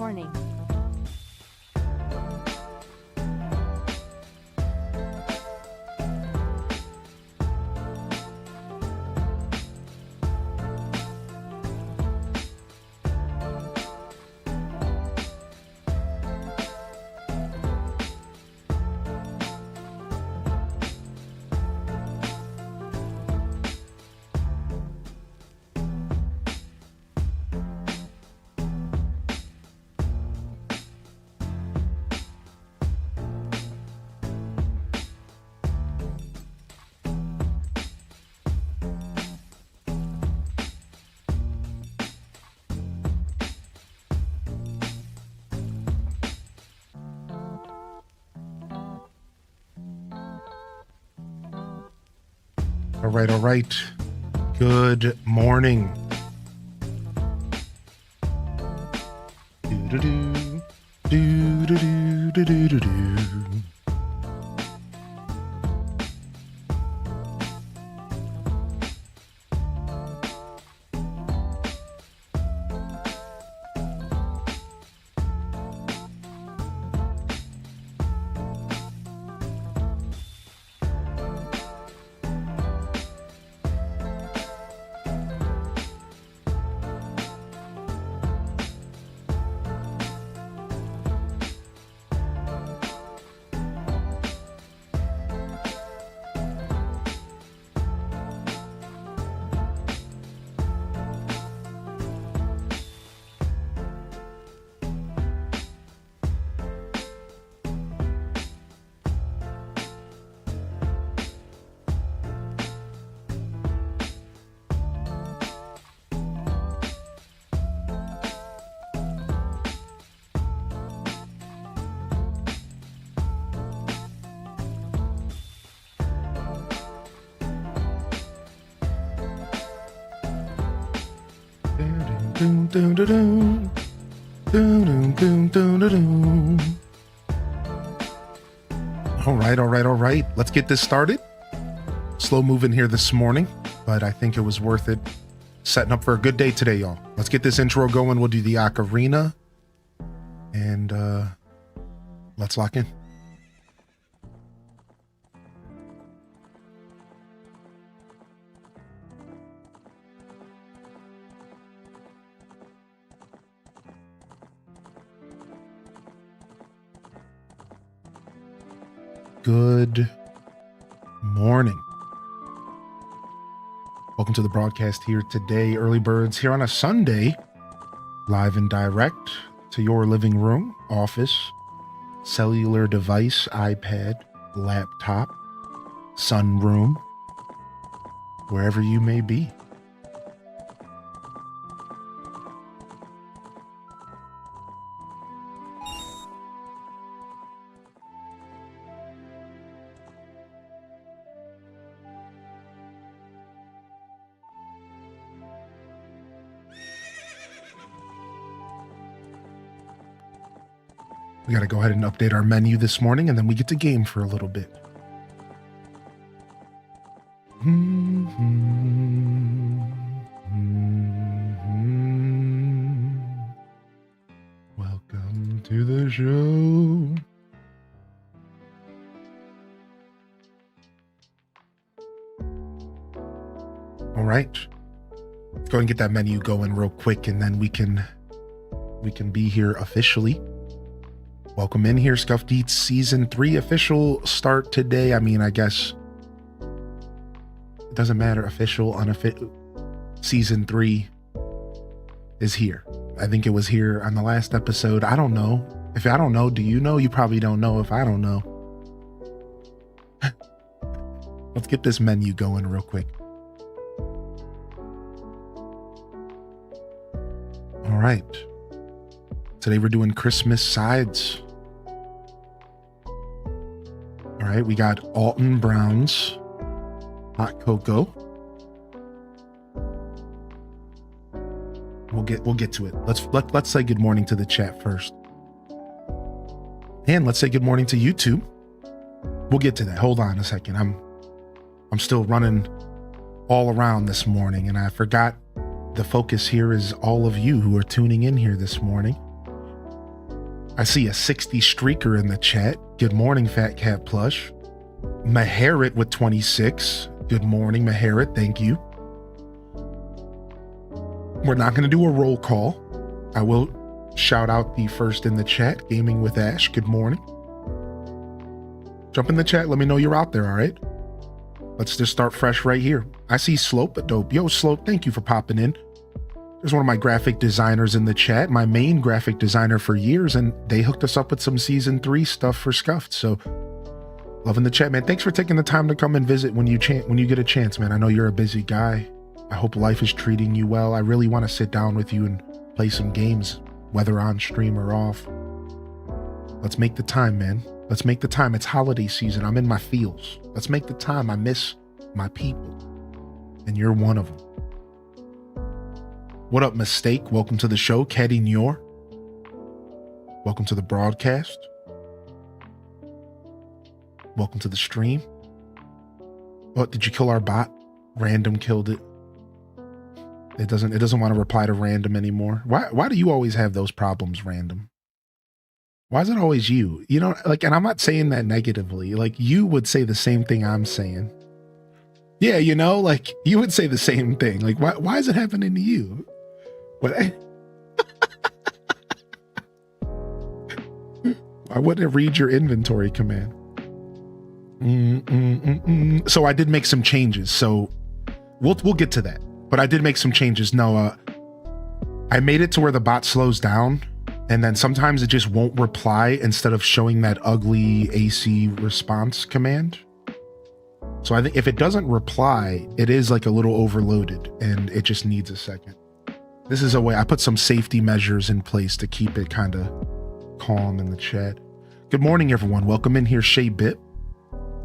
morning. All right. Good morning. Do-do-do, do-do-do, do-do-do-do. All right. Let's get this started. Slow moving here this morning, but I think it was worth it. Setting up for a good day today, y'all. Let's get this intro going. We'll do the ocarina and let's lock in. Good morning. Welcome to the broadcast here today. Early birds here on a Sunday, live and direct to your living room, office, cellular device, iPad, laptop, sunroom, wherever you may be. We got to go ahead and update our menu this morning, and then we get to game for a little bit. Welcome to the show. All right. Let's go and get that menu going real quick, and then we can be here officially. Welcome in here, Scuffed Eats Season 3 official start today. I mean, I guess it doesn't matter, official, unofficial. Season 3 is here. I think it was here on the last episode. I don't know. If I don't know, do you know? You probably don't know if I don't know. Let's get this menu going real quick. All right. Today we're doing Christmas sides. All right, we got Alton Brown's hot cocoa. We'll get to it. Let's say good morning to the chat first. And let's say good morning to YouTube. We'll get to that. Hold on a second. I'm still running all around this morning, and I forgot the focus here is all of you who are tuning in here this morning. I see a 60 streaker in the chat. Good morning, Fat Cat Plush. Maharit with 26. Good morning, Maharit. Thank you. We're not going to do a roll call. I will shout out the first in the chat, Gaming with Ash. Good morning. Jump in the chat. Let me know you're out there, all right? Let's just start fresh right here. I see Slope, but dope. Yo, Slope, thank you for popping in. There's one of my graphic designers in the chat, my main graphic designer for years, and they hooked us up with some season 3 stuff for Scuffed. So loving the chat, man. Thanks for taking the time to come and visit when you get a chance, man. I know you're a busy guy. I hope life is treating you well. I really want to sit down with you and play some games, whether on stream or off. Let's make the time, man. Let's make the time. It's holiday season. I'm in my feels. Let's make the time. I miss my people, and you're one of them. What up, Mistake? Welcome to the show. Caddy Nior. Welcome to the broadcast. Welcome to the stream. What, did you kill our bot? Random killed it. It doesn't want to reply to Random anymore. Why do you always have those problems, Random? Why is it always you? You know, like, and I'm not saying that negatively. Like, you would say the same thing I'm saying. Yeah, you know, like, you would say the same thing. Like, why is it happening to you? What? I wouldn't read your inventory command. So I did make some changes. So we'll get to that. But I did make some changes. No, I made it to where the bot slows down, and then sometimes it just won't reply instead of showing that ugly AC response command. So I think if it doesn't reply, it is like a little overloaded and it just needs a second. This is a way I put some safety measures in place to keep it kind of calm in the chat. Good morning, everyone. Welcome in here, Shay Bit.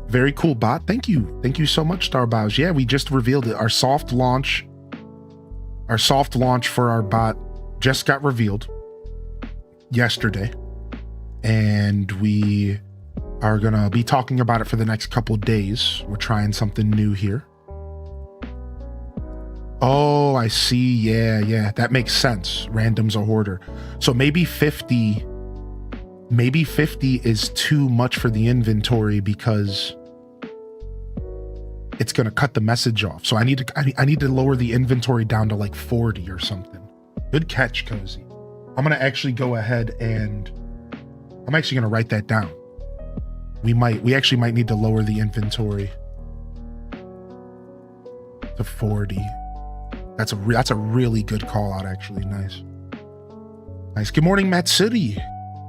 Very cool bot. Thank you. Thank you so much, Starbows. Yeah, we just revealed it. Our soft launch for our bot just got revealed yesterday. And we are going to be talking about it for the next couple days. We're trying something new here. Oh, I see. Yeah. That makes sense. Random's a hoarder. So maybe 50 is too much for the inventory because it's going to cut the message off. So I need to lower the inventory down to like 40 or something. Good catch, Cozy. I'm going to actually go ahead and I'm actually going to write that down. We actually might need to lower the inventory to 40. That's a really good call out, actually. Nice. Good morning, Matt City.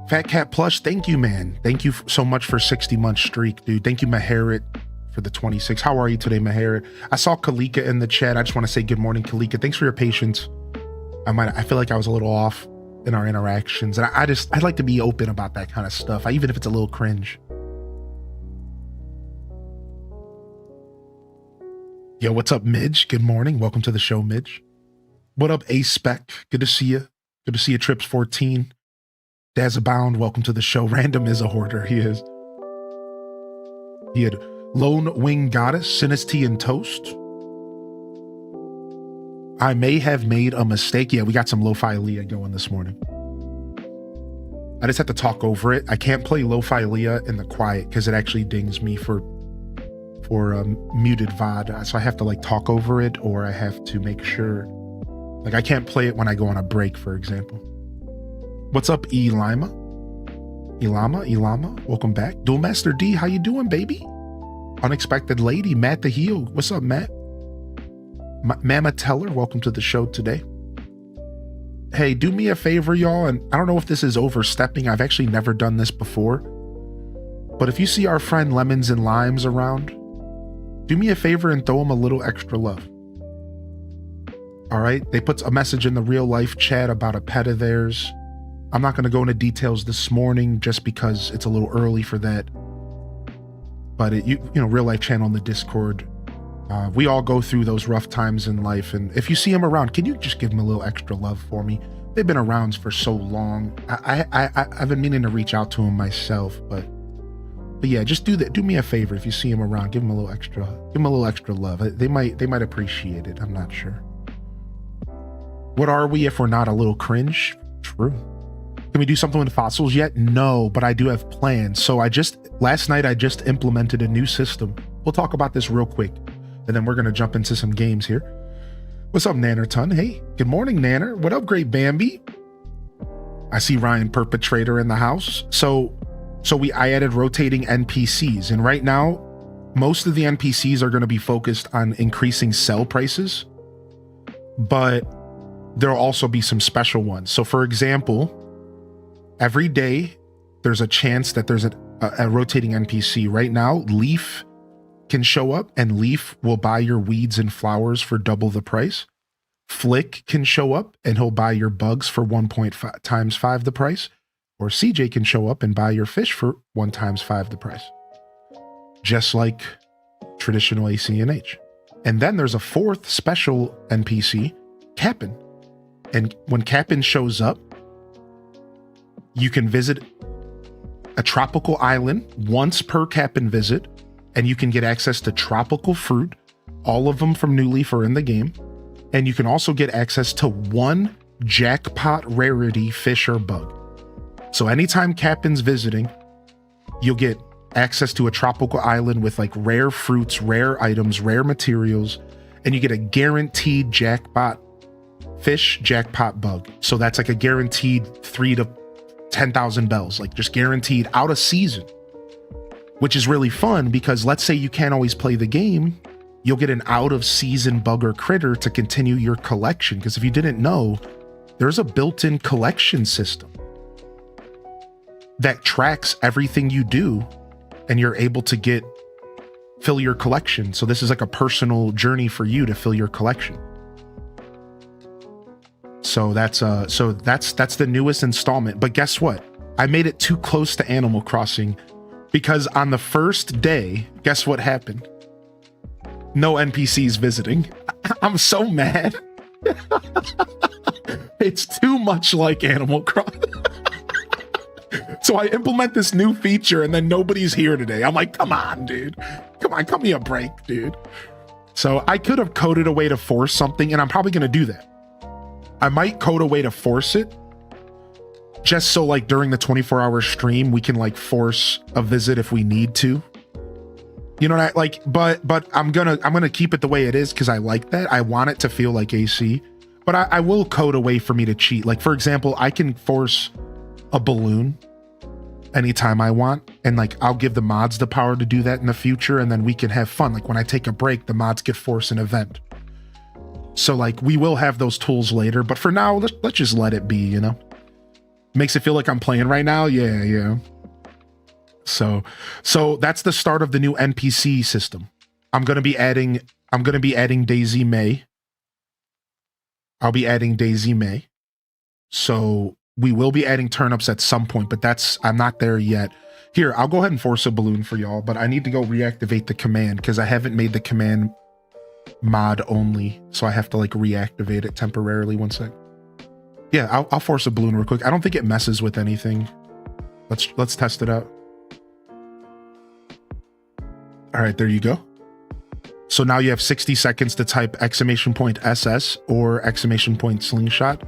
Fat Cat Plush, thank you, man. Thank you so much for 60-month streak, dude. Thank you, Maharit, for the 26. How are you today, Maharit? I saw Kalika in the chat. I just want to say good morning, Kalika. Thanks for your patience. I feel like I was a little off in our interactions, and I'd like to be open about that kind of stuff, even if it's a little cringe. Yo, what's up, Midge? Good morning. Welcome to the show, Midge. What up, A-Spec? Good to see you. Good to see you, Trips 14. Dazabound, welcome to the show. Random is a hoarder. He is. He had Lone Wing Goddess, Sinisty and Toast. I may have made a mistake. Yeah, we got some Lo-Fi Leah going this morning. I just have to talk over it. I can't play Lo-Fi Leah in the quiet because it actually dings me for muted VOD. So I have to like talk over it, or I have to make sure, like I can't play it when I go on a break, for example. What's up, Elama? Welcome back. Dual Master D, how you doing, baby? Unexpected Lady, Matt the Heel. What's up, Matt? Mama Teller, welcome to the show today. Hey, do me a favor, y'all, and I don't know if this is overstepping. I've actually never done this before. But if you see our friend Lemons and Limes around, do me a favor and throw them a little extra love. All right? They put a message in the real life chat about a pet of theirs. I'm not going to go into details this morning just because it's a little early for that. But you know, real life channel in the Discord. We all go through those rough times in life, and if you see them around, can you just give them a little extra love for me? They've been around for so long. I've been meaning to reach out to them myself, but yeah, just do that. Do me a favor. If you see them around, give them a little extra love. They might appreciate it. I'm not sure. What are we if we're not a little cringe? True. Can we do something with fossils yet? No, but I do have plans. So last night I just implemented a new system. We'll talk about this real quick, and then we're going to jump into some games here. What's up, Nannerton? Hey, good morning, Nanner. What up, Great Bambi? I see Ryan Perpetrator in the house. So I added rotating NPCs, and right now, most of the NPCs are going to be focused on increasing sell prices, but there'll also be some special ones. So for example, every day there's a chance that there's a rotating NPC. Right now, Leaf can show up and Leaf will buy your weeds and flowers for double the price. Flick can show up and he'll buy your bugs for 1.5 times 5 the price. Or CJ can show up and buy your fish for 1 times 5 the price. Just like traditional ACNH. And then there's a fourth special NPC, Cap'n. And when Cap'n shows up, you can visit a tropical island once per Cap'n visit, and you can get access to tropical fruit. All of them from New Leaf are in the game. And you can also get access to 1 jackpot rarity fish or bug. So anytime Cap'n's visiting, you'll get access to a tropical island with like rare fruits, rare items, rare materials, and you get a guaranteed jackpot fish, jackpot bug. So that's like a guaranteed 3 to 10,000 bells, like just guaranteed out of season, which is really fun because let's say you can't always play the game, you'll get an out of season bug or critter to continue your collection. Because if you didn't know, there's a built-in collection system that tracks everything you do, and you're able to fill your collection. So this is like a personal journey for you to fill your collection. So that's the newest installment. But guess what? I made it too close to Animal Crossing because on the first day, guess what happened? No NPCs visiting. I'm so mad. It's too much like Animal Crossing. So I implement this new feature and then nobody's here today. I'm like, come on, dude. Come on, cut me a break, dude. So I could have coded a way to force something, and I'm probably going to do that. I might code a way to force it just so like during the 24-hour stream, we can like force a visit if we need to. You know what I like, but I'm gonna keep it the way it is because I like that. I want it to feel like AC, but I will code a way for me to cheat. Like for example, I can force a balloon anytime I want, and like I'll give the mods the power to do that in the future, and then we can have fun. Like when I take a break, the mods get force an event. So like we will have those tools later, but for now, let's just let it be, you know? Makes it feel like I'm playing right now. Yeah. So that's the start of the new NPC system. I'm gonna be adding Daisy May. I'll be adding Daisy May. So we will be adding turnips at some point, but I'm not there yet. Here, I'll go ahead and force a balloon for y'all, but I need to go reactivate the command because I haven't made the command mod only. So I have to like reactivate it temporarily. 1 sec. Yeah, I'll force a balloon real quick. I don't think it messes with anything. Let's test it out. All right, there you go. So now you have 60 seconds to type !SS or !slingshot.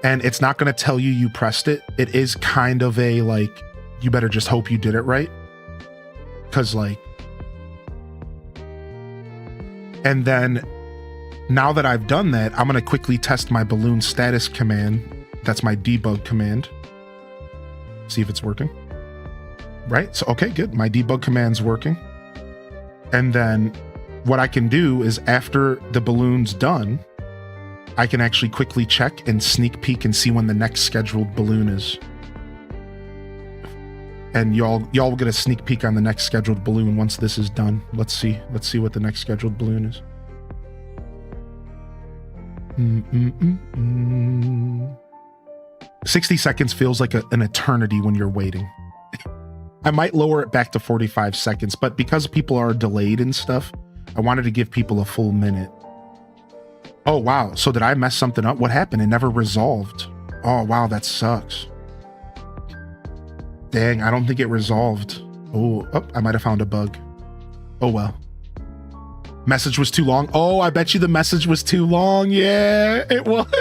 And it's not going to tell you pressed it. It is kind of a like, you better just hope you did it right. Cause like, and then now that I've done that, I'm going to quickly test my balloon status command. That's my debug command. See if it's working. Right? So, okay, good. My debug command's working. And then what I can do is after the balloon's done, I can actually quickly check and sneak peek and see when the next scheduled balloon is. And y'all will get a sneak peek on the next scheduled balloon once this is done. Let's see what the next scheduled balloon is. 60 seconds feels like an eternity when you're waiting. I might lower it back to 45 seconds, but because people are delayed and stuff, I wanted to give people a full minute. Oh, wow. So did I mess something up? What happened? It never resolved. Oh, wow. That sucks. Dang, I don't think it resolved. Oh, I might have found a bug. Oh, well. Message was too long. Oh, I bet you the message was too long. Yeah, it was.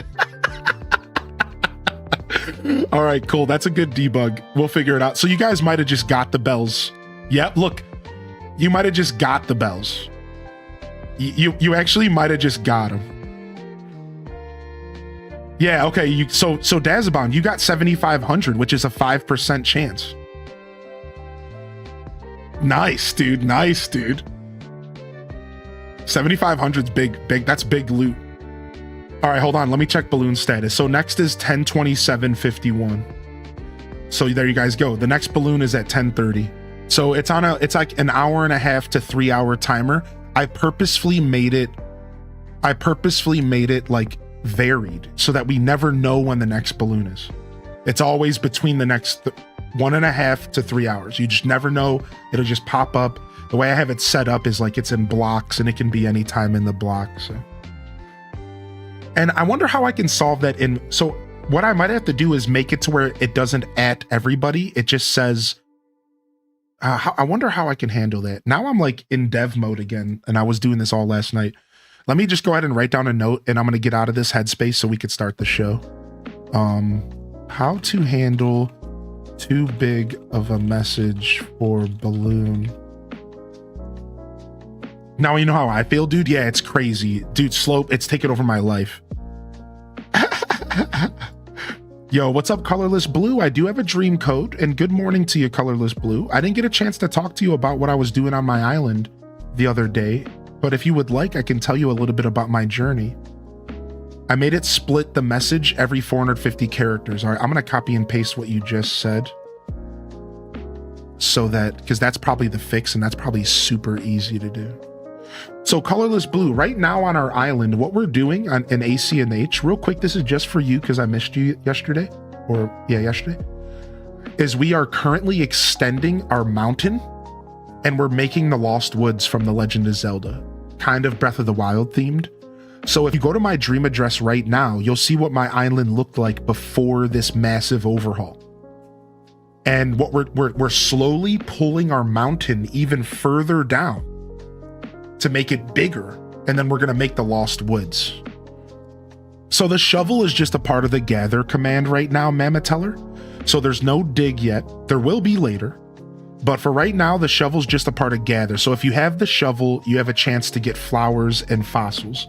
All right, cool. That's a good debug. We'll figure it out. So you guys might have just got the bells. Yep, look. You might have just got the bells. You actually might have just got them. Yeah, okay. So Dazabon, you got 7,500, which is a 5% chance. Nice, dude. Nice, dude. 7,500's big. That's big loot. All right, hold on. Let me check balloon status. So next is 1027.51. So there you guys go. The next balloon is at 10:30. So it's like an hour and a half to 3 hour timer. I purposefully made it like varied so that we never know when the next balloon is. It's always between the next 1.5 to 3 hours. You just never know. It'll just pop up. The way I have it set up is like it's in blocks and it can be any time in the block. So, and I wonder how I can solve that so what I might have to do is make it to where it doesn't at everybody. It just says, I wonder how I can handle that. Now I'm like in dev mode again, and I was doing this all last night. Let me just go ahead and write down a note, and I'm going to get out of this headspace so we could start the show. How to handle too big of a message for balloon. Now you know how I feel, dude. Yeah, it's crazy. Dude, Slope, it's taken over my life. Yo, what's up, Colorless Blue? I do have a dream code, and good morning to you, Colorless Blue. I didn't get a chance to talk to you about what I was doing on my island the other day, but if you would like, I can tell you a little bit about my journey. I made it split the message every 450 characters. All right, I'm going to copy and paste what you just said. So that, because that's probably the fix, and that's probably super easy to do. So Colorless Blue, right now on our island, what we're doing in AC and H, real quick, this is just for you because I missed you yesterday, is we are currently extending our mountain and we're making the Lost Woods from The Legend of Zelda, kind of Breath of the Wild themed. So if you go to my dream address right now, you'll see what my island looked like before this massive overhaul. And what we're slowly pulling our mountain even further down to make it bigger, and then we're going to make the Lost Woods. So the shovel is just a part of the gather command right now, Mammoteller. So there's no dig yet. There will be later, but for right now, the shovel's just a part of gather. So if you have the shovel, you have a chance to get flowers and fossils.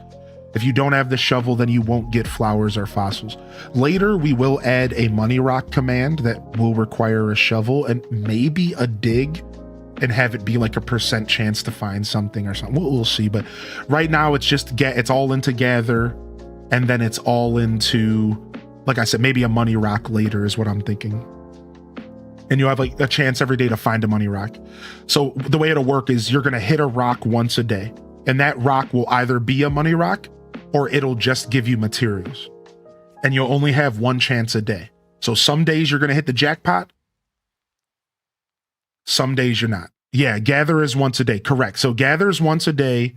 If you don't have the shovel, then you won't get flowers or fossils. Later, we will add a money rock command that will require a shovel and maybe a dig, and have it be like a % chance to find something or something. We'll see. But right now it's just it's all into gather, and then it's all into, like I said, maybe a money rock later is what I'm thinking. And you have like a chance every day to find a money rock. So the way it'll work is you're going to hit a rock once a day, and that rock will either be a money rock or it'll just give you materials, and you'll only have one chance a day. So some days you're going to hit the jackpot. Some days you're not. Yeah, gather is once a day. Correct. So gather is once a day.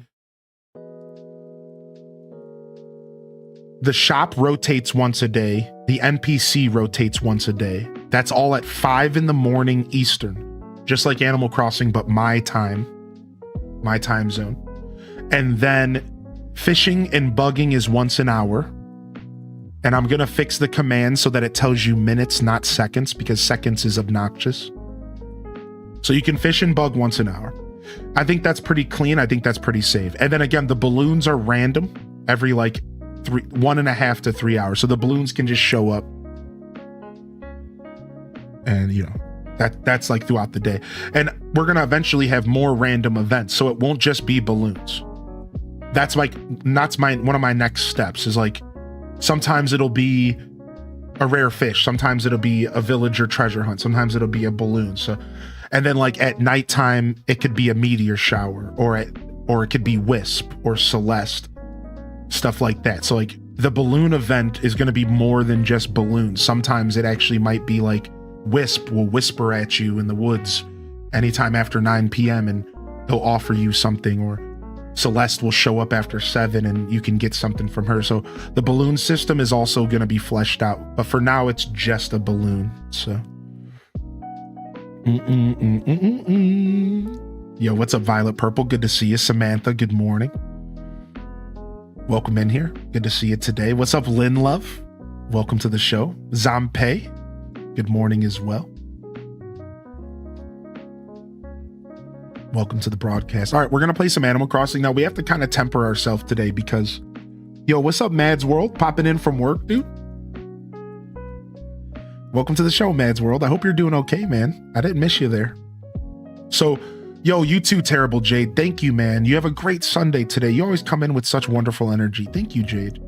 The shop rotates once a day. The NPC rotates once a day. That's all at 5 in the morning Eastern, just like Animal Crossing, but my time zone. And then fishing and bugging is once an hour. And I'm going to fix the command so that it tells you minutes, not seconds, because seconds is obnoxious. So you can fish and bug once an hour. I think that's pretty clean. I think that's pretty safe. And then again, the balloons are random every like 1.5 to 3 hours. So the balloons can just show up. And you know, that's like throughout the day. And we're going to eventually have more random events. So it won't just be balloons. That's one of my next steps is like, sometimes it'll be a rare fish. Sometimes it'll be a villager treasure hunt. Sometimes it'll be a balloon. So, and then like at nighttime, it could be a meteor shower, or it could be Wisp or Celeste, stuff like that. So like the balloon event is going to be more than just balloons. Sometimes it actually might be like Wisp will whisper at you in the woods anytime after 9 p.m. and he'll offer you something, or Celeste will show up after 7 and you can get something from her. So the balloon system is also going to be fleshed out, but for now it's just a balloon. So Yo, what's up, Violet Purple? Good to see you. Samantha, good morning. Welcome in here. Good to see you today. What's up, Lynn Love? welcome to the show. Zampe, good morning as well. Welcome to the broadcast. All right, we're going to play some Animal Crossing. Now, we have to kind of temper ourselves today because, yo, what's up, Mads World? Popping in from work, dude? Welcome to the show, Mads World. I hope you're doing okay, man. I didn't miss you there. So, yo, you too, Terrible Jade. Thank you, man. You have a great Sunday today. You always come in with such wonderful energy. Thank you, Jade.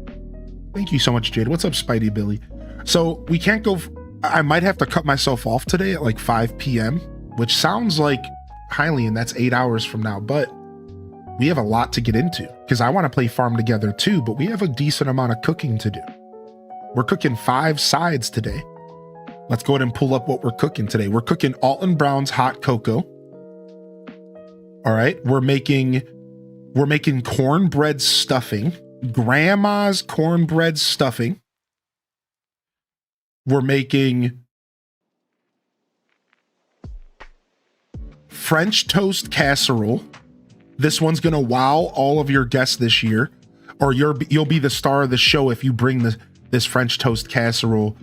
Thank you so much, Jade. What's up, Spidey Billy? So, we can't go... I might have to cut myself off today at like 5 p.m., which sounds like highly, and that's 8 hours from now, but we have a lot to get into because I want to play Farm Together too, but we have a decent amount of cooking to do. We're cooking 5 sides today. Let's go ahead and pull up what we're cooking today. We're cooking Alton Brown's hot cocoa. All right, we're making cornbread stuffing, grandma's cornbread stuffing. We're making French toast casserole. This one's gonna wow all of your guests this year, or you'll be the star of the show if you bring this French toast casserole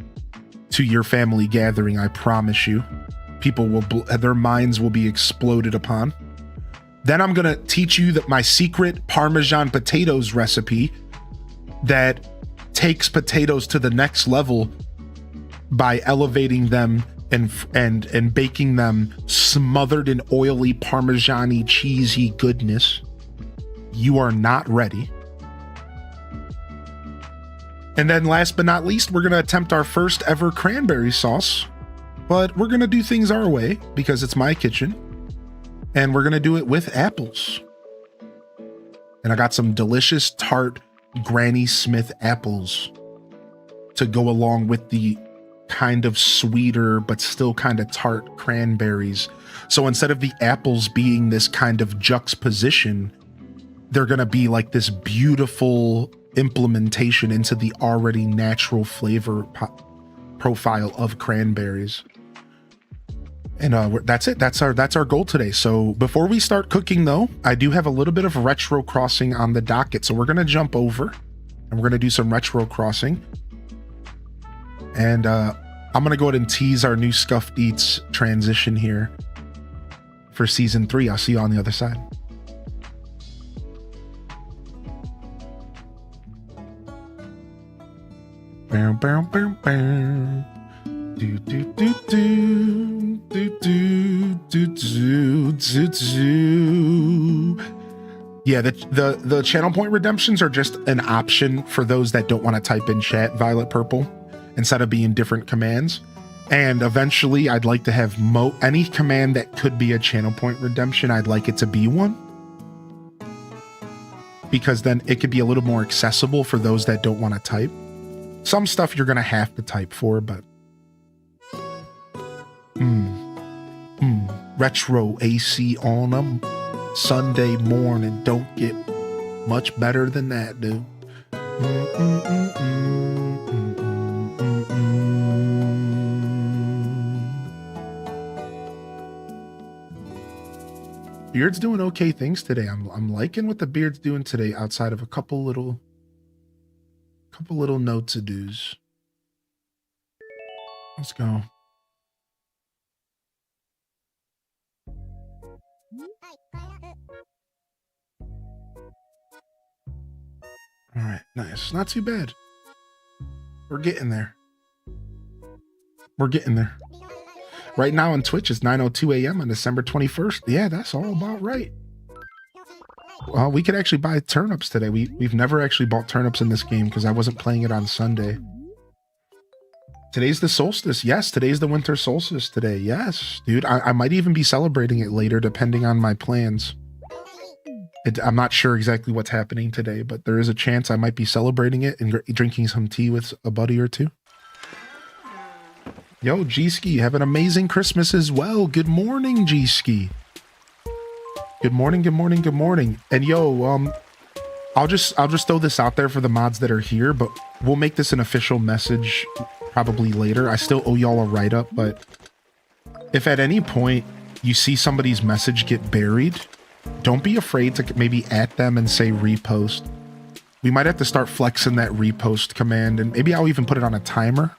to your family gathering. I promise you, people will their minds will be exploded upon. Then I'm gonna teach you my secret Parmesan potatoes recipe that takes potatoes to the next level by elevating them and baking them smothered in oily Parmesan-y cheesy goodness. You are not ready. And then last but not least, we're going to attempt our first ever cranberry sauce, but we're going to do things our way because it's my kitchen, and we're going to do it with apples. And I got some delicious tart Granny Smith apples to go along with the kind of sweeter but still kind of tart cranberries. So instead of the apples being this kind of juxtaposition, they're going to be like this beautiful implementation into the already natural flavor profile of cranberries. And that's it. That's our goal today. So before we start cooking though, I do have a little bit of retro crossing on the docket. So we're going to jump over and we're going to do some retro crossing. And I'm going to go ahead and tease our new Scuffed Eats transition here for season 3. I'll see you on the other side. Bow, bow, bow, bow. Do, do, do, do, do, do, do, do, do, do. Yeah, the channel point redemptions are just an option for those that don't want to type in chat Violet Purple instead of being different commands. And eventually I'd like to have any command that could be a channel point redemption, I'd like it to be one. Because then it could be a little more accessible for those that don't want to type. Some stuff you're going to have to type for, but... Retro AC on them Sunday morning. Don't get much better than that, dude. Beard's doing okay things today. I'm liking what the Beard's doing today outside of a couple little no-to-dos. Let's go. All right, nice. Not too bad. We're getting there. We're getting there. Right now on Twitch, it's 9:02 a.m. on December 21st. Yeah, that's all about right. Well, we could actually buy turnips today. We've never actually bought turnips in this game because I wasn't playing it on Sunday. Today's the solstice. Yes, today's the winter solstice today. Yes, dude. I might even be celebrating it later depending on my plans. I'm not sure exactly what's happening today, but there is a chance I might be celebrating it and drinking some tea with a buddy or two. Yo, G-Ski, have an amazing Christmas as well. Good morning, G-Ski. Good morning, good morning, good morning. And yo, I'll just throw this out there for the mods that are here, but we'll make this an official message probably later. I still owe y'all a write-up, but if at any point you see somebody's message get buried, don't be afraid to maybe at them and say repost. We might have to start flexing that repost command, and maybe I'll even put it on a timer.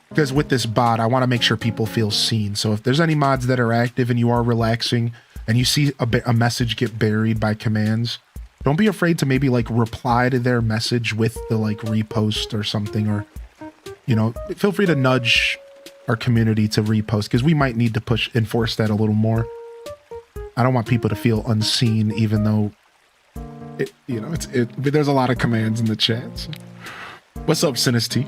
Because with this bot, I want to make sure people feel seen. So if there's any mods that are active and you are relaxing and you see a message get buried by commands, don't be afraid to maybe like reply to their message with the like repost or something, or, you know, feel free to nudge our community to repost, because we might need to enforce that a little more. I don't want people to feel unseen, even though there's a lot of commands in the chat. So. What's up, Sinisty?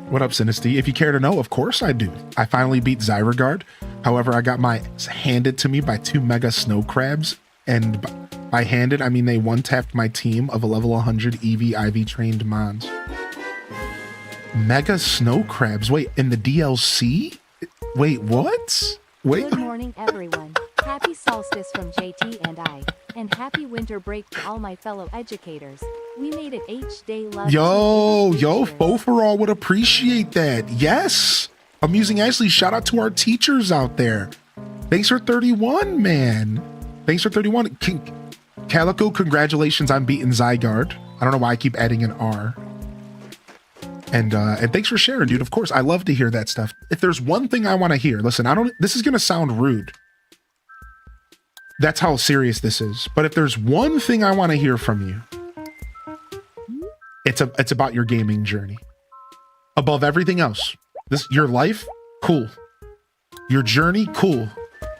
What up, Sinisty? If you care to know, of course I do. I finally beat Zyragard. However, I got my handed to me by 2 mega snow crabs, and by handed, I mean they one-tapped my team of a level 100 Eevee IV trained mods. Mega snow crabs. Wait, in the DLC? Wait, what? Wait. Good morning, everyone. Happy solstice from JT and I, and happy winter break to all my fellow educators. We made it H-Day love. Yo, Foforall would appreciate that. Yes. Amusing Ashley, shout out to our teachers out there. Thanks for 31, man. Thanks for 31. Calico, congratulations on beating Zygarde. I don't know why I keep adding an R. And thanks for sharing, dude. Of course, I love to hear that stuff. If there's one thing I want to hear, listen, this is going to sound rude. That's how serious this is. But if there's one thing I want to hear from you, it's about your gaming journey. Above everything else. Your life, cool. Your journey, cool.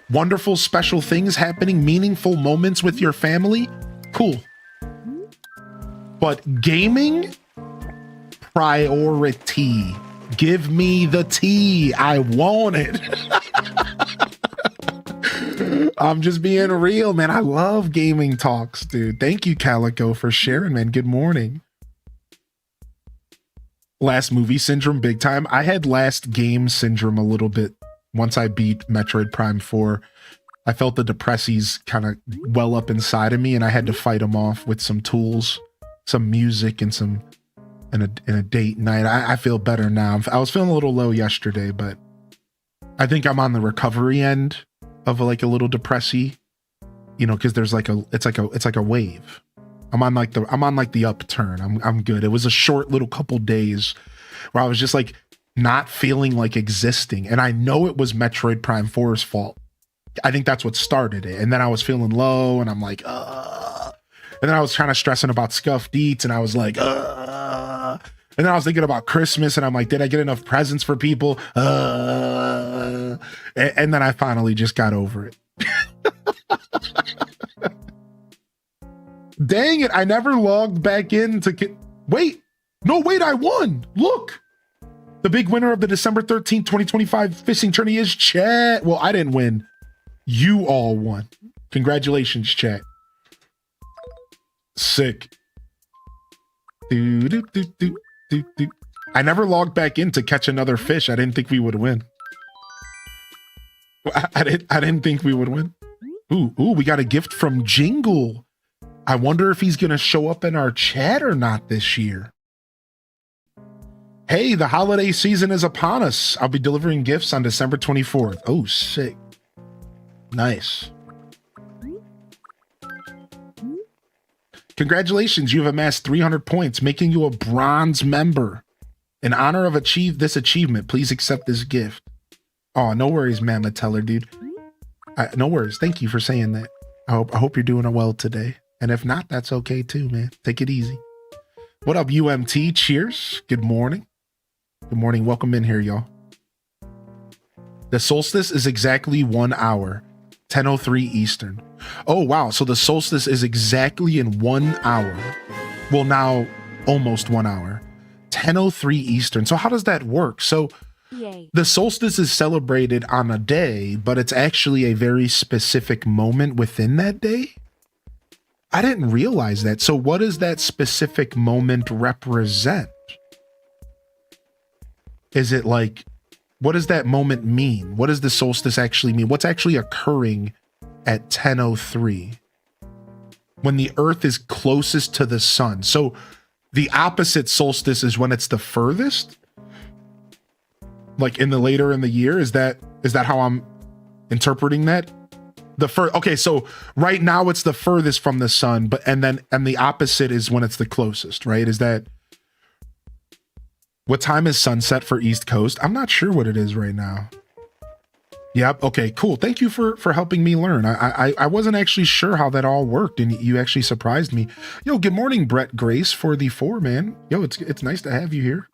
Wonderful, special things happening, meaningful moments with your family, cool. But gaming, priority. Give me the tea. I want it. I'm just being real, man. I love gaming talks, dude. Thank you, Calico, for sharing, man. Good morning. Last movie syndrome, big time. I had last game syndrome a little bit once I beat Metroid Prime 4. I felt the depressies kind of well up inside of me, and I had to fight them off with some tools, some music, and a date night. I feel better now. I was feeling a little low yesterday, but I think I'm on the recovery end of a little depressy, you know, because there's it's like a wave. I'm on the upturn. I'm good. It was a short little couple days where I was just like not feeling like existing, and I know it was Metroid Prime 4's fault. I think that's what started it. And then I was feeling low, and I'm like, and then I was kind of stressing about scuffed eats, and I was like, and then I was thinking about Christmas, and I'm like, did I get enough presents for people? And then I finally just got over it. Dang it, I never logged back in to wait, I won. Look, the big winner of the December 13th, 2025 fishing tourney is chat. Well, I didn't win. You all won. Congratulations, chat. Sick. I never logged back in to catch another fish. I didn't think we would win. I didn't think we would win. Ooh, we got a gift from Jingle. I wonder if he's gonna show up in our chat or not this year. Hey, the holiday season is upon us. I'll be delivering gifts on December 24th. Oh, sick. Nice. Congratulations, you have amassed 300 points, making you a bronze member. In honor of this achievement, please accept this gift. Oh, no worries, Mama Teller, dude. No worries. Thank you for saying that. I hope you're doing well today. And if not, that's okay too, man. Take it easy. What up, UMT? Cheers. Good morning. Good morning. Welcome in here, y'all. The solstice is exactly 1 hour, 10:03 Eastern. Oh, wow. So the solstice is exactly in 1 hour. Well, now almost 1 hour. 10:03 Eastern. So how does that work? So Yay. The solstice is celebrated on a day, but it's actually a very specific moment within that day? I didn't realize that. So what does that specific moment represent? Is it like, what does that moment mean? What does the solstice actually mean? What's actually occurring at 10:03 when the earth is closest to the sun? So the opposite solstice is when it's the furthest? Like later in the year? Is that how I'm interpreting that? Okay, so right now it's the furthest from the sun, and the opposite is when it's the closest, right? Is that what time is sunset for East Coast? I'm not sure what it is right now. Yep. Okay, cool. Thank you for helping me learn. I wasn't actually sure how that all worked, and you actually surprised me. Yo, good morning, Brett Grace for the 4, man. Yo, it's nice to have you here.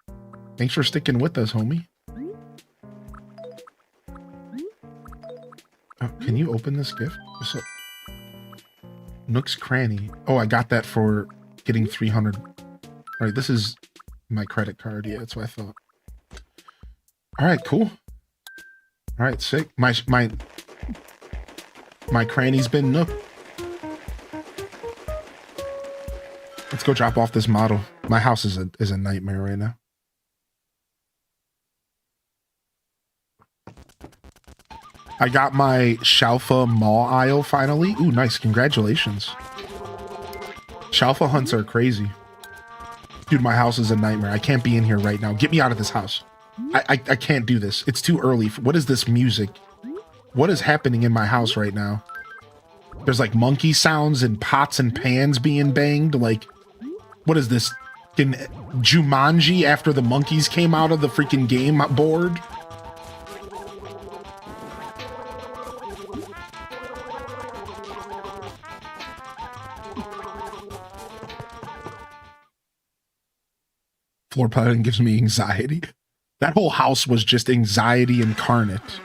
Thanks for sticking with us, homie. Oh, can you open this gift? What's up? Nook's Cranny. Oh, I got that for getting 300. All right, this is my credit card. Yeah, that's what I thought. All right, cool. All right, sick. My cranny's been Nook. Let's go drop off this model. My house is a nightmare right now. I got my Shalfa Mall aisle finally. Ooh, nice. Congratulations. Shalfa hunts are crazy. Dude, my house is a nightmare. I can't be in here right now. Get me out of this house. I can't do this. It's too early. What is this music? What is happening in my house right now? There's like monkey sounds and pots and pans being banged. Like, what is this? In Jumanji after the monkeys came out of the freaking game board? Floor planning gives me anxiety. That whole house was just anxiety incarnate.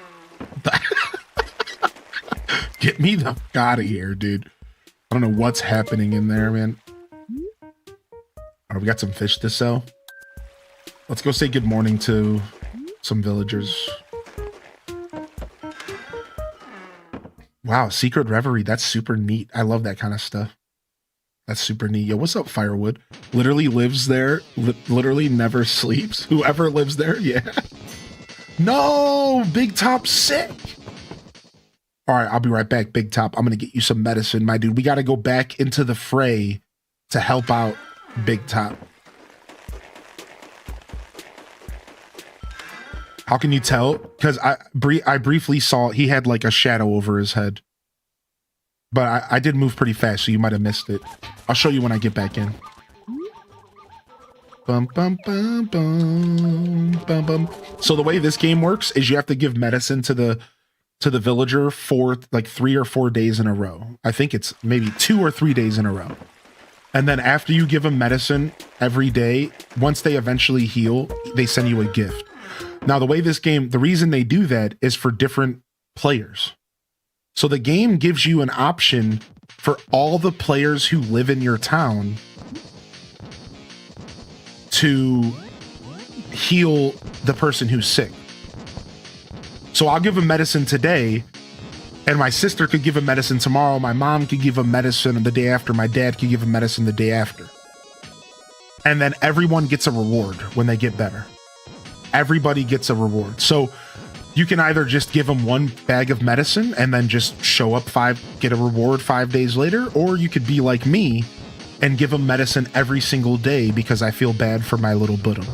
Get me the fuck out of here, dude. I don't know what's happening in there, man. All right, we got some fish to sell. Let's go say good morning to some villagers. Wow, secret reverie. That's super neat. I love that kind of stuff. That's super neat. Yo, what's up, Firewood? Literally lives there. Literally never sleeps. Whoever lives there, yeah. No, Big Top sick. All right, I'll be right back, Big Top. I'm going to get you some medicine, my dude. We got to go back into the fray to help out Big Top. How can you tell? Because I briefly saw he had like a shadow over his head. But I did move pretty fast, so you might have missed it. I'll show you when I get back in. Bum, bum, bum, bum, bum, bum. So the way this game works is you have to give medicine to the villager for like 3 or 4 days in a row. I think it's maybe 2 or 3 days in a row. And then after you give them medicine every day, once they eventually heal, they send you a gift. Now, the way this game, the reason they do that is for different players. So the game gives you an option for all the players who live in your town to heal the person who's sick. So I'll give him medicine today, and my sister could give him medicine tomorrow. My mom could give him medicine the day after. My dad could give him medicine the day after. And then everyone gets a reward when they get better. Everybody gets a reward. So you can either just give them one bag of medicine and then just show up get a reward 5 days later, or you could be like me and give them medicine every single day because I feel bad for my little Buddha.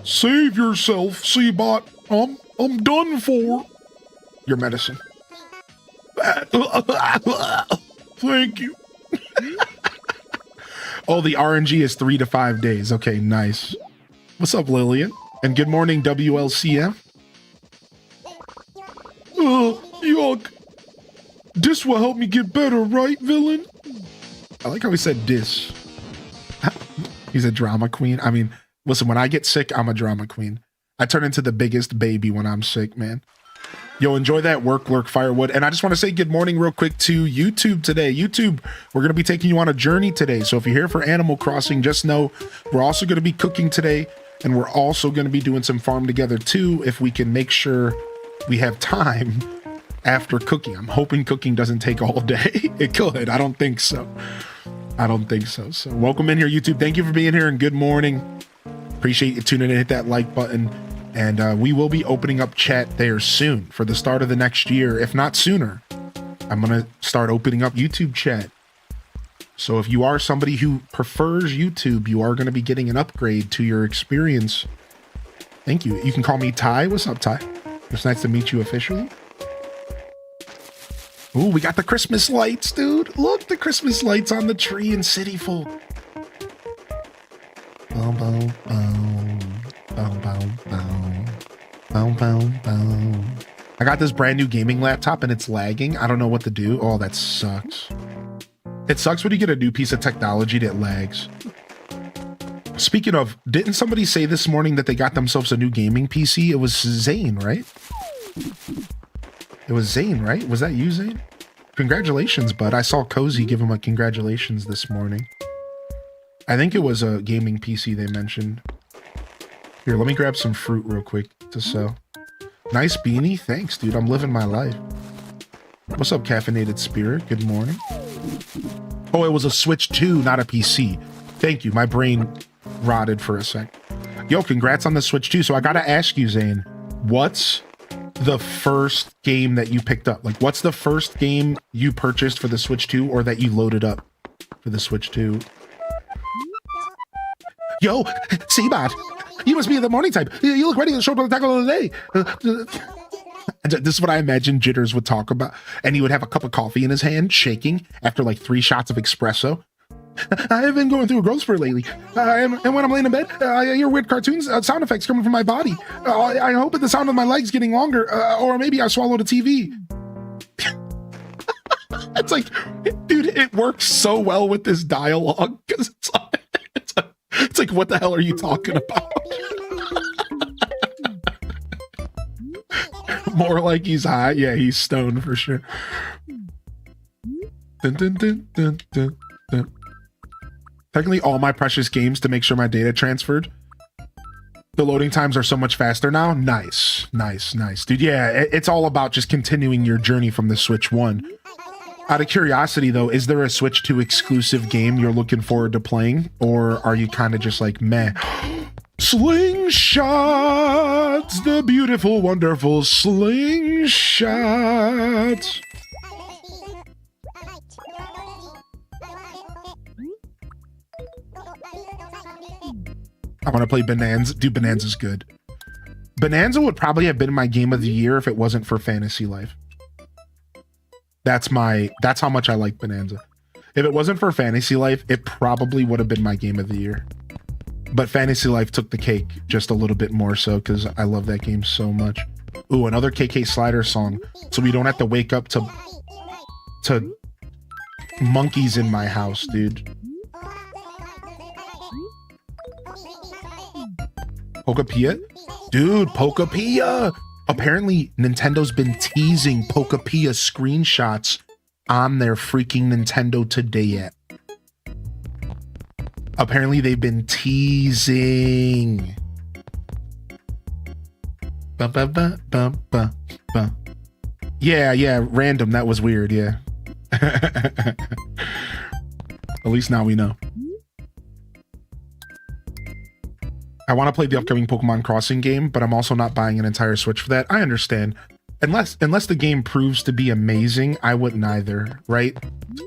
Save yourself, Seabot. I'm done for. Your medicine. Thank you. Oh, the RNG is 3 to 5 days. Okay, nice. What's up, Lillian? And good morning, WLCM. Yuck. This will help me get better, right, villain? I like how he said this. He's a drama queen. I mean, listen, when I get sick, I'm a drama queen. I turn into the biggest baby when I'm sick, man. Yo, enjoy that work, Lurk Firewood. And I just want to say good morning real quick to YouTube today. YouTube, we're going to be taking you on a journey today. So if you're here for Animal Crossing, just know we're also going to be cooking today. And we're also going to be doing some farm together too, if we can make sure we have time after cooking. I'm hoping cooking doesn't take all day. It could. I don't think so. I don't think so. So welcome in here, YouTube. Thank you for being here and good morning. Appreciate you tuning in. Hit that like button. And we will be opening up chat there soon for the start of the next year, if not sooner. I'm going to start opening up YouTube chat. So if you are somebody who prefers YouTube, you are going to be getting an upgrade to your experience. Thank you. You can call me Ty. What's up, Ty? It's nice to meet you officially. Ooh, we got the Christmas lights, dude. Look, the Christmas lights on the tree in City Folk. Boom, boom, boom. Boom, boom, boom. Boom, boom, boom. I got this brand new gaming laptop and it's lagging. I don't know what to do. Oh, that sucks. It sucks when you get a new piece of technology that lags. Speaking of, didn't somebody say this morning that they got themselves a new gaming PC? It was Zane, right? It was Zane, right? Was that you, Zane? Congratulations, bud. I saw Cozy give him a congratulations this morning. I think it was a gaming PC they mentioned. Here, let me grab some fruit real quick to sell. Nice beanie. Thanks, dude. I'm living my life. What's up, Caffeinated Spirit? Good morning. Oh, it was a Switch 2, not a PC. Thank you. My brain rotted for a sec. Yo, congrats on the Switch 2. So I gotta ask you, Zane, what's the first game that you picked up? Like, what's the first game you purchased for the Switch 2 or that you loaded up for the Switch 2? Yo, Seabot, you must be the morning type. You look ready to show up on the tackle of the day. This is what I imagine Jitters would talk about. And he would have a cup of coffee in his hand, shaking after like 3 shots of espresso. I have been going through a growth spurt lately. And when I'm laying in bed, I hear weird cartoons, sound effects coming from my body. I hope that the sound of my legs getting longer, or maybe I swallowed a TV. It's like, dude, it works so well with this dialogue because it's like, what the hell are you talking about? More like he's high. Yeah, he's stoned for sure. Dun, dun, dun, dun, dun, dun. Technically, all my precious games to make sure my data transferred. The loading times are so much faster now. Nice, nice, nice. Dude, yeah, it's all about just continuing your journey from the Switch 1. Out of curiosity, though, is there a Switch 2 exclusive game you're looking forward to playing? Or are you kind of just like, meh? Slingshots! The beautiful, wonderful slingshot! I want to play Bonanza. Dude, Bonanza's good. Bonanza would probably have been my game of the year if it wasn't for Fantasy Life. That's how much I like Bonanza. If it wasn't for Fantasy Life, it probably would have been my game of the year. But Fantasy Life took the cake just a little bit more so because I love that game so much. Ooh, another KK Slider song. So we don't have to wake up to monkeys in my house, dude. Pokapia? Dude, Pokapia! Apparently, Nintendo's been teasing Pokapia screenshots on their freaking Nintendo Today app. Apparently, they've been teasing. Yeah, random. That was weird, yeah. At least now we know. I want to play the upcoming Pokemon Crossing game, but I'm also not buying an entire Switch for that. I understand. Unless the game proves to be amazing, I wouldn't either, right?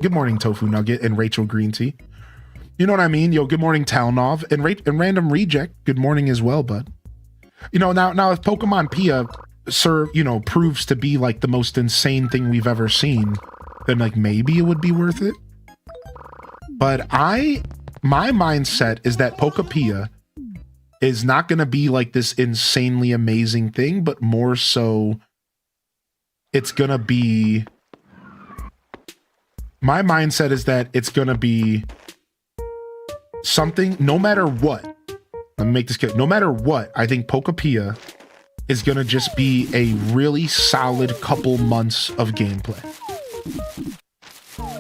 Good morning, Tofu Nugget and Rachel Green Tea. You know what I mean? Yo, good morning, Talnov. And Random Reject, good morning as well, bud. You know, now if Pokemon Pia proves to be like the most insane thing we've ever seen, then like maybe it would be worth it. But my mindset is that Pokapia is not going to be like this insanely amazing thing, but more so it's going to be... My mindset is that it's going to be something, no matter what. Let me make this clear. No matter what, I think Pokapia is going to just be a really solid couple months of gameplay.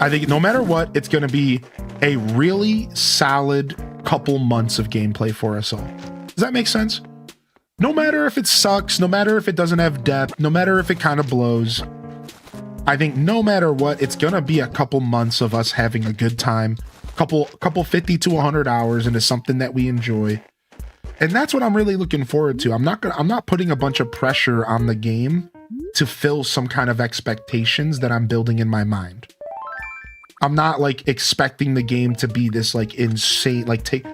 I think no matter what, it's going to be a really solid couple months of gameplay for us all. Does that make sense? No matter if it sucks, no matter if it doesn't have depth, no matter if it kind of blows, I think no matter what, it's going to be a couple months of us having a good time, couple 50 to 100 hours into something that we enjoy. And that's what I'm really looking forward to. I'm not putting a bunch of pressure on the game to fill some kind of expectations that I'm building in my mind. I'm not like expecting the game to be this like insane, like take,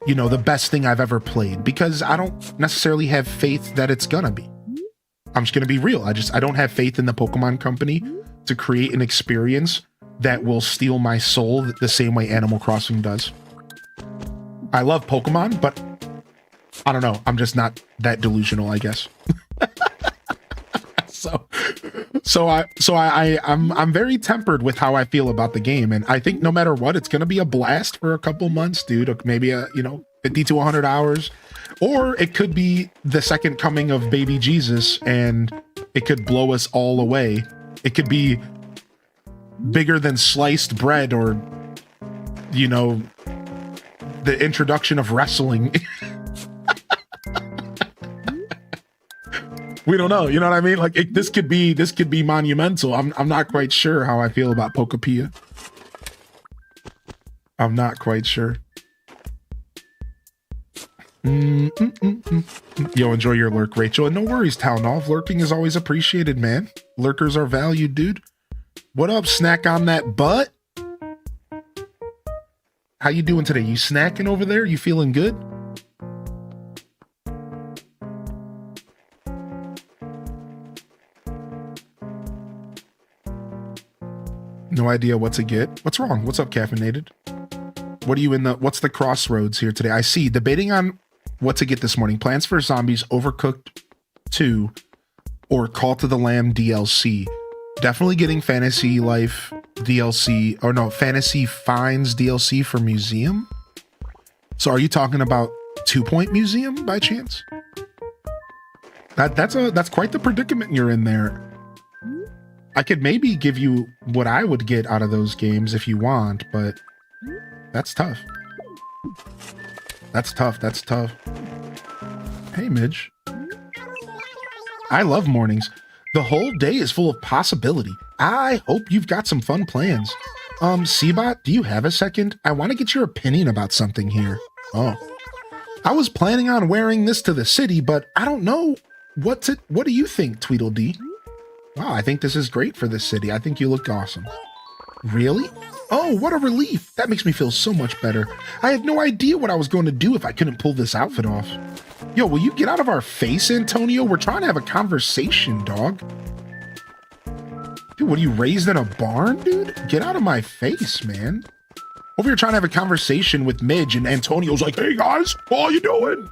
you know, the best thing I've ever played, because I don't necessarily have faith that it's gonna be. I'm just gonna be real. I don't have faith in the Pokemon company to create an experience that will steal my soul the same way Animal Crossing does. I love Pokemon, but I don't know. I'm just not that delusional, I guess. I'm very tempered with how I feel about the game, and I think no matter what, it's gonna be a blast for a couple months, dude. Maybe 50 to 100 hours, or it could be the second coming of baby Jesus, and it could blow us all away. It could be bigger than sliced bread, or the introduction of wrestling. We don't know, you know what I mean? Like this could be monumental. I'm not quite sure how I feel about Pokopia. I'm not quite sure. Yo, enjoy your lurk, Rachel, and no worries, Town Off. Lurking is always appreciated, man. Lurkers are valued, dude. What up, snack on that butt? How you doing today? You snacking over there? You feeling good? No idea what to get. What's wrong? What's up, caffeinated? What are you what's the crossroads here today? I see. Debating on what to get this morning. Plants vs. Zombies, Overcooked 2, or Call to the Lamb DLC. Definitely getting Fantasy Life DLC, or no, Fantasy Finds DLC for Museum. So are you talking about 2 Point Museum by chance? That's quite the predicament you're in there. I could maybe give you what I would get out of those games if you want, but that's tough. That's tough. Hey, Midge. I love mornings. The whole day is full of possibility. I hope you've got some fun plans. Seabot, do you have a second? I want to get your opinion about something here. Oh. I was planning on wearing this to the city, but I don't know. What do you think, Tweedledee? Wow, I think this is great for the city. I think you look awesome. Really? Oh, what a relief. That makes me feel so much better. I had no idea what I was going to do if I couldn't pull this outfit off. Yo, will you get out of our face, Antonio? We're trying to have a conversation, dog. Dude, what are you, raised in a barn, dude? Get out of my face, man. Over here trying to have a conversation with Midge, and Antonio's like, hey guys, what are you doing?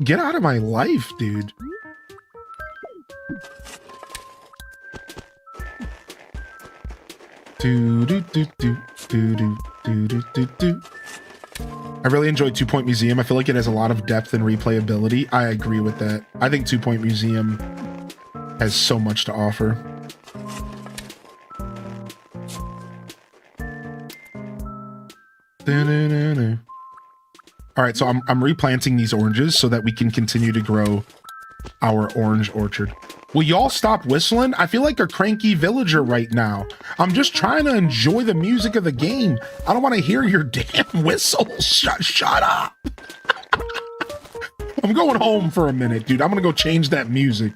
Get out of my life, dude. I really enjoyed 2 Point Museum. I feel like it has a lot of depth and replayability. I agree with that. I think 2 Point Museum has so much to offer. All right, so I'm replanting these oranges so that we can continue to grow our orange orchard. Will y'all stop whistling? I feel like a cranky villager right now. I'm just trying to enjoy the music of the game. I don't want to hear your damn whistle. Shut up. I'm going home for a minute, dude. I'm going to go change that music.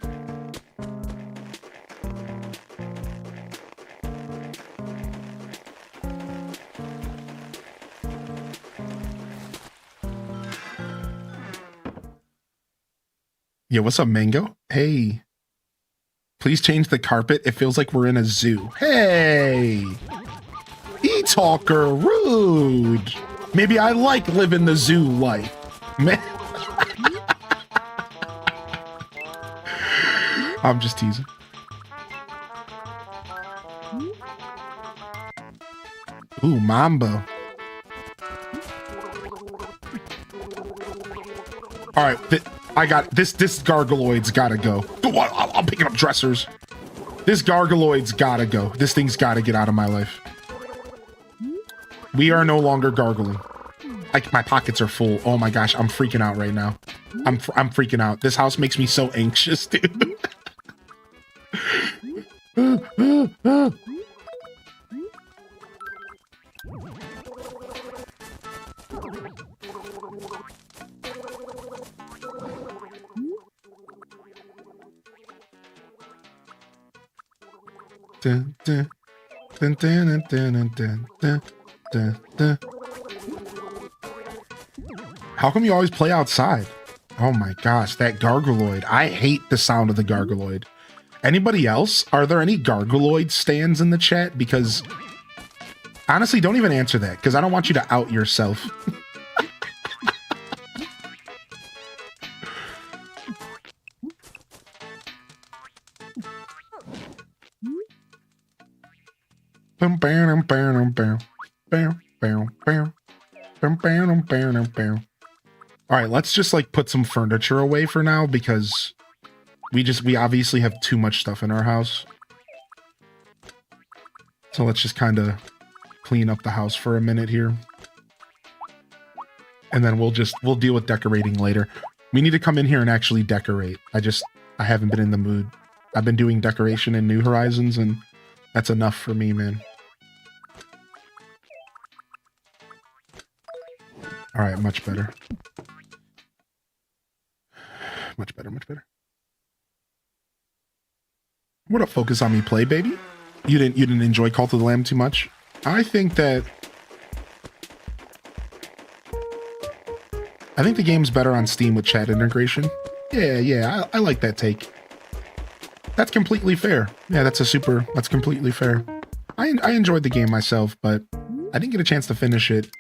Yeah, what's up, Mango? Hey. Please change the carpet. It feels like we're in a zoo. Hey! E-talker, rude! Maybe I like living the zoo life. Man. I'm just teasing. Ooh, Mambo. All right, I got this. This Gargaloid's gotta go. I'm picking up dressers. This Gargaloid's gotta go. This thing's gotta get out of my life. We are no longer gargling. My pockets are full. Oh my gosh, I'm freaking out right now. I'm freaking out. This house makes me so anxious, dude. How come you always play outside? Oh my gosh, that Gargaloid. I hate the sound of the Gargaloid. Anybody else? Are there any Gargoyloid stands in the chat? Because honestly, don't even answer that because I don't want you to out yourself. All right, let's just like put some furniture away for now because we obviously have too much stuff in our house. So let's just kind of clean up the house for a minute here. And then we'll deal with decorating later. We need to come in here and actually decorate. I haven't been in the mood. I've been doing decoration in New Horizons and that's enough for me, man. All right, much better. Much better, much better. What up, Focus on Me Play, baby? You didn't enjoy Cult of the Lamb too much? I think the game's better on Steam with chat integration. Yeah, I like that take. That's completely fair. Yeah, that's completely fair. I enjoyed the game myself, but I didn't get a chance to finish it.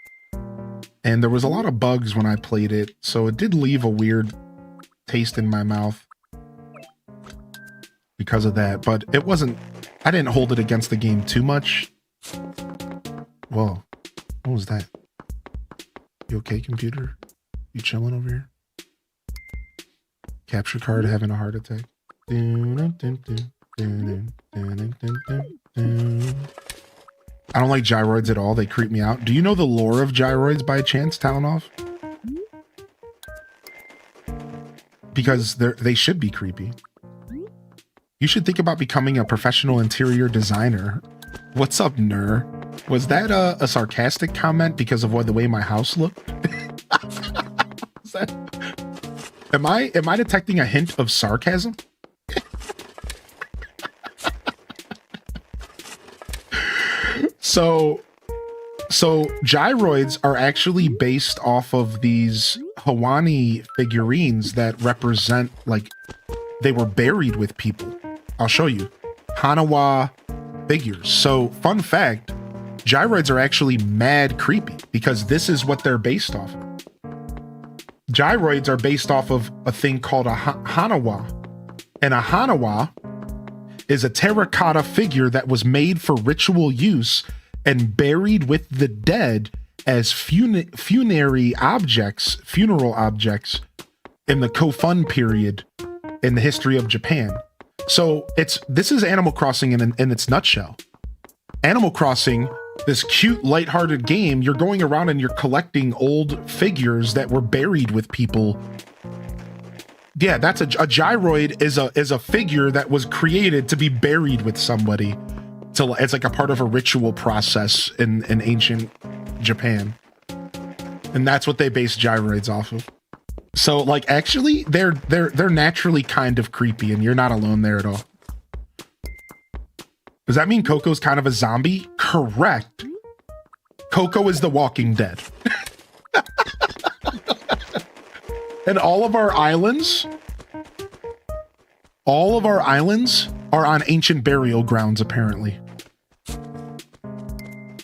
And there was a lot of bugs when I played it, so it did leave a weird taste in my mouth because of that, but I didn't hold it against the game too much. Whoa, what was that? You okay, computer? You chilling over here? Capture card having a heart attack. I don't like gyroids at all. They creep me out. Do you know the lore of gyroids by chance, Talanoff? Because they should be creepy. You should think about becoming a professional interior designer. What's up, Nur? Was that a sarcastic comment because of the way my house looked? Am I detecting a hint of sarcasm? So gyroids are actually based off of these Hawani figurines that represent, like, they were buried with people. I'll show you. Hanawa figures. So, fun fact, gyroids are actually mad creepy because this is what they're based off of. Gyroids are based off of a thing called a Hanawa. And a Hanawa is a terracotta figure that was made for ritual use and buried with the dead as funeral objects in the Kofun period in the history of Japan. So this is Animal Crossing in its nutshell. Animal Crossing, this cute, lighthearted game, you're going around and you're collecting old figures that were buried with people. Yeah, that's a gyroid is a figure that was created to be buried with somebody. It's like a part of a ritual process in ancient Japan. And that's what they base gyroids off of. So, like, actually, they're naturally kind of creepy, and you're not alone there at all. Does that mean Coco's kind of a zombie? Correct. Coco is the Walking Dead. And all of our islands are on ancient burial grounds, apparently.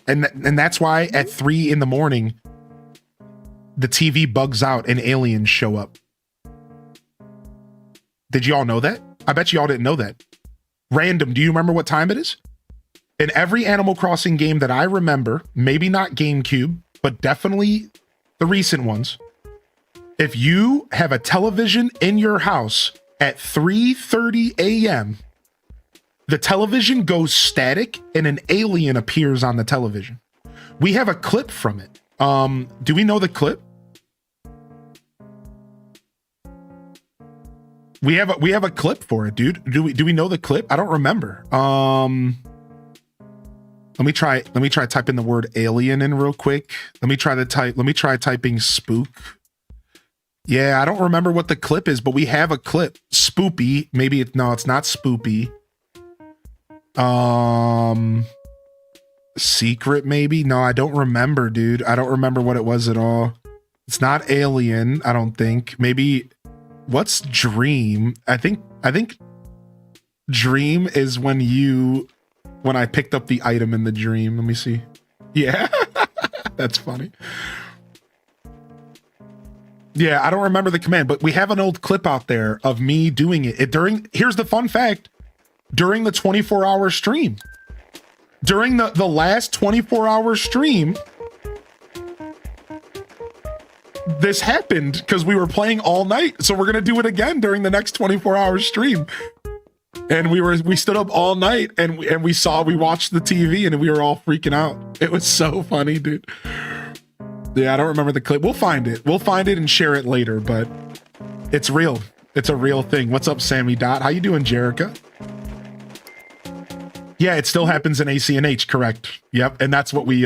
And that's why at 3 in the morning, the TV bugs out and aliens show up. Did you all know that? I bet you all didn't know that. Random, do you remember what time it is? In every Animal Crossing game that I remember, maybe not GameCube, but definitely the recent ones, if you have a television in your house at 3:30 a.m., the television goes static and an alien appears on the television. We have a clip from it. Do we know the clip? We have a clip for it, dude. Do we know the clip? I don't remember. Let me try type in the word alien in real quick. Let me try typing spook. Yeah, I don't remember what the clip is, but we have a clip. Spoopy. Maybe it's not spoopy. Secret, maybe? No, I don't remember, dude. I don't remember what it was at all. It's not alien, I don't think. Maybe what's dream? I think dream is when I picked up the item in the dream. Let me see. Yeah, that's funny. Yeah, I don't remember the command, but we have an old clip out there of me doing it. Here's the fun fact, during the 24-hour stream. During the last 24-hour stream, this happened because we were playing all night. So we're going to do it again during the next 24-hour stream. And we stood up all night and we watched the TV and we were all freaking out. It was so funny, dude. Yeah, I don't remember the clip. We'll find it. We'll find it and share it later, but it's real. It's a real thing. What's up, Sammy Dot? How you doing, Jerica? Yeah, it still happens in ACNH, correct. Yep, and that's what we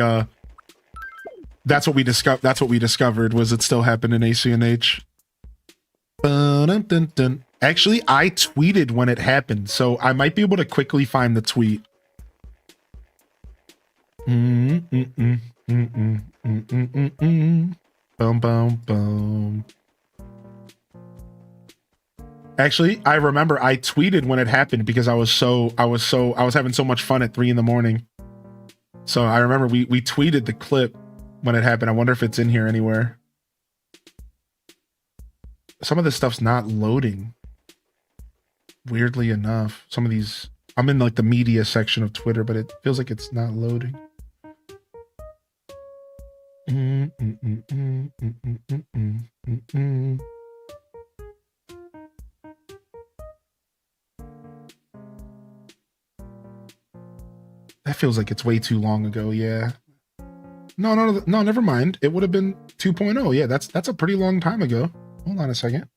discovered was it still happened in ACNH. Dun-dun-dun-dun. Actually, I tweeted when it happened, so I might be able to quickly find the tweet. Boom, boom, boom. Actually, I remember I tweeted when it happened because I was having so much fun at 3 a.m. So I remember we tweeted the clip when it happened. I wonder if it's in here anywhere. Some of this stuff's not loading. Weirdly enough, some of these, I'm in like the media section of Twitter, but it feels like it's not loading. That feels like it's way too long ago. Yeah. No, never mind. It would have been 2.0. Yeah, that's a pretty long time ago. Hold on a second.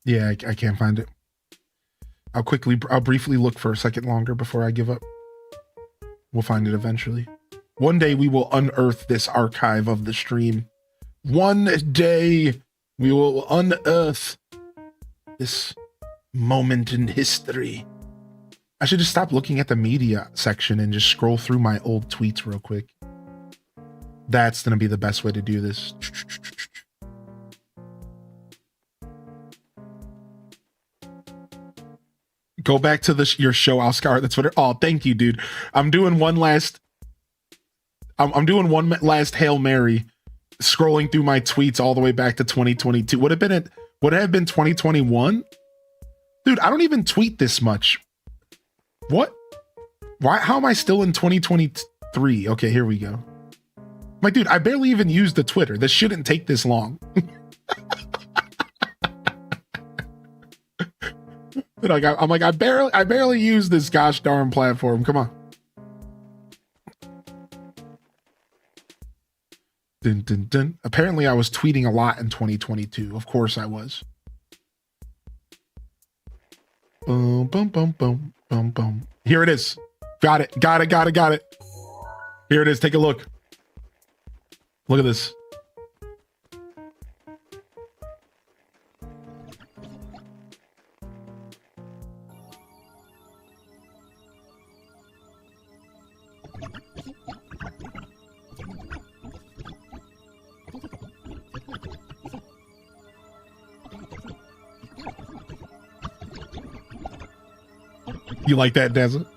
Yeah, I can't find it. I'll briefly look for a second longer before I give up. We'll find it eventually. One day we will unearth this archive of the stream. One day we will unearth this moment in history. I should just stop looking at the media section and just scroll through my old tweets real quick. That's going to be the best way to do this. Go back to your show. I'll scour the Twitter. Oh, thank you, dude. I'm doing one last Hail Mary, scrolling through my tweets all the way back to 2022. Would it have been 2021? Dude, I don't even tweet this much. What? Why? How am I still in 2023? Okay, here we go. I'm like, dude, I barely even use the Twitter. This shouldn't take this long. I'm like, I barely use this gosh darn platform. Come on. Dun, dun, dun. Apparently I was tweeting a lot in 2022. Of course I was. Boom, boom, boom, boom, boom, boom. Here it is. Got it. Here it is. Take a look. Look at this. You like that, Dazzle?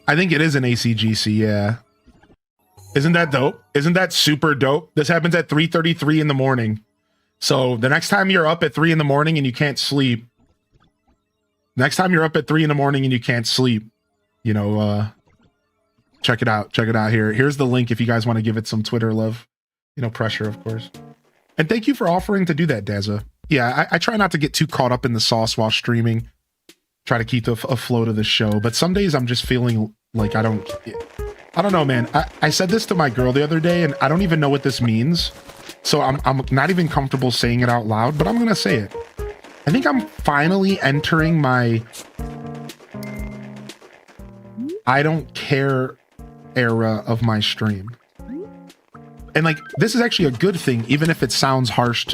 I think it is an ACGC, yeah. Isn't that dope? Isn't that super dope? This happens at 3:33 in the morning. So the next time you're up at 3 in the morning and you can't sleep, you know, check it out. Here's the link if you guys want to give it some Twitter love. You know, pressure, of course. And thank you for offering to do that, Dazza. Yeah, I try not to get too caught up in the sauce while streaming. Try to keep a flow to the show. But some days I'm just feeling like I don't know, man. I said this to my girl the other day, and I don't even know what this means. So I'm not even comfortable saying it out loud, but I'm going to say it. I think I'm finally entering my I don't care era of my stream. And like, this is actually a good thing, even if it sounds harsh.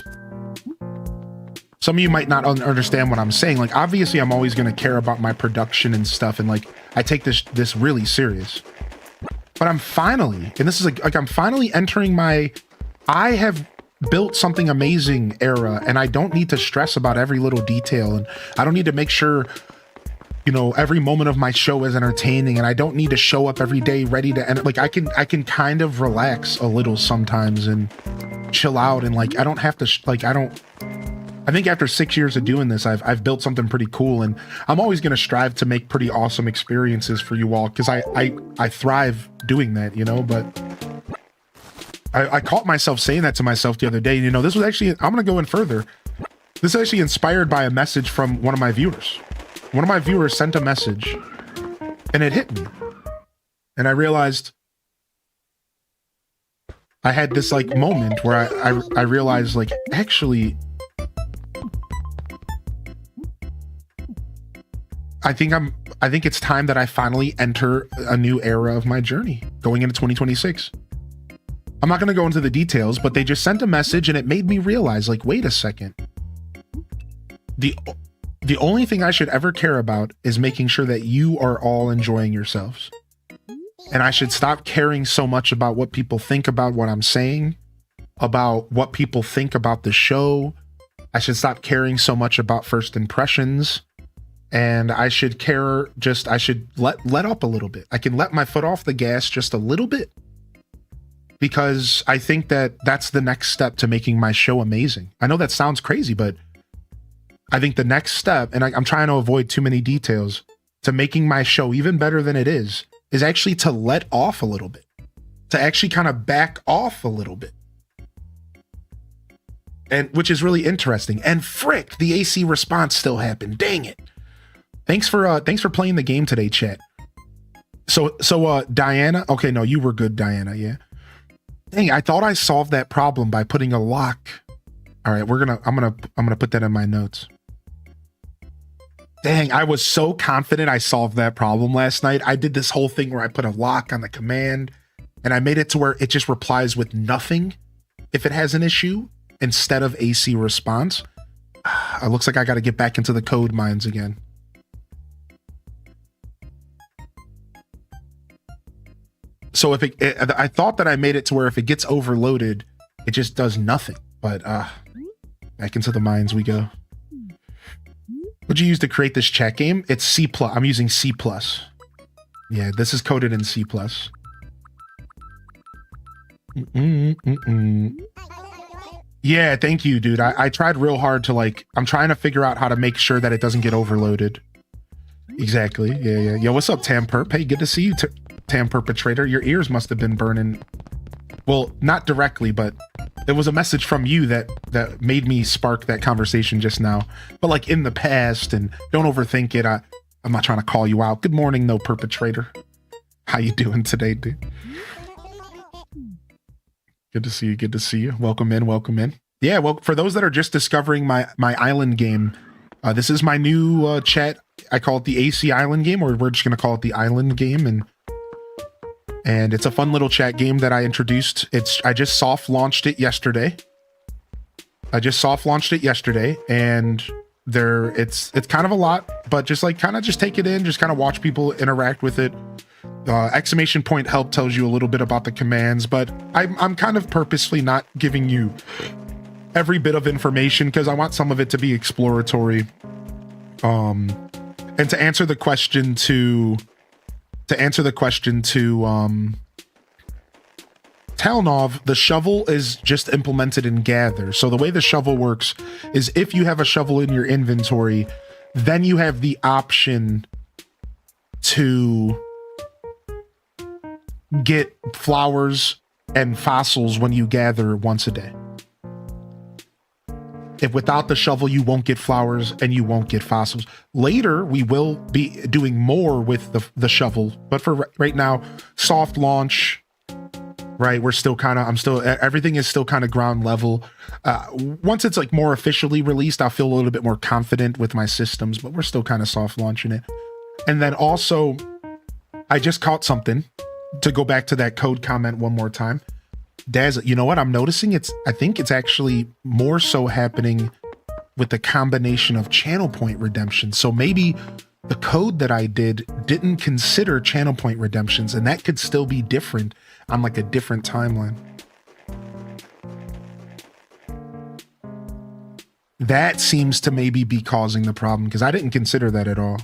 some of you might not understand what I'm saying. Like, obviously I'm always going to care about my production and stuff. And like, I take this really serious, but I'm finally, and this is like I'm finally entering I have built something amazing era, and I don't need to stress about every little detail. And I don't need to make sure, you know, every moment of my show is entertaining, and I don't need to show up every day ready to end. Like, I can kind of relax a little sometimes and chill out. And like, I don't have to, I think after 6 years of doing this, I've built something pretty cool, and I'm always going to strive to make pretty awesome experiences for you all, because I thrive doing that, you know. But I caught myself saying that to myself the other day. You know, this was actually, I'm going to go in further. This is actually inspired by a message from one of my viewers. One of my viewers sent a message, and it hit me, and I realized I had this like moment where I realized, like, actually, I think it's time that I finally enter a new era of my journey going into 2026. I'm not going to go into the details, but they just sent a message, and it made me realize, like, wait a second. The only thing I should ever care about is making sure that you are all enjoying yourselves. And I should stop caring so much about what people think about what I'm saying, about what people think about the show. I should stop caring so much about first impressions. And I should care, I should let up a little bit. I can let my foot off the gas just a little bit, because I think that that's the next step to making my show amazing. I know that sounds crazy, but I think the next step, and I'm trying to avoid too many details, to making my show even better than it is actually to let off a little bit, to actually kind of back off a little bit. And which is really interesting. And frick, the AC response still happened. Dang it. Thanks for playing the game today, chat. So Diana, okay, no, you were good, Diana, yeah. Dang, I thought I solved that problem by putting a lock. All right, I'm gonna put that in my notes. Dang, I was so confident I solved that problem last night. I did this whole thing where I put a lock on the command, and I made it to where it just replies with nothing if it has an issue instead of AC response. It looks like I got to get back into the code mines again. So if I thought that I made it to where if it gets overloaded, it just does nothing. But back into the mines we go. What'd you use to create this chat game? It's C+. I'm using C+. Yeah, this is coded in C+. Yeah, thank you, dude. I tried real hard to, like, I'm trying to figure out how to make sure that it doesn't get overloaded. Exactly. Yeah. Yo, what's up, Tam Perp? Hey, good to see you, Tam Perpetrator. Your ears must have been burning. Well, not directly, but it was a message from you that made me spark that conversation just now. But like in the past, and don't overthink it. I'm not trying to call you out. Good morning, though, Perpetrator. How you doing today, dude? Good to see you. Good to see you. Welcome in. Yeah, well, for those that are just discovering my island game, this is my new chat. I call it the AC Island game, or we're just going to call it the Island game. And it's a fun little chat game that I introduced. I just soft launched it yesterday. And it's kind of a lot, but just like kind of just take it in, just kind of watch people interact with it. Exclamation point help tells you a little bit about the commands, but I'm kind of purposely not giving you every bit of information because I want some of it to be exploratory. And to answer the question to Talnov, the shovel is just implemented in Gather. So the way the shovel works is if you have a shovel in your inventory, then you have the option to get flowers and fossils when you gather once a day. If without the shovel, you won't get flowers and you won't get fossils. Later, we will be doing more with the shovel, but for right now, soft launch, right? Everything is still kind of ground level. Once it's like more officially released, I'll feel a little bit more confident with my systems, but we're still kind of soft launching it. And then also, I just caught something to go back to that code comment one more time. Daz, you know what I'm noticing? I think it's actually more so happening with the combination of channel point redemption. So maybe the code that I didn't consider channel point redemptions, and that could still be different on like a different timeline. That seems to maybe be causing the problem, because I didn't consider that at all.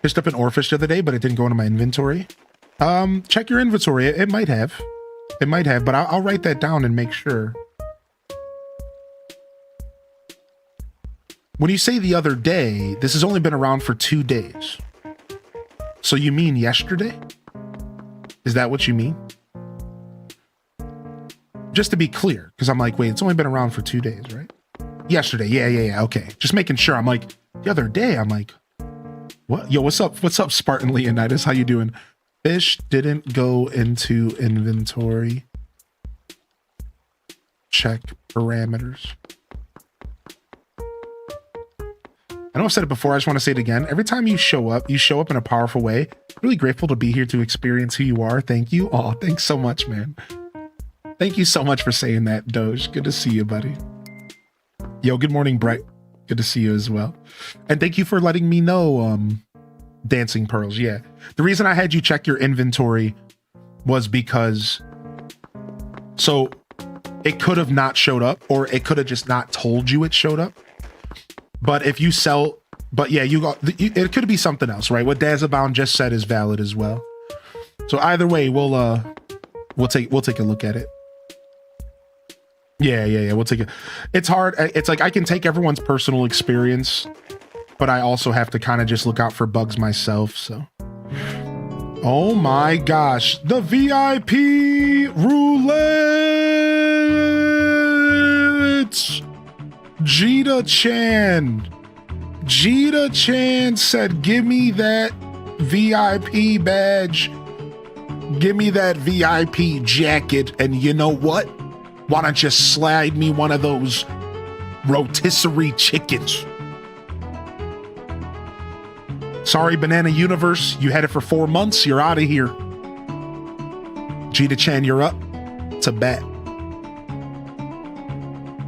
Fished up an oarfish the other day, but it didn't go into my inventory. Check your inventory. It might have. It might have, but I'll write that down and make sure. When you say the other day, this has only been around for 2 days. So you mean yesterday? Is that what you mean? Just to be clear, because I'm like, wait, it's only been around for 2 days, right? Yesterday, yeah, okay. Just making sure. I'm like, the other day, I'm like, what? Yo, what's up? What's up, Spartan Leonidas? How you doing? Fish didn't go into inventory. Check parameters. I know I've said it before, I just want to say it again. Every time you show up in a powerful way. Really grateful to be here to experience who you are. Thank you. Oh, thanks so much, man. Thank you so much for saying that, Doge. Good to see you, buddy. Yo, good morning, Brett. Good to see you as well. And thank you for letting me know, Dancing Pearls. Yeah. The reason I had you check your inventory was because, so it could have not showed up, or it could have just not told you it showed up. But if you sell, but yeah, it could be something else, right? What Dazabound just said is valid as well. So either way, we'll take a look at it. Yeah. We'll take it. It's hard. It's like I can take everyone's personal experience, but I also have to kind of just look out for bugs myself. So, oh my gosh, the VIP roulette. Jita Chan said, give me that VIP badge. Give me that VIP jacket. And you know what? Why don't you slide me one of those rotisserie chickens? Sorry, Banana Universe. You had it for 4 months. You're out of here. Jita Chan, you're up. It's a bet.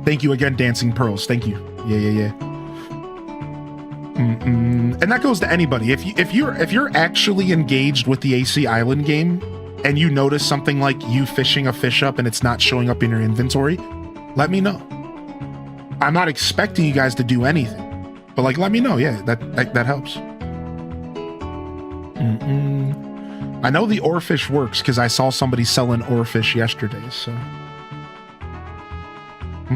Thank you again, Dancing Pearls. Thank you. Yeah. And that goes to anybody. If you're actually engaged with the AC Island game and you notice something like you fishing a fish up and it's not showing up in your inventory, let me know. I'm not expecting you guys to do anything, but like, let me know. Yeah, that helps. I know the oarfish works because I saw somebody selling oarfish yesterday. So. All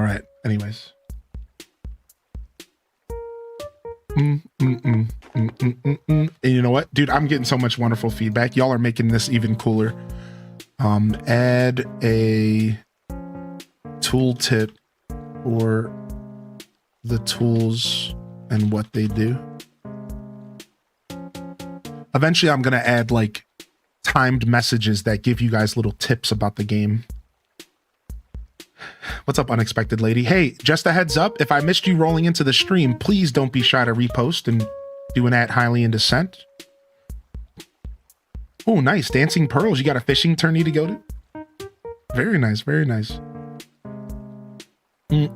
right. Anyways. And you know what, dude? I'm getting so much wonderful feedback. Y'all are making this even cooler. Add a tooltip for the tools and what they do. Eventually, I'm gonna add like timed messages that give you guys little tips about the game. What's up, Unexpected Lady? Hey, just a heads up, if I missed you rolling into the stream, please don't be shy to repost and do an @highly in descent. Oh, nice. Dancing Pearls. You got a fishing tourney to go to? Very nice. Very nice.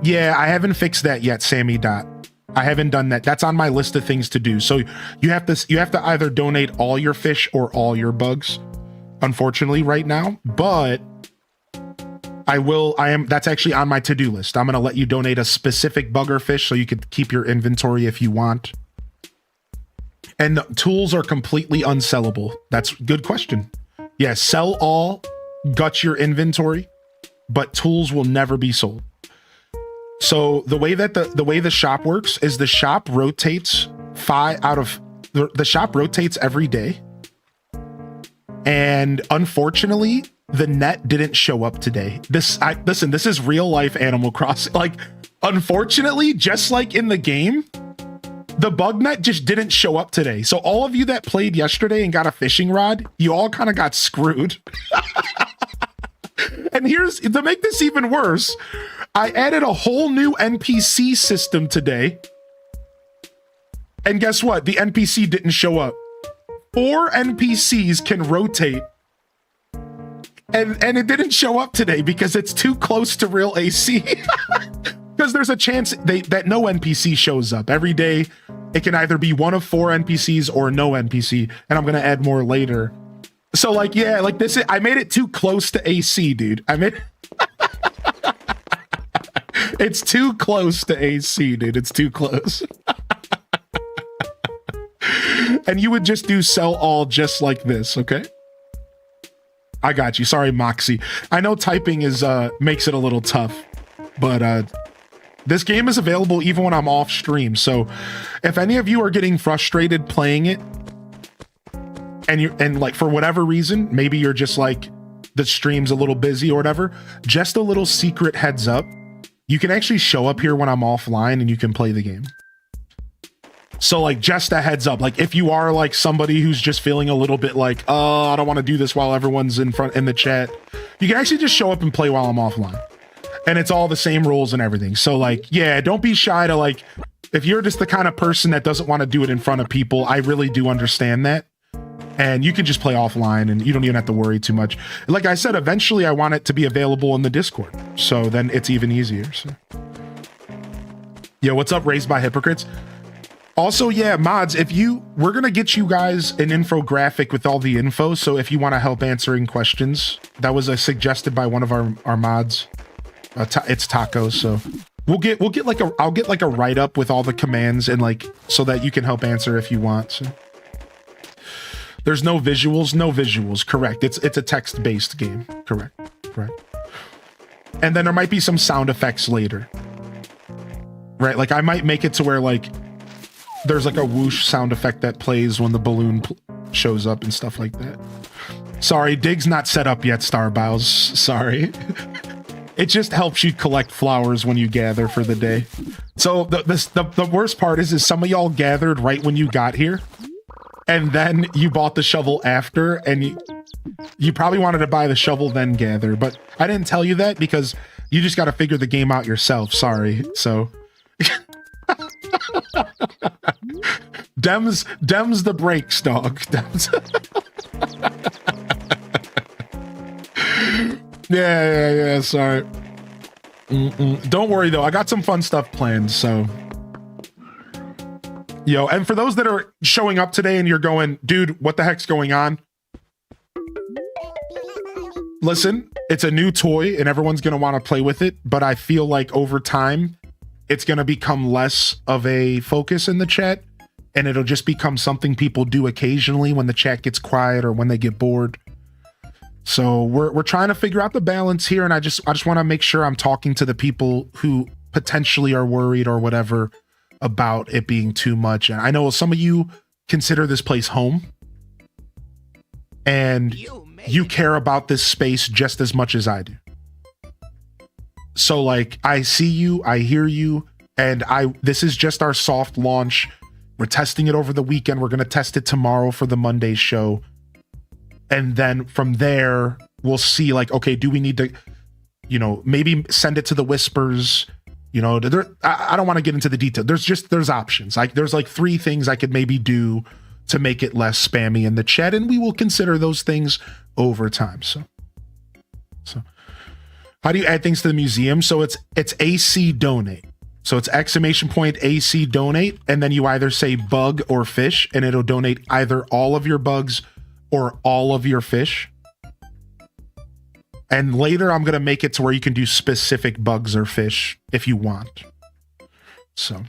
Yeah, I haven't fixed that yet, Sammy Dot. I haven't done that. That's on my list of things to do. So you have to either donate all your fish or all your bugs, unfortunately, right now. But that's actually on my to-do list. I'm going to let you donate a specific bug or fish so you could keep your inventory if you want. And tools are completely unsellable. That's a good question. Yeah, sell all, gut your inventory, but tools will never be sold. So the way that the way the shop works is the shop rotates the shop rotates every day. And unfortunately, the net didn't show up today. Listen, this is real life Animal Crossing. Like, unfortunately, just like in the game, the bug net just didn't show up today. So all of you that played yesterday and got a fishing rod, you all kind of got screwed. And here's, to make this even worse, I added a whole new NPC system today. And guess what? The NPC didn't show up. 4 NPCs can rotate. And it didn't show up today because it's too close to real AC. Because there's a chance that no NPC shows up. Every day, it can either be one of 4 NPCs or no NPC. And I'm going to add more later. So, like, yeah, like this, I made it too close to AC, dude. I made it's too close to AC, dude. It's too close. And you would just do sell all just like this, okay? I got you. Sorry, Moxie. I know typing is makes it a little tough, but this game is available even when I'm off stream. So if any of you are getting frustrated playing it, and like for whatever reason, maybe you're just like the stream's a little busy or whatever, just a little secret heads up. You can actually show up here when I'm offline and you can play the game. So like just a heads up, like if you are like somebody who's just feeling a little bit like, oh, I don't want to do this while everyone's in the chat, you can actually just show up and play while I'm offline. And it's all the same rules and everything. So like, yeah, don't be shy to like, if you're just the kind of person that doesn't want to do it in front of people, I really do understand that. And you can just play offline and you don't even have to worry too much. Like I said, eventually I want it to be available in the Discord. So then it's even easier. So. Yo, what's up, Raised by Hypocrites? Also, yeah, mods, we're going to get you guys an infographic with all the info. So if you want to help answering questions, that was suggested by one of our mods. It's Taco. So I'll get like a write-up with all the commands and like, so that you can help answer if you want. So. There's no visuals. Correct. It's a text-based game. Correct. And then there might be some sound effects later. Right? Like I might make it to where like there's like a whoosh sound effect that plays when the balloon shows up and stuff like that. Sorry, Dig's not set up yet, Starbows. Sorry. It just helps you collect flowers when you gather for the day. So the worst part is some of y'all gathered right when you got here. And then you bought the shovel after, and you probably wanted to buy the shovel then gather, but I didn't tell you that because you just got to figure the game out yourself. Sorry. So Dems the brakes, dog. Dems. Yeah. Sorry. Don't worry though. I got some fun stuff planned. So. Yo, and for those that are showing up today and you're going, dude, what the heck's going on? Listen, it's a new toy and everyone's going to want to play with it, but I feel like over time, it's going to become less of a focus in the chat and it'll just become something people do occasionally when the chat gets quiet or when they get bored. So we're trying to figure out the balance here, and I just want to make sure I'm talking to the people who potentially are worried or whatever about it being too much. And I know some of you consider this place home and you care about this space just as much as I do. So like, I see you, I hear you, and this is just our soft launch. We're testing it over the weekend. We're going to test it tomorrow for the Monday show. And then from there, we'll see like, okay, do we need to, maybe send it to the Whispers? I don't want to get into the detail. There's options. Like there's like 3 things I could maybe do to make it less spammy in the chat, and we will consider those things over time. So how do you add things to the museum? So it's AC donate. So it's ! AC donate, and then you either say bug or fish, and it'll donate either all of your bugs or all of your fish. And later I'm going to make it to where you can do specific bugs or fish if you want. So,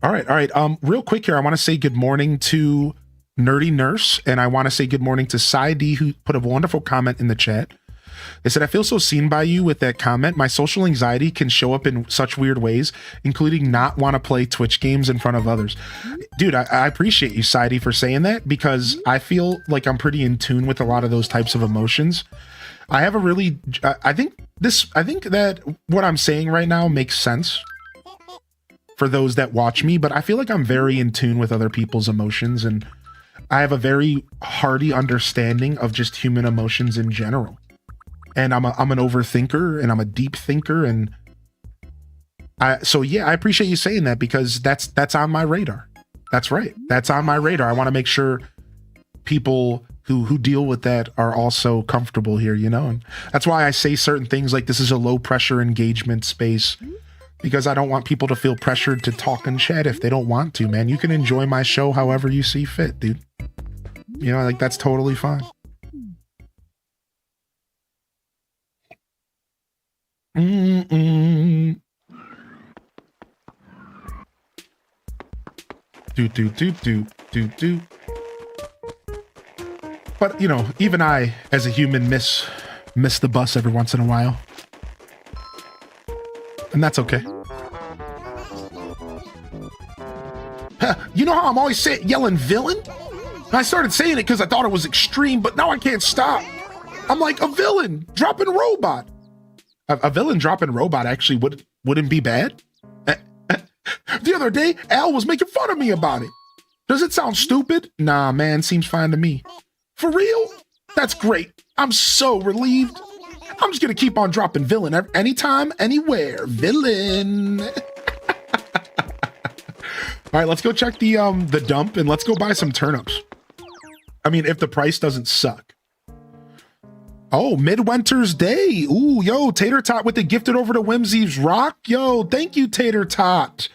all right. Real quick here, I want to say good morning to Nerdy Nurse. And I want to say good morning to Saidi, who put a wonderful comment in the chat. They said, I feel so seen by you with that comment. My social anxiety can show up in such weird ways, including not want to play Twitch games in front of others. Dude, I appreciate you, Saidi, for saying that, because I feel like I'm pretty in tune with a lot of those types of emotions. I have a really, I think that what I'm saying right now makes sense for those that watch me, but I feel like I'm very in tune with other people's emotions, and I have a very hearty understanding of just human emotions in general. And I'm an overthinker, and I'm a deep thinker, and so yeah, I appreciate you saying that, because that's on my radar. That's right. That's on my radar. I want to make sure people who deal with that are also comfortable here, you know? And that's why I say certain things like this is a low pressure engagement space, because I don't want people to feel pressured to talk and chat if they don't want to, man. You can enjoy my show however you see fit, dude. You know, like that's totally fine. Do. But, you know, even I, as a human, miss the bus every once in a while. And that's okay. You know how I'm always yelling villain? I started saying it because I thought it was extreme, but now I can't stop. I'm like, a villain dropping a robot. A villain dropping a robot actually wouldn't be bad. The other day, Al was making fun of me about it. Does it sound stupid? Nah, man, seems fine to me. For real? That's great. I'm so relieved. I'm just gonna keep on dropping villain anytime, anywhere. Villain. All right, let's go check the dump, and let's go buy some turnips. I mean, if the price doesn't suck. Oh, Midwinter's Day. Ooh, yo, Tater Tot with the gifted over to Whimsy's Rock. Yo, thank you, Tater Tot.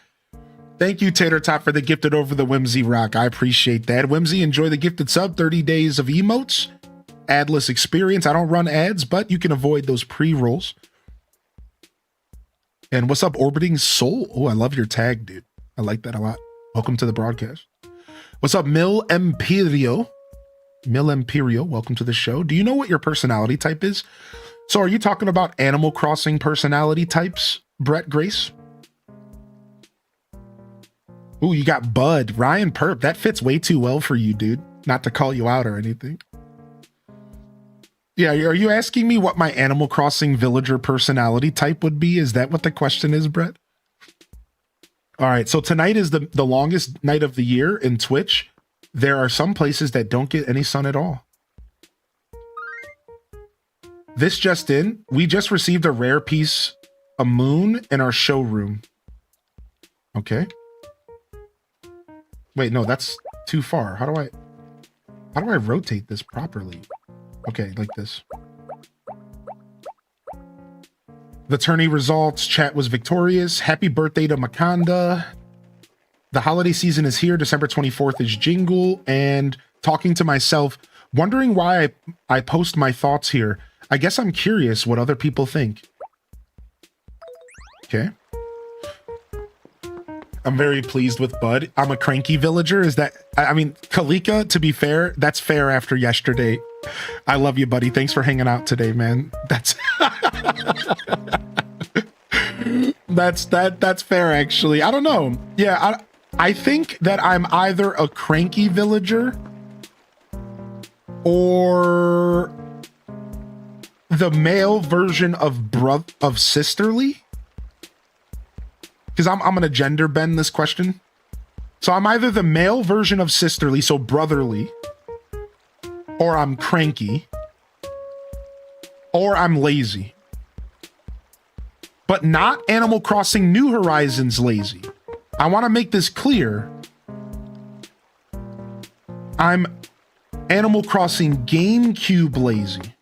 Thank you, Tater Tot, for the gifted over the Whimsy Rock. I appreciate that. Whimsy, enjoy the gifted sub. 30 days of emotes. Adless experience. I don't run ads, but you can avoid those pre-rolls. And what's up, Orbiting Soul? Oh, I love your tag, dude. I like that a lot. Welcome to the broadcast. What's up, Mil Imperio? Mil Imperio, welcome to the show. Do you know what your personality type is? So are you talking about Animal Crossing personality types, Brett Grace? Ooh, you got Bud. Ryan Perp. That fits way too well for you, dude. Not to call you out or anything. Yeah, are you asking me what my Animal Crossing villager personality type would be? Is that what the question is, Brett? All right, so tonight is the longest night of the year in Twitch. There are some places that don't get any sun at all. This just in, we just received a rare piece, a moon, in our showroom. Okay. Wait, no, that's too far. How do I rotate this properly? Okay, like this. The tourney results. Chat was victorious. Happy birthday to Makanda. The holiday season is here. December 24th is Jingle. And talking to myself, wondering why I post my thoughts here. I guess I'm curious what other people think. Okay. I'm very pleased with Bud. I'm a cranky villager. Is that, I mean, Kalika, to be fair, that's fair after yesterday. I love you, buddy. Thanks for hanging out today, man. That's that's fair, actually. I don't know. Yeah, I think that I'm either a cranky villager or the male version of sisterly. Because I'm gonna gender bend this question. So I'm either the male version of sisterly, so brotherly, or I'm cranky, or I'm lazy. But not Animal Crossing New Horizons lazy. I want to make this clear. I'm Animal Crossing GameCube lazy.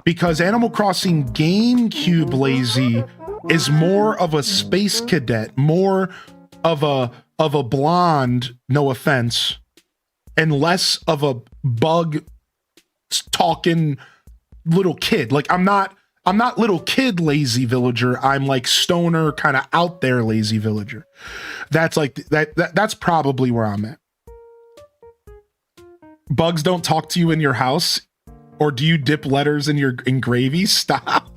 Because Animal Crossing GameCube lazy is more of a space cadet, more of a blonde, no offense, and less of a bug talking little kid. Like I'm not little kid lazy villager. I'm like stoner kind of out there lazy villager. That's like that's probably where I'm at. Bugs don't talk to you in your house, or do you dip letters in gravy? Stop.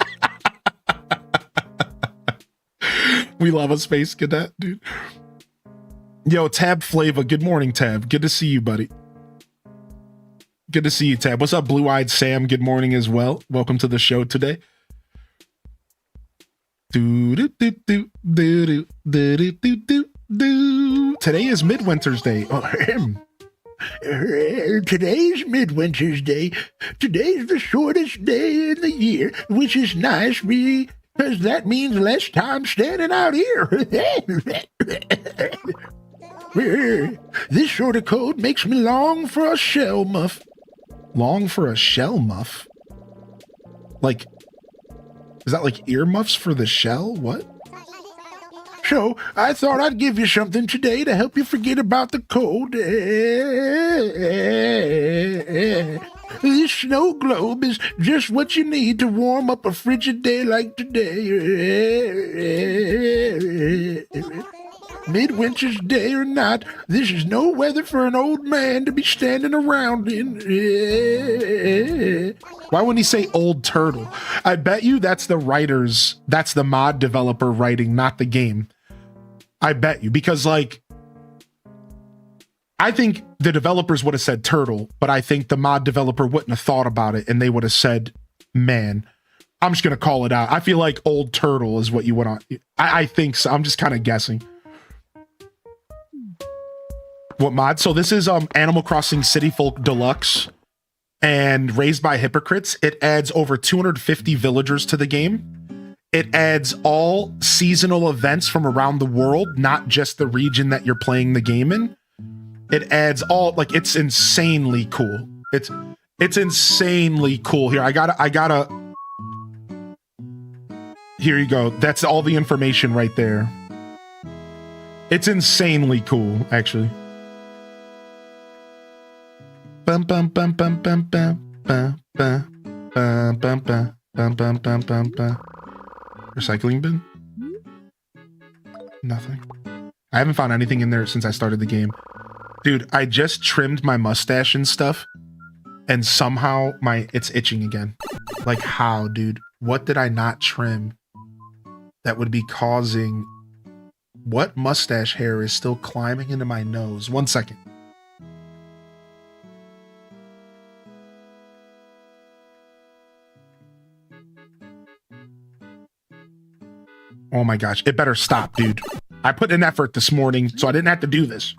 We love a space cadet, dude. Yo, Tab Flava. Good morning, Tab. Good to see you, buddy. Good to see you, Tab. What's up, Blue-Eyed Sam? Good morning as well. Welcome to the show today. Today is Midwinter's Day. Today's Midwinter's Day. Today's the shortest day in the year, which is nice because that means less time standing out here. This sort of code makes me long for a shell muff. Long for a shell muff? Like, is that like earmuffs for the shell? What? So, I thought I'd give you something today to help you forget about the cold. This snow globe is just what you need to warm up a frigid day like today. Midwinter's Day or not, this is no weather for an old man to be standing around in. Why wouldn't he say old turtle? I bet you that's the writers, that's the mod developer writing, not the game. I bet you, because like, I think the developers would have said turtle, but I think the mod developer wouldn't have thought about it and they would have said man. I'm just going to call it out. I feel like old turtle is what you would on. I think so. I'm just kind of guessing. What mod? So this is Animal Crossing City Folk Deluxe and Raised by Hypocrites. It adds over 250 villagers to the game. It adds all seasonal events from around the world, not just the region that you're playing the game in. It adds all, like, it's insanely cool. It's insanely cool. Here, I gotta here you go. That's all the information right there. It's insanely cool, actually. Bum bum bum bum bum bum bum bum bum bum bum bum bum bum bum bum. Recycling bin? Nothing. I haven't found anything in there since I started the game. Dude, I just trimmed my mustache and stuff, and somehow it's itching again. Like how, dude? What did I not trim that would be causing... What mustache hair is still climbing into my nose? 1 second. Oh my gosh, it better stop, dude. I put in effort this morning, so I didn't have to do this.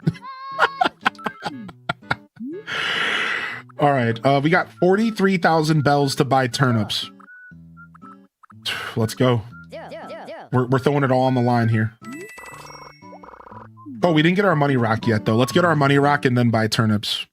All right, we got 43,000 bells to buy turnips. Let's go. We're throwing it all on the line here. Oh, we didn't get our money rock yet, though. Let's get our money rock and then buy turnips.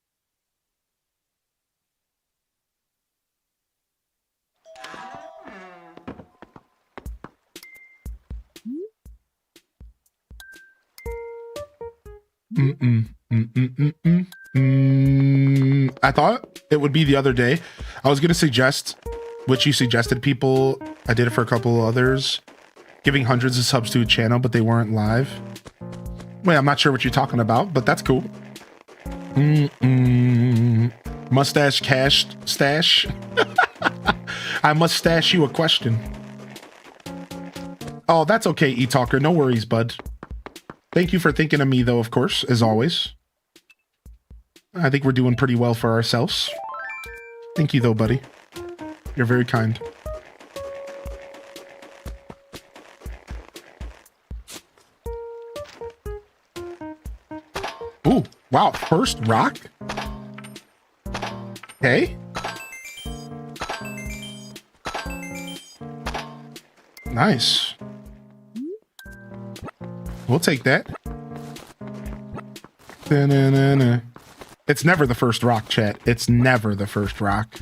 I thought it would be the other day. I was going to suggest, which you suggested, people. I did it for a couple of others. Giving hundreds of subs to a channel, but they weren't live. Wait, I'm not sure what you're talking about, but that's cool. Mustache cash stash. I must stash you a question. Oh, that's okay, E-Talker. No worries, bud. Thank you for thinking of me, though, of course, as always. I think we're doing pretty well for ourselves. Thank you, though, buddy. You're very kind. Ooh, wow, first rock? Okay. Nice. We'll take that. Da-na-na-na. It's never the first rock, chat. It's never the first rock.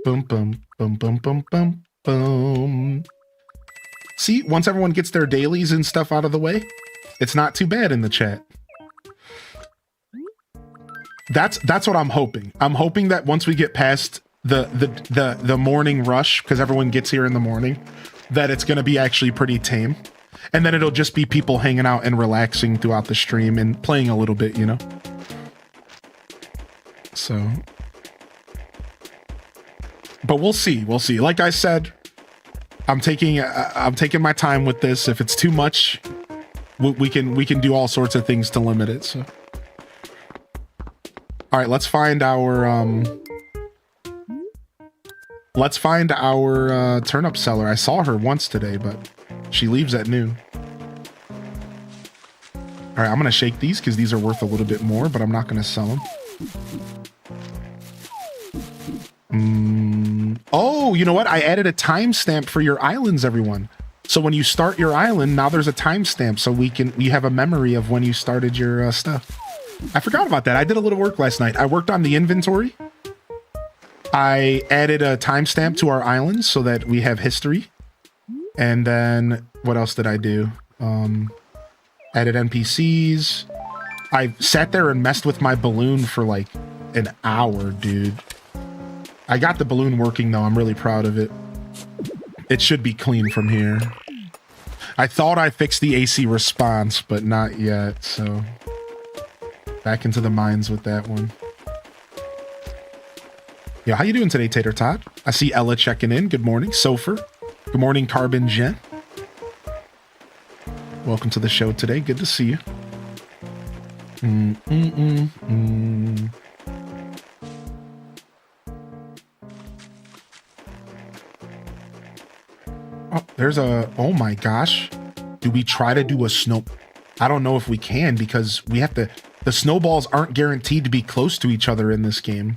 Boom, boom, boom, boom, boom, boom, boom. See, once everyone gets their dailies and stuff out of the way, it's not too bad in the chat. That's what I'm hoping. I'm hoping that once we get past the morning rush, because everyone gets here in the morning, that it's going to be actually pretty tame. And then it'll just be people hanging out and relaxing throughout the stream and playing a little bit, you know? So... But we'll see. We'll see. Like I said, I'm taking my time with this. If it's too much, we can do all sorts of things to limit it. So, all right, let's find our turnip seller. I saw her once today, but she leaves at noon. All right, I'm gonna shake these because these are worth a little bit more, but I'm not gonna sell them. Oh, you know what? I added a timestamp for your islands, everyone. So when you start your island, now there's a timestamp, so we have a memory of when you started your stuff. I forgot about that. I did a little work last night. I worked on the inventory. I added a timestamp to our islands so that we have history. And then what else did I do? Added NPCs. I sat there and messed with my balloon for like an hour, dude. I got the balloon working though. I'm really proud of it. It should be clean from here. I thought I fixed the AC response, but not yet, so back into the mines with that one. Yo, how you doing today, Tater Tot? I see Ella checking in. Good morning, Sofer. Good morning, Carbon Jen. Welcome to the show today. Good to see you. Oh, there's a... Oh my gosh. Do we try to do a snow... I don't know if we can because we have to... The snowballs aren't guaranteed to be close to each other in this game.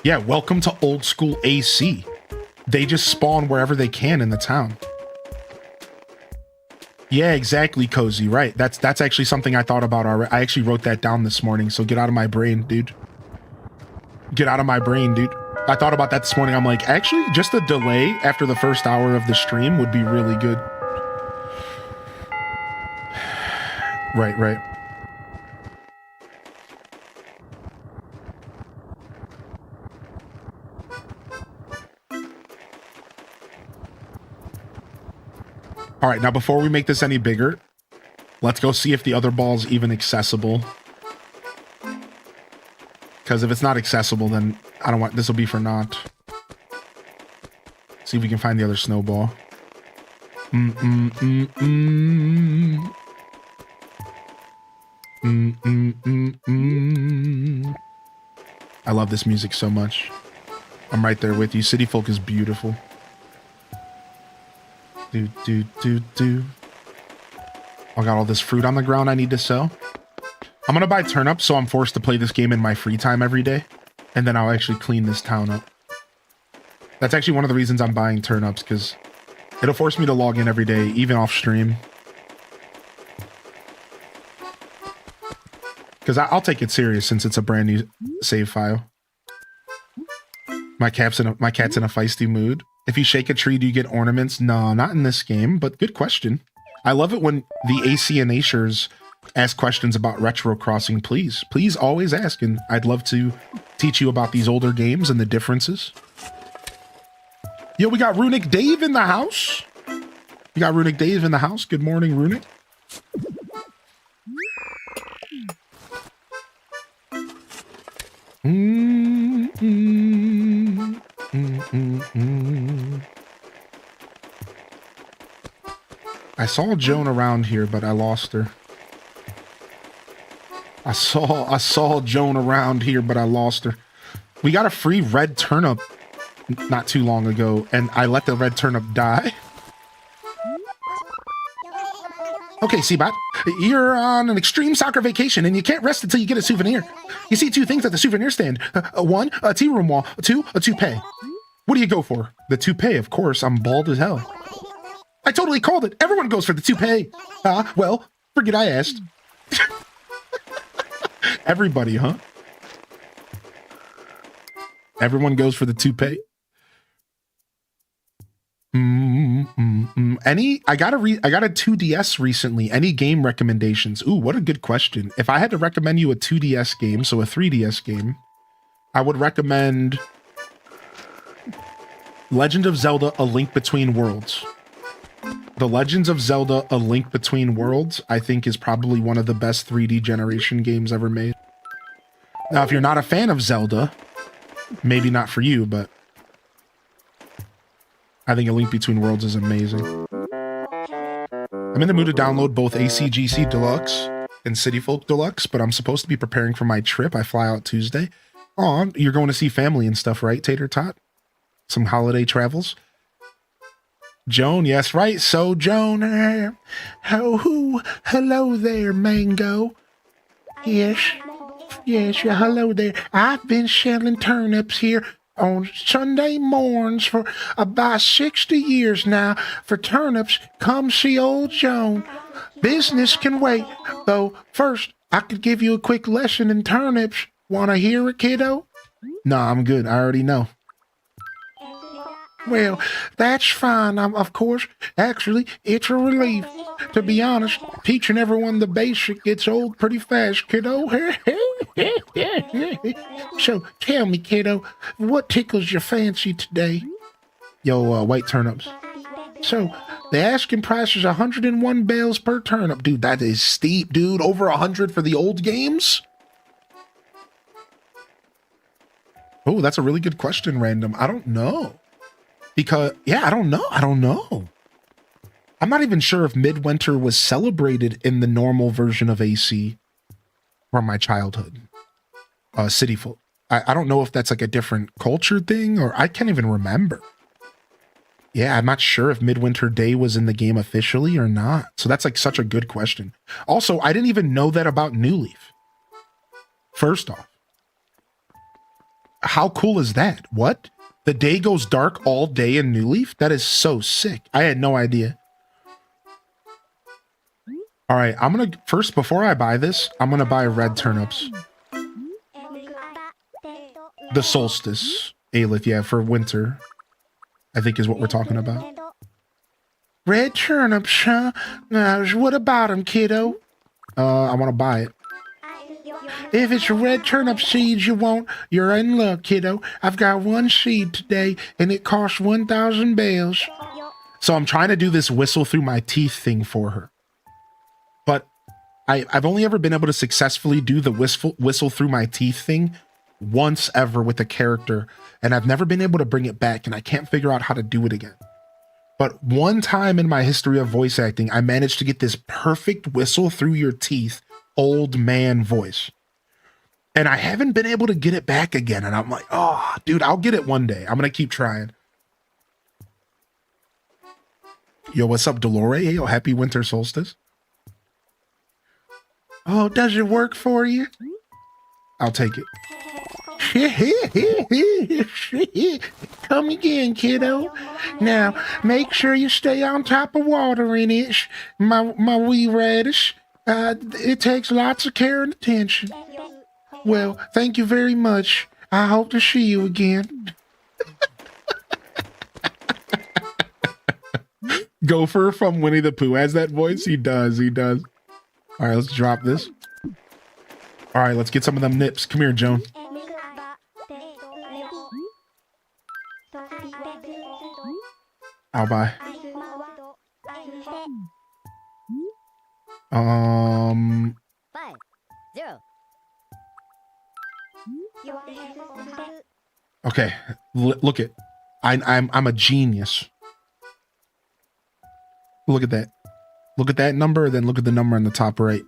Yeah, welcome to old school AC. They just spawn wherever they can in the town. Yeah, exactly, Cozy. Right. That's actually something I thought about already. I actually wrote that down this morning, so get out of my brain, dude. Get out of my brain, dude. I thought about that this morning. I'm like, actually, just a delay after the first hour of the stream would be really good. Right, right. All right, now before we make this any bigger, let's go see if the other ball's even accessible. Because if it's not accessible, then I don't want... This will be for naught. See if we can find the other snowball. I love this music so much. I'm right there with you. City Folk is beautiful. I got all this fruit on the ground I need to sell. I'm gonna buy turnips, so I'm forced to play this game in my free time every day. And then I'll actually clean this town up. That's actually one of the reasons I'm buying turnips, because it'll force me to log in every day, even off stream. Because I'll take it serious since it's a brand new save file. My cat's in a feisty mood. If you shake a tree, do you get ornaments? No, not in this game, but good question. I love it when the AC and Ashers ask questions about Retro Crossing. Please always ask, and I'd love to teach you about these older games and the differences. Yo, we got Runic Dave in the house. Good morning, Runic. I saw Joan around here, but I lost her. I saw Joan around here, but I lost her. We got a free red turnip not too long ago, and I let the red turnip die. Okay, Seabot, you're on an extreme soccer vacation, and you can't rest until you get a souvenir. You see two things at the souvenir stand. One, a tea room wall. Two, a toupee. What do you go for? The toupee, of course. I'm bald as hell. I totally called it. Everyone goes for the toupee. Well, forget I asked. Everybody, huh? Everyone goes for the toupee. I got a 2DS recently. Any game recommendations? Ooh, what a good question. If I had to recommend you a 2DS game, so a 3DS game, I would recommend Legend of Zelda: A Link Between Worlds. The Legends of Zelda: A Link Between Worlds, I think, is probably one of the best 3D generation games ever made. Now, if you're not a fan of Zelda, maybe not for you, but I think A Link Between Worlds is amazing. I'm in the mood to download both ACGC Deluxe and City Folk Deluxe, but I'm supposed to be preparing for my trip. I fly out Tuesday. Oh, you're going to see family and stuff, right, Tater Tot? Some holiday travels. Joan, yes, right. So, Joan, hello there, Mango. Yes, yeah, hello there. I've been selling turnips here on Sunday mornings for about 60 years now. For turnips, come see old Joan. Business can wait, though. First, I could give you a quick lesson in turnips. Want to hear it, kiddo? Nah, I'm good. I already know. Well, that's fine, of course. Actually, it's a relief. To be honest, teaching everyone the basic gets old pretty fast, kiddo. So, tell me, kiddo, what tickles your fancy today? Yo, white turnips. So, the asking price is 101 bales per turnip. Dude, that is steep, dude. Over 100 for the old games? Oh, that's a really good question, Random. I don't know. Because, yeah, I don't know. I'm not even sure if Midwinter was celebrated in the normal version of AC from my childhood. City Folk. I don't know if that's like a different culture thing, or I can't even remember. Yeah, I'm not sure if Midwinter Day was in the game officially or not. So that's like such a good question. Also, I didn't even know that about New Leaf. First off, how cool is that? What? The day goes dark all day in New Leaf? That is so sick. I had no idea. All right, I'm going to, first, before I buy this, I'm going to buy red turnips. The solstice, Aleph, yeah, for winter, I think is what we're talking about. Red turnips, huh? What about them, kiddo? I want to buy it. If it's red turnip seeds you want, you're in luck, kiddo. I've got one seed today, and it costs 1,000 bales. So I'm trying to do this whistle through my teeth thing for her. But I've only ever been able to successfully do the whistle through my teeth thing once ever with a character, and I've never been able to bring it back, and I can't figure out how to do it again. But one time in my history of voice acting, I managed to get this perfect whistle through your teeth, old man voice. And I haven't been able to get it back again. And I'm like, oh, dude, I'll get it one day. I'm going to keep trying. Yo, what's up, Dolore? Hey, yo, happy winter solstice. Oh, does it work for you? I'll take it. Come again, kiddo. Now, make sure you stay on top of water in it, my wee radish. It takes lots of care and attention. Well, thank you very much. I hope to see you again. Gopher from Winnie the Pooh has that voice? He does. All right, let's drop this. All right, let's get some of them nips. Come here, Joan. I'll buy. Okay, look at, I'm a genius. Look at that. Look at that number, then look at the number on the top right.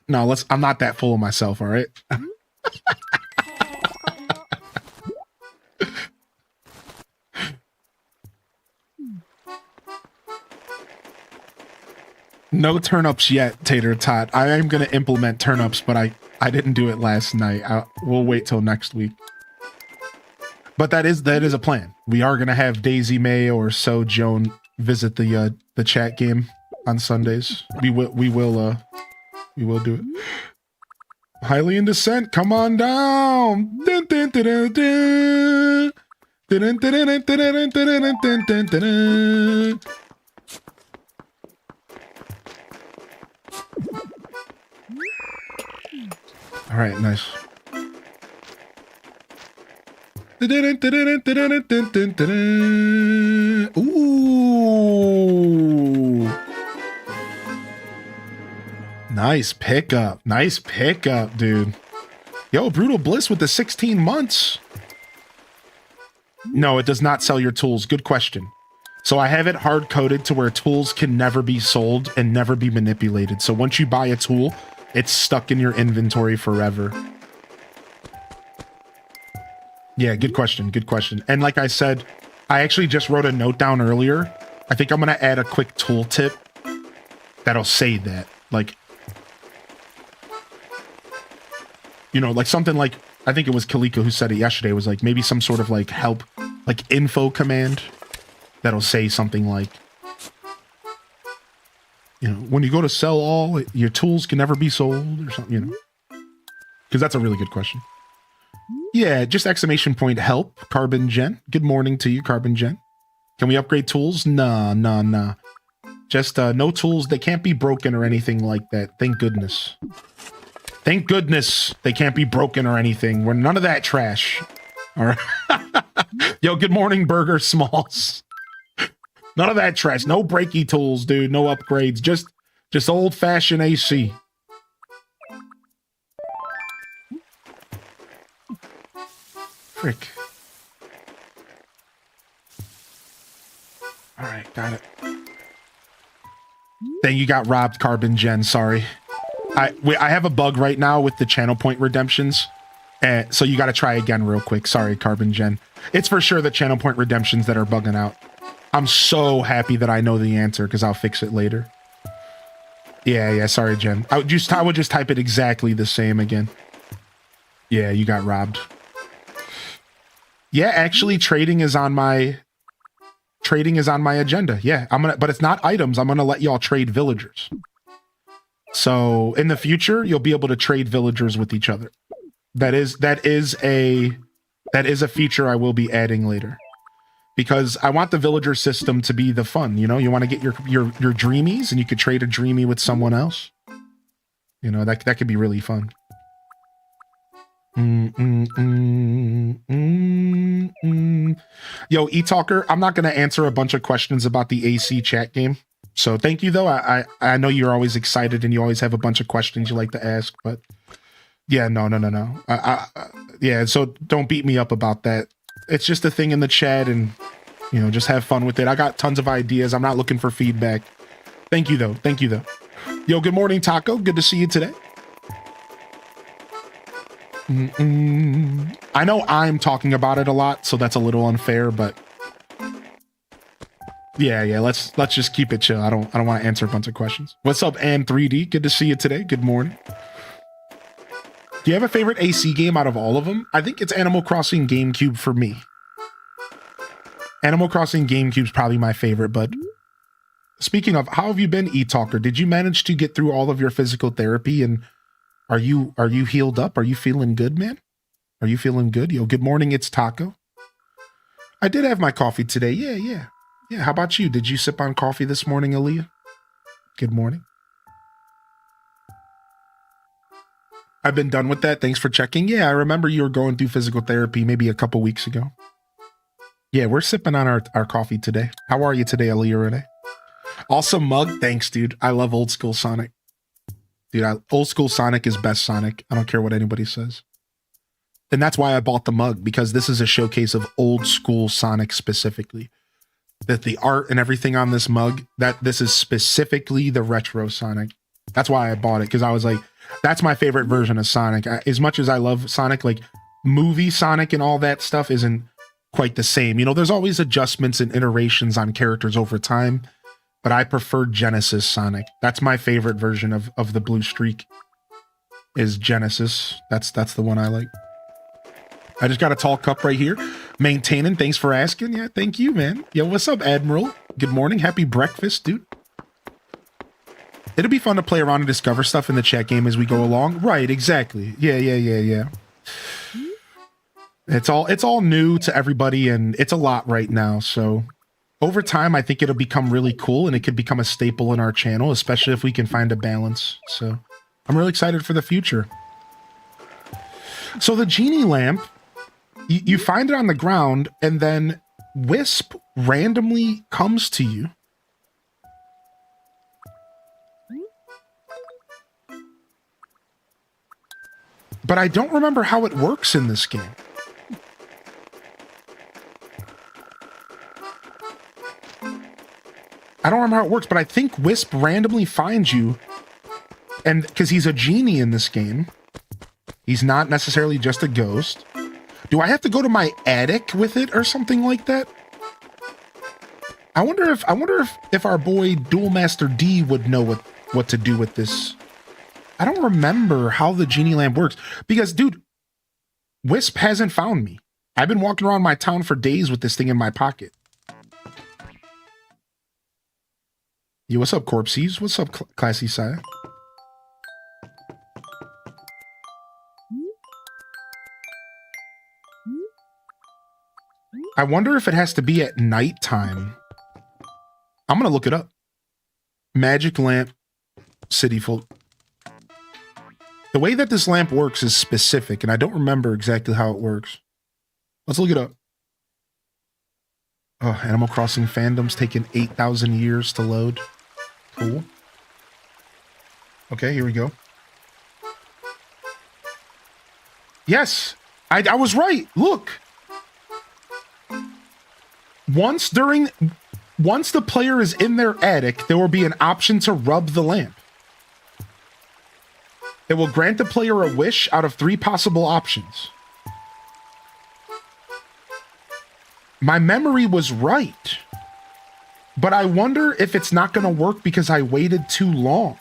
No, I'm not that full of myself, all right? No turnips yet, Tater Tot. I am going to implement turnips, but I didn't do it last night. We'll wait till next week. But that is a plan. We are going to have Daisy May or So Joan visit the chat game on Sundays. We will do it. Highly in descent. Come on down. Dun, dun, dun, dun, dun. Dun, dun, dun, dun, dun, dun, dun, dun, dun. All right, nice. Ooh. Nice pickup. Nice pickup, dude. Yo, Brutal Bliss with the 16 months. No, it does not sell your tools. Good question. So I have it hard coded to where tools can never be sold and never be manipulated. So once you buy a tool, it's stuck in your inventory forever. Yeah, good question. Good question. And like I said, I actually just wrote a note down earlier. I think I'm going to add a quick tool tip that'll say that. Like, you know, like something like, I think it was Kaliko who said it yesterday, was like maybe some sort of like help, like info command that'll say something like, you know, when you go to sell all, your tools can never be sold or something, you know, because that's a really good question. Yeah, just exclamation point help, Carbon Gen. Good morning to you, Carbon Gen. Can we upgrade tools? Nah. Just no tools. They can't be broken or anything like that. Thank goodness. Thank goodness they can't be broken or anything. We're none of that trash. All right. Yo, good morning, Burger Smalls. None of that trash. No breaky tools, dude. No upgrades. Just old-fashioned AC. Frick. All right, got it. Then you got robbed, Carbon Gen. Sorry. I have a bug right now with the channel point redemptions. So you got to try again real quick. Sorry, Carbon Gen. It's for sure the channel point redemptions that are bugging out. I'm so happy that I know the answer because I'll fix it later. Yeah. Sorry, Jen. I would just type it exactly the same again. Yeah, you got robbed. Yeah, actually, trading is on my agenda. Yeah, but it's not items. I'm gonna let y'all trade villagers. So in the future, you'll be able to trade villagers with each other. That is a feature I will be adding later. Because I want the villager system to be the fun, you know? You want to get your dreamies and you could trade a dreamie with someone else. You know, that could be really fun. Yo, E-Talker, I'm not going to answer a bunch of questions about the AC chat game. So thank you, though. I know you're always excited and you always have a bunch of questions you like to ask, but yeah, no. Yeah, so don't beat me up about that. It's just a thing in the chat and, you know, just have fun with it. I got tons of ideas. I'm not looking for feedback. Thank you, though. Yo, good morning, Taco. Good to see you today. I know I'm talking about it a lot, so that's a little unfair, but yeah, let's just keep it chill. I don't want to answer a bunch of questions. What's up, Ann3D? Good to see you today. Good morning. Do you have a favorite AC game out of all of them? I think it's Animal Crossing GameCube for me. Animal Crossing GameCube's probably my favorite, but speaking of, how have you been, E-Talker? Did you manage to get through all of your physical therapy and are you healed up? Are you feeling good, man? Are you feeling good? Yo, good morning, it's Taco. I did have my coffee today. Yeah. How about you? Did you sip on coffee this morning, Aaliyah? Good morning. I've been done with that. Thanks for checking. Yeah, I remember you were going through physical therapy maybe a couple weeks ago. Yeah, we're sipping on our coffee today. How are you today, Aaliyah Renee? Awesome mug. Thanks, dude. I love old school Sonic. Dude, old school Sonic is best Sonic. I don't care what anybody says. And that's why I bought the mug, because this is a showcase of old school Sonic specifically. That the art and everything on this mug, that this is specifically the retro Sonic. That's why I bought it, because I was like, that's my favorite version of Sonic. As much as I love Sonic, like movie Sonic and all that stuff isn't quite the same. You know, there's always adjustments and iterations on characters over time, but I prefer Genesis Sonic. That's my favorite version of the blue streak is Genesis. That's the one I like. I just got a tall cup right here. Maintaining. Thanks for asking. Yeah, thank you, man. Yo, what's up, Admiral? Good morning. Happy breakfast, dude. It'll be fun to play around and discover stuff in the chat game as we go along. Right, exactly. Yeah. It's all new to everybody and it's a lot right now. So over time, I think it'll become really cool and it could become a staple in our channel, especially if we can find a balance. So I'm really excited for the future. So the genie lamp, you find it on the ground and then Wisp randomly comes to you. But I don't remember how it works in this game. I don't remember how it works, but I think Wisp randomly finds you, and because he's a genie in this game, he's not necessarily just a ghost. Do I have to go to my attic with it or something like that? I wonder if our boy Duel Master D would know what to do with this. I don't remember how the genie lamp works because, dude, Wisp hasn't found me. I've been walking around my town for days with this thing in my pocket. Yo, what's up, Corpses? What's up, Classy Saya? I wonder if it has to be at nighttime. I'm gonna look it up. Magic lamp, city full. The way that this lamp works is specific, and I don't remember exactly how it works. Let's look it up. Oh, Animal Crossing fandom's taken 8,000 years to load. Cool. Okay, here we go. Yes, I was right. Look. Once the player is in their attic, there will be an option to rub the lamp. It will grant the player a wish out of 3 possible options. My memory was right. But I wonder if it's not going to work because I waited too long.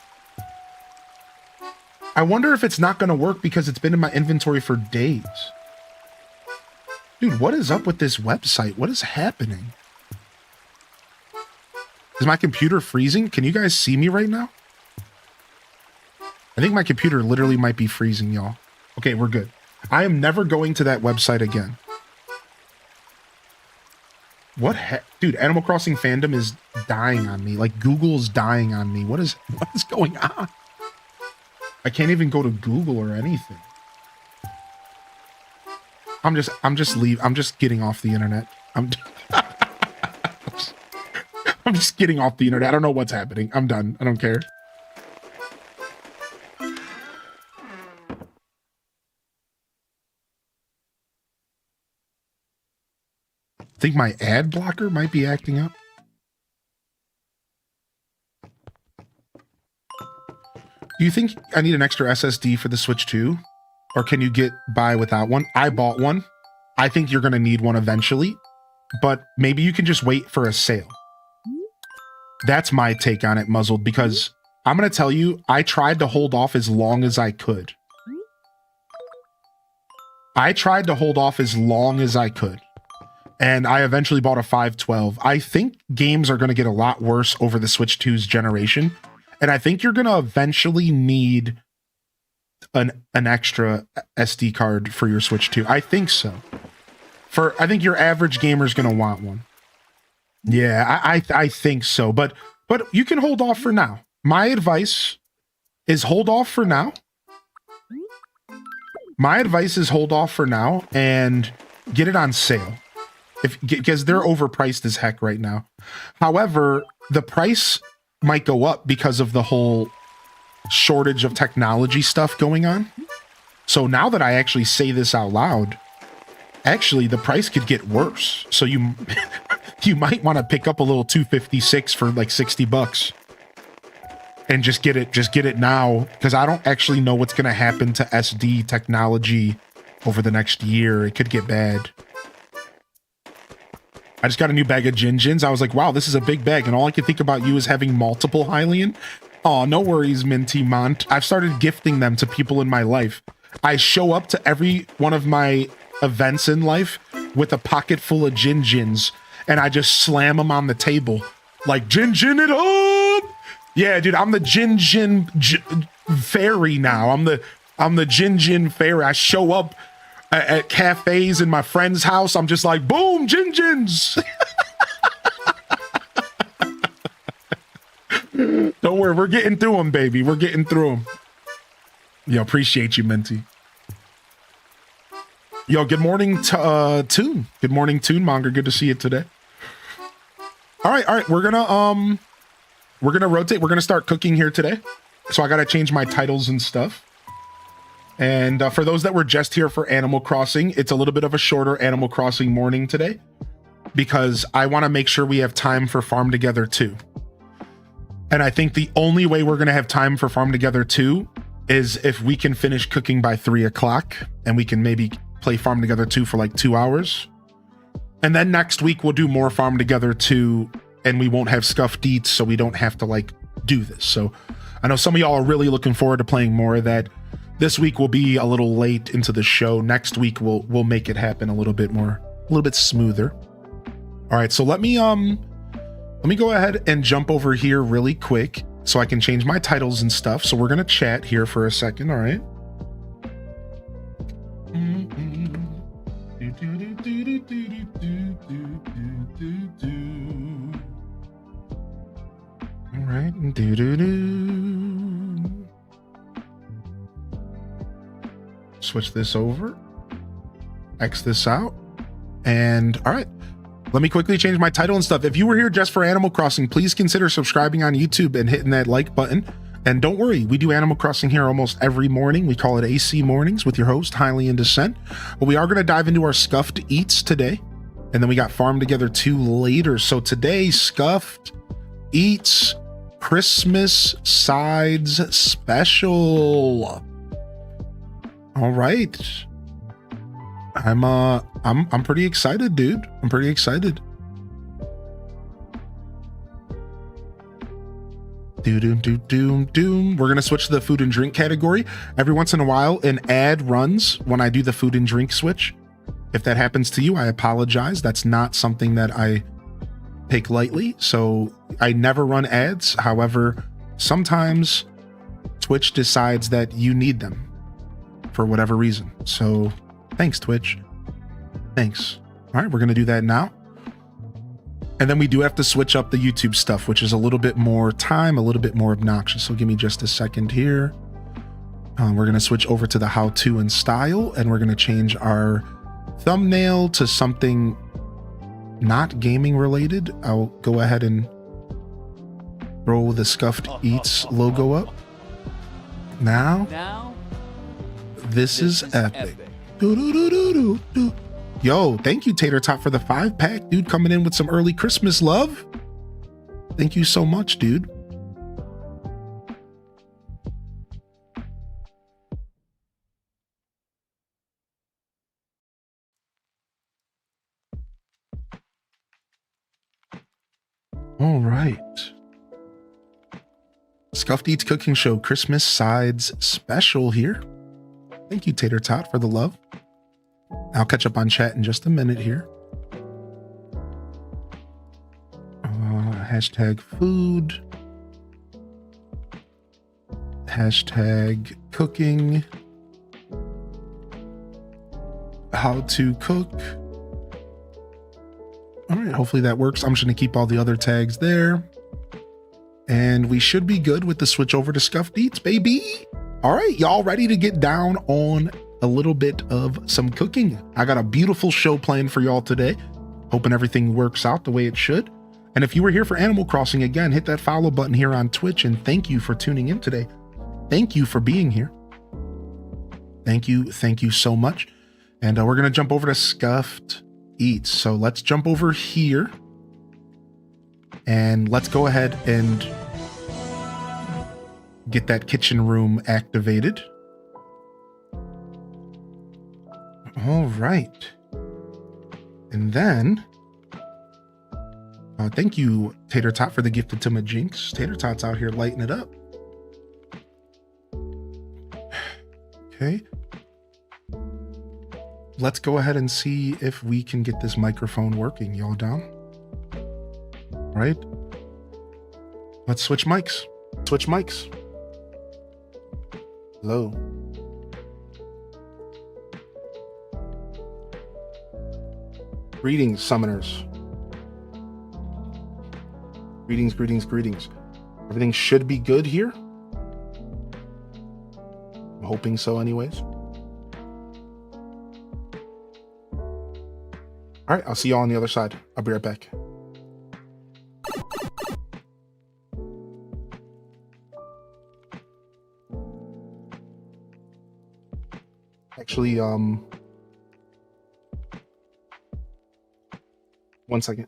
I wonder if it's not going to work because it's been in my inventory for days. Dude, what is up with this website? What is happening? Is my computer freezing? Can you guys see me right now? I think my computer literally might be freezing, y'all. Okay, we're good. I am never going to that website again. What dude, Animal Crossing fandom is dying on me. Like, Google's dying on me. What is going on? I can't even go to Google or anything. I'm just getting off the internet. I'm just getting off the internet. I don't know what's happening. I'm done. I don't care. I think my ad blocker might be acting up. Do you think I need an extra SSD for the Switch 2? Or can you get by without one? I bought one. I think you're going to need one eventually. But maybe you can just wait for a sale. That's my take on it, Muzzled, because I'm going to tell you, I tried to hold off as long as I could. And I eventually bought a 512. I think games are going to get a lot worse over the Switch 2's generation. And I think you're going to eventually need an extra SD card for your Switch 2. I think so. I think your average gamer is going to want one. Yeah, I think so. But you can hold off for now. My advice is hold off for now. And get it on sale. Because they're overpriced as heck right now. However, the price might go up because of the whole shortage of technology stuff going on. So now that I actually say this out loud, actually the price could get worse. So you might want to pick up a little 256 for like $60 and just get it now, because I don't actually know what's going to happen to SD technology over the next year. It could get bad. I just got a new bag of Jin-Jins. I was like, wow, this is a big bag. And all I can think about you is having multiple Hylian. Oh, no worries, Minty Mont. I've started gifting them to people in my life. I show up to every one of my events in life with a pocket full of Jin-Jins, and I just slam them on the table. Like, Jin-Jin it up! Yeah, dude, I'm the Jin-Jin fairy now. I'm the Jin-Jin fairy. I show up at cafes in my friend's house. I'm just like, boom, Jin-Jins! Don't worry, we're getting through them, baby. We're getting through them. Yo, appreciate you, Minty. Yo, good morning, Toon. Good morning, Toon Monger. Good to see you today. All right. We're gonna rotate. We're gonna start cooking here today. So I gotta change my titles and stuff. And for those that were just here for Animal Crossing, it's a little bit of a shorter Animal Crossing morning today, because I want to make sure we have time for Farm Together too. And I think the only way we're going to have time for Farm Together 2 is if we can finish cooking by 3 o'clock and we can maybe play Farm Together 2 for like 2 hours. And then next week we'll do more Farm Together 2 and we won't have scuffed eats, so we don't have to like do this. So I know some of y'all are really looking forward to playing more of that. This week will be a little late into the show. Next week we'll make it happen a little bit more, a little bit smoother. All right, so let me go ahead and jump over here really quick so I can change my titles and stuff. So we're gonna chat here for a second, all right? All right, switch this over, X this out, and all right. Let me quickly change my title and stuff. If you were here just for Animal Crossing, please consider subscribing on YouTube and hitting that like button. And don't worry, we do Animal Crossing here almost every morning. We call it AC Mornings with your host, Highly in Descent. But we are going to dive into our Scuffed Eats today. And then we got Farm Together 2 later. So today, Scuffed Eats Christmas Sides Special. All right. I'm pretty excited, dude. I'm pretty excited. We're gonna switch to the food and drink category. Every once in a while, an ad runs when I do the food and drink switch. If that happens to you, I apologize. That's not something that I take lightly. So I never run ads. However, sometimes Twitch decides that you need them for whatever reason. So thanks, Twitch. Thanks. All right, we're going to do that now. And then we do have to switch up the YouTube stuff, which is a little bit more time, a little bit more obnoxious. So give me just a second here. We're going to switch over to the how-to and style, and we're going to change our thumbnail to something not gaming related. I'll go ahead and throw the Scuffed Eats logo up. Now this is epic. Yo, thank you, Tater Tot, for the 5-pack, dude, coming in with some early Christmas love. Thank you so much, dude. All right. Scuffed Eats Cooking Show Christmas Sides Special here. Thank you, Tater Tot, for the love. I'll catch up on chat in just a minute here. Hashtag food. Hashtag cooking. How to cook. All right, hopefully that works. I'm just going to keep all the other tags there. And we should be good with the switch over to Scuffed Eats, baby. All right, y'all ready to get down on a little bit of some cooking? I got a beautiful show planned for y'all today. Hoping everything works out the way it should. And if you were here for Animal Crossing, again, hit that follow button here on Twitch, and thank you for tuning in today. Thank you for being here. Thank you so much. And we're gonna jump over to Scuffed Eats. So let's jump over here and let's go ahead and get that kitchen room activated. All right. And then, thank you, Tater Tot, for the gifted to Majinx. Tater Tot's out here lighting it up. Okay. Let's go ahead and see if we can get this microphone working. Y'all down? All right. Let's switch mics. Switch mics. Hello. Greetings, summoners. Greetings. Everything should be good here. I'm hoping so anyways. All right, I'll see y'all on the other side. I'll be right back. Actually, 1 second.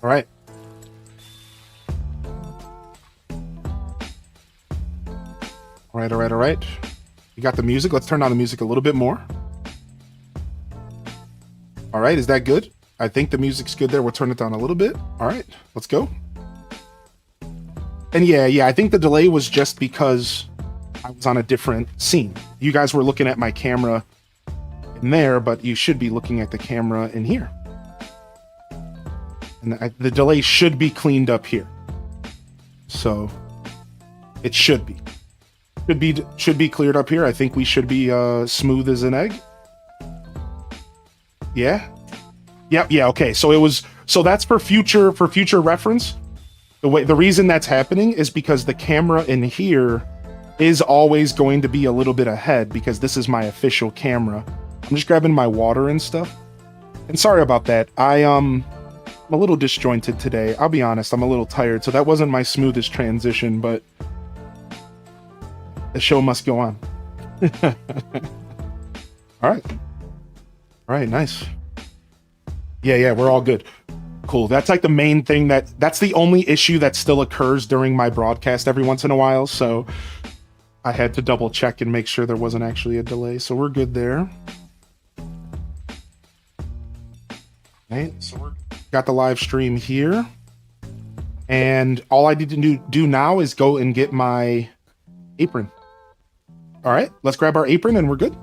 All right. All right, all right, all right. You got the music. Let's turn down the music a little bit more. All right, is that good? I think the music's good there. We'll turn it down a little bit. All right, let's go. And yeah, I think the delay was just because I was on a different scene. You guys were looking at my camera in there, but you should be looking at the camera in here. And the delay should be cleaned up here. So it should be. Should be cleared up here. I think we should be smooth as an egg. Yeah. Yeah, okay. So that's for future reference. The reason that's happening is because the camera in here is always going to be a little bit ahead because this is my official camera. I'm just grabbing my water and stuff. And sorry about that. I'm a little disjointed today. I'll be honest, I'm a little tired, so that wasn't my smoothest transition, but the show must go on. All right, nice. Yeah, we're all good. Cool. That's like the main thing that's the only issue that still occurs during my broadcast every once in a while, so I had to double check and make sure there wasn't actually a delay, so we're good there. Okay, so we're got the live stream here, and all I need to do now is go and get my apron. All right, let's grab our apron and we're good.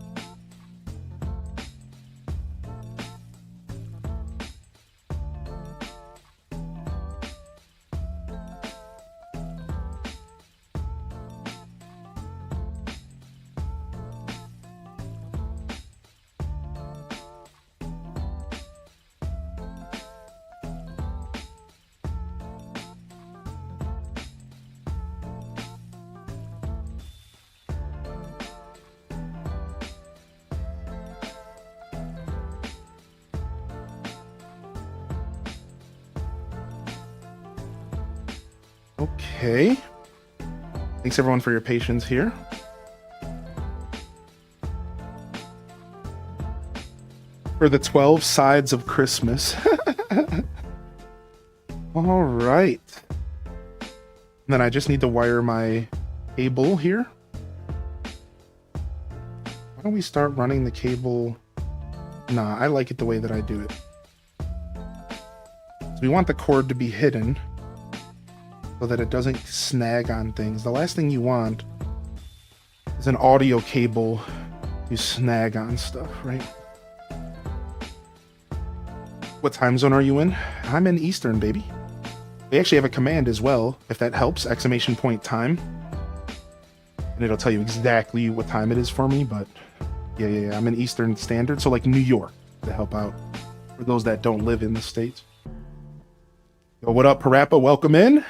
Okay. Thanks everyone for your patience here. For the 12 sides of Christmas. All right. And then I just need to wire my cable here. Why don't we start running the cable? Nah, I like it the way that I do it. So we want the cord to be hidden, so that it doesn't snag on things. The last thing you want is an audio cable to snag on stuff, right? What time zone are you in? I'm in Eastern, baby. We actually have a command as well, if that helps, ! Time. And it'll tell you exactly what time it is for me, but yeah, I'm in Eastern Standard, so like New York, to help out for those that don't live in the States. Yo, what up, Parappa? Welcome in.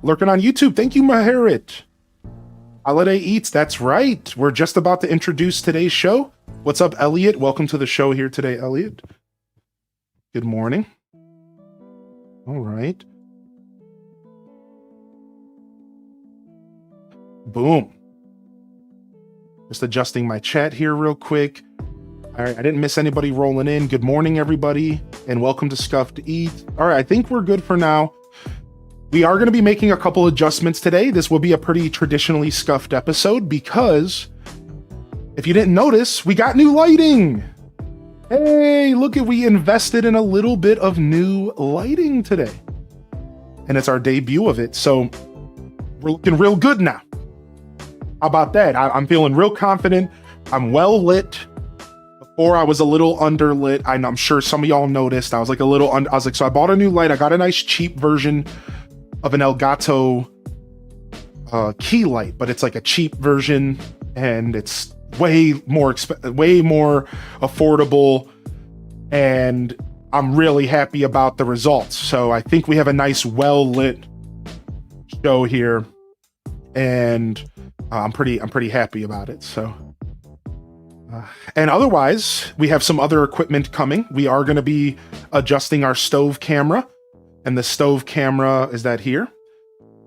Lurking on YouTube. Thank you, Maharit. Holiday Eats. That's right. We're just about to introduce today's show. What's up, Elliot? Welcome to the show here today, Elliot. Good morning. All right. Boom. Just adjusting my chat here real quick. All right. I didn't miss anybody rolling in. Good morning, everybody. And welcome to Scuffed Eat. All right. I think we're good for now. We are going to be making a couple adjustments today. This will be a pretty traditionally scuffed episode because if you didn't notice, we got new lighting. Hey, look at, we invested in a little bit of new lighting today. And it's our debut of it. So we're looking real good now. How about that? I'm feeling real confident. I'm well lit. Before I was a little underlit. I'm sure some of y'all noticed. I was like so I bought a new light. I got a nice cheap version of an Elgato key light, but it's like a cheap version and it's way more affordable, and I'm really happy about the results. So I think we have a nice well lit show here, and I'm pretty happy about it. So and otherwise we have some other equipment coming. We are going to be adjusting our stove camera. And the stove camera, is that here?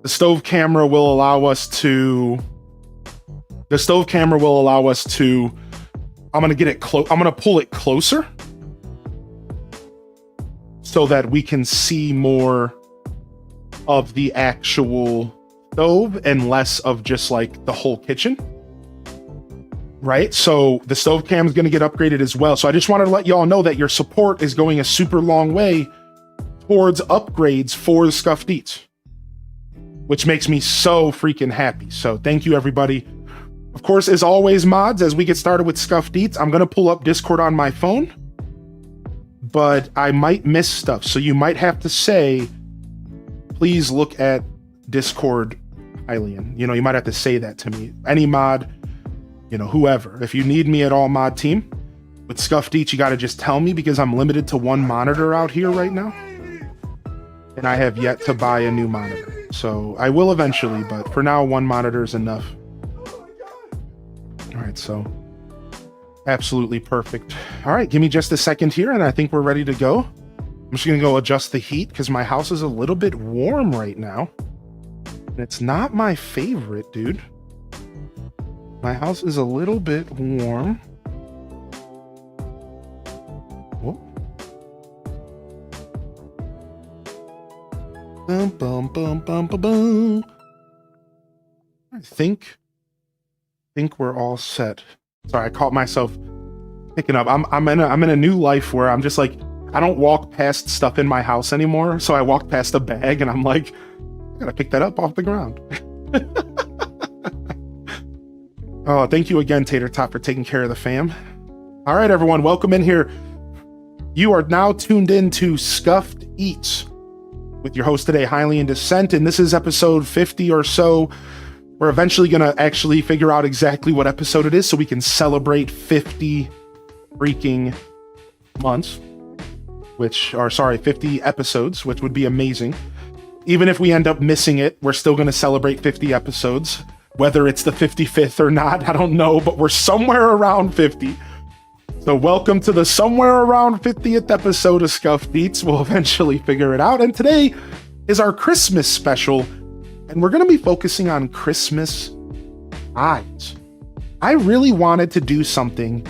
The stove camera will allow us to, I'm going to get it I'm going to pull it closer. so that we can see more of the actual stove and less of just like the whole kitchen. Right? So the stove cam is going to get upgraded as well. So I just wanted to let y'all know that your support is going a super long way towards upgrades for the Scuffed Eats, which makes me so freaking happy. So thank you, everybody. Of course, as always, mods, as we get started with Scuffed Eats, I'm going to pull up Discord on my phone, but I might miss stuff. So you might have to say, please look at Discord, Hylian. You know, you might have to say that to me. Any mod, you know, whoever. If you need me at all, mod team, with Scuffed Eats, you got to just tell me, because I'm limited to one monitor out here right now. And I have yet to buy a new monitor. So I will eventually, but for now, one monitor is enough. All right, so absolutely perfect. All right, give me just a second here, and I think we're ready to go. I'm just gonna go adjust the heat because my house is a little bit warm right now. And it's not my favorite, dude. My house is a little bit warm. Whoa. Bum, bum, bum, bum, bum, bum. I think we're all set. Sorry, I caught myself picking up. I'm in a new life where I'm just like, I don't walk past stuff in my house anymore. So I walk past a bag and I'm like, I gotta pick that up off the ground. Oh, thank you again, Tater Tot, for taking care of the fam. All right, everyone, welcome in here. You are now tuned in to Scuffed Eats with your host today, Hylian Descent, and this is episode 50 or so. We're eventually going to actually figure out exactly what episode it is so we can celebrate 50 freaking months, 50 episodes, which would be amazing. Even if we end up missing it, we're still going to celebrate 50 episodes. Whether it's the 55th or not, I don't know, but we're somewhere around 50. So welcome to the somewhere around 50th episode of Scuffed Eats. We'll eventually figure it out. And today is our Christmas special, and we're going to be focusing on Christmas eyes. I really wanted to do something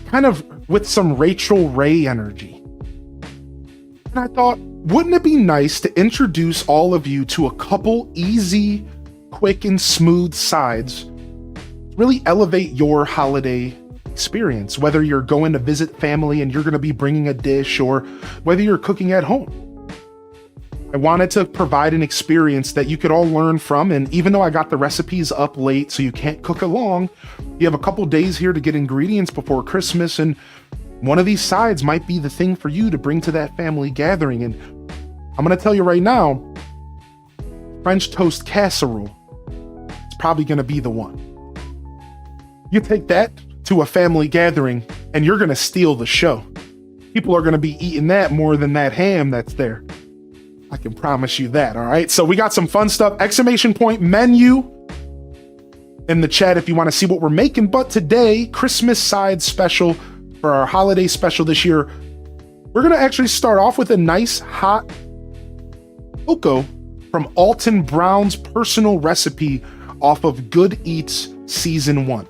kind of with some Rachel Ray energy. And I thought, wouldn't it be nice to introduce all of you to a couple easy, quick and smooth sides, really elevate your holiday experience, whether you're going to visit family and you're going to be bringing a dish, or whether you're cooking at home. I wanted to provide an experience that you could all learn from, and even though I got the recipes up late so you can't cook along, you have a couple days here to get ingredients before Christmas, and one of these sides might be the thing for you to bring to that family gathering. And I'm going to tell you right now, French toast casserole, it's probably going to be the one. You take that to a family gathering and you're going to steal the show. People are going to be eating that more than that ham that's there. I can promise you that. All right. So we got some fun stuff. Exclamation point menu in the chat if you want to see what we're making. But today, Christmas side special for our holiday special this year, we're going to actually start off with a nice hot cocoa from Alton Brown's personal recipe off of Good Eats Season 1.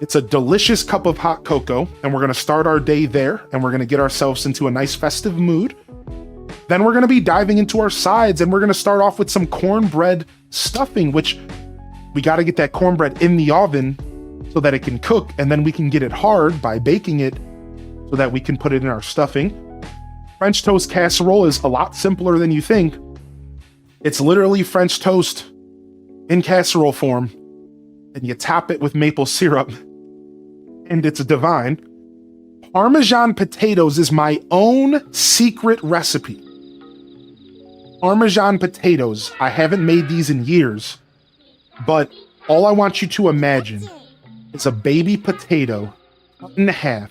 It's a delicious cup of hot cocoa, and we're going to start our day there, and we're going to get ourselves into a nice festive mood. Then we're going to be diving into our sides, and we're going to start off with some cornbread stuffing, which we got to get that cornbread in the oven so that it can cook, and then we can get it hard by baking it so that we can put it in our stuffing. French toast casserole is a lot simpler than you think. It's literally French toast in casserole form, and you top it with maple syrup, and it's divine. Parmesan potatoes is my own secret recipe. Parmesan potatoes. I haven't made these in years, but all I want you to imagine is a baby potato cut in half,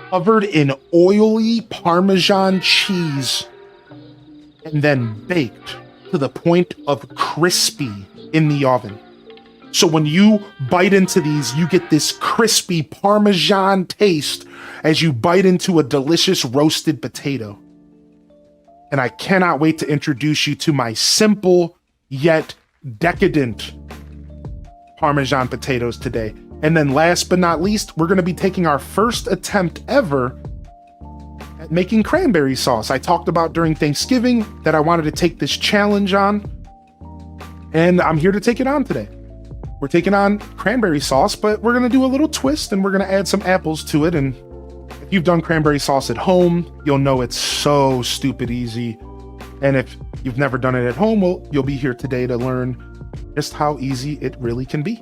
covered in oily Parmesan cheese, and then baked to the point of crispy in the oven. So when you bite into these, you get this crispy Parmesan taste as you bite into a delicious roasted potato. And I cannot wait to introduce you to my simple yet decadent Parmesan potatoes today. And then last but not least, we're going to be taking our first attempt ever at making cranberry sauce. I talked about during Thanksgiving that I wanted to take this challenge on, and I'm here to take it on today. We're taking on cranberry sauce, but we're gonna do a little twist and we're gonna add some apples to it. And if you've done cranberry sauce at home, you'll know it's so stupid easy. And if you've never done it at home, well, you'll be here today to learn just how easy it really can be.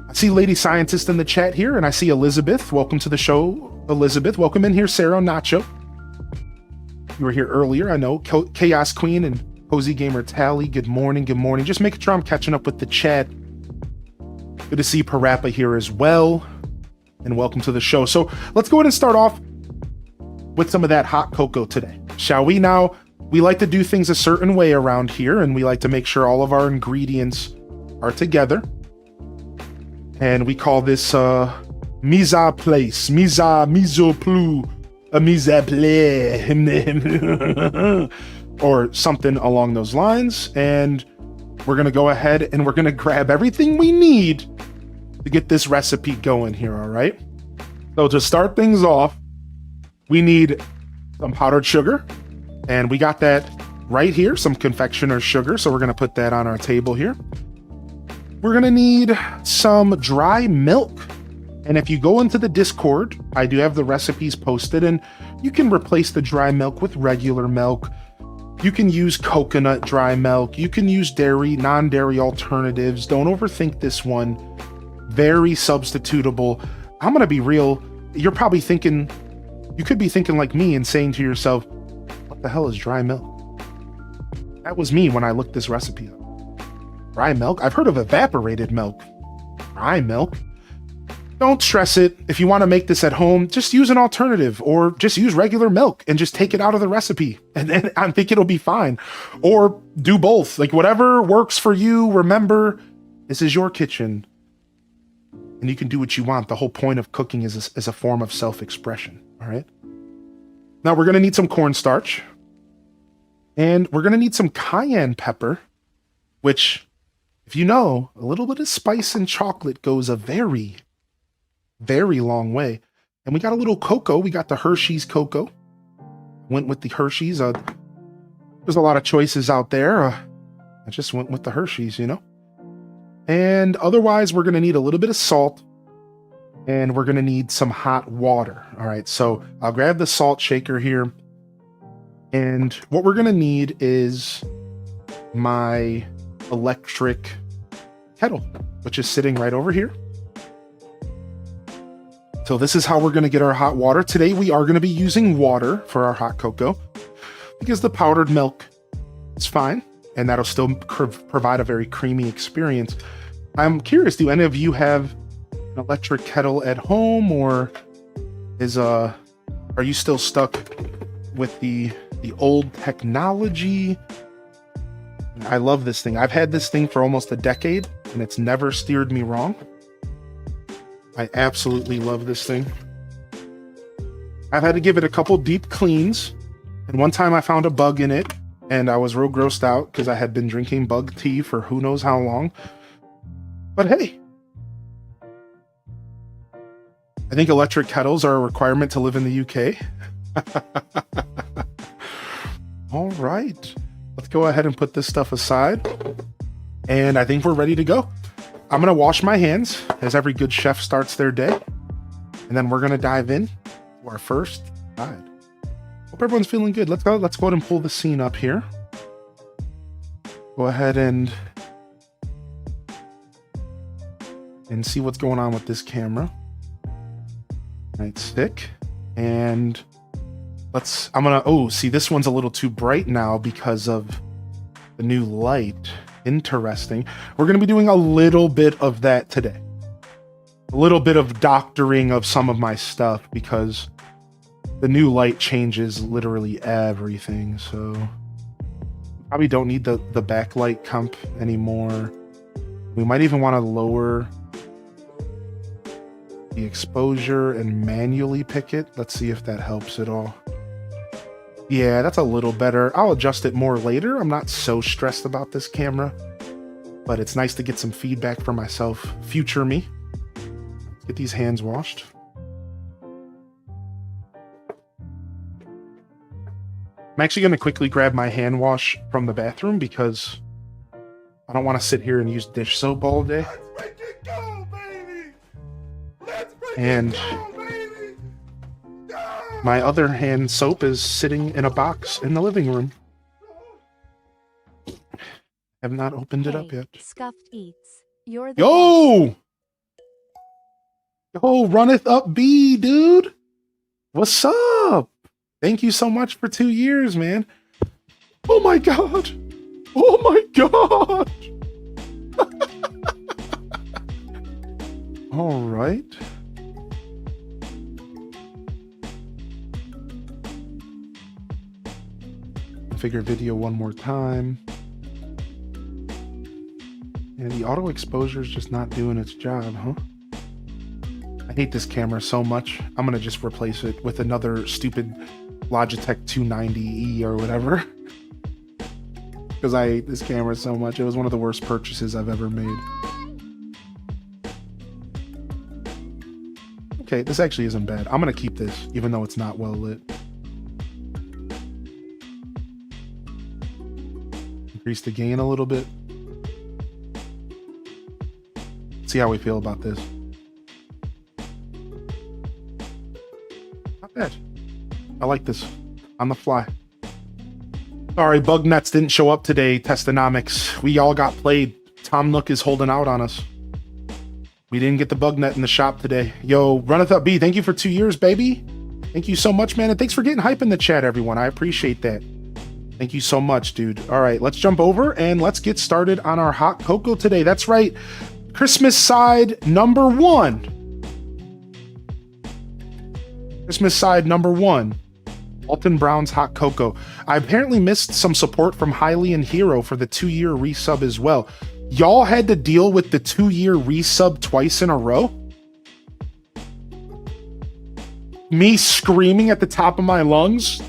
I see Lady Scientist in the chat here, and I see Elizabeth. Welcome to the show, Elizabeth. Welcome in here, Sarah Nacho. You were here earlier, I know. Chaos Queen and Cozy Gamer Tally. Good morning, good morning. Just making sure I'm catching up with the chat. Good to see Parappa here as well. And welcome to the show. So let's go ahead and start off with some of that hot cocoa today, shall we? Now, we like to do things a certain way around here, and we like to make sure all of our ingredients are together. And we call this mise à place, mise au plus, mise à place, or something along those lines. And we're going to go ahead and we're going to grab everything we need to get this recipe going here, all right? So to start things off, we need some powdered sugar, and we got that right here, some confectioner's sugar, so we're going to put that on our table here. We're going to need some dry milk, and if you go into the Discord, I do have the recipes posted, and you can replace the dry milk with regular milk. You can use coconut dry milk. You can use dairy, non-dairy alternatives. Don't overthink this one. Very substitutable. I'm going to be real. You're probably thinking, you could be thinking like me and saying to yourself, what the hell is dry milk? That was me when I looked this recipe up. Dry milk? I've heard of evaporated milk. Dry milk? Don't stress it. If you want to make this at home, just use an alternative, or just use regular milk and just take it out of the recipe. And then I think it'll be fine. Or do both. Like whatever works for you. Remember, this is your kitchen. And you can do what you want. The whole point of cooking is a form of self-expression. All right. Now we're going to need some cornstarch. And we're going to need some cayenne pepper, which, if you know, a little bit of spice and chocolate goes a very, very long way. And we got a little cocoa. We got the Hershey's cocoa. Went with the Hershey's. There's a lot of choices out there. I just went with the Hershey's, you know. And otherwise, we're going to need a little bit of salt. And we're going to need some hot water. All right, so I'll grab the salt shaker here. And what we're going to need is my electric kettle, which is sitting right over here. So this is how we're going to get our hot water. Today we are going to be using water for our hot cocoa because the powdered milk is fine and that'll still provide a very creamy experience. I'm curious, do any of you have an electric kettle at home, or are you still stuck with the old technology? I love this thing. I've had this thing for almost a decade and it's never steered me wrong. I absolutely love this thing. I've had to give it a couple deep cleans, and one time I found a bug in it and I was real grossed out because I had been drinking bug tea for who knows how long. But hey, I think electric kettles are a requirement to live in the UK. All right, let's go ahead and put this stuff aside. And I think we're ready to go. I'm going to wash my hands as every good chef starts their day. And then we're going to dive in to our first side. Hope everyone's feeling good. Let's go ahead and pull the scene up here. Go ahead and see what's going on with this camera. Right, stick. And see, this one's a little too bright now because of the new light. Interesting. We're going to be doing a little bit of that today. A little bit of doctoring of some of my stuff because the new light changes literally everything. So probably don't need the backlight comp anymore. We might even want to lower the exposure and manually pick it. Let's see if that helps at all. Yeah, that's a little better. I'll adjust it more later. I'm not so stressed about this camera, but it's nice to get some feedback for myself. Future me. Get these hands washed. I'm actually going to quickly grab my hand wash from the bathroom because I don't want to sit here and use dish soap all day. Let's make it go, baby! Let's make And it go, baby! Go! my other hand soap is sitting in a box in the living room. Have not opened it up Hey, yet. Scuffed Eats. You're the best. Yo! Yo, runneth up B, dude. What's up? Thank you so much for 2 years, man. Oh my god. Oh my god. All right. Figure video one more time. And the auto exposure is just not doing its job, huh? I hate this camera so much. I'm gonna just replace it with another stupid Logitech 290E or whatever. Because I hate this camera so much. It was one of the worst purchases I've ever made. Okay, this actually isn't bad. I'm gonna keep this, even though it's not well lit. Increase the gain a little bit. See how we feel about this. Not bad. I like this. On the fly. Sorry, bug nets didn't show up today, Testonomics. We all got played. Tom Nook is holding out on us. We didn't get the bug net in the shop today. Yo, Runneth Up B, thank you for 2 years, baby. Thank you so much, man. And thanks for getting hype in the chat, everyone. I appreciate that. Thank you so much, dude. All right, let's jump over and let's get started on our hot cocoa today. That's right. Christmas side number 1. Christmas side number 1. Alton Brown's hot cocoa. I apparently missed some support from Hylian Hero for the 2-year resub as well. Y'all had to deal with the 2-year resub twice in a row? Me screaming at the top of my lungs?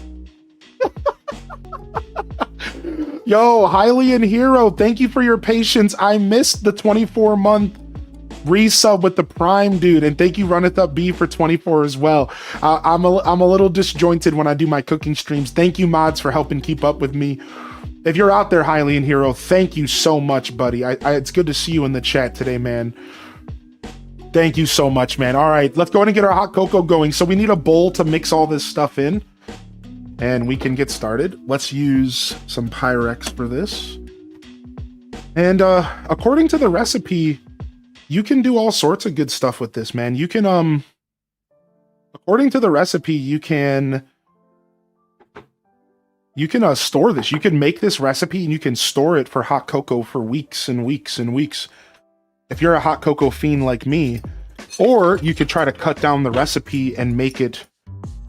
Yo, Hylian Hero, thank you for your patience. I missed the 24-month resub with the Prime, dude, and thank you, Runneth Up B, for 24 as well. I'm a little disjointed when I do my cooking streams. Thank you, mods, for helping keep up with me. If you're out there, Hylian Hero, thank you so much, buddy. It's good to see you in the chat today, man. Thank you so much, man. All right, let's go ahead and get our hot cocoa going. So we need a bowl to mix all this stuff in. And we can get started. Let's use some Pyrex for this. And according to the recipe, you can do all sorts of good stuff with this, man. You can, according to the recipe, you can store this. You can make this recipe and you can store it for hot cocoa for weeks and weeks and weeks. If you're a hot cocoa fiend like me, or you could try to cut down the recipe and make it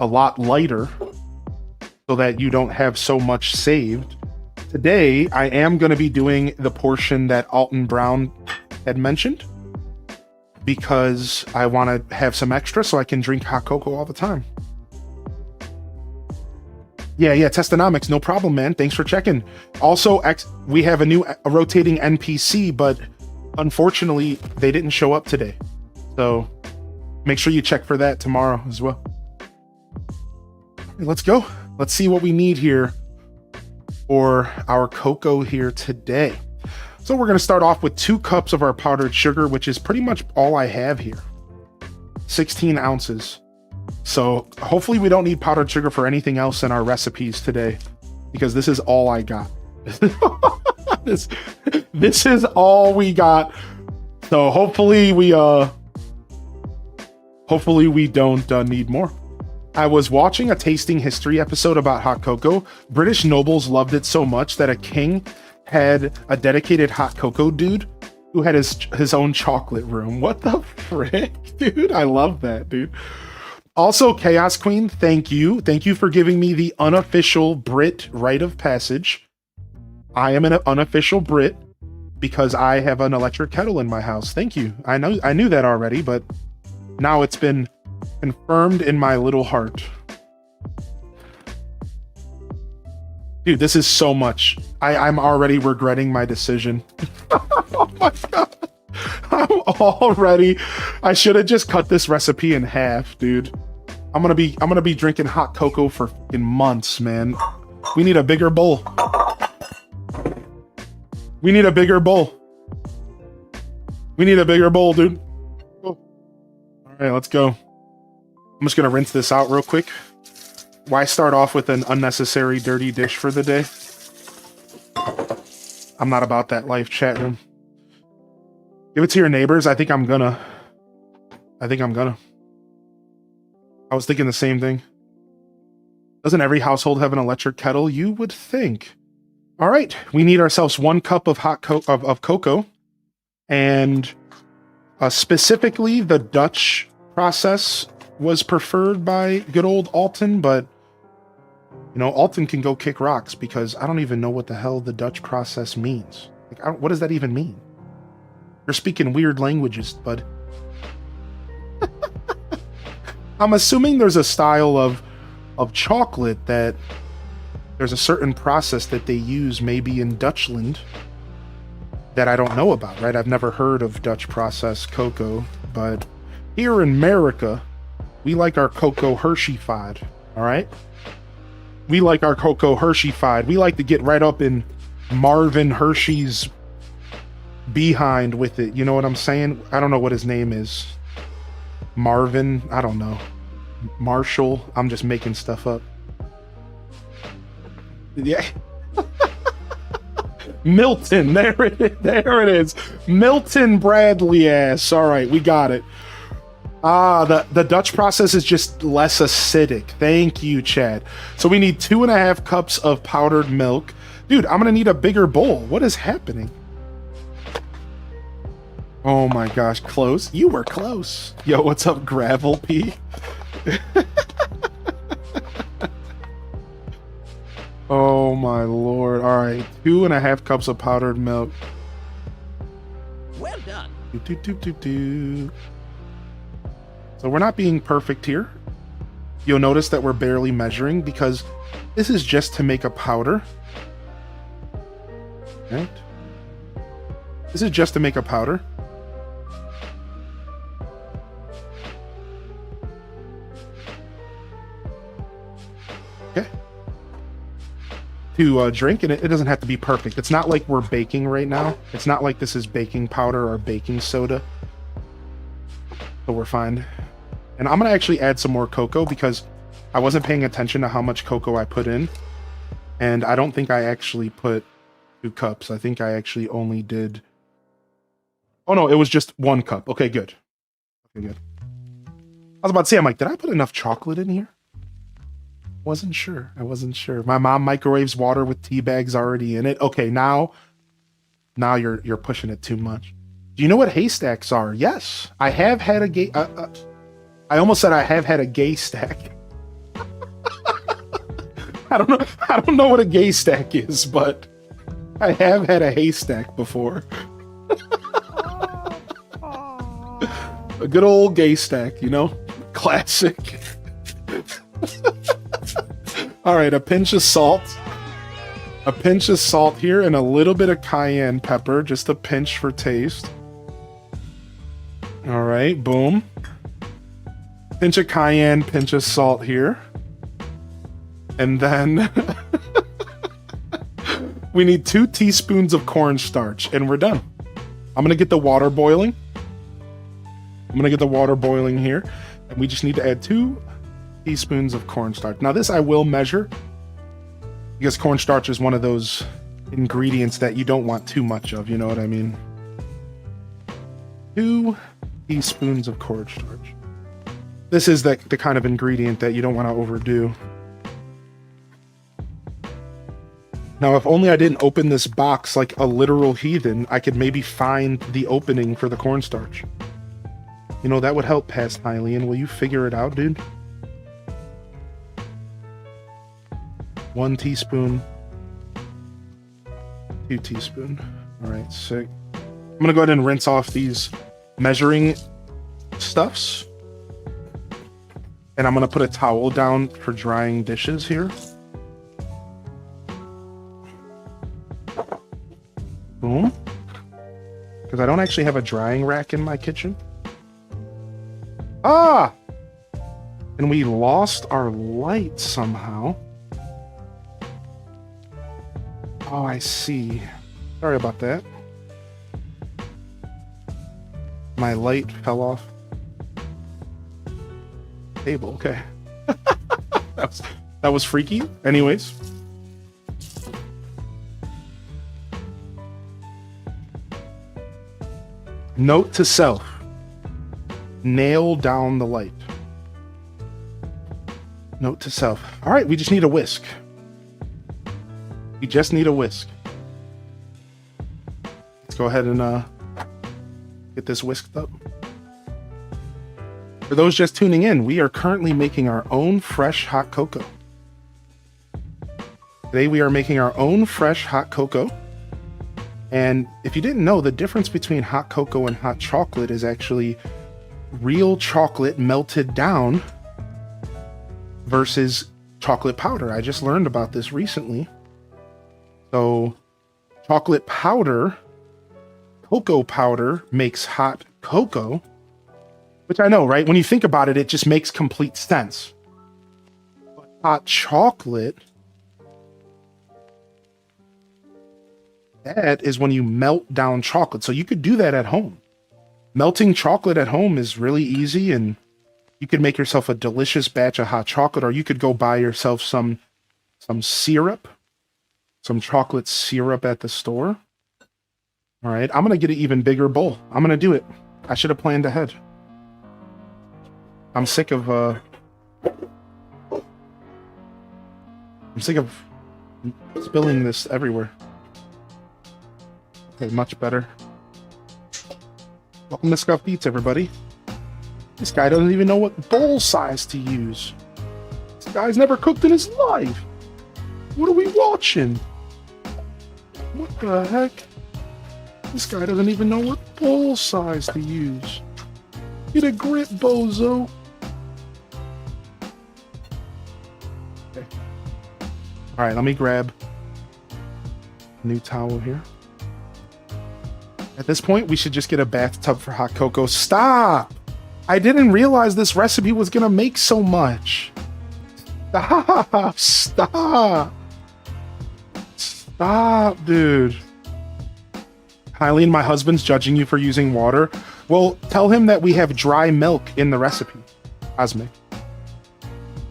a lot lighter, so that you don't have so much saved. Today, I am going to be doing the portion that Alton Brown had mentioned because I want to have some extra so I can drink hot cocoa all the time. Yeah, Testonomics, no problem, man. Thanks for checking. Also, we have a rotating NPC, but unfortunately, they didn't show up today. So make sure you check for that tomorrow as well. Let's go. Let's see what we need here for our cocoa here today. So we're going to start off with 2 cups of our powdered sugar, which is pretty much all I have here. 16 ounces. So hopefully we don't need powdered sugar for anything else in our recipes today, because this is all I got. this is all we got. So hopefully we don't need more. I was watching a tasting history episode about hot cocoa. British nobles loved it so much that a king had a dedicated hot cocoa dude who had his own chocolate room. What the frick, dude? I love that, dude. Also, Chaos Queen, thank you. Thank you for giving me the unofficial Brit rite of passage. I am an unofficial Brit because I have an electric kettle in my house. Thank you. I knew that already, but now it's been confirmed in my little heart. Dude, this is so much. I'm already regretting my decision. Oh my god. I should have just cut this recipe in half, dude. I'm gonna be drinking hot cocoa for fucking months, man. We need a bigger bowl. We need a bigger bowl. We need a bigger bowl, dude. Oh. All right, let's go. I'm just gonna rinse this out real quick. Why start off with an unnecessary dirty dish for the day? I'm not about that life, chat room. Give it to your neighbors. I think I'm gonna. I was thinking the same thing. Doesn't every household have an electric kettle? You would think. All right, we need ourselves 1 cup of hot cocoa, and specifically the Dutch process was preferred by good old Alton, but you know, Alton can go kick rocks because I don't even know what the hell the Dutch process means. Like, what does that even mean? You're speaking weird languages, bud. I'm assuming there's a style of chocolate that there's a certain process that they use maybe in Dutchland that I don't know about, right? I've never heard of Dutch processed cocoa, but here in America, we like our cocoa Hershey-fied, all right? We like our cocoa Hershey-fied. We like to get right up in Marvin Hershey's behind with it. You know what I'm saying? I don't know what his name is. Marvin? I don't know. Marshall? I'm just making stuff up. Yeah. Milton. There it is. Milton Bradley ass. All right, we got it. The Dutch process is just less acidic. Thank you, Chad. So we need 2.5 cups of powdered milk. Dude, I'm gonna need a bigger bowl. What is happening? Oh my gosh, close. You were close. Yo, what's up, Gravel P? Oh my lord. All right, 2.5 cups of powdered milk. Well done. So we're not being perfect here. You'll notice that we're barely measuring because this is just to make a powder. Right? This is just to make a powder. Okay. To drink, and it doesn't have to be perfect. It's not like we're baking right now. It's not like this is baking powder or baking soda. So we're fine. And I'm gonna actually add some more cocoa because I wasn't paying attention to how much cocoa I put in. And I don't think I actually put 2 cups. I think I actually only did... Oh no, it was just 1 cup. Okay, good. Okay, good. I was about to say, I'm like, did I put enough chocolate in here? I wasn't sure. My mom microwaves water with tea bags already in it. Okay, now you're pushing it too much. Do you know what haystacks are? Yes, I have had a gay... I almost said I have had a gay stack. I don't know what a gay stack is, but I have had a haystack before. A good old gay stack, you know? Classic. All right, a pinch of salt. A pinch of salt here and a little bit of cayenne pepper, just a pinch for taste. All right, boom. Pinch of cayenne, pinch of salt here. And then we need 2 teaspoons of cornstarch and we're done. I'm gonna get the water boiling. Here. And we just need to add 2 teaspoons of cornstarch. Now this I will measure because cornstarch is one of those ingredients that you don't want too much of, you know what I mean? 2 teaspoons of cornstarch. This is the kind of ingredient that you don't want to overdo. Now, if only I didn't open this box like a literal heathen, I could maybe find the opening for the cornstarch. You know, that would help, Past Hylian. Will you figure it out, dude? 1 teaspoon. 2 teaspoon. All right, sick. I'm gonna go ahead and rinse off these measuring stuffs. And I'm gonna put a towel down for drying dishes here. Boom. Because I don't actually have a drying rack in my kitchen. Ah! And we lost our light somehow. Oh, I see. Sorry about that. My light fell off table. Okay. that was freaky. Anyways. Note to self. Nail down the light. Note to self. All right, we just need a whisk. We just need a whisk. Let's go ahead and get this whisked up. For those just tuning in, we are currently making our own fresh hot cocoa. Today we are making our own fresh hot cocoa. And if you didn't know, the difference between hot cocoa and hot chocolate is actually real chocolate melted down versus chocolate powder. I just learned about this recently. So chocolate powder, cocoa powder makes hot cocoa, which I know, right? When you think about it, it just makes complete sense. But hot chocolate, that is when you melt down chocolate. So you could do that at home. Melting chocolate at home is really easy, and you could make yourself a delicious batch of hot chocolate, or you could go buy yourself some syrup, some chocolate syrup at the store. All right, I'm going to get an even bigger bowl. I'm going to do it. I should have planned ahead. I'm sick of spilling this everywhere. Okay, much better. Welcome to Scuff Beats, everybody. This guy doesn't even know what bowl size to use. This guy's never cooked in his life. What are we watching? What the heck? This guy doesn't even know what bowl size to use. Get a grip, bozo. Okay. Alright, let me grab a new towel here. At this point, we should just get a bathtub for hot cocoa. Stop! I didn't realize this recipe was gonna make so much. Stop! Stop! Stop, dude. Eileen, my husband's judging you for using water. Well, tell him that we have dry milk in the recipe. Cosmic.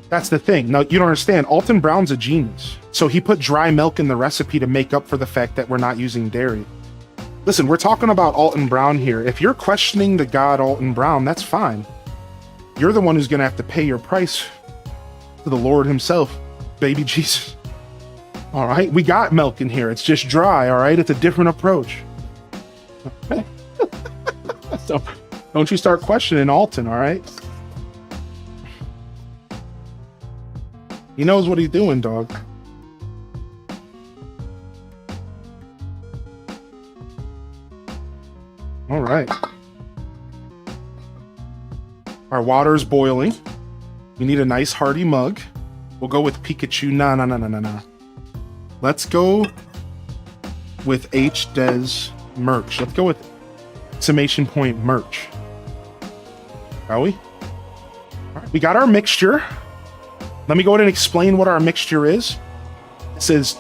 That's the thing. Now, you don't understand. Alton Brown's a genius. So he put dry milk in the recipe to make up for the fact that we're not using dairy. Listen, we're talking about Alton Brown here. If you're questioning the god Alton Brown, that's fine. You're the one who's going to have to pay your price to the Lord himself, baby Jesus. All right, we got milk in here. It's just dry, all right? It's a different approach. So don't you start questioning Alton, all right? He knows what he's doing, dog. All right. Our water's boiling. We need a nice hearty mug. We'll go with Pikachu. Nah. Let's go with HDes merch. Let's go with exclamation point merch. Shall we? All right, we got our mixture. Let me go ahead and explain what our mixture is. It says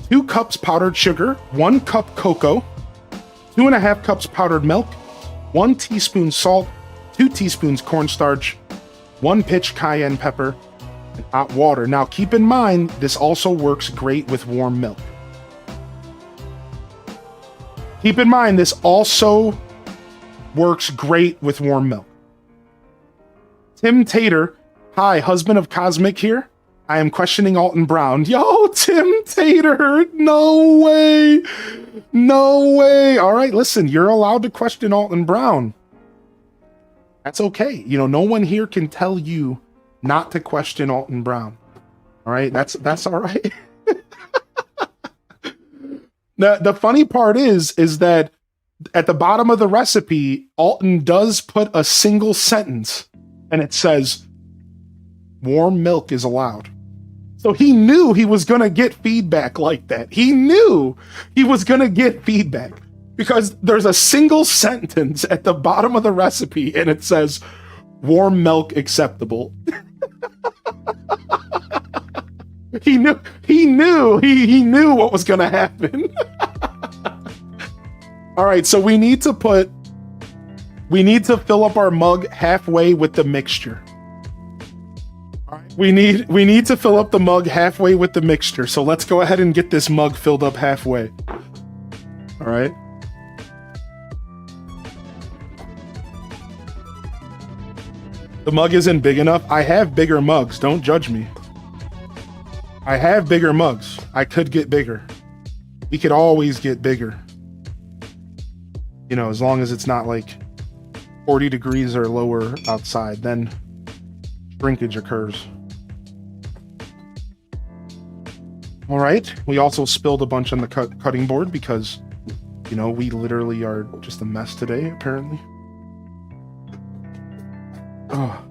2 cups powdered sugar, 1 cup cocoa, 2.5 cups powdered milk, 1 teaspoon salt, 2 teaspoons cornstarch, 1 pinch cayenne pepper, and hot water. Now keep in mind, this also works great with warm milk. Keep in mind, this also works great with warm milk. Tim Tater, hi, husband of Cosmic here. I am questioning Alton Brown. Yo, Tim Tater, no way. No way. All right, listen, you're allowed to question Alton Brown. That's okay. You know, no one here can tell you not to question Alton Brown. All right, that's all right. The funny part is that at the bottom of the recipe, Alton does put a single sentence, and it says, warm milk is allowed. So he knew he was going to get feedback like that. He knew he was going to get feedback because there's a single sentence at the bottom of the recipe, and it says, warm milk acceptable. He knew what was gonna happen. All right, so we need to fill up our mug halfway with the mixture. All right, we need to fill up the mug halfway with the mixture. So let's go ahead and get this mug filled up halfway. All right. The mug isn't big enough. I have bigger mugs. Don't judge me. I have bigger mugs. I could get bigger. We could always get bigger. You know, as long as it's not like 40 degrees or lower outside, then shrinkage occurs. All right. We also spilled a bunch on the cutting board because, you know, we literally are just a mess today, apparently. Oh.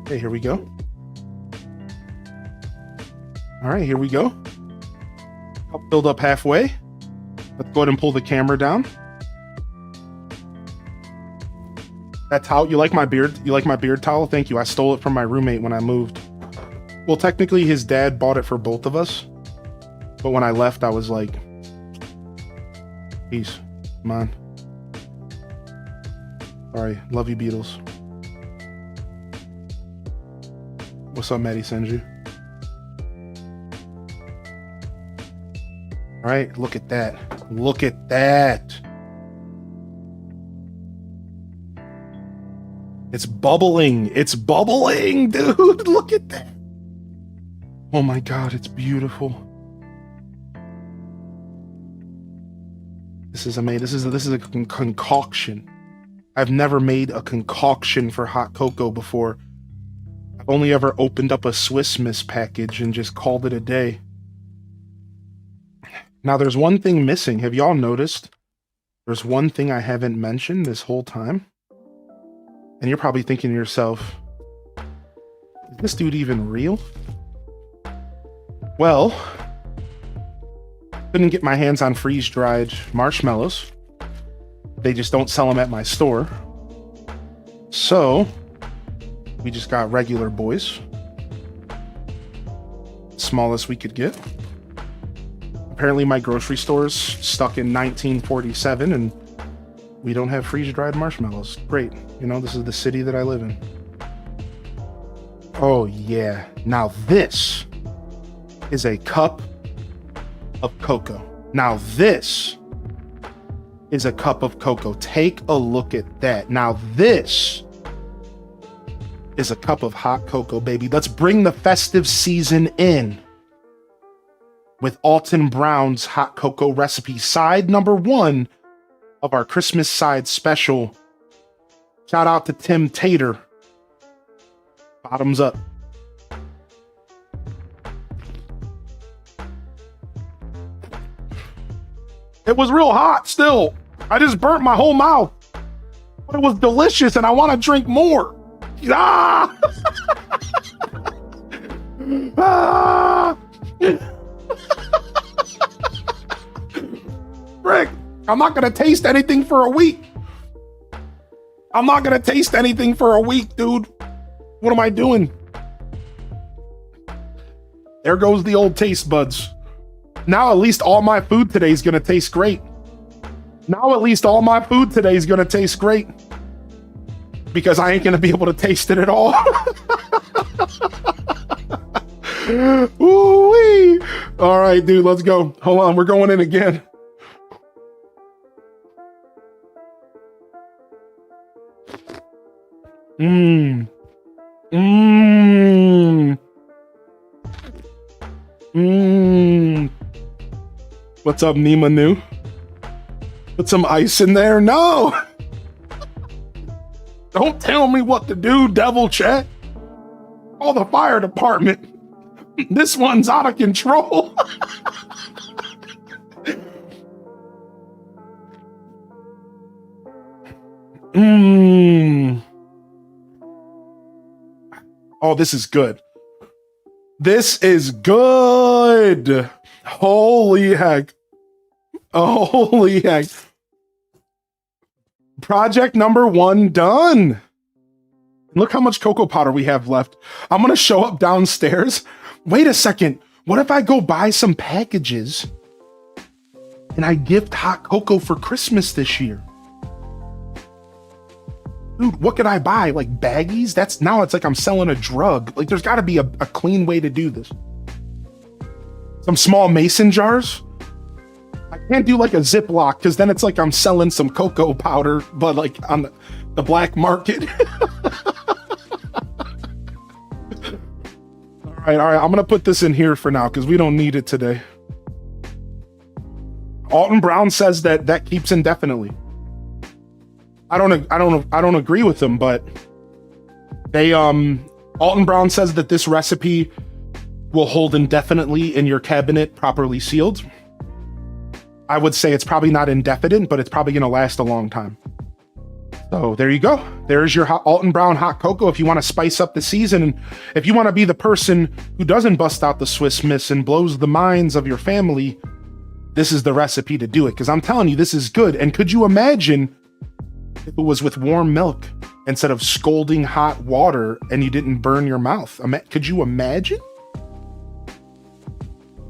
Okay, here we go. All right, here we go. I'll build up halfway. Let's go ahead and pull the camera down. That towel, you like my beard? You like my beard towel? Thank you. I stole it from my roommate when I moved. Well, technically his dad bought it for both of us. But when I left, I was like, peace, come on. Sorry, love you, Beatles. What's up, Maddie Senju? All right, look at that. Look at that. It's bubbling. It's bubbling, dude. Look at that. Oh my God, it's beautiful. This is amazing. This is a concoction. I've never made a concoction for hot cocoa before. I've only ever opened up a Swiss Miss package and just called it a day. Now there's one thing missing. Have y'all noticed? There's one thing I haven't mentioned this whole time. And you're probably thinking to yourself, is this dude even real? Well, couldn't get my hands on freeze-dried marshmallows. They just don't sell them at my store. So, we just got regular boys. Smallest we could get. Apparently my grocery store's stuck in 1947 and we don't have freeze-dried marshmallows. Great. You know, this is the city that I live in. Oh yeah. Now this is a cup of cocoa. Now this is a cup of cocoa. Take a look at that. Now this is a cup of hot cocoa, baby. Let's bring the festive season in with Alton Brown's hot cocoa recipe. Side number 1 of our Christmas side special. Shout out to Tim Tater. Bottoms up. It was real hot still. I just burnt my whole mouth. But it was delicious and I want to drink more. Ah! Ah! Rick, I'm not going to taste anything for a week. I'm not going to taste anything for a week, dude. What am I doing? There goes the old taste buds. Now at least all my food today is going to taste great. Now at least all my food today is going to taste great. Because I ain't going to be able to taste it at all. Ooh-wee. All right, dude, let's go. Hold on, we're going in again. Mmm. Mmm. Mmm. What's up, Nima New? Put some ice in there? No! Don't tell me what to do, devil chat. Call the fire department. This one's out of control. Mmm. Oh, this is good. This is good. Holy heck. Holy heck. Project number 1 done. Look how much cocoa powder we have left. I'm going to show up downstairs. Wait a second. What if I go buy some packages and I gift hot cocoa for Christmas this year? Dude, what could I buy? Like baggies? It's like I'm selling a drug. Like there's got to be a clean way to do this. Some small mason jars. I can't do like a Ziploc because then it's like I'm selling some cocoa powder, but like on the black market. All right. I'm gonna put this in here for now because we don't need it today. Alton Brown says that keeps indefinitely. I don't agree with them, but they Alton Brown says that this recipe will hold indefinitely in your cabinet, properly sealed. I would say it's probably not indefinite, but it's probably gonna last a long time. So there you go. There's your Alton Brown hot cocoa if you want to spice up the season. And if you want to be the person who doesn't bust out the Swiss Miss and blows the minds of your family, this is the recipe to do it. Because I'm telling you, this is good. And could you imagine if it was with warm milk instead of scalding hot water and you didn't burn your mouth? Could you imagine?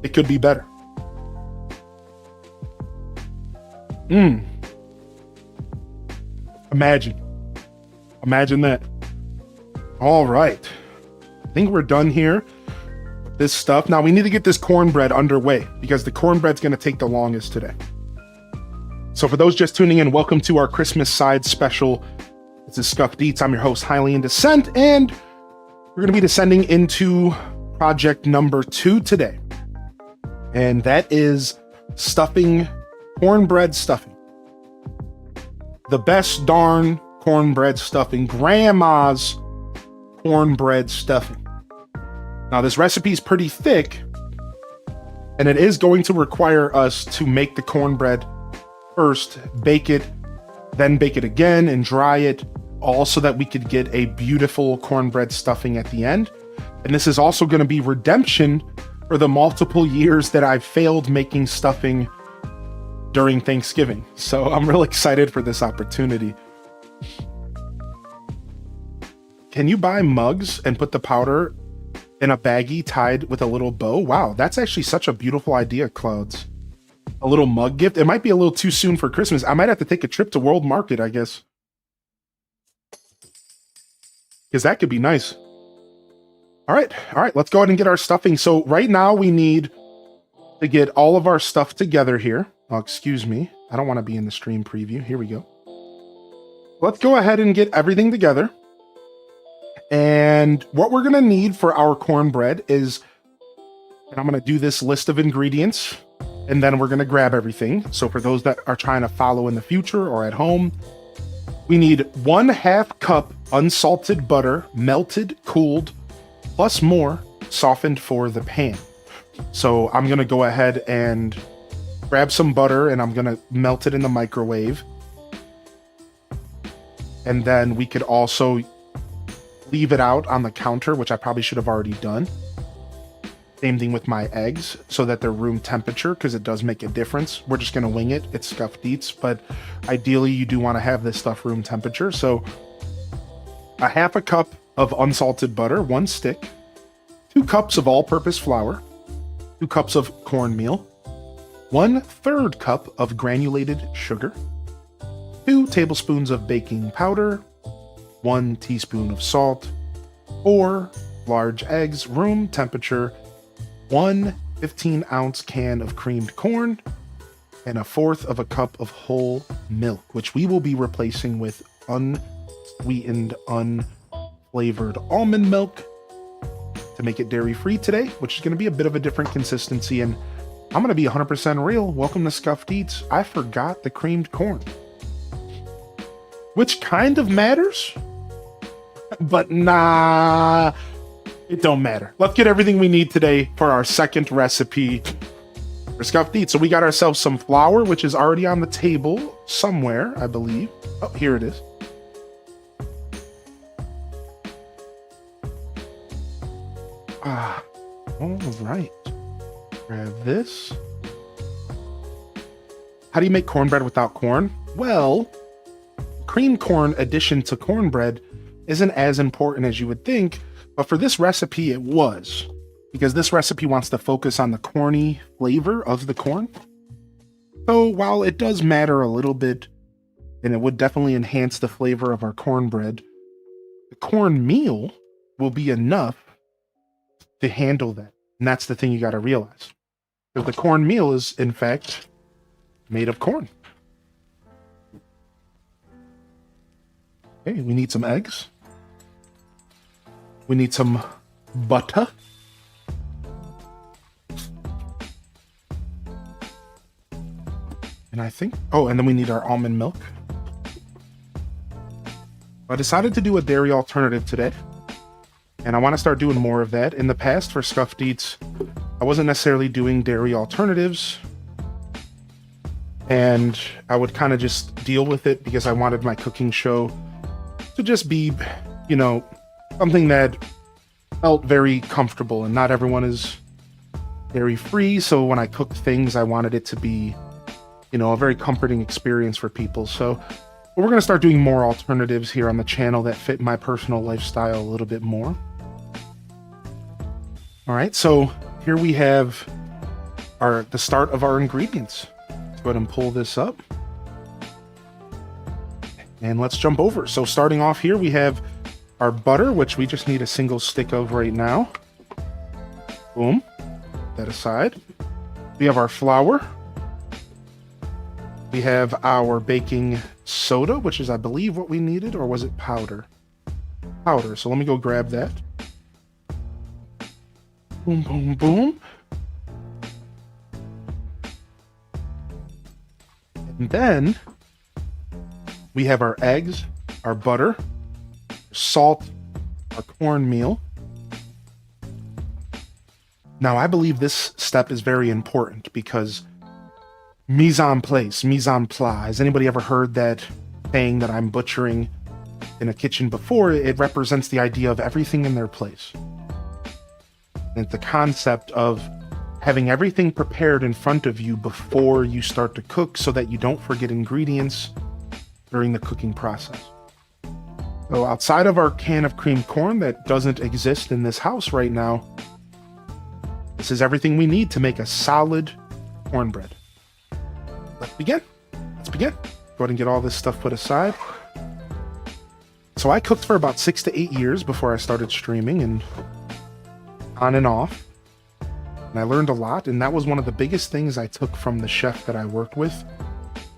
It could be better. Imagine that. All right. I think we're done here with this stuff. Now we need to get this cornbread underway because the cornbread's going to take the longest today. So for those just tuning in, welcome to our Christmas side special. This is Scuffed Eats. I'm your host, Highly in Descent, and we're going to be descending into project number 2 today. And that is stuffing, cornbread stuffing. The best darn cornbread stuffing, grandma's cornbread stuffing. Now this recipe is pretty thick, and it is going to require us to make the cornbread first, bake it, then bake it again and dry it, all so that we could get a beautiful cornbread stuffing at the end. And this is also going to be redemption for the multiple years that I've failed making stuffing during Thanksgiving. So I'm real excited for this opportunity. Can you buy mugs and put the powder in a baggie tied with a little bow? Wow, that's actually such a beautiful idea, Clouds. A little mug gift. It might be a little too soon for Christmas. I might have to take a trip to World Market, I guess. Because that could be nice. All right, let's go ahead and get our stuffing. So right now we need to get all of our stuff together here. Oh, excuse me. I don't want to be in the stream preview. Here we go. Let's go ahead and get everything together. And what we're going to need for our cornbread is, and I'm going to do this list of ingredients, and then we're going to grab everything. So for those that are trying to follow in the future or at home, we need 1/2 cup unsalted butter, melted, cooled, plus more, softened for the pan. So I'm going to go ahead and grab some butter and I'm going to melt it in the microwave. And then we could also leave it out on the counter, which I probably should have already done. Same thing with my eggs, so that they're room temperature, because it does make a difference. We're just going to wing it. It's Scuffed Eats, but ideally you do want to have this stuff room temperature. So 1/2 cup of unsalted butter, 1 stick, 2 cups of all-purpose flour, 2 cups of cornmeal, 1/3 cup of granulated sugar, 2 tablespoons of baking powder, 1 teaspoon of salt, 4 large eggs, room temperature, 1 15-ounce can of creamed corn, and 1/4 cup of whole milk, which we will be replacing with unsweetened, unflavored almond milk to make it dairy-free today, which is going to be a bit of a different consistency. And I'm going to be 100% real. Welcome to Scuffed Eats. I forgot the creamed corn, which kind of matters, but nah, it don't matter. Let's get everything we need today for our second recipe for Scuffed Eats. So we got ourselves some flour, which is already on the table somewhere, I believe. Oh, here it is. All right. Grab this. How do you make cornbread without corn? Well, cream corn addition to cornbread isn't as important as you would think, but for this recipe it was, because this recipe wants to focus on the corny flavor of the corn. So while it does matter a little bit, and it would definitely enhance the flavor of our cornbread, the cornmeal will be enough to handle that. And that's the thing you got to realize. Because the cornmeal is, in fact, made of corn. Okay, we need some eggs. We need some butter. And I think, oh, and then we need our almond milk. I decided to do a dairy alternative today. And I want to start doing more of that. In the past, for Scuffed Eats, I wasn't necessarily doing dairy alternatives. And I would kind of just deal with it because I wanted my cooking show to just be, you know, something that felt very comfortable. And not everyone is dairy free. So when I cooked things, I wanted it to be, you know, a very comforting experience for people. So we're going to start doing more alternatives here on the channel that fit my personal lifestyle a little bit more. All right, so here we have the start of our ingredients. Let's go ahead and pull this up. And let's jump over. So starting off here, we have our butter, which we just need a single stick of right now. Boom. Put that aside. We have our flour. We have our baking soda, which is, I believe, what we needed, or was it powder? Powder. So let me go grab that. Boom, boom, boom. And then we have our eggs, our butter, salt, our cornmeal. Now, I believe this step is very important because mise en place, mise en place. Has anybody ever heard that saying that I'm butchering in a kitchen before? It represents the idea of everything in their place. And it's the concept of having everything prepared in front of you before you start to cook so that you don't forget ingredients during the cooking process. So outside of our can of creamed corn that doesn't exist in this house right now, this is everything we need to make a solid cornbread. Let's begin. Let's begin. Go ahead and get all this stuff put aside. So I cooked for about 6 to 8 years before I started streaming, and on and off. And I learned a lot, and that was one of the biggest things I took from the chef that I worked with.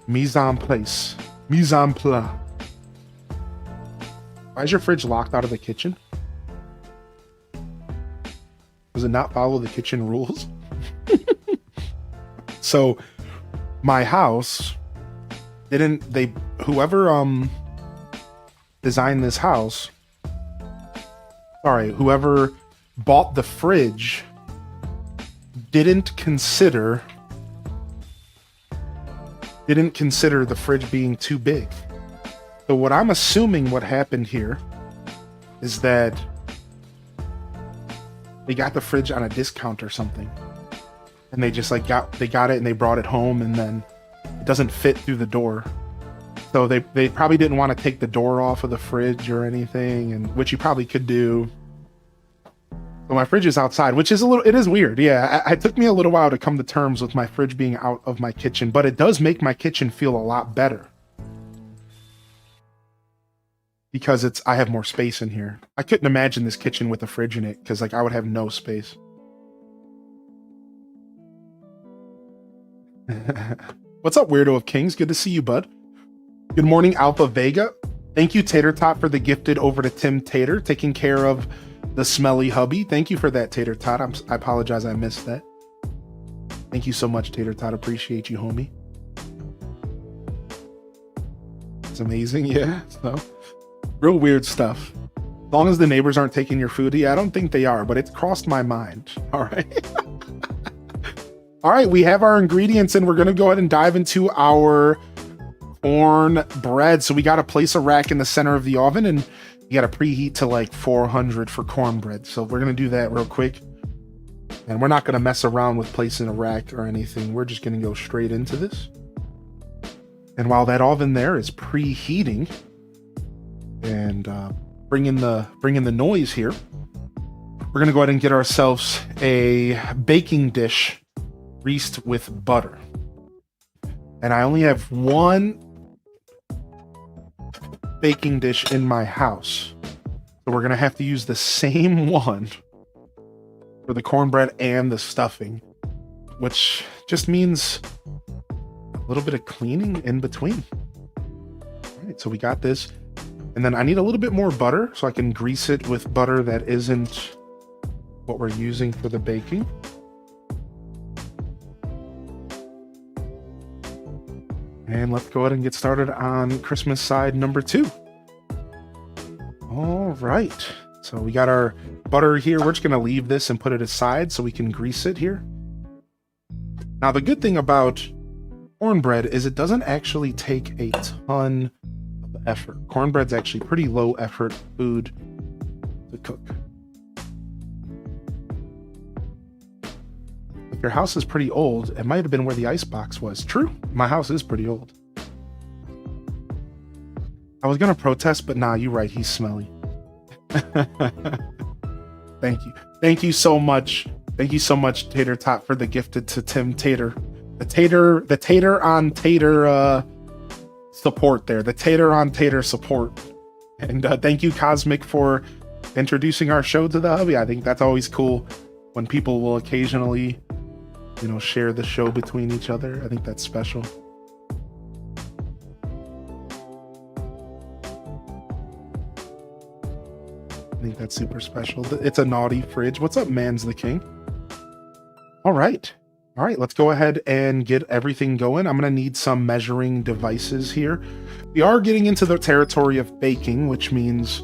Mise en place. Mise en place. Why is your fridge locked out of the kitchen? Does it not follow the kitchen rules? So my house whoever designed this house, whoever bought the fridge didn't consider the fridge being too big. So what I'm assuming what happened here is that they got the fridge on a discount or something, and they just got it and they brought it home, and then it doesn't fit through the door. So they probably didn't want to take the door off of the fridge or anything, and which you probably could do. So my fridge is outside, which is it is weird. Yeah, it took me a little while to come to terms with my fridge being out of my kitchen, but it does make my kitchen feel a lot better. Because I have more space in here. I couldn't imagine this kitchen with a fridge in it, because I would have no space. What's up, Weirdo of Kings? Good to see you, bud. Good morning, Alpha Vega. Thank you, Tater Tot, for the gifted over to Tim Tater, taking care of the smelly hubby. Thank you for that, Tater Tot. I apologize, I missed that. Thank you so much, Tater Tot. Appreciate you, homie. It's amazing, yeah. So, real weird stuff. As long as the neighbors aren't taking your food, yeah, I don't think they are, but it's crossed my mind. All right. All right, we have our ingredients, and we're going to go ahead and dive into our corn bread. So we got to place a rack in the center of the oven, and you got to preheat to 400 for cornbread. So we're going to do that real quick. And we're not going to mess around with placing a rack or anything. We're just going to go straight into this. And while that oven there is preheating and bring in the noise here, we're gonna go ahead and get ourselves a baking dish greased with butter. And I only have one baking dish in my house. So we're gonna have to use the same one for the cornbread and the stuffing, which just means a little bit of cleaning in between. All right, so we got this. And then I need a little bit more butter so I can grease it with butter that isn't what we're using for the baking. And let's go ahead and get started on Christmas side number 2. All right, so we got our butter here. We're just gonna leave this and put it aside so we can grease it here. Now, the good thing about cornbread is it doesn't actually take a ton of effort. Cornbread's actually pretty low effort food to cook. If your house is pretty old, it might have been where the icebox was. True, my house is pretty old. I was gonna protest, but nah, you're right, he's smelly. Thank you. Thank you so much. Thank you so much, Tater Tot, for the gifted to Tim Tater. The tater on tater support there. The tater on tater support. And thank you, Cosmic, for introducing our show to the hubby. I think that's always cool when people will occasionally, you know, share the show between each other. I think that's special. I think that's super special. It's a naughty fridge. What's up, Man's the King? All right, let's go ahead and get everything going. I'm gonna need some measuring devices here. We are getting into the territory of baking, which means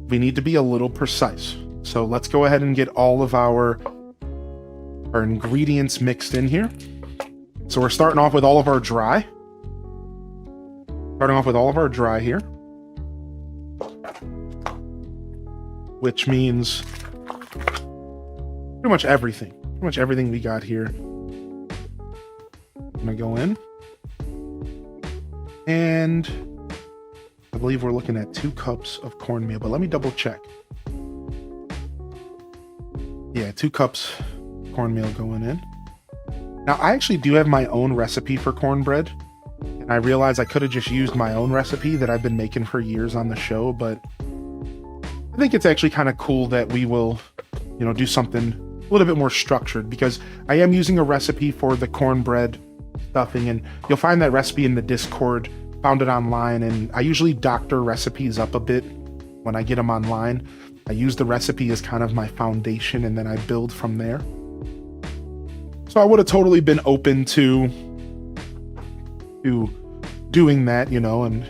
we need to be a little precise. So let's go ahead and get all of our ingredients mixed in here. So we're starting off with all of our dry. Here. Which means pretty much everything. Pretty much everything we got here. I'm gonna go in. And I believe we're looking at 2 cups of cornmeal, but let me double check. Yeah, 2 cups cornmeal going in. Now, I actually do have my own recipe for cornbread. And I realized I could have just used my own recipe that I've been making for years on the show, but I think it's actually kind of cool that we will, you know, do something a little bit more structured, because I am using a recipe for the cornbread stuffing, and you'll find that recipe in the Discord, found it online, and I usually doctor recipes up a bit when I get them online. I use the recipe as kind of my foundation, and then I build from there. So I would have totally been open to doing that, you know, and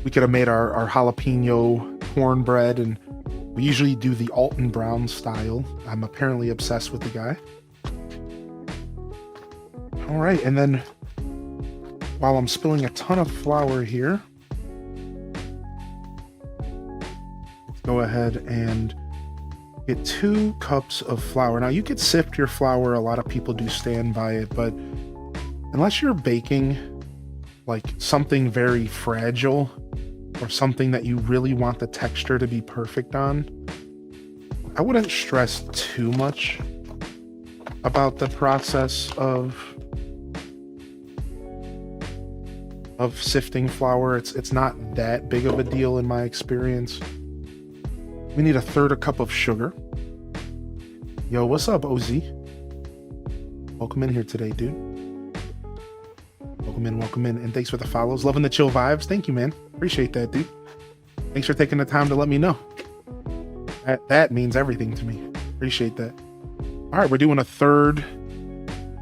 we could have made our jalapeno cornbread, and we usually do the Alton Brown style. I'm apparently obsessed with the guy. All right, and then while I'm spilling a ton of flour here, let's go ahead and get 2 cups of flour. Now, you could sift your flour. A lot of people do stand by it, but unless you're baking like something very fragile or something that you really want the texture to be perfect on, I wouldn't stress too much about the process of sifting flour. It's not that big of a deal in my experience. We need 1/3 cup of sugar. Yo, what's up, OZ? Welcome in here today, dude. Welcome in, and thanks for the follows. Loving the chill vibes. Thank you, man. Appreciate that, dude. Thanks for taking the time to let me know. That means everything to me. Appreciate that. All right, we're doing 1/3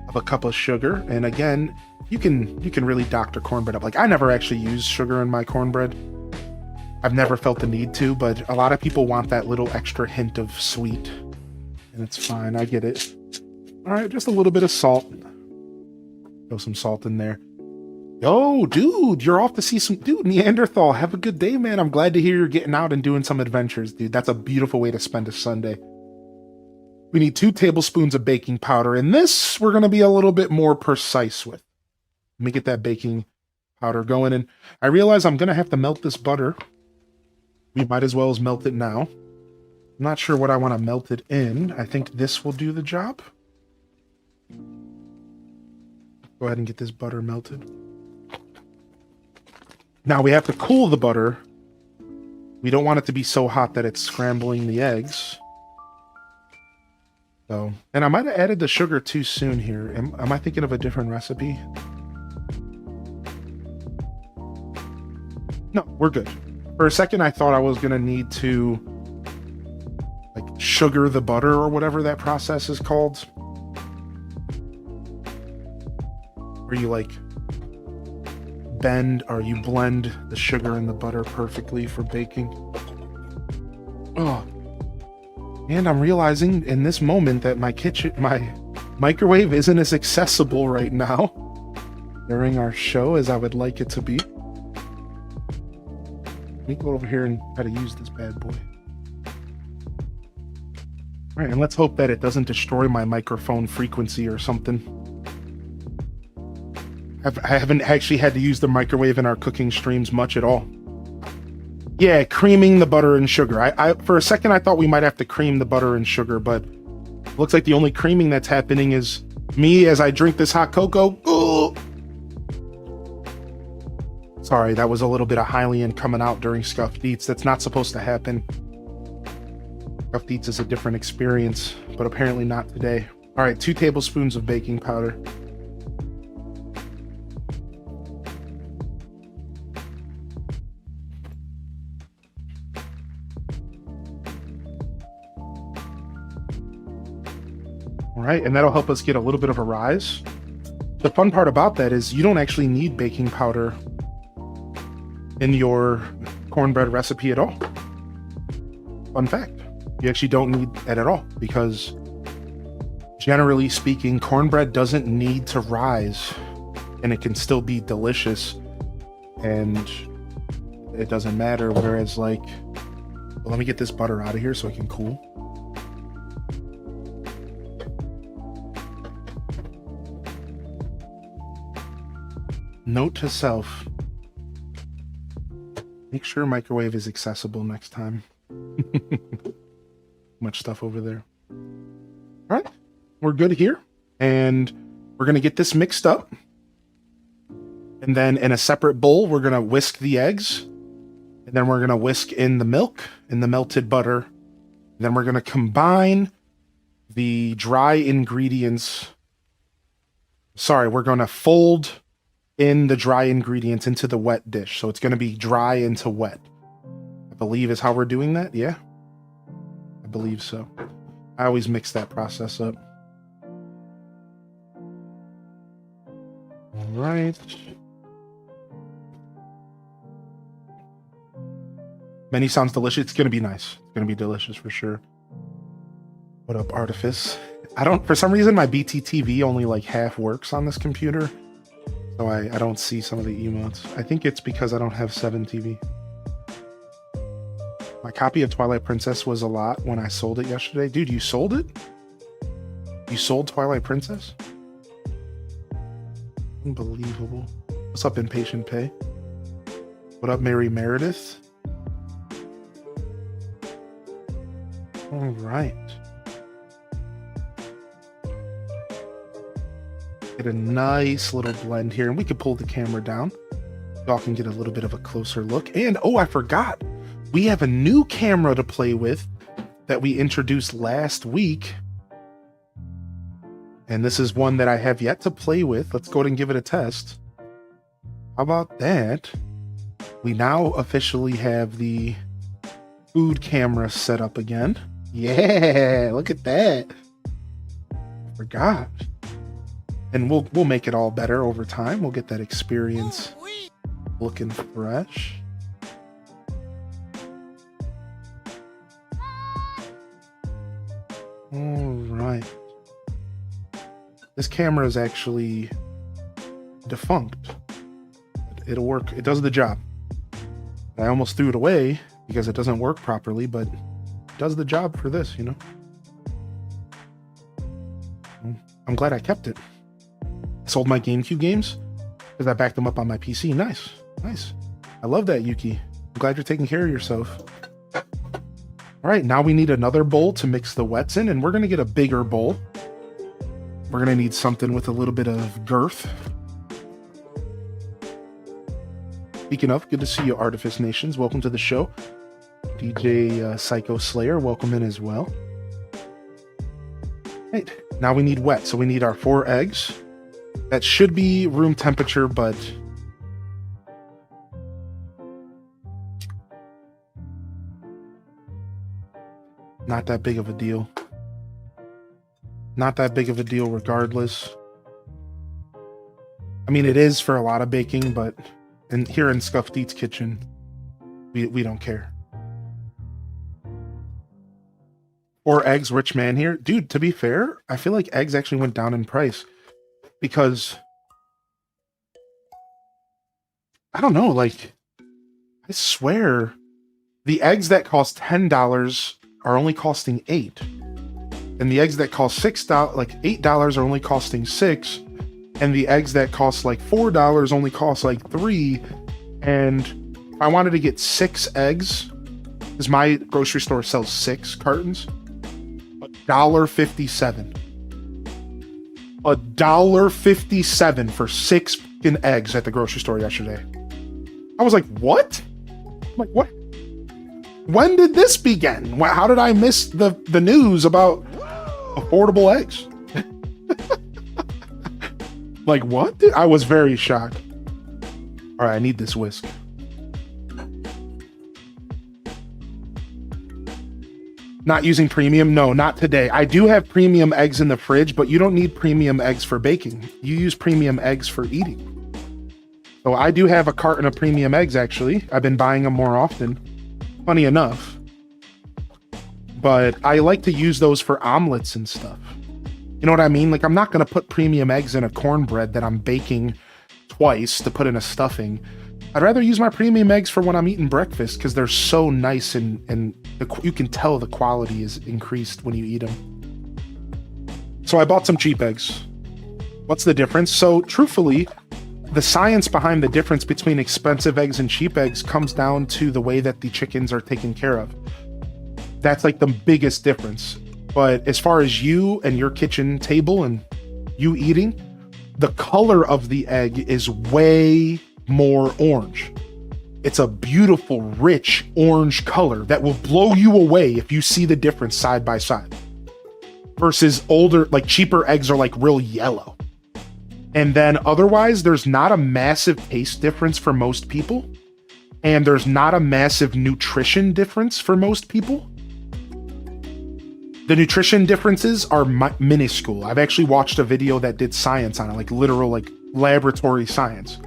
of a cup of sugar, and again, you can really doctor cornbread up. Like, I never actually use sugar in my cornbread. I've never felt the need to, but a lot of people want that little extra hint of sweet, and it's fine. I get it. All right, just a little bit of salt. Throw some salt in there. Yo, dude, you're off to see some... Dude, Neanderthal, have a good day, man. I'm glad to hear you're getting out and doing some adventures, dude. That's a beautiful way to spend a Sunday. We need 2 tablespoons of baking powder, and this we're going to be a little bit more precise with. Let me get that baking powder going, and I realize I'm going to have to melt this butter we might as well as melt it now. I'm not sure what I want to melt it in. I think this will do the job. Go ahead and get this butter melted. Now we have to cool the butter. We don't want it to be so hot that it's scrambling the eggs. So, and I might have added the sugar too soon here. Am I thinking of a different recipe? No, we're good. For a second, I thought I was going to need to like sugar the butter or whatever that process is called. Where you like bend or you blend the sugar and the butter perfectly for baking. Oh. And I'm realizing in this moment that my microwave isn't as accessible right now during our show as I would like it to be. Let me go over here and try to use this bad boy. All right, and let's hope that it doesn't destroy my microphone frequency or something. I haven't actually had to use the microwave in our cooking streams much at all. Yeah, creaming the butter and sugar. I for a second I thought we might have to cream the butter and sugar, but looks like the only creaming that's happening is me as I drink this hot cocoa. Ugh. Sorry, that was a little bit of Hylian coming out during Scuffed Eats. That's not supposed to happen. Scuffed Eats is a different experience, but apparently not today. All right, 2 tablespoons of baking powder. All right, and that'll help us get a little bit of a rise. The fun part about that is you don't actually need baking powder in your cornbread recipe at all. Fun fact, you actually don't need that at all because generally speaking, cornbread doesn't need to rise and it can still be delicious and it doesn't matter. Whereas like, well, let me get this butter out of here so it can cool. Note to self, make sure microwave is accessible next time. Much stuff over there. All right, we're good here. And we're going to get this mixed up. And then in a separate bowl, we're going to whisk the eggs. And then we're going to whisk in the milk and the melted butter. And then we're going to combine the dry ingredients. Sorry, we're going to fold in the dry ingredients into the wet dish. So it's going to be dry into wet. I believe is how we're doing that. Yeah, I believe so. I always mix that process up. All right. Many sounds delicious. It's going to be nice. It's going to be delicious for sure. What up, Artifice? For some reason, my BTTV only like half works on this computer. So I don't see some of the emotes. I think it's because I don't have 7 TV. My copy of Twilight Princess was a lot when I sold it yesterday. Dude, you sold it? You sold Twilight Princess? Unbelievable. What's up, Impatient Pay? What up, Mary Meredith? All right. Get a nice little blend here, and we could pull the camera down. Y'all can get a little bit of a closer look. And, oh, I forgot. We have a new camera to play with that we introduced last week. And this is one that I have yet to play with. Let's go ahead and give it a test. How about that? We now officially have the food camera set up again. Yeah, look at that. I forgot. And we'll make it all better over time. We'll get that experience looking fresh. All right. This camera is actually defunct. It'll work. It does the job. I almost threw it away because it doesn't work properly, but it does the job for this, you know? I'm glad I kept it. Sold my GameCube games because I backed them up on my PC. Nice. Nice. I love that, Yuki. I'm glad you're taking care of yourself. All right, now we need another bowl to mix the wets in, and we're going to get a bigger bowl. We're going to need something with a little bit of girth. Speaking of, good to see you, Artifice Nations. Welcome to the show. DJ Psycho Slayer, welcome in as well. Right, now we need wet, so we need our 4 eggs. That should be room temperature, but not that big of a deal. Not that big of a deal regardless. I mean, it is for a lot of baking, but here in Scuffed Eats Kitchen, we don't care. 4 eggs, rich man here. Dude, to be fair, I feel like eggs actually went down in price because I don't know, like, I swear the eggs that cost $10 are only costing $8. And the eggs that cost $6, like $8 are only costing $6. And the eggs that cost like $4 only cost like $3. And if I wanted to get 6 eggs, because my grocery store sells 6 cartons, $1.57. $1.57 for 6 fucking eggs at the grocery store yesterday. I was like, what? I'm like, what? When did this begin? How did I miss the news about affordable eggs? Like, what? Dude, I was very shocked. All right, I need this whisk. Not using premium? No, not today. I do have premium eggs in the fridge, but you don't need premium eggs for baking. You use premium eggs for eating. So I do have a carton of premium eggs, actually. I've been buying them more often. Funny enough. But I like to use those for omelets and stuff. You know what I mean? Like, I'm not going to put premium eggs in a cornbread that I'm baking twice to put in a stuffing. I'd rather use my premium eggs for when I'm eating breakfast because they're so nice and you can tell the quality is increased when you eat them. So I bought some cheap eggs. What's the difference? So truthfully, the science behind the difference between expensive eggs and cheap eggs comes down to the way that the chickens are taken care of. That's like the biggest difference. But as far as you and your kitchen table and you eating, the color of the egg is way more orange. It's a beautiful, rich orange color that will blow you away if you see the difference side by side. Versus older, like cheaper eggs are like real yellow. And then otherwise, there's not a massive taste difference for most people. And there's not a massive nutrition difference for most people. The nutrition differences are minuscule. I've actually watched a video that did science on it, like literal, like laboratory science.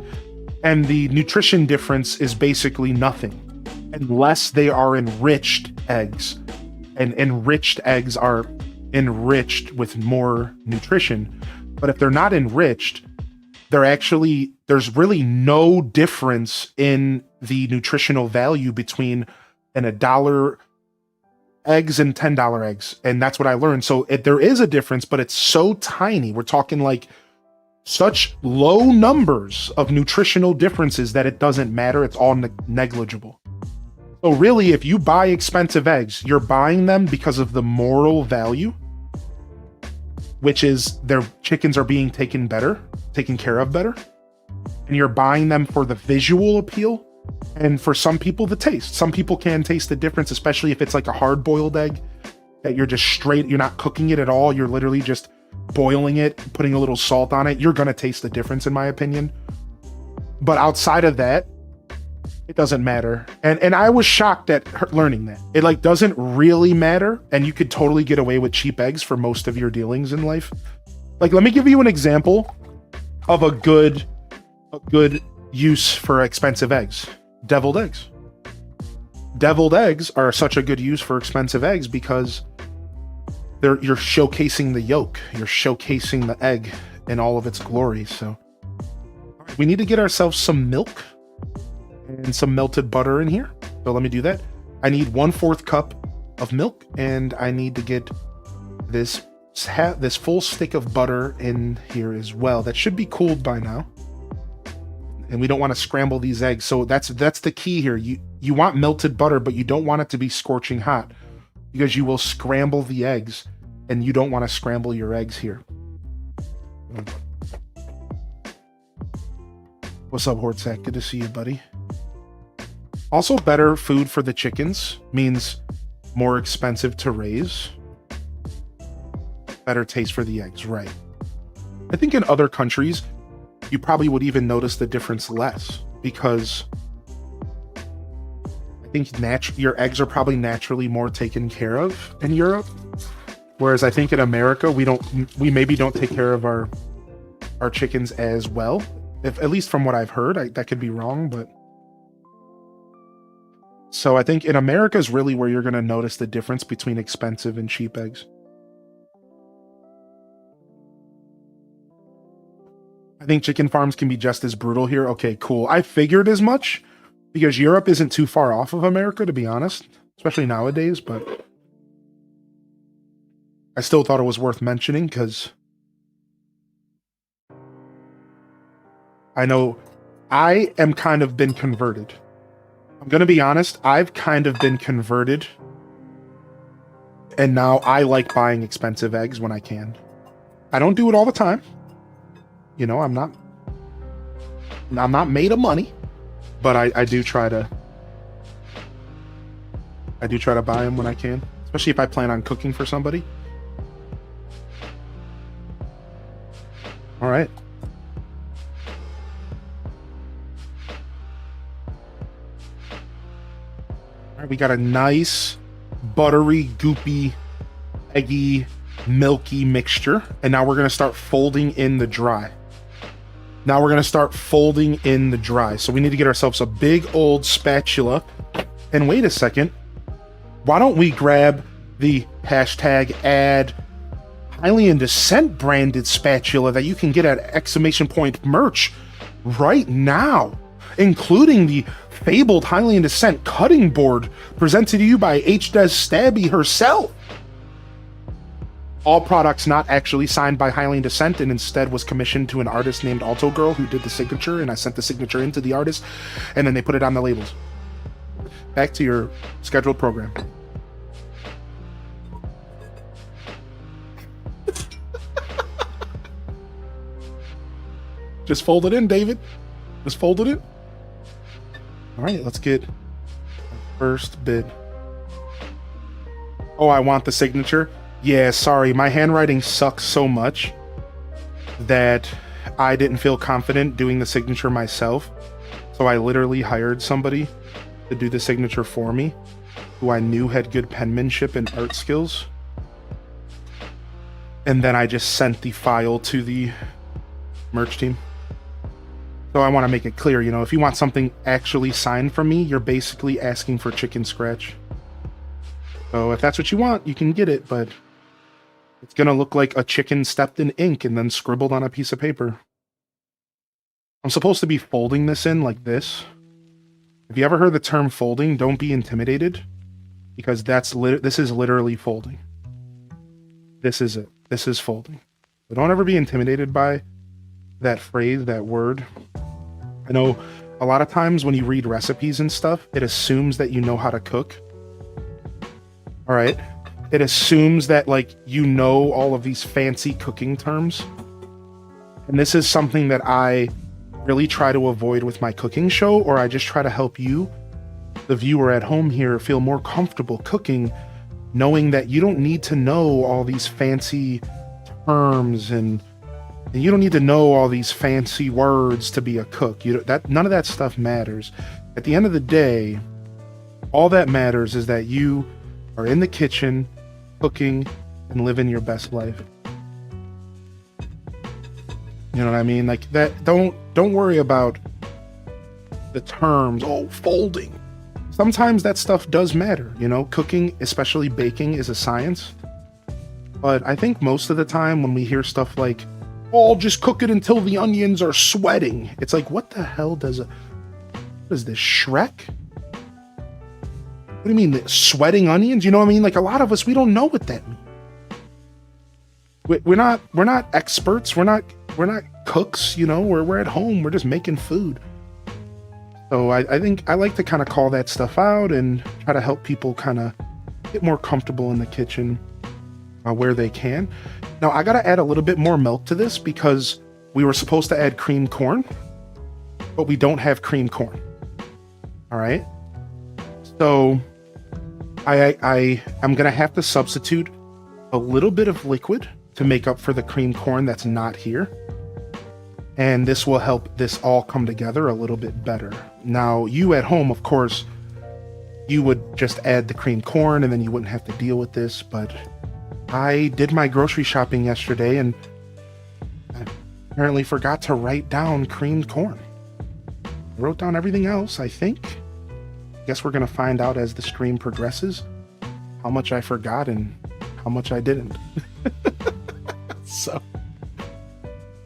And the nutrition difference is basically nothing unless they are enriched eggs. And enriched eggs are enriched with more nutrition. But if they're not enriched, there's really no difference in the nutritional value between a $1 eggs and $10 eggs. And that's what I learned. So there is a difference, but it's so tiny. We're talking like such low numbers of nutritional differences that it doesn't matter. It's all negligible. So really, if you buy expensive eggs, you're buying them because of the moral value, which is their chickens are being taken care of better. And you're buying them for the visual appeal. And for some people, the taste. Some people can taste the difference, especially if it's like a hard-boiled egg that you're not cooking it at all. You're literally just boiling it, putting a little salt on it. You're going to taste the difference, in my opinion. But outside of that, it doesn't matter. And I was shocked at learning that. It like doesn't really matter, and you could totally get away with cheap eggs for most of your dealings in life. Like, let me give you an example of a good use for expensive eggs. Deviled eggs. Deviled eggs are such a good use for expensive eggs because you're showcasing the yolk. You're showcasing the egg in all of its glory. So we need to get ourselves some milk and some melted butter in here. So let me do that. I need 1/4 cup of milk, and I need to get this full stick of butter in here as well. That should be cooled by now. And we don't want to scramble these eggs. So that's the key here. You want melted butter, but you don't want it to be scorching hot. because you will scramble the eggs, and you don't want to scramble your eggs here. What's up, Hortsack? Good to see you, buddy. Also, better food for the chickens means more expensive to raise. Better taste for the eggs, right? I think in other countries, you probably would even notice the difference less, because I think your eggs are probably naturally more taken care of in Europe. Whereas I think in America, we maybe don't take care of our chickens as well. At least from what I've heard, that could be wrong, but. So I think in America is really where you're going to notice the difference between expensive and cheap eggs. I think chicken farms can be just as brutal here. Okay, cool. I figured as much, because Europe isn't too far off of America, to be honest, especially nowadays, but I still thought it was worth mentioning because I know I am kind of been converted. I'm going to be honest, I've kind of been converted, and now I like buying expensive eggs when I can. I don't do it all the time. You know, I'm not made of money, but I do try to buy them when I can, especially if I plan on cooking for somebody. All right. We got a nice, buttery, goopy, eggy, milky mixture. And now we're going to start folding in the dry. So we need to get ourselves a big old spatula. And wait a second. Why don't we grab the #ad Hylian Descent branded spatula that you can get at ! merch right now, including the fabled Hylian Descent cutting board presented to you by H-Des Stabby herself. All products not actually signed by Hylian Descent, and instead was commissioned to an artist named Alto Girl who did the signature, and I sent the signature into the artist, and then they put it on the labels. Back to your scheduled program. Just fold it in, David. Just fold it in. All right, let's get first bid. Oh, I want the signature. Yeah, sorry, my handwriting sucks so much that I didn't feel confident doing the signature myself. So I literally hired somebody to do the signature for me, who I knew had good penmanship and art skills. And then I just sent the file to the merch team. So I want to make it clear, you know, if you want something actually signed from me, you're basically asking for chicken scratch. So if that's what you want, you can get it, but it's going to look like a chicken stepped in ink and then scribbled on a piece of paper. I'm supposed to be folding this in like this. If you ever heard the term folding, don't be intimidated, because this is literally folding. This is it. This is folding. So don't ever be intimidated by that phrase, that word. I know a lot of times when you read recipes and stuff, it assumes that you know how to cook. All right. It assumes that, like, you know all of these fancy cooking terms. And this is something that I really try to avoid with my cooking show, or I just try to help you, the viewer at home here, feel more comfortable cooking, knowing that you don't need to know all these fancy terms, and you don't need to know all these fancy words to be a cook. None of that stuff matters. At the end of the day, all that matters is that you are in the kitchen, cooking, and living your best life. You know what I mean? Like that. Don't worry about the terms. Oh, folding. Sometimes that stuff does matter. You know, cooking, especially baking, is a science. But I think most of the time when we hear stuff like, "Oh, I'll just cook it until the onions are sweating," it's like, what the hell what is this, Shrek? What do you mean, sweating onions? You know what I mean? Like, a lot of us, we don't know what that means. We're not experts. We're not cooks. You know, we're at home. We're just making food. So I think I like to kind of call that stuff out and try to help people kind of get more comfortable in the kitchen where they can. Now, I got to add a little bit more milk to this because we were supposed to add cream corn, but we don't have cream corn. All right. So I'm going to have to substitute a little bit of liquid to make up for the cream corn that's not here. And this will help this all come together a little bit better. Now, you at home, of course, you would just add the cream corn and then you wouldn't have to deal with this. But I did my grocery shopping yesterday and I apparently forgot to write down creamed corn. I wrote down everything else, I think. Guess we're going to find out as the stream progresses how much I forgot and how much I didn't. So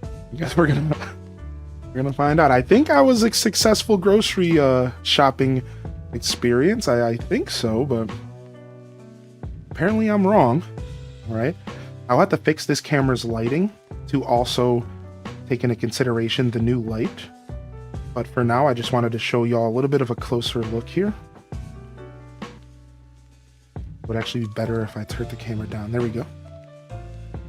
I guess we're gonna find out. I think I was a successful grocery shopping experience. I think so, but apparently I'm wrong. All right, I'll have to fix this camera's lighting to also take into consideration the new light. But for now, I just wanted to show y'all a little bit of a closer look here. It would actually be better if I turned the camera down. There we go.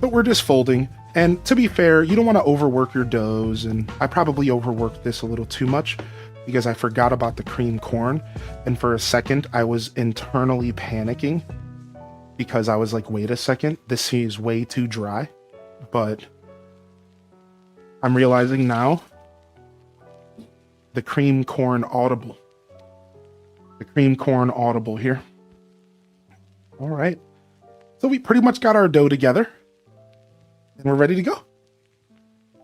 But we're just folding. And to be fair, you don't want to overwork your doughs. And I probably overworked this a little too much because I forgot about the cream corn. And for a second, I was internally panicking because I was like, wait a second, this is way too dry. But I'm realizing now the cream corn audible. The cream corn audible here. All right. So we pretty much got our dough together. And we're ready to go.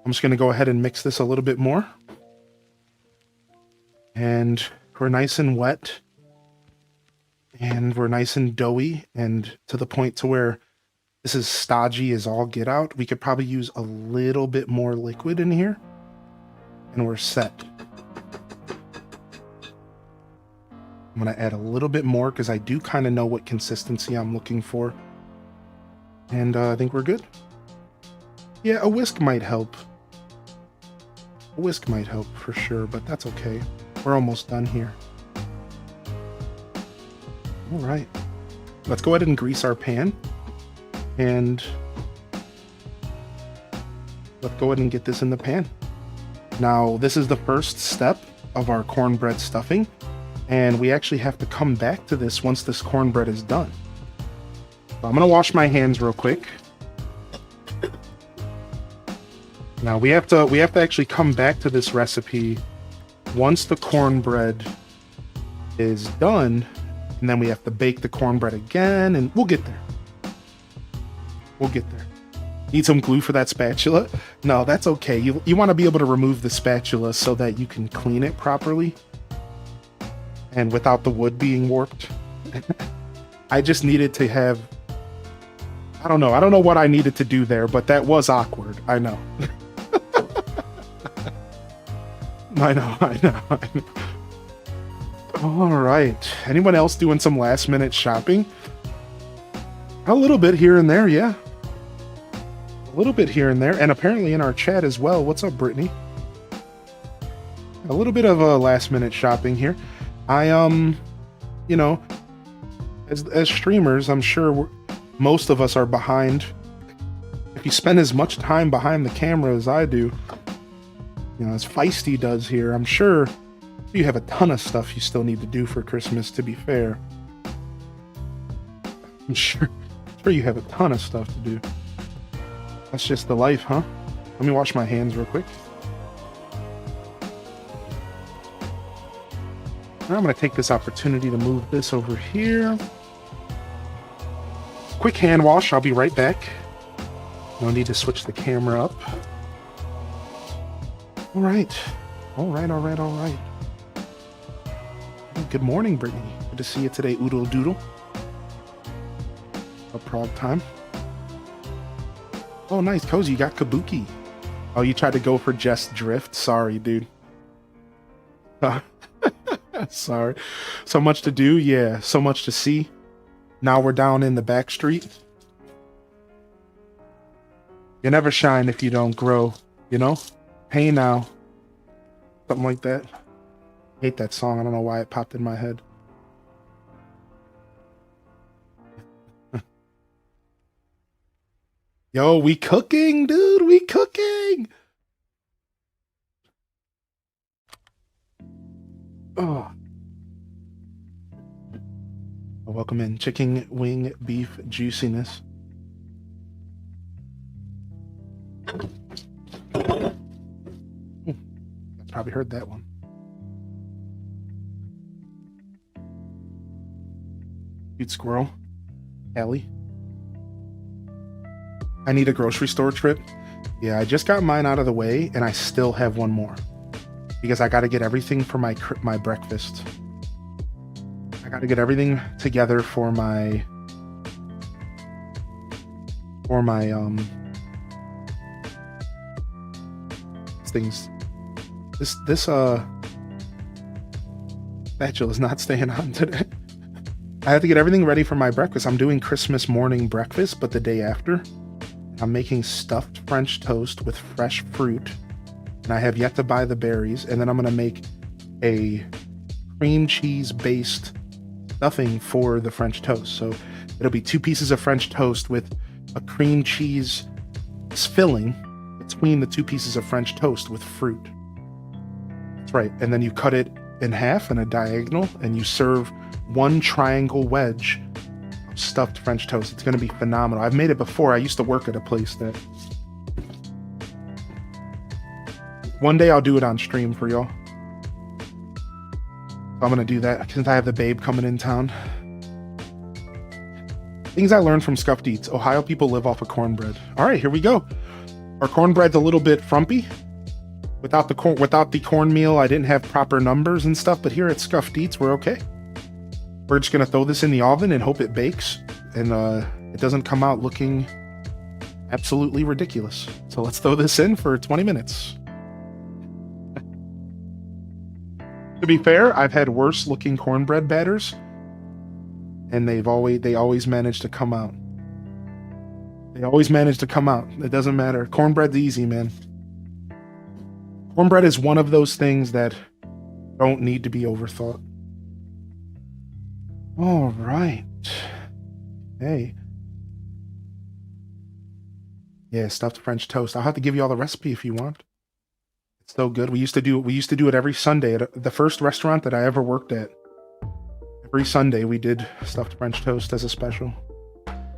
I'm just going to go ahead and mix this a little bit more. And we're nice and wet. And we're nice and doughy. And to the point to where this is stodgy as all get out. We could probably use a little bit more liquid in here. And we're set. I'm going to add a little bit more because I do kind of know what consistency I'm looking for. And I think we're good. Yeah, a whisk might help. A whisk might help for sure, but that's okay. We're almost done here. All right. Let's go ahead and grease our pan. And let's go ahead and get this in the pan. Now, this is the first step of our cornbread stuffing. And we actually have to come back to this once this cornbread is done. So I'm going to wash my hands real quick. Now we have to actually come back to this recipe once the cornbread is done, and then we have to bake the cornbread again, and we'll get there. We'll get there. Need some glue for that spatula? No, that's okay. You want to be able to remove the spatula so that you can clean it properly and without the wood being warped. I just needed to have, I don't know what I needed to do there, but that was awkward. I know. I know. All right. Anyone else doing some last minute shopping? A little bit here and there, yeah. A little bit here and there, and apparently in our chat as well. What's up, Brittany? A little bit of a last minute shopping here. I you know, as streamers, I'm sure most of us are behind. If you spend as much time behind the camera as I do, you know, as Feisty does here, I'm sure you have a ton of stuff you still need to do for Christmas, to be fair. I'm sure you have a ton of stuff to do. That's just the life, huh? Let me wash my hands real quick. Now I'm going to take this opportunity to move this over here. Quick hand wash, I'll be right back. No need to switch the camera up. All right. Good morning, Brittany. Good to see you today, Oodle Doodle. A prog time. Oh, nice, Cozy, you got Kabuki. Oh, you tried to go for Just Drift? Sorry, dude. Sorry. So much to do, yeah. So much to see. Now we're down in the back street. You never shine if you don't grow, you know? Hey now. Something like that. I hate that song. I don't know why it popped in my head. Yo, we cooking, dude. We cooking. Oh. Welcome in. Chicken wing beef juiciness. Probably heard that one. Cute squirrel. Allie. I need a grocery store trip. Yeah, I just got mine out of the way, and I still have one more. Because I got to get everything for my breakfast. I got to get everything together for my things. This spatula is not staying on today. I have to get everything ready for my breakfast. I'm doing Christmas morning breakfast, but the day after, I'm making stuffed French toast with fresh fruit. And I have yet to buy the berries. And then I'm going to make a cream cheese based stuffing for the French toast. So it'll be 2 pieces of French toast with a cream cheese filling between the 2 pieces of French toast with fruit. That's right. And then you cut it in half in a diagonal and you serve 1 triangle wedge of stuffed French toast. It's going to be phenomenal. I've made it before. I used to work at a place that... One day I'll do it on stream for y'all. I'm going to do that since I have the babe coming in town. Things I learned from Scuffed Eats. Ohio people live off of cornbread. All right, here we go. Our cornbread's a little bit frumpy. Without the cornmeal, I didn't have proper numbers and stuff, but here at Scuffed Eats, we're okay. We're just going to throw this in the oven and hope it bakes, and it doesn't come out looking absolutely ridiculous. So let's throw this in for 20 minutes. To be fair, I've had worse looking cornbread batters, and they always manage to come out. They always manage to come out. It doesn't matter. Cornbread's easy, man. Cornbread is one of those things that don't need to be overthought. All right. Hey. Yeah, stuffed French toast. I'll have to give you all the recipe if you want. It's so good. We used to do it every Sunday at the first restaurant that I ever worked at. Every Sunday we did stuffed French toast as a special.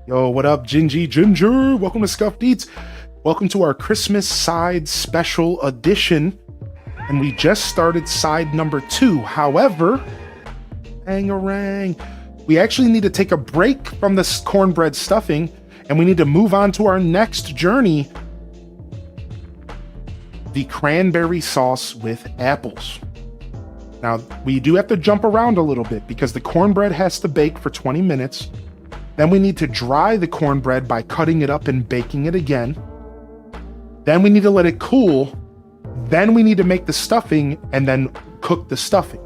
Yo, what up, Gingy Ginger? Welcome to Scuffed Eats. Welcome to our Christmas side special edition. And we just started side number 2. However, bangarang, we actually need to take a break from this cornbread stuffing, and we need to move on to our next journey. The cranberry sauce with apples. Now, we do have to jump around a little bit because the cornbread has to bake for 20 minutes. Then we need to dry the cornbread by cutting it up and baking it again. Then we need to let it cool. Then we need to make the stuffing and then cook the stuffing.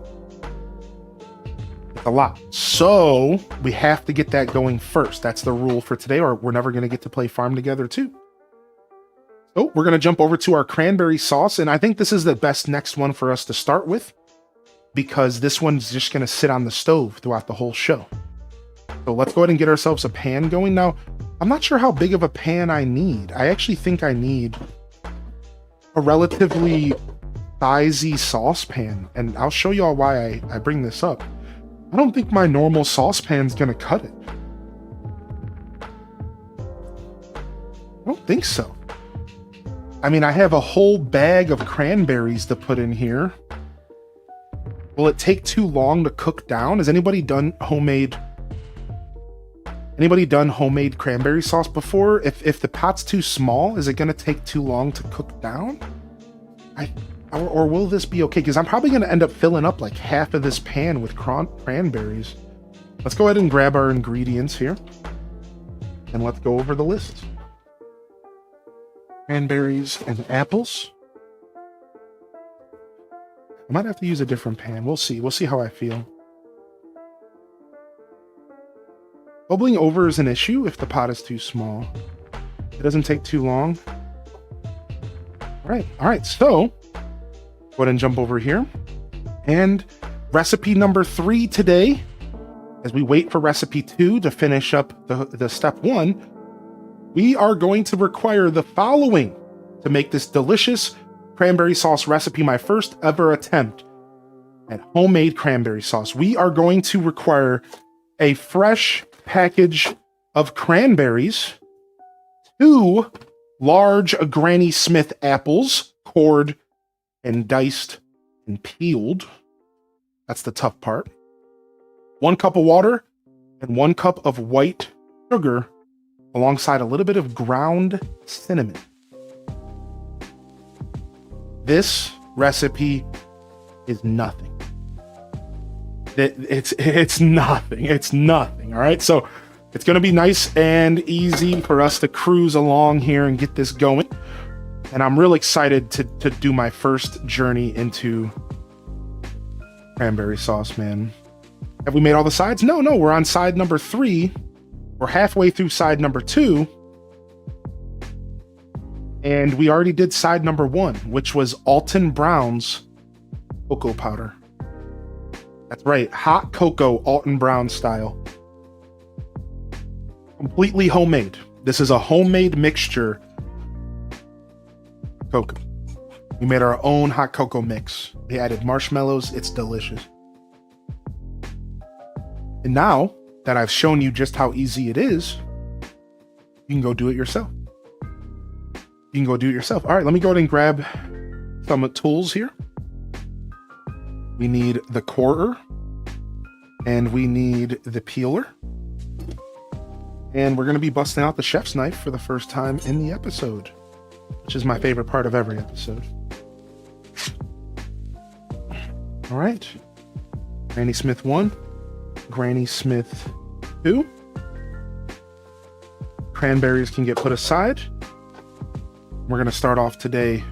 It's a lot. So we have to get that going first. That's the rule for today, or we're never going to get to play Farm Together too. So we're going to jump over to our cranberry sauce. And I think this is the best next one for us to start with, because this one's just going to sit on the stove throughout the whole show. So let's go ahead and get ourselves a pan going. Now, I'm not sure how big of a pan I need. I actually think I need a relatively sizey saucepan, and I'll show y'all why I bring this up. I don't think my normal saucepan's gonna cut it. I don't think so. I mean, I have a whole bag of cranberries to put in here. Will it take too long to cook down? Has anybody done homemade cranberry sauce before? If the pot's too small, is it gonna take too long to cook down? Or will this be okay? Because I'm probably gonna end up filling up like half of this pan with cranberries. Let's go ahead and grab our ingredients here, and let's go over the list. Cranberries and apples. I might have to use a different pan. We'll see. We'll see how I feel. Bubbling over is an issue if the pot is too small. It doesn't take too long. All right, so go ahead and jump over here. And recipe number 3 today, as we wait for recipe 2 to finish up the step 1, we are going to require the following to make this delicious cranberry sauce recipe, my first ever attempt at homemade cranberry sauce. We are going to require a fresh package of cranberries, 2 large Granny Smith apples, cored and diced and peeled. That's the tough part. 1 cup of water and 1 cup of white sugar alongside a little bit of ground cinnamon. This recipe is nothing. It's nothing. It's nothing. All right. So it's going to be nice and easy for us to cruise along here and get this going. And I'm real excited to do my first journey into cranberry sauce, man. Have we made all the sides? No, we're on side number 3. We're halfway through side number 2. And we already did side number 1, which was Alton Brown's cocoa powder. That's right, hot cocoa, Alton Brown style. Completely homemade. This is a homemade mixture of cocoa. We made our own hot cocoa mix. We added marshmallows. It's delicious. And now that I've shown you just how easy it is, you can go do it yourself. You can go do it yourself. All right, let me go ahead and grab some tools here. We need the corer, and we need the peeler. And we're going to be busting out the chef's knife for the first time in the episode, which is my favorite part of every episode. All right. Granny Smith 1, Granny Smith 2. Cranberries can get put aside. We're going to start off today.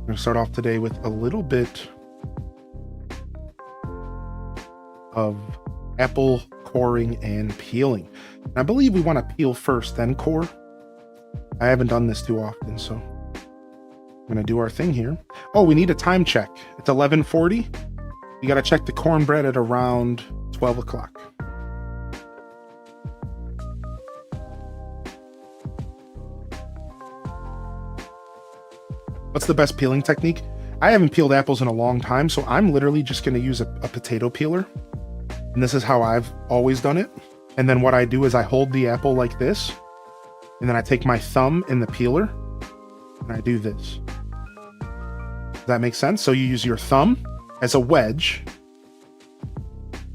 With a little bit of apple coring and peeling. And I believe we want to peel first, then core. I haven't done this too often, so I'm going to do our thing here. Oh, we need a time check. It's 11:40. We got to check the cornbread at around 12 o'clock. What's the best peeling technique? I haven't peeled apples in a long time, so I'm literally just going to use a potato peeler. And this is how I've always done it. And then what I do is I hold the apple like this, and then I take my thumb in the peeler, and I do this. Does that make sense? So you use your thumb as a wedge,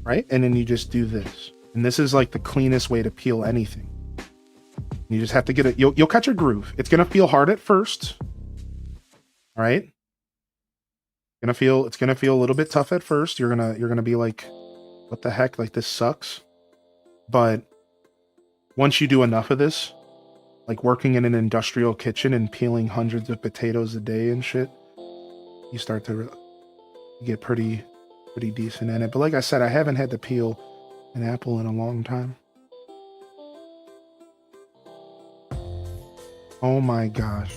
right? And then you just do this. And this is like the cleanest way to peel anything. You just have to get it. You'll catch a groove. It's going to feel hard at first. All right. It's gonna feel a little bit tough at first. You're gonna be like, what the heck? Like, this sucks. But once you do enough of this, like working in an industrial kitchen and peeling hundreds of potatoes a day and shit, you start to get pretty decent at it. But like I said, I haven't had to peel an apple in a long time. Oh my gosh.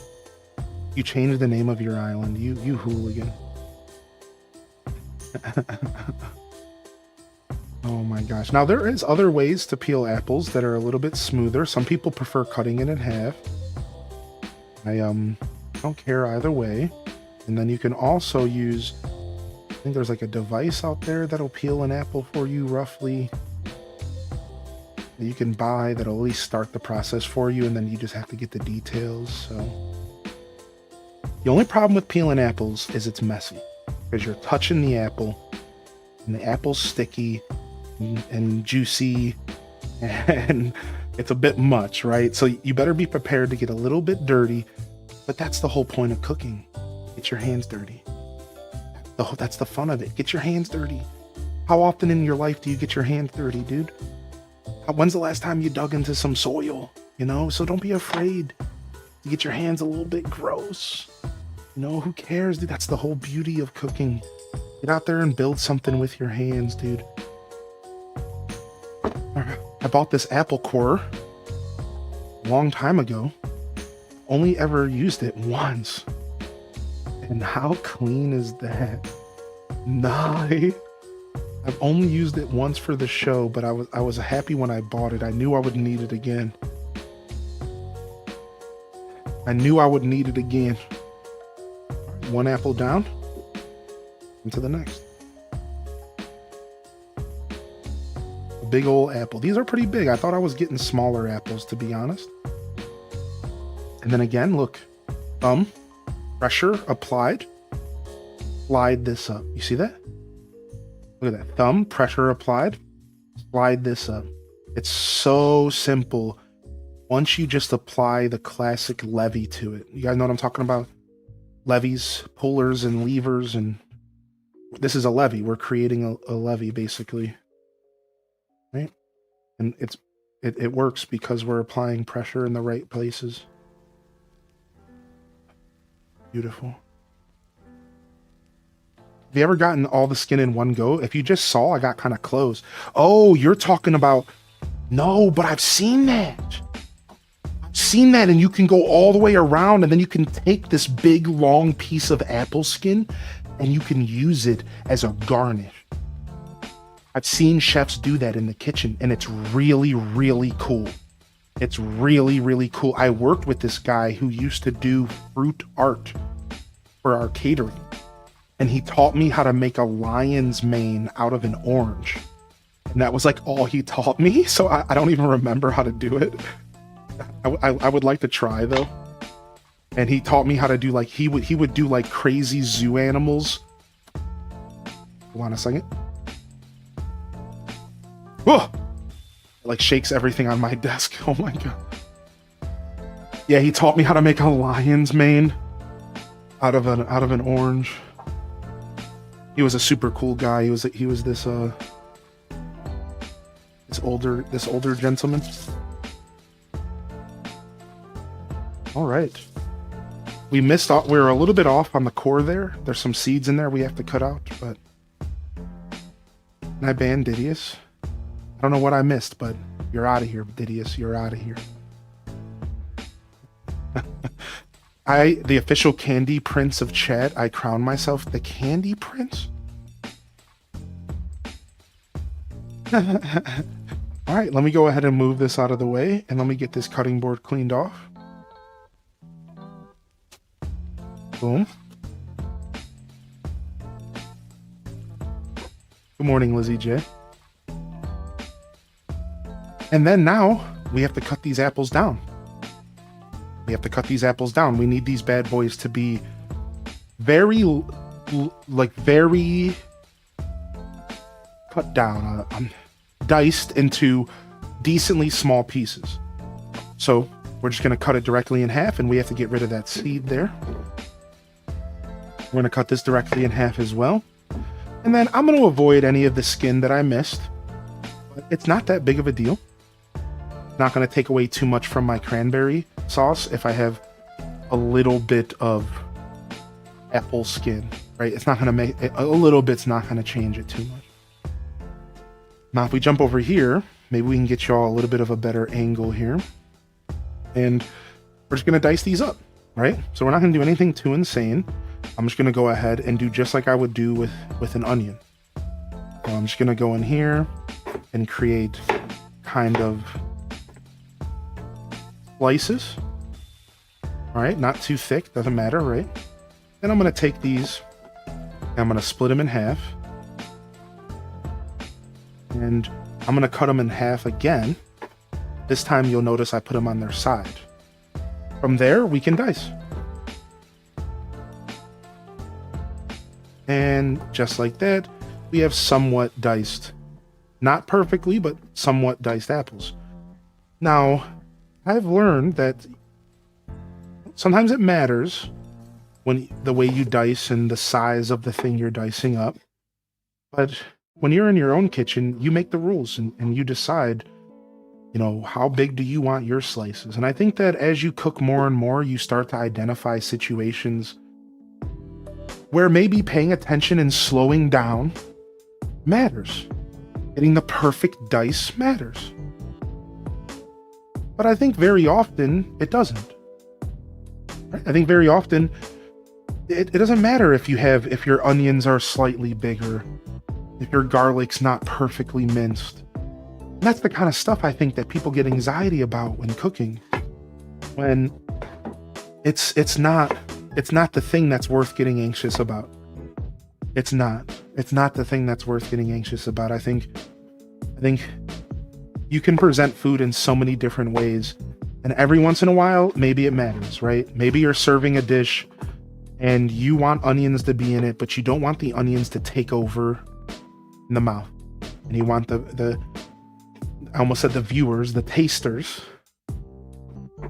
You changed the name of your island. You hooligan. Oh my gosh. Now there is other ways to peel apples that are a little bit smoother. Some people prefer cutting it in half. I don't care either way. And then you can also use, I think there's like a device out there that'll peel an apple for you roughly. That you can buy that'll at least start the process for you, and then you just have to get the details. So the only problem with peeling apples is it's messy, because you're touching the apple, and the apple's sticky and juicy, and it's a bit much, right? So you better be prepared to get a little bit dirty, but that's the whole point of cooking. Get your hands dirty. That's the fun of it. Get your hands dirty. How often in your life do you get your hands dirty, dude? When's the last time you dug into some soil? So don't be afraid to get your hands a little bit gross. Who cares, dude? That's the whole beauty of cooking. Get out there and build something with your hands, dude. I bought this apple core a long time ago. Only ever used it once. And how clean is that? Nah. I've only used it once for the show, but I was happy when I bought it. I knew I would need it again. I knew I would need it again. One apple down. Into the next. A big old apple. These are pretty big. I thought I was getting smaller apples, to be honest. And then again, look. Pressure applied. Slide this up. You see that? Look at that. Thumb, pressure applied. Slide this up. It's so simple. Once you just apply the classic levy to it. You guys know what I'm talking about? Levies, pullers, and levers, and this is a levy. We're creating a levy, basically. Right? And it works because we're applying pressure in the right places. Beautiful. Have you ever gotten all the skin in one go? If you just saw, I got kind of close. Oh, you're talking about... No, but I've seen that. I've seen that, and you can go all the way around, and then you can take this big, long piece of apple skin, and you can use it as a garnish. I've seen chefs do that in the kitchen, and it's really, really cool. It's really, really cool. I worked with this guy who used to do fruit art for our catering. And he taught me how to make a lion's mane out of an orange. And that was like all he taught me. So I don't even remember how to do it. I would like to try though. And he taught me how to do like, he would do like crazy zoo animals. Hold on a second. Whoa! Like shakes everything on my desk. Oh my God. Yeah, he taught me how to make a lion's mane out of an orange. He was a super cool guy. He was this older gentleman. All right. We missed off. We were a little bit off on the core there. There's some seeds in there we have to cut out, but can I ban Didius? I don't know what I missed, but you're out of here, Didius. You're out of here. The official candy prince of chat, I crown myself the candy prince. All right, let me go ahead and move this out of the way, and let me get this cutting board cleaned off. Boom. Good morning, Lizzie J. And then now we have to cut these apples down. We have to cut these apples down. We need these bad boys to be very cut down, diced into decently small pieces. So we're just going to cut it directly in half, and we have to get rid of that seed there. We're going to cut this directly in half as well. And then I'm going to avoid any of the skin that I missed. But it's not that big of a deal. Not going to take away too much from my cranberry sauce if I have a little bit of apple skin, right? It's not going to make it, a little bit's not going to change it too much. Now, if we jump over here, maybe we can get y'all a little bit of a better angle here. And we're just going to dice these up, right? So we're not going to do anything too insane. I'm just going to go ahead and do just like I would do with an onion. So I'm just going to go in here and create kind of slices. All right, not too thick, doesn't matter, right? Then I'm going to take these and I'm going to split them in half. And I'm going to cut them in half again. This time you'll notice I put them on their side. From there, we can dice. And just like that, we have somewhat diced, not perfectly, but somewhat diced apples. Now, I've learned that sometimes it matters when the way you dice and the size of the thing you're dicing up. But when you're in your own kitchen, you make the rules and you decide, you know, how big do you want your slices? And I think that as you cook more and more, you start to identify situations where maybe paying attention and slowing down matters. Getting the perfect dice matters. But I think very often it doesn't. Right? I think very often it doesn't matter if your onions are slightly bigger, if your garlic's not perfectly minced. And that's the kind of stuff I think that people get anxiety about when cooking. When it's not the thing that's worth getting anxious about. It's not the thing that's worth getting anxious about. I think you can present food in so many different ways, and every once in a while maybe it matters, right? Maybe you're serving a dish and you want onions to be in it, but you don't want the onions to take over in the mouth, and you want the I almost said the viewers, the tasters,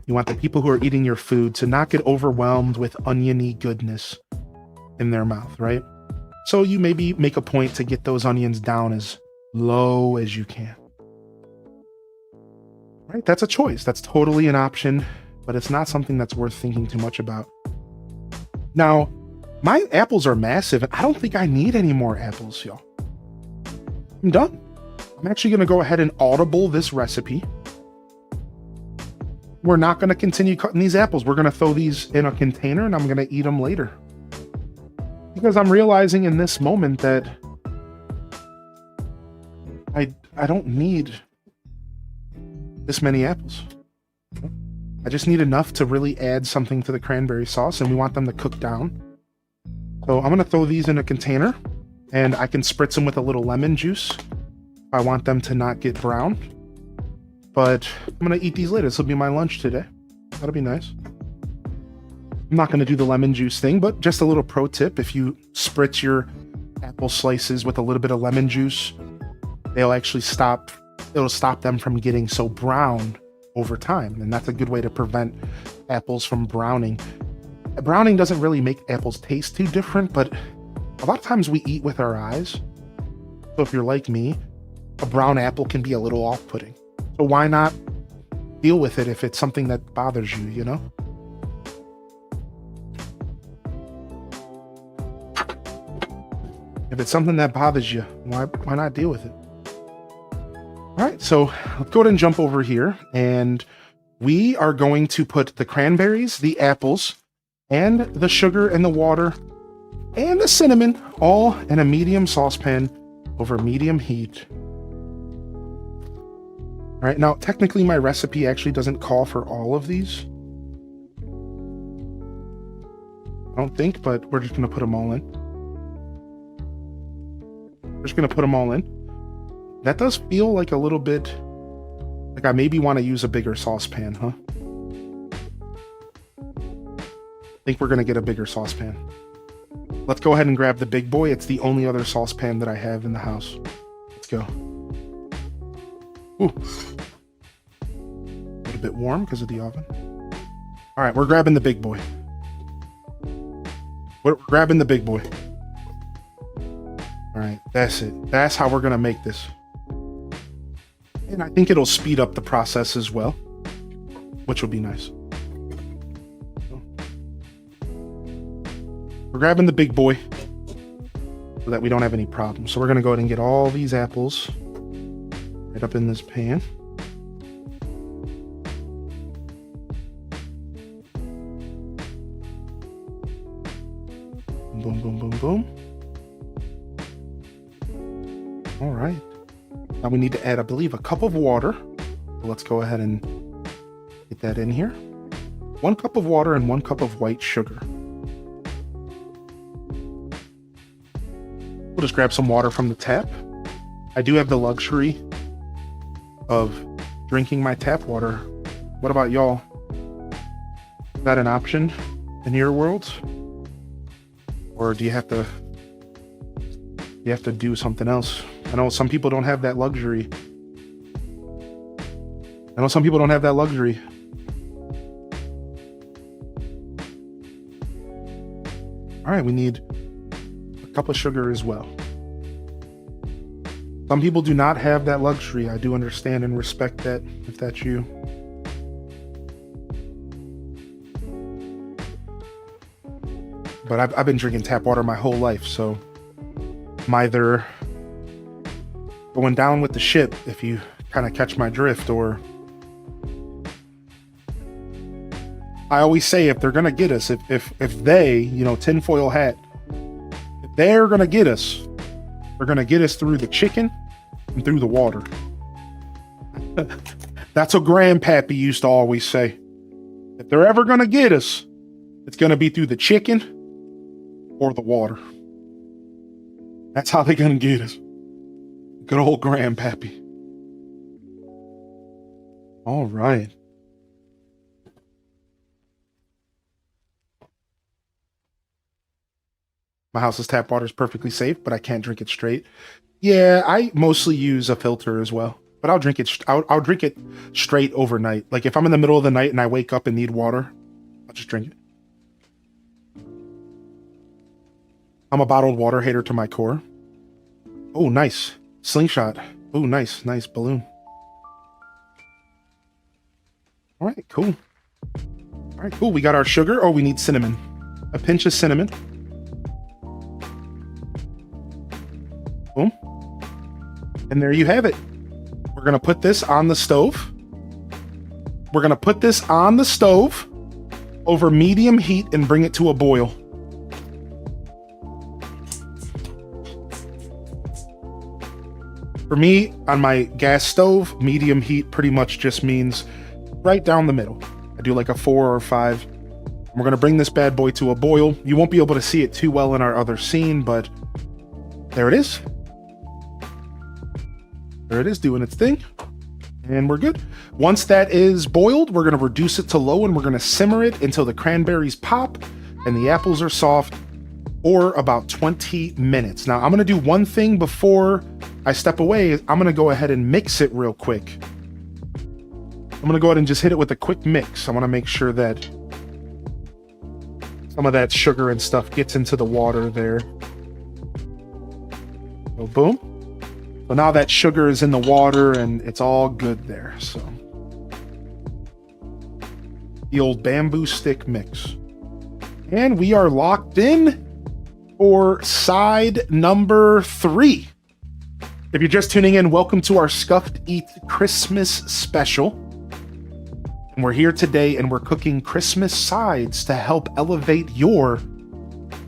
you want the people who are eating your food to not get overwhelmed with oniony goodness in their mouth, right? So you maybe make a point to get those onions down as low as you can. Right? That's a choice. That's totally an option, but it's not something that's worth thinking too much about. Now, my apples are massive, and I don't think I need any more apples, y'all. I'm done. I'm actually going to go ahead and audible this recipe. We're not going to continue cutting these apples. We're going to throw these in a container, and I'm going to eat them later. Because I'm realizing in this moment that I don't need this many apples. I just need enough to really add something to the cranberry sauce, and we want them to cook down. So I'm going to throw these in a container, and I can spritz them with a little lemon juice if I want them to not get brown. But I'm going to eat these later. This will be my lunch today. That'll be nice. I'm not going to do the lemon juice thing, but just a little pro tip. If you spritz your apple slices with a little bit of lemon juice, it'll stop them from getting so brown over time. And that's a good way to prevent apples from browning. Browning doesn't really make apples taste too different, but a lot of times we eat with our eyes. So if you're like me, a brown apple can be a little off-putting. So why not deal with it if it's something that bothers you, you know? If it's something that bothers you, why not deal with it? All right, so let's go ahead and jump over here, and we are going to put the cranberries, the apples, and the sugar and the water and the cinnamon all in a medium saucepan over medium heat. All right, now technically my recipe actually doesn't call for all of these. I don't think, but we're just going to put them all in. We're just going to put them all in. That does feel like a little bit like I maybe want to use a bigger saucepan, huh? I think we're going to get a bigger saucepan. Let's go ahead and grab the big boy. It's the only other saucepan that I have in the house. Let's go. Ooh. A little bit warm because of the oven. All right, we're grabbing the big boy. We're grabbing the big boy. All right, that's it. That's how we're going to make this. And I think it'll speed up the process as well, which will be nice. We're grabbing the big boy so that we don't have any problems. So we're going to go ahead and get all these apples right up in this pan. Boom, boom, boom, boom. All right. Now we need to add, I believe, a cup of water. So let's go ahead and get that in here. 1 cup of water and 1 cup of white sugar. We'll just grab some water from the tap. I do have the luxury of drinking my tap water. What about y'all? Is that an option in your world? Or do you have to do something else? I know some people don't have that luxury. All right, we need a cup of sugar as well. Some people do not have that luxury. I do understand and respect that if that's you. But I've been drinking tap water my whole life, so I'm either going down with the ship, if you kind of catch my drift, or I always say if they're gonna get us, if they, you know, tinfoil hat, if they're gonna get us, they're gonna get us through the chicken and through the water. That's what Grandpappy used to always say. If they're ever gonna get us, It's going to be through the chicken or the water. That's how they're going to get us. Good old grandpappy. All right. My house's tap water is perfectly safe, but I can't drink it straight. Yeah, I mostly use a filter as well, but I'll drink it. I'll drink it straight overnight. Like if I'm in the middle of the night and I wake up and need water, I'll just drink it. I'm a bottled water hater to my core. Oh, nice slingshot. Oh, nice balloon. All right, cool. All right, cool. We got our sugar. Oh, we need cinnamon. A pinch of cinnamon. Boom. And there you have it. We're going to put this on the stove. We're going to put this on the stove over medium heat and bring it to a boil. For me, on my gas stove, medium heat pretty much just means right down the middle. I do like a 4 or 5. We're going to bring this bad boy to a boil. You won't be able to see it too well in our other scene, but there it is. There it is doing its thing. And we're good. Once that is boiled, we're going to reduce it to low and we're going to simmer it until the cranberries pop and the apples are soft, or about 20 minutes. Now, I'm going to do one thing before I step away. I'm going to go ahead and mix it real quick. I'm going to go ahead and just hit it with a quick mix. I want to make sure that some of that sugar and stuff gets into the water there. So boom. So now that sugar is in the water and it's all good there. So the old bamboo stick mix. And we are locked in for side number 3. If you're just tuning in, welcome to our Scuffed Eats Christmas special. And we're here today and we're cooking Christmas sides to help elevate your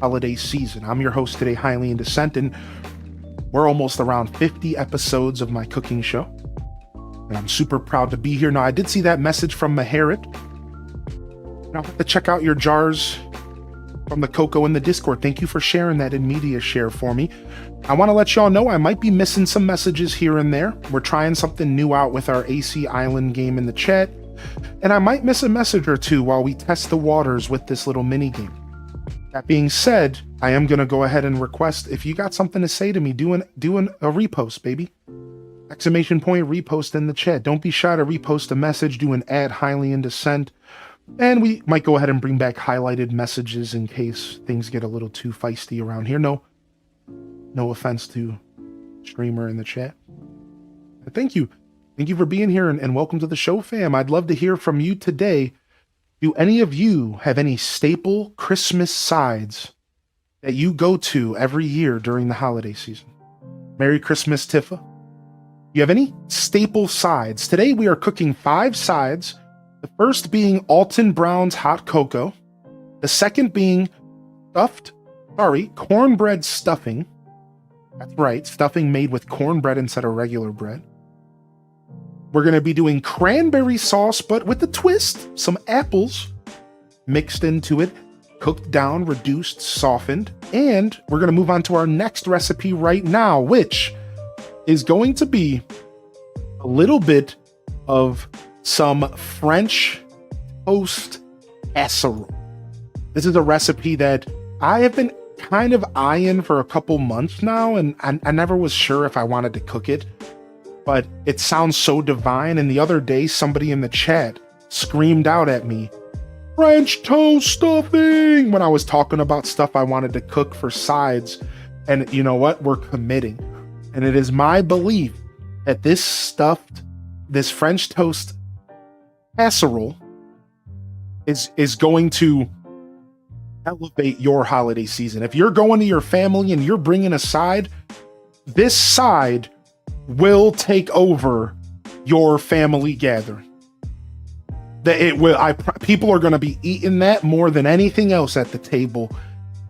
holiday season. I'm your host today, Highly in Descent, and we're almost around 50 episodes of my cooking show. And I'm super proud to be here. Now, I did see that message from Maharit. I'll have to check out your jars from the Coco in the Discord. Thank you for sharing that in media share for me. I want to let y'all know I might be missing some messages here and there. We're trying something new out with our AC Island game in the chat. And I might miss a message or two while we test the waters with this little mini game. That being said, I am going to go ahead and request, if you got something to say to me, doing a repost, baby. Exclamation point repost in the chat. Don't be shy to repost a message, do an ad Highly in Descent. And we might go ahead and bring back highlighted messages in case things get a little too feisty around here. No offense to streamer in the chat. But thank you. Thank you for being here and welcome to the show, fam. I'd love to hear from you today. Do any of you have any staple Christmas sides that you go to every year during the holiday season? Merry Christmas, Tifa. You have any staple sides? Today we are cooking 5 sides. The first being Alton Brown's hot cocoa. The second being cornbread stuffing. That's right, stuffing made with cornbread instead of regular bread. We're going to be doing cranberry sauce, but with a twist. Some apples mixed into it, cooked down, reduced, softened. And we're going to move on to our next recipe right now, which is going to be a little bit of some French toast casserole. This is a recipe that I have been kind of eyeing for a couple months now, and I never was sure if I wanted to cook it. But it sounds so divine, and the other day somebody in the chat screamed out at me, French toast stuffing, when I was talking about stuff I wanted to cook for sides. And you know what? We're committing. And it is my belief that this French toast casserole is going to elevate your holiday season. If you're going to your family and you're bringing a side, this side will take over your family gathering. People are going to be eating that more than anything else at the table.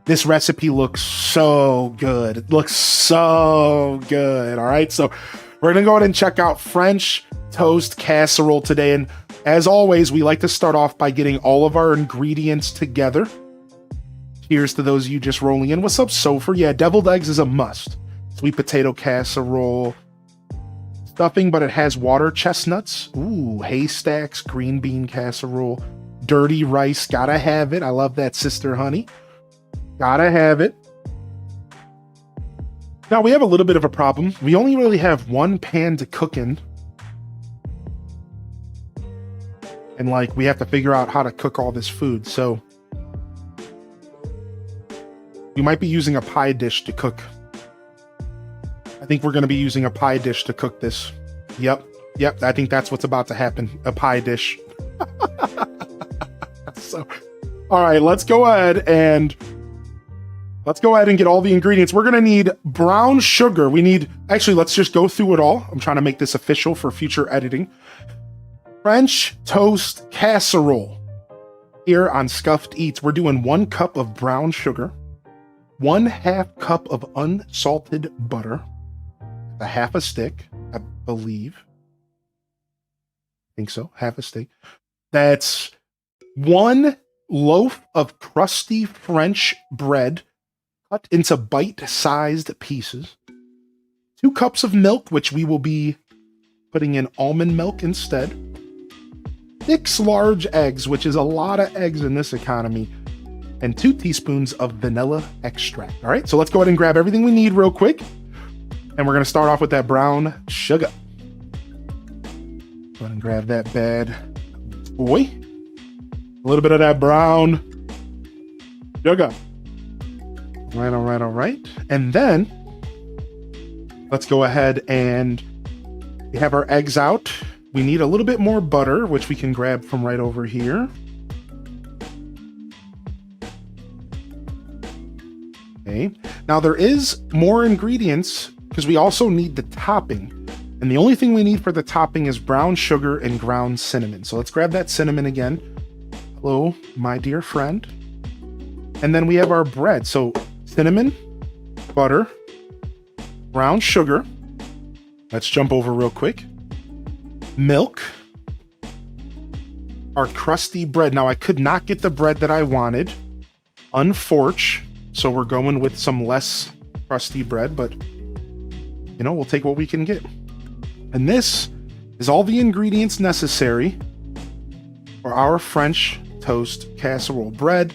This recipe looks so good. It looks so good. All right. So we're going to go ahead and check out French toast casserole today. And As always, we like to start off by getting all of our ingredients together. Here's to those of you just rolling in. What's up, Sofer? Yeah, deviled eggs is a must. Sweet potato casserole. Stuffing, but it has water chestnuts. Ooh, haystacks, green bean casserole. Dirty rice, gotta have it. I love that, Sister Honey. Gotta have it. Now, we have a little bit of a problem. We only really have one pan to cook in. And, like, we have to figure out how to cook all this food. So, we might be using a pie dish to cook. I think we're going to be using a pie dish to cook this. Yep. I think that's what's about to happen. A pie dish. So, all right, let's go ahead and get all the ingredients. We're going to need brown sugar. Actually, let's just go through it all. I'm trying to make this official for future editing. French toast casserole. Here on Scuffed Eats, we're doing 1 cup of brown sugar, 1/2 cup of unsalted butter, a half a stick, I believe. I think so, half a stick. That's 1 loaf of crusty French bread cut into bite-sized pieces, 2 cups of milk, which we will be putting in almond milk instead, 6 large eggs, which is a lot of eggs in this economy, and 2 teaspoons of vanilla extract. All right, so let's go ahead and grab everything we need real quick. And we're going to start off with that brown sugar. Go ahead and grab that bad boy. A little bit of that brown sugar. All right. And then let's go ahead and we have our eggs out. We need a little bit more butter, which we can grab from right over here. Okay. Now there is more ingredients because we also need the topping. And the only thing we need for the topping is brown sugar and ground cinnamon. So let's grab that cinnamon again. Hello, my dear friend. And then we have our bread. So cinnamon, butter, brown sugar. Let's jump over real quick. Milk. Our crusty bread. Now I could not get the bread that I wanted. Unfortunately. So we're going with some less crusty bread, but you know, we'll take what we can get. And this is all the ingredients necessary for our French toast casserole. Bread,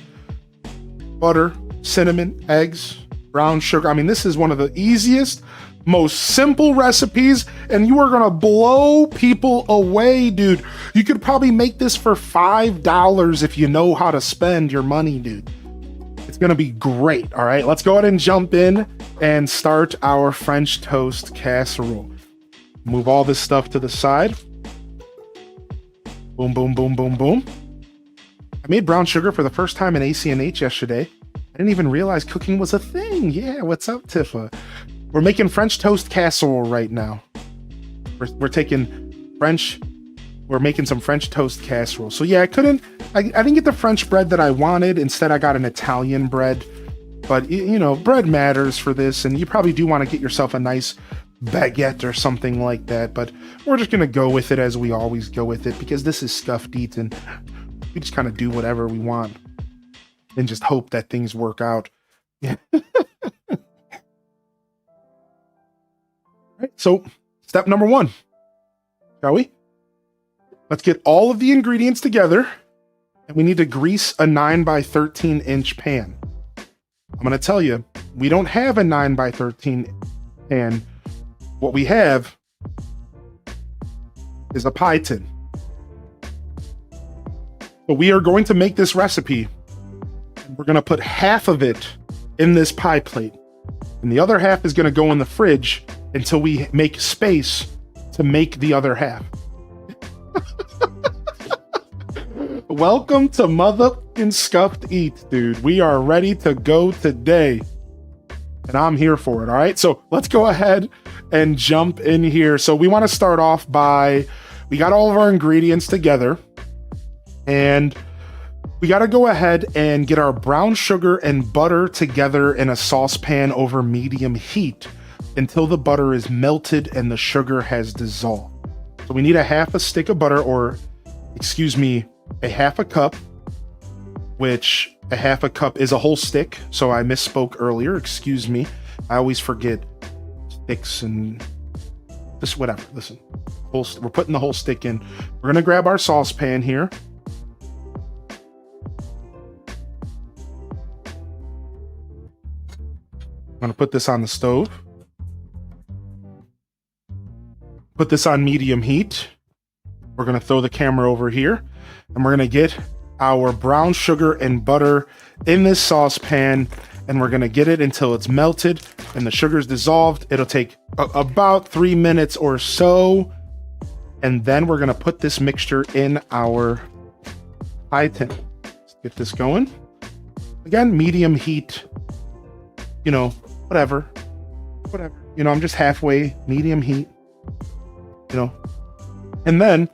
butter, cinnamon, eggs, brown sugar. I mean, this is one of the easiest, most simple recipes, and you are gonna blow people away, dude. You could probably make this for $5 if you know how to spend your money, dude. It's gonna be great. All right, let's go ahead and jump in and start our French toast casserole. Move all this stuff to the side. Boom, boom, boom, boom, boom. I made brown sugar for the first time in ACNH yesterday. I didn't even realize cooking was a thing. Yeah, what's up, Tifa? We're making French toast casserole right now. We're making some French toast casserole. So yeah, I didn't get the French bread that I wanted. Instead, I got an Italian bread. But you know, bread matters for this, and you probably do want to get yourself a nice baguette or something like that. But we're just gonna go with it as we always go with it, because this is Scuffed Eats, and we just kind of do whatever we want and just hope that things work out. Yeah. Right, so step number 1, shall we? Let's get all of the ingredients together, and we need to grease a 9x13-inch pan. I'm going to tell you, we don't have a 9x13 pan. What we have is a pie tin. So we are going to make this recipe, and we're going to put half of it in this pie plate, and the other half is going to go in the fridge until we make space to make the other half. Welcome to motherfucking Scuffed Eats, dude. We are ready to go today, and I'm here for it. All right, so let's go ahead and jump in here. So we want to start off by, we got all of our ingredients together, and we got to go ahead and get our brown sugar and butter together in a saucepan over medium heat until the butter is melted and the sugar has dissolved. So we need a half a stick of butter, or excuse me, a half a cup, which a half a cup is a whole stick. So I misspoke earlier. Excuse me. I always forget sticks and just whatever. Listen, we're putting the whole stick in. We're going to grab our saucepan here. I'm going to put this on the stove. Put this on medium heat. We're going to throw the camera over here and we're going to get our brown sugar and butter in this saucepan and we're going to get it until it's melted and the sugar's dissolved. It'll take about 3 minutes or so. And then we're going to put this mixture in our pie tin. Let's get this going. Again, medium heat, you know, whatever. You know, I'm just halfway, medium heat, you know. And then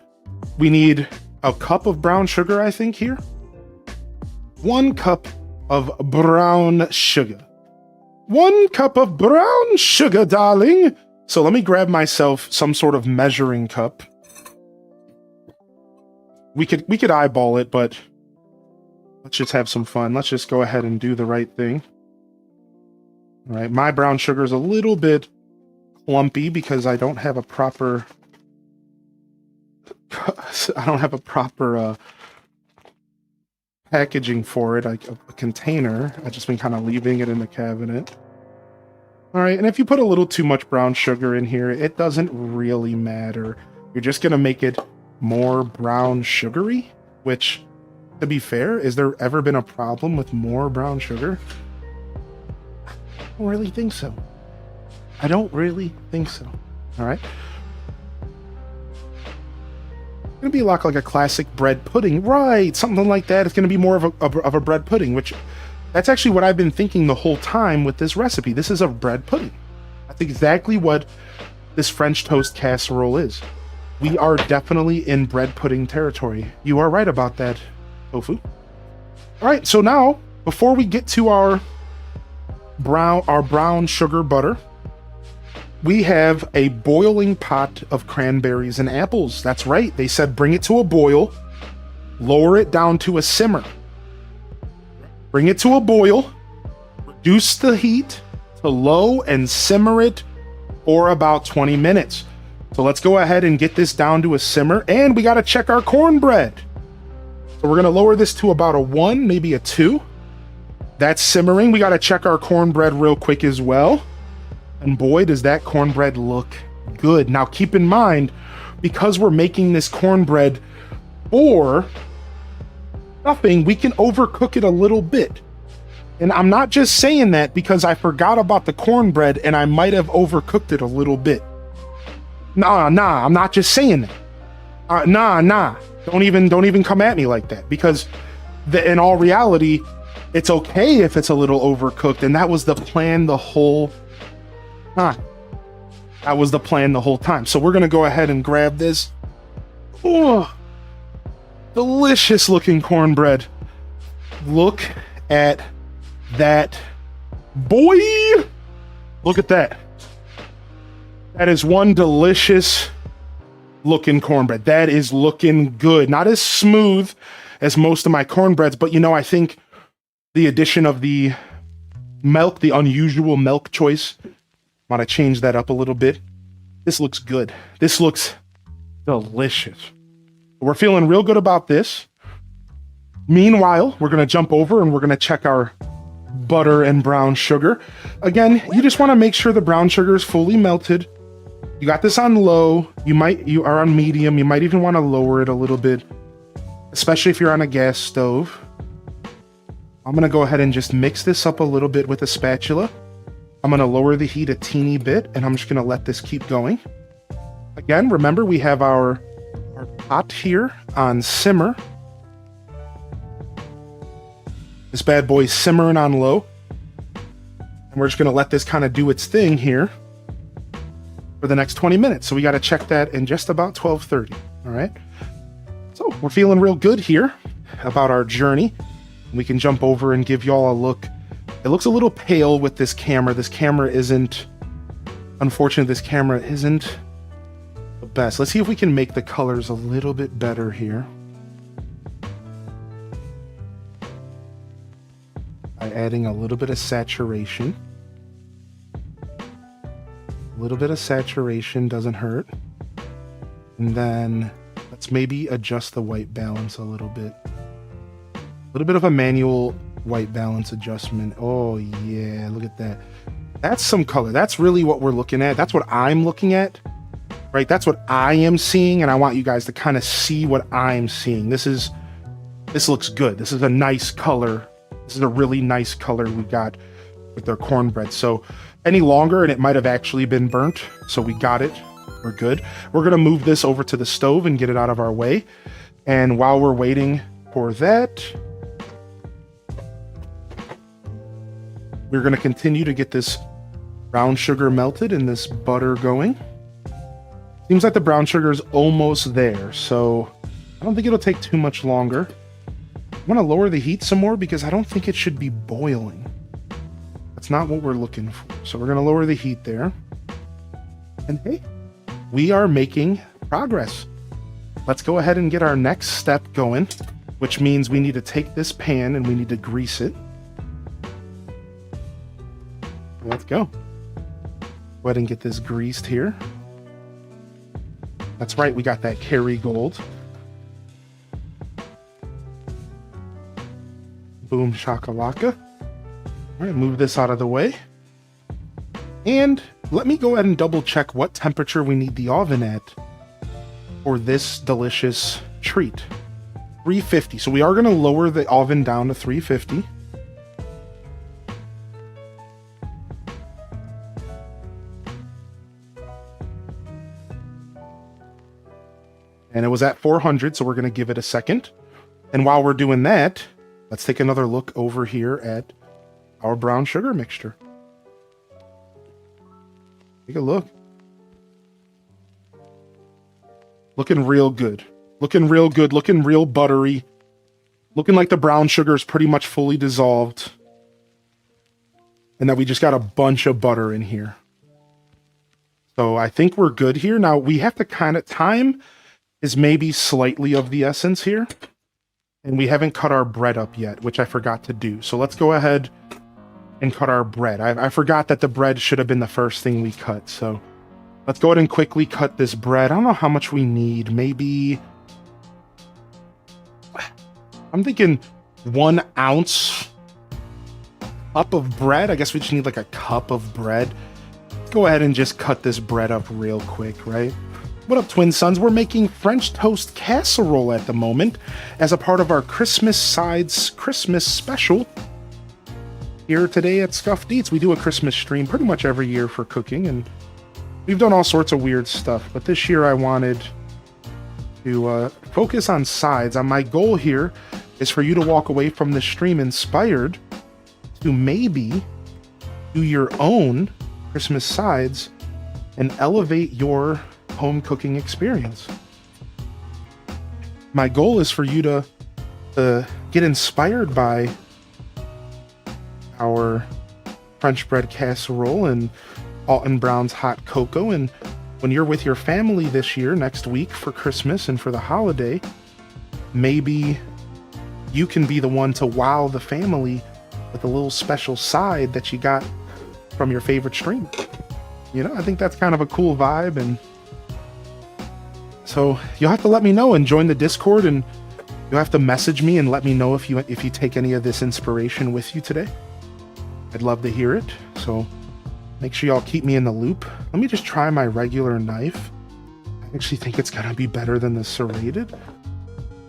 we need a cup of brown sugar, I think, here. 1 cup of brown sugar. 1 cup of brown sugar, darling. So let me grab myself some sort of measuring cup. We could eyeball it, but let's just have some fun. Let's just go ahead and do the right thing. All right, my brown sugar is a little bit clumpy because I don't have a proper packaging for it, like a container. I've just been kind of leaving it in the cabinet. All right, and if you put a little too much brown sugar in here, it doesn't really matter. You're just gonna make it more brown sugary, which, to be fair, is there ever been a problem with more brown sugar? I don't really think so. All right. Gonna be like a classic bread pudding, right? Something like that. It's gonna be more of a bread pudding, which that's actually what I've been thinking the whole time with this recipe. This is a bread pudding. That's exactly what this French toast casserole is. We are definitely in bread pudding territory. You are right about that, Tofu. All right, so now before we get to our brown sugar butter, we have a boiling pot of cranberries and apples. That's right. They said bring it to a boil, lower it down to a simmer. Bring it to a boil, reduce the heat to low and simmer it for about 20 minutes. So let's go ahead and get this down to a simmer, and we got to check our cornbread. So we're going to lower this to about a 1, maybe a 2. That's simmering. We got to check our cornbread real quick as well. And boy, does that cornbread look good. Now keep in mind, because we're making this cornbread for stuffing, we can overcook it a little bit. And I'm not just saying that because I forgot about the cornbread and I might have overcooked it a little bit. Nah, I'm not just saying that. Nah. Don't even come at me like that, because in all reality, it's okay if it's a little overcooked, and that was the plan the whole time. So we're gonna go ahead and grab this. Oh, delicious looking cornbread. Look at that, boy. Look at that. That is one delicious looking cornbread. That is looking good. Not as smooth as most of my cornbreads, but you know, I think the addition of the milk, the unusual milk choice, might have changed that up a little bit. This looks good. This looks delicious. We're feeling real good about this. Meanwhile, we're going to jump over and we're going to check our butter and brown sugar. Again, you just want to make sure the brown sugar is fully melted. You got this on low. You are on medium. You might even want to lower it a little bit, especially if you're on a gas stove. I'm going to go ahead and just mix this up a little bit with a spatula. I'm going to lower the heat a teeny bit, and I'm just going to let this keep going. Again, remember, we have our pot here on simmer. This bad boy's simmering on low. And we're just going to let this kind of do its thing here for the next 20 minutes. So we got to check that in just about 12:30. All right. So we're feeling real good here about our journey. We can jump over and give y'all a look. It looks a little pale with this camera. Unfortunately, this camera isn't the best. Let's see if we can make the colors a little bit better here. by adding a little bit of saturation. A little bit of saturation doesn't hurt. And then let's maybe adjust the white balance a little bit. A little bit of a manual white balance adjustment. Oh yeah, look at that. That's some color. That's really what we're looking at. That's what I'm looking at, right? That's what I am seeing, and I want you guys to kind of see what I'm seeing. This looks good. This is a nice color. This is a really nice color we got with their cornbread. So any longer and it might have actually been burnt. So we got it. We're good. We're going to move this over to the stove and get it out of our way. And while we're waiting for that, we're going to continue to get this brown sugar melted and this butter going. Seems like the brown sugar is almost there, so I don't think it'll take too much longer. I'm going to lower the heat some more because I don't think it should be boiling. That's not what we're looking for. So we're going to lower the heat there. And hey, we are making progress. Let's go ahead and get our next step going, which means we need to take this pan and we need to grease it. Let's go. Go ahead and get this greased here. That's right, we got that Kerrygold. Boom shakalaka. All right, move this out of the way. And let me go ahead and double check what temperature we need the oven at for this delicious treat. 350. So we are going to lower the oven down to 350. And it was at 400, so we're going to give it a second. And while we're doing that, let's take another look over here at our brown sugar mixture. Take a look. Looking real good. Looking real good. Looking real buttery. Looking like the brown sugar is pretty much fully dissolved. And that we just got a bunch of butter in here. So I think we're good here. Now we have to kind of time is maybe slightly of the essence here. And we haven't cut our bread up yet, which I forgot to do. So let's go ahead and cut our bread. I forgot that the bread should have been the first thing we cut. So let's go ahead and quickly cut this bread. I don't know how much we need. Maybe, I'm thinking 1 ounce cup of bread. I guess we just need like a cup of bread. Let's go ahead and just cut this bread up real quick, right? What up, Twin Sons? We're making French toast casserole at the moment as a part of our Christmas Sides Christmas special. Here today at Scuffed Eats, we do a Christmas stream pretty much every year for cooking, and we've done all sorts of weird stuff. But this year I wanted to focus on sides. And my goal here is for you to walk away from the stream inspired to maybe do your own Christmas sides and elevate your home cooking experience. My goal is for you to get inspired by our French bread casserole and Alton Brown's hot cocoa, and when you're with your family this year, next week for Christmas and for the holiday, maybe you can be the one to wow the family with a little special side that you got from your favorite stream. You know, I think that's kind of a cool vibe, and so you'll have to let me know and join the Discord, and you'll have to message me and let me know if you take any of this inspiration with you today. I'd love to hear it. So make sure y'all keep me in the loop. Let me just try my regular knife. I actually think it's gonna be better than the serrated.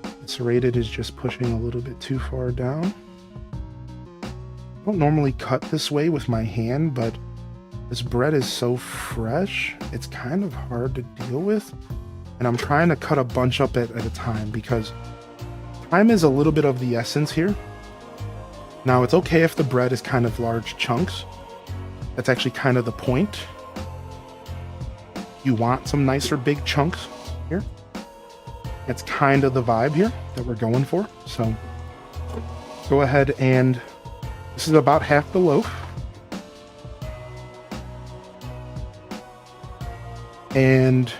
The serrated is just pushing a little bit too far down. I don't normally cut this way with my hand, but this bread is so fresh, it's kind of hard to deal with. And I'm trying to cut a bunch up at a time because time is a little bit of the essence here. Now, it's okay if the bread is kind of large chunks. That's actually kind of the point. You want some nicer big chunks here. It's kind of the vibe here that we're going for. So go ahead and this is about half the loaf. And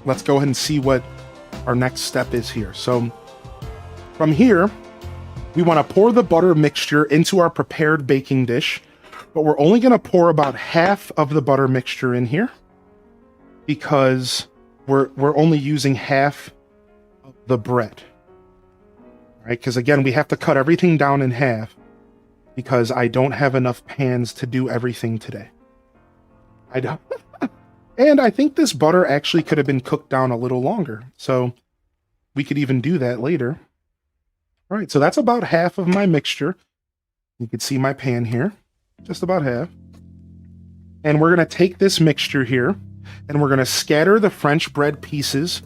let's go ahead and see what our next step is here. So from here, we want to pour the butter mixture into our prepared baking dish, but we're only going to pour about half of the butter mixture in here because we're only using half of the bread. All right, because again, we have to cut everything down in half because I don't have enough pans to do everything today. I don't. And I think this butter actually could have been cooked down a little longer, so we could even do that later. All right, so that's about half of my mixture. You can see my pan here, just about half. And we're going to take this mixture here, and we're going to scatter the French bread pieces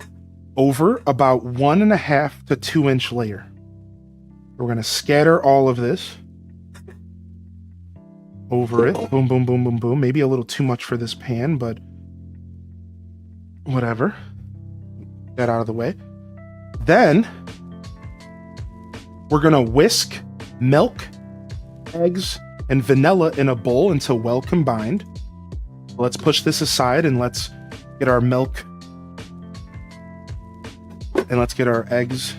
over about 1.5 to 2 inch layer. We're going to scatter all of this over it. Boom, boom, boom, boom, boom. Maybe a little too much for this pan, but whatever. Get that out of the way. Then we're going to whisk milk, eggs, and vanilla in a bowl until well combined. Let's push this aside and let's get our milk and let's get our eggs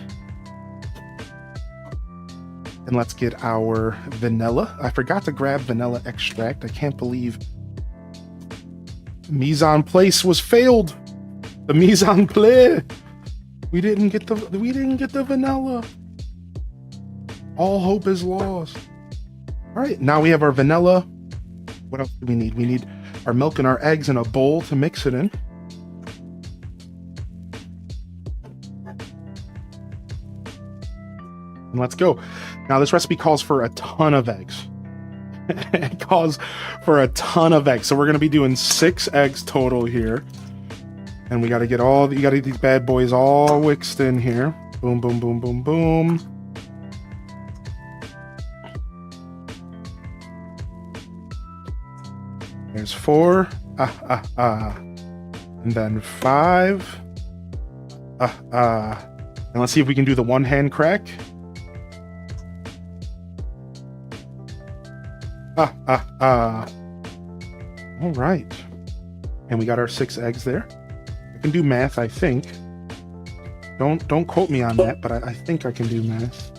and let's get our vanilla. I forgot to grab vanilla extract. I can't believe mise en place was failed. The mise en place. We didn't get the vanilla. All hope is lost. All right, now we have our vanilla. What else do we need? We need our milk and our eggs in a bowl to mix it in. And let's go. Now this recipe calls for a ton of eggs. It calls for a ton of eggs. So we're gonna be doing 6 eggs total here. And you gotta get these bad boys all mixed in here. Boom, boom, boom, boom, boom. There's 4. And then 5. And let's see if we can do the one hand crack. All right. And we got our 6 eggs there. I can do math, I think. Don't quote me on that, but I think I can do math.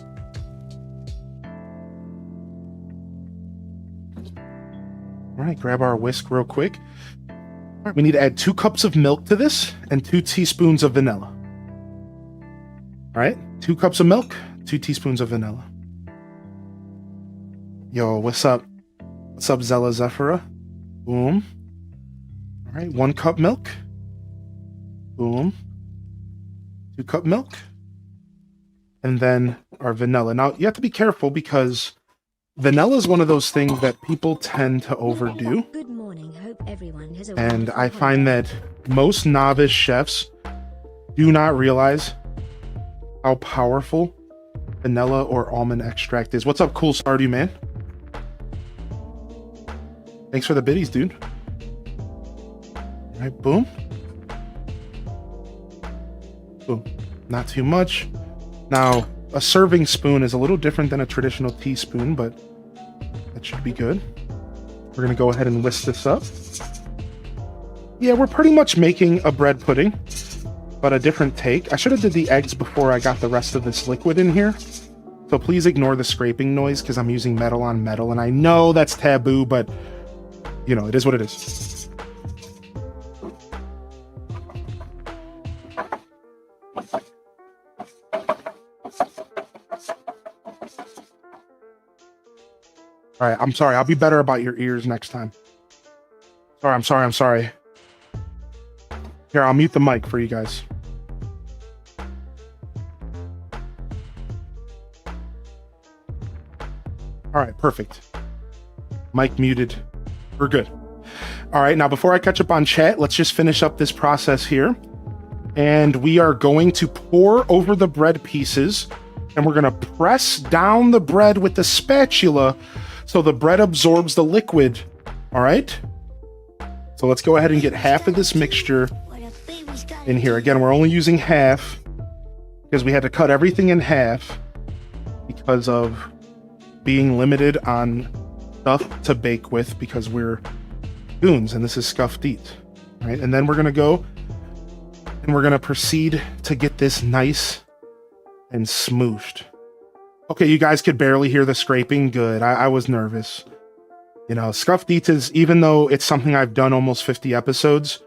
All right, grab our whisk real quick. All right, we need to add 2 cups of milk to this and 2 teaspoons of vanilla. All right, 2 cups of milk, 2 teaspoons of vanilla. Yo, what's up? What's up, Zella Zephira? Boom. All right, 1 cup milk. Boom. 2 cup milk. And then our vanilla. Now, you have to be careful because vanilla is one of those things that people tend to overdo. Good morning. Hope everyone has a And I find that most novice chefs do not realize how powerful vanilla or almond extract is. What's up, Cool Stardew, man? Thanks for the biddies, dude. All right, boom. Boom. Not too much. Now, a serving spoon is a little different than a traditional teaspoon, but that should be good. We're gonna go ahead and whisk this up. Yeah, we're pretty much making a bread pudding, but a different take. I should have did the eggs before I got the rest of this liquid in here. So please ignore the scraping noise because I'm using metal on metal, and I know that's taboo, but you know, it is what it is. All right, I'm sorry. I'll be better about your ears next time. I'm sorry. Here, I'll mute the mic for you guys. All right, perfect. Mic muted. We're good. All right, now before I catch up on chat, let's just finish up this process here. And we are going to pour over the bread pieces, and we're going to press down the bread with the spatula so the bread absorbs the liquid. All right? So let's go ahead and get half of this mixture in here. Again, we're only using half because we had to cut everything in half because of being limited on stuff to bake with because we're goons and this is scuffed eat. Right? And then we're going to go and we're going to proceed to get this nice and smooshed. Okay, you guys could barely hear the scraping. Good. I was nervous. You know, Scuffed Eats is, even though it's something I've done almost 50 episodes,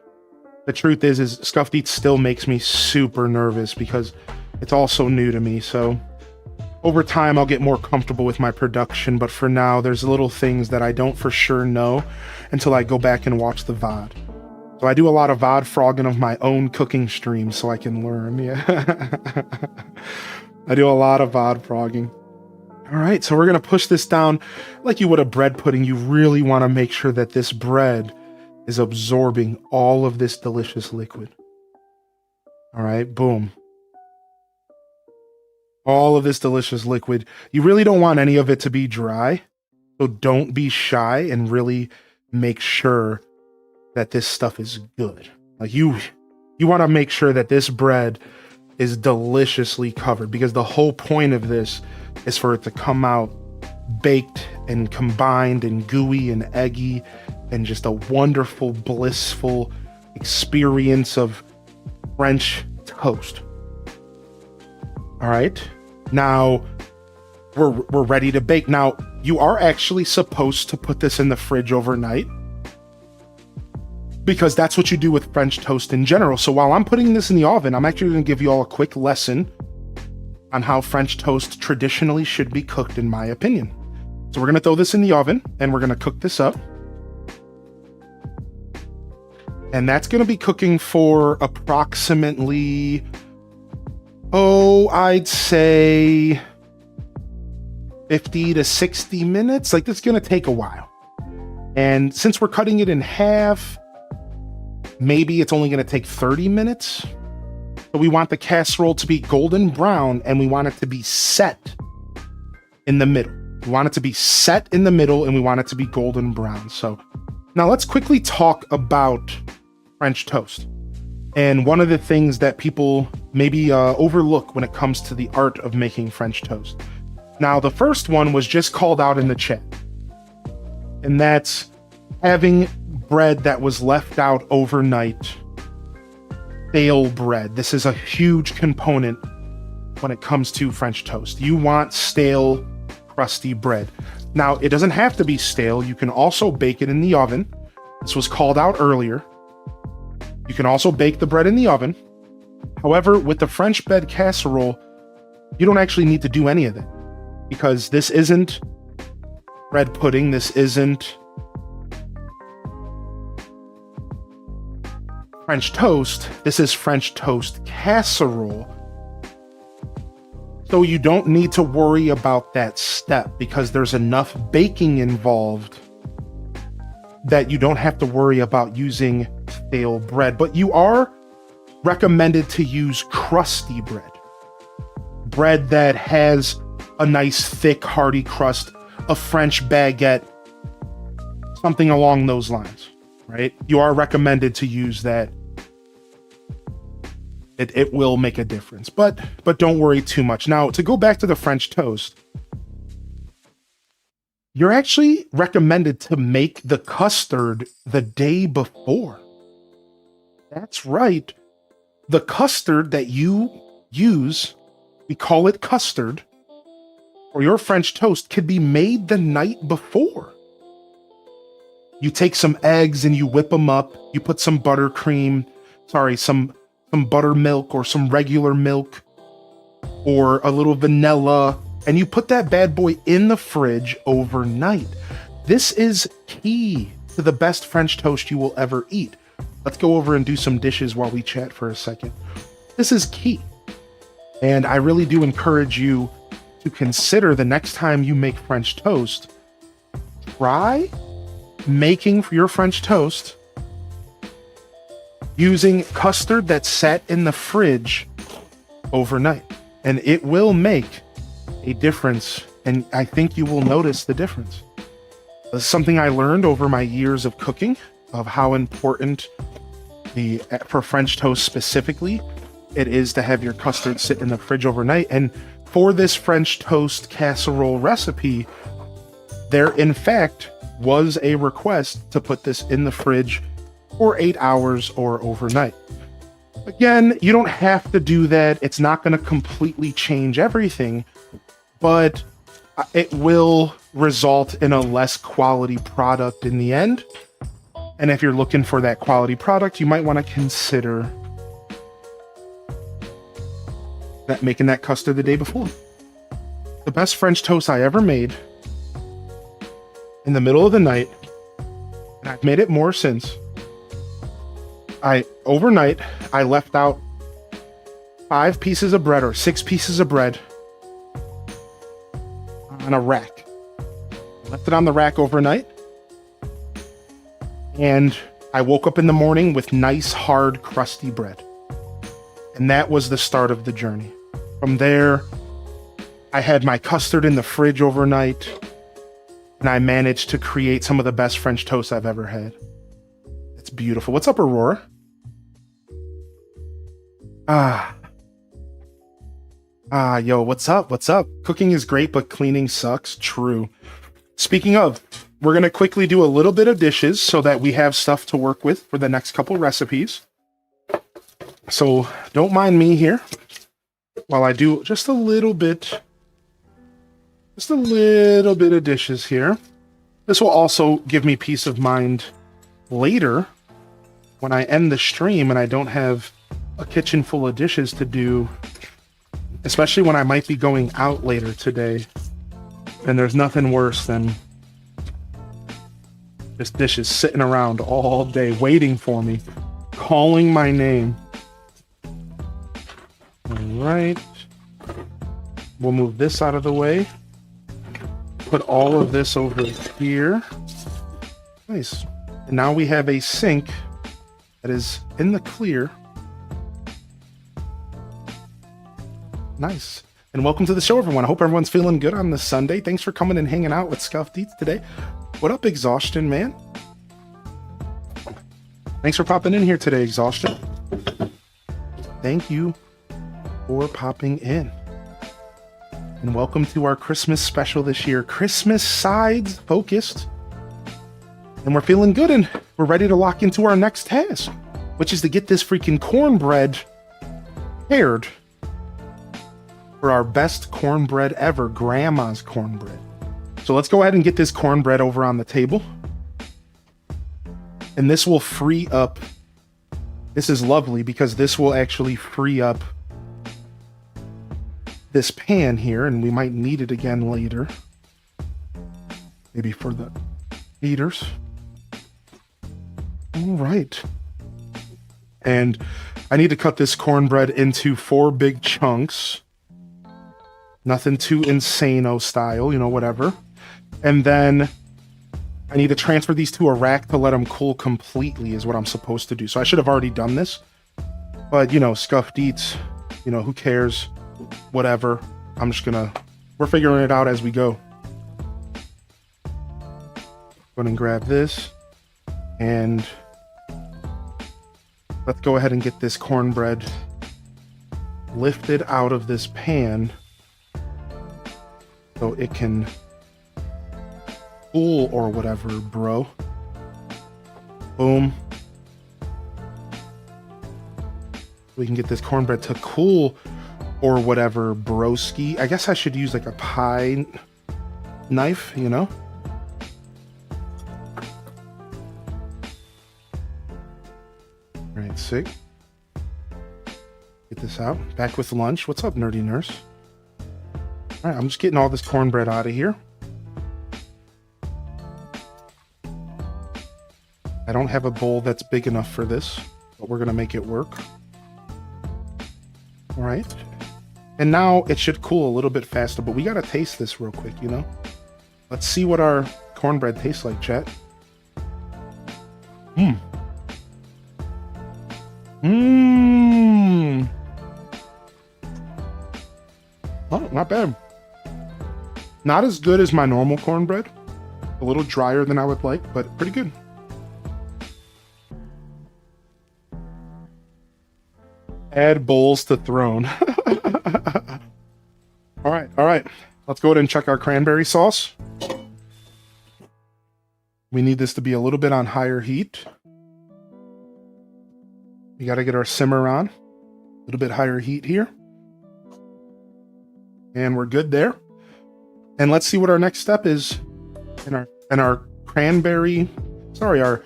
the truth is Scuffed Eats still makes me super nervous because it's all so new to me. So over time, I'll get more comfortable with my production. But for now, there's little things that I don't for sure know until I go back and watch the VOD. So I do a lot of VOD frogging of my own cooking streams so I can learn. Yeah. I do a lot of VOD frogging. All right, so we're going to push this down like you would a bread pudding. You really want to make sure that this bread is absorbing all of this delicious liquid. All right, boom. All of this delicious liquid. You really don't want any of it to be dry, so don't be shy and really make sure that this stuff is good. Like you want to make sure that this bread is deliciously covered, because the whole point of this is for it to come out baked and combined and gooey and eggy and just a wonderful, blissful experience of French toast. All right, now we're ready to bake. Now, you are actually supposed to put this in the fridge overnight, because that's what you do with French toast in general. So while I'm putting this in the oven, I'm actually going to give you all a quick lesson on how French toast traditionally should be cooked, in my opinion. So we're going to throw this in the oven and we're going to cook this up. And that's going to be cooking for approximately, I'd say 50 to 60 minutes. Like, this is going to take a while. And since we're cutting it in half, maybe it's only going to take 30 minutes. But we want the casserole to be golden brown, and we want it to be set in the middle. We want it to be set in the middle, and we want it to be golden brown. So now let's quickly talk about French toast. And one of the things that people maybe overlook when it comes to the art of making French toast. Now, the first one was just called out in the chat, and that's having bread that was left out overnight, stale bread. This is a huge component when it comes to French toast. You want stale, crusty bread. Now, it doesn't have to be stale. You can also bake it in the oven. This was called out earlier. You can also bake the bread in the oven. However, with the French bed casserole, you don't actually need to do any of that, because this isn't bread pudding. This isn't French toast. This is French toast casserole. So you don't need to worry about that step, because there's enough baking involved that you don't have to worry about using stale bread. But you are recommended to use crusty bread. Bread that has a nice, thick, hearty crust, a French baguette, something along those lines, right? You are recommended to use that. It will make a difference, but don't worry too much. Now, to go back to the French toast, you're actually recommended to make the custard the day before. That's right. The custard that you use, we call it custard, or your French toast, could be made the night before. You take some eggs and you whip them up. You put some buttercream, some buttermilk or some regular milk or a little vanilla, and you put that bad boy in the fridge overnight. This is key to the best French toast you will ever eat. Let's go over and do some dishes while we chat for a second. This is key. And I really do encourage you to consider the next time you make French toast, try making your French toast using custard that's sat in the fridge overnight. And it will make a difference, and I think you will notice the difference. This is something I learned over my years of cooking, of how important for French toast specifically, it is to have your custard sit in the fridge overnight. And for this French toast casserole recipe, there in fact was a request to put this in the fridge for 8 hours or overnight. Again, you don't have to do that. It's not going to completely change everything, but it will result in a less quality product in the end. And if you're looking for that quality product, you might want to consider making that custard the day before. The best French toast I ever made in the middle of the night, and I've made it more since. Overnight, I left out 5 pieces of bread or 6 pieces of bread on a rack. Left it on the rack overnight. And I woke up in the morning with nice, hard, crusty bread. And that was the start of the journey. From there, I had my custard in the fridge overnight, and I managed to create some of the best French toast I've ever had. It's beautiful. What's up, Aurora? Yo, what's up? What's up? Cooking is great, but cleaning sucks. True. Speaking of, we're going to quickly do a little bit of dishes so that we have stuff to work with for the next couple recipes. So don't mind me here while I do just a little bit of dishes here. This will also give me peace of mind later when I end the stream and I don't have a kitchen full of dishes to do, especially when I might be going out later today. And there's nothing worse than just dishes sitting around all day waiting for me, calling my name. All right. We'll move this out of the way. Put all of this over here. Nice. And now we have a sink that is in the clear. Nice. And welcome to the show, everyone. I hope everyone's feeling good on this Sunday. Thanks for coming and hanging out with Scuffed Eats today. What up, Exhaustion, man? Thanks for popping in here today, Exhaustion. Thank you for popping in. And welcome to our Christmas special this year. Christmas sides focused. And we're feeling good and we're ready to lock into our next task, which is to get this freaking cornbread paired for our best cornbread ever, Grandma's cornbread. So let's go ahead and get this cornbread over on the table. And this will free up. This is lovely because this will actually free up this pan here, and we might need it again later. Maybe for the heaters. All right. And I need to cut this cornbread into 4 big chunks. Nothing too insano style, you know, whatever. And then I need to transfer these to a rack to let them cool completely is what I'm supposed to do. So I should have already done this. But, you know, Scuffed Eats, you know, who cares? Whatever. I'm just gonna... We're figuring it out as we go. Go ahead and grab this. And let's go ahead and get this cornbread lifted out of this pan so it can cool or whatever, bro. Boom. We can get this cornbread to cool or whatever, broski. I guess I should use like a pie knife, you know? All right, sick. Get this out. Back with lunch. What's up, nerdy nurse? All right, I'm just getting all this cornbread out of here. I don't have a bowl that's big enough for this, but we're gonna make it work. All right. And now it should cool a little bit faster, but we gotta taste this real quick, you know? Let's see what our cornbread tastes like, chat. Oh, not bad. Not as good as my normal cornbread. A little drier than I would like, but pretty good. Add bowls to throne. All right. Let's go ahead and check our cranberry sauce. We need this to be a little bit on higher heat. We got to get our simmer on. A little bit higher heat here. And we're good there. And let's see what our next step is in our our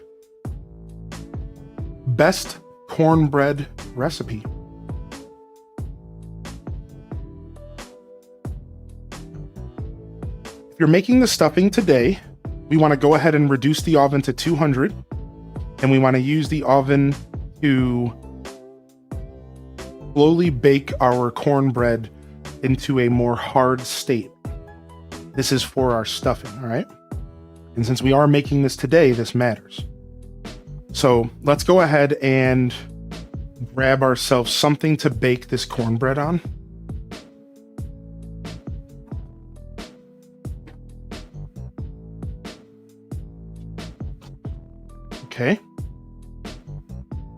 best cornbread recipe. If you're making the stuffing today, we want to go ahead and reduce the oven to 200, and we want to use the oven to slowly bake our cornbread into a more hard state. This is for our stuffing, all right? And since we are making this today, this matters. So let's go ahead and grab ourselves something to bake this cornbread on. Okay.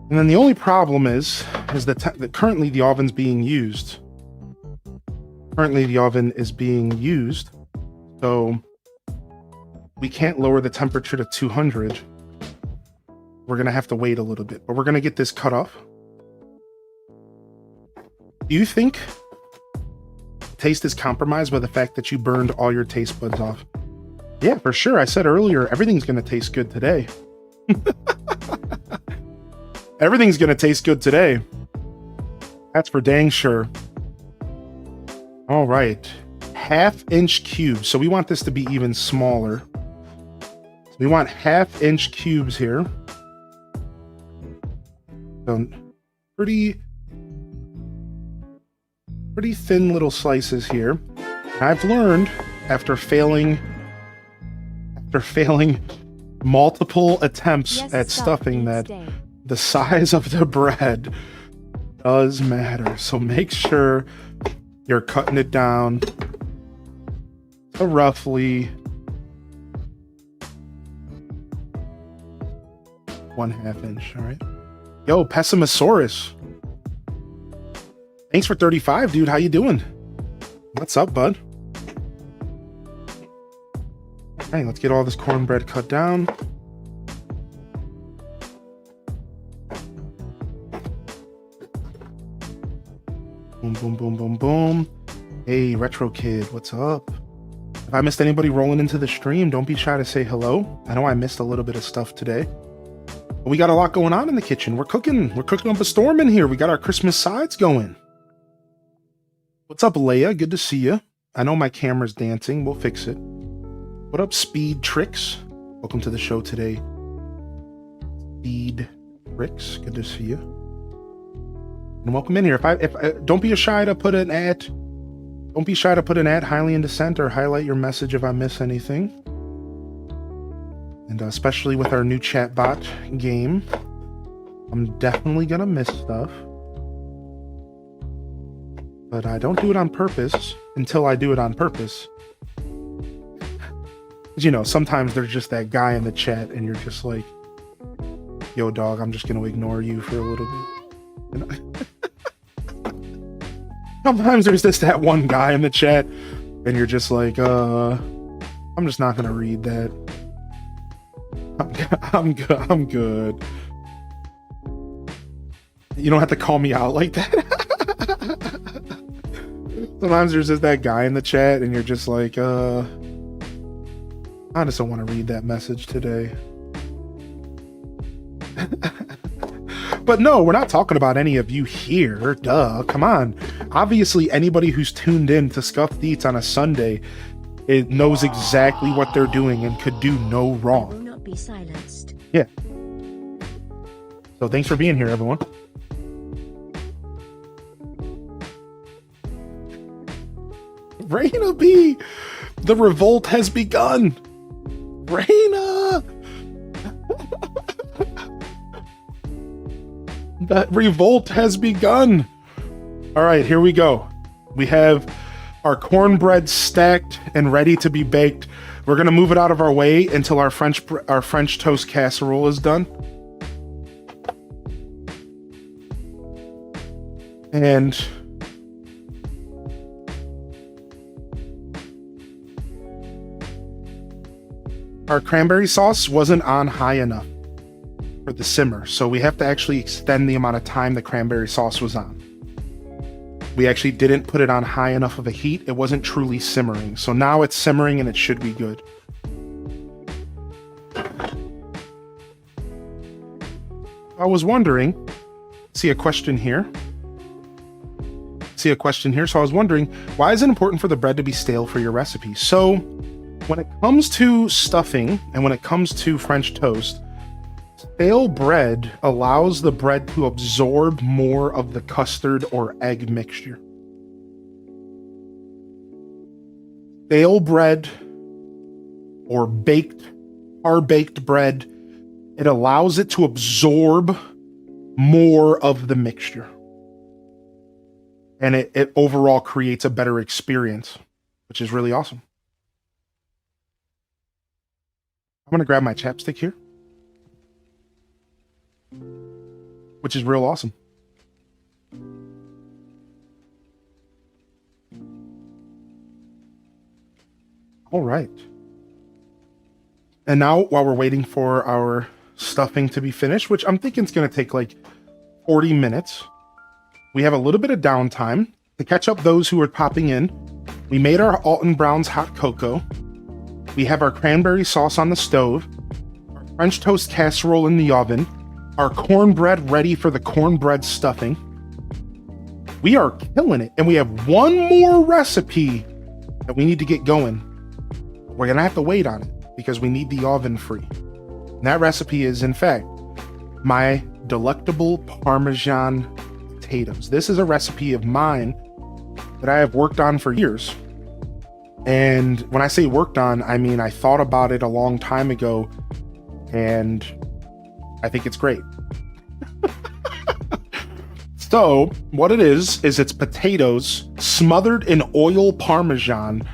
And then the only problem is that currently the oven's being used. Currently the oven is being used, so we can't lower the temperature to 200. We're gonna have to wait a little bit, but we're gonna get this cut off. Do you think taste is compromised by the fact that you burned all your taste buds off? Yeah, for sure. I said earlier, everything's gonna taste good today. Everything's gonna taste good today. That's for dang sure. All right, 1/2-inch cubes. So we want this to be even smaller. So we want 1/2-inch cubes here. So pretty thin little slices here. And I've learned after failing multiple attempts at stuffing that the size of the bread does matter. So make sure you're cutting it down to roughly 1/2 inch. All right. Yo, Pessimosaurus. Thanks for 35, dude. How you doing? What's up, bud? Okay, let's get all this cornbread cut down. Boom, boom, boom, boom, boom. Hey, Retro Kid, what's up? If I missed anybody rolling into the stream, don't be shy to say hello. I know I missed a little bit of stuff today. But we got a lot going on in the kitchen. We're cooking up a storm in here. We got our Christmas sides going. What's up, Leia? Good to see you. I know my camera's dancing. We'll fix it. What up, Speed Tricks? Welcome to the show today. Speed Tricks, good to see you. And welcome in here. If don't be shy to put an ad. Don't be shy to put an ad highly in dissent or highlight your message if I miss anything. And especially with our new chatbot game, I'm definitely gonna miss stuff. But I don't do it on purpose until I do it on purpose. You know, sometimes there's just that guy in the chat and you're just like, yo, dog, I'm just gonna ignore you for a little bit. Sometimes there's just that one guy in the chat and you're just like, I'm just not gonna read that. I'm good. You don't have to call me out like that. Sometimes there's just that guy in the chat and you're just like, I just don't want to read that message today. But no, we're not talking about any of you here. Duh, come on. Obviously, anybody who's tuned in to Scuffed Eats on a Sunday, it knows exactly what they're doing and could do no I will wrong. not be silenced. Yeah. So thanks for being here, everyone. Raina B, the revolt has begun. Raina! That revolt has begun. All right, here we go. We have our cornbread stacked and ready to be baked. We're gonna move it out of our way until our French toast casserole is done. And our cranberry sauce wasn't on high enough for the simmer, so we have to actually extend the amount of time the cranberry sauce was on. we actually didn't put it on high enough of a heat. It wasn't truly simmering. So now it's simmering and it should be good. I was wondering, see a question here. So I was wondering, why is it important for the bread to be stale for your recipe? So when it comes to stuffing and when it comes to French toast, stale bread allows the bread to absorb more of the custard or egg mixture. Stale bread or baked bread, it allows it to absorb more of the mixture. And it overall creates a better experience, which is really awesome. I'm going to grab my chapstick here, which is real awesome. All right. And now, while we're waiting for our stuffing to be finished, which I'm thinking is going to take like 40 minutes, we have a little bit of downtime to catch up those who are popping in. We made our Alton Brown's hot cocoa. We have our cranberry sauce on the stove, our French toast casserole in the oven, our cornbread ready for the cornbread stuffing. We are killing it. And we have one more recipe that we need to get going. We're going to have to wait on it because we need the oven free. And that recipe is, in fact, my delectable Parmesan potatoes. This is a recipe of mine that I have worked on for years. And when I say worked on, I mean I thought about it a long time ago, and I think it's great. So what it is it's potatoes smothered in oil Parmesan,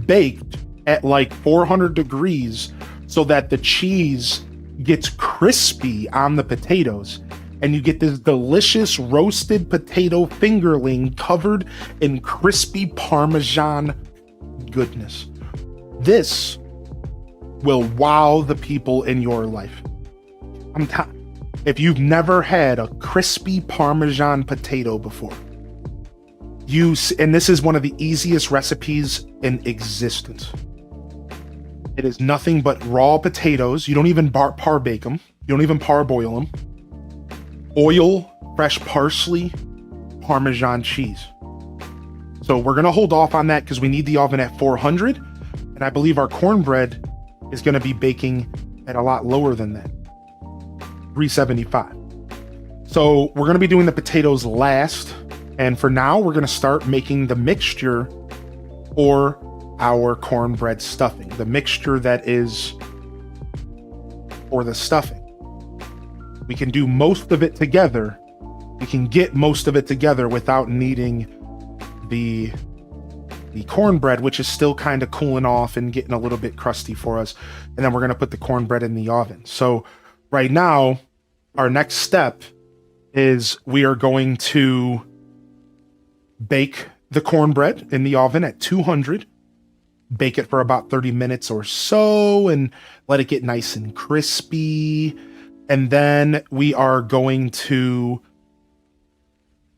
baked at like 400 degrees so that the cheese gets crispy on the potatoes. And you get this delicious roasted potato fingerling covered in crispy Parmesan goodness. This will wow the people in your life. If you've never had a crispy Parmesan potato before, and this is one of the easiest recipes in existence. It is nothing but raw potatoes. You don't even par-bake them. You don't even parboil them. Oil, fresh parsley, Parmesan cheese. So we're going to hold off on that because we need the oven at 400. And I believe our cornbread is going to be baking at a lot lower than that. 375. So we're going to be doing the potatoes last. And for now, we're going to start making the mixture for our cornbread stuffing. The mixture that is for the stuffing. We can do most of it together. We can get most of it together without needing the cornbread, which is still kind of cooling off and getting a little bit crusty for us. And then we're going to put the cornbread in the oven. So right now, our next step is we are going to bake the cornbread in the oven at 200. Bake it for about 30 minutes or so and let it get nice and crispy. And then we are going to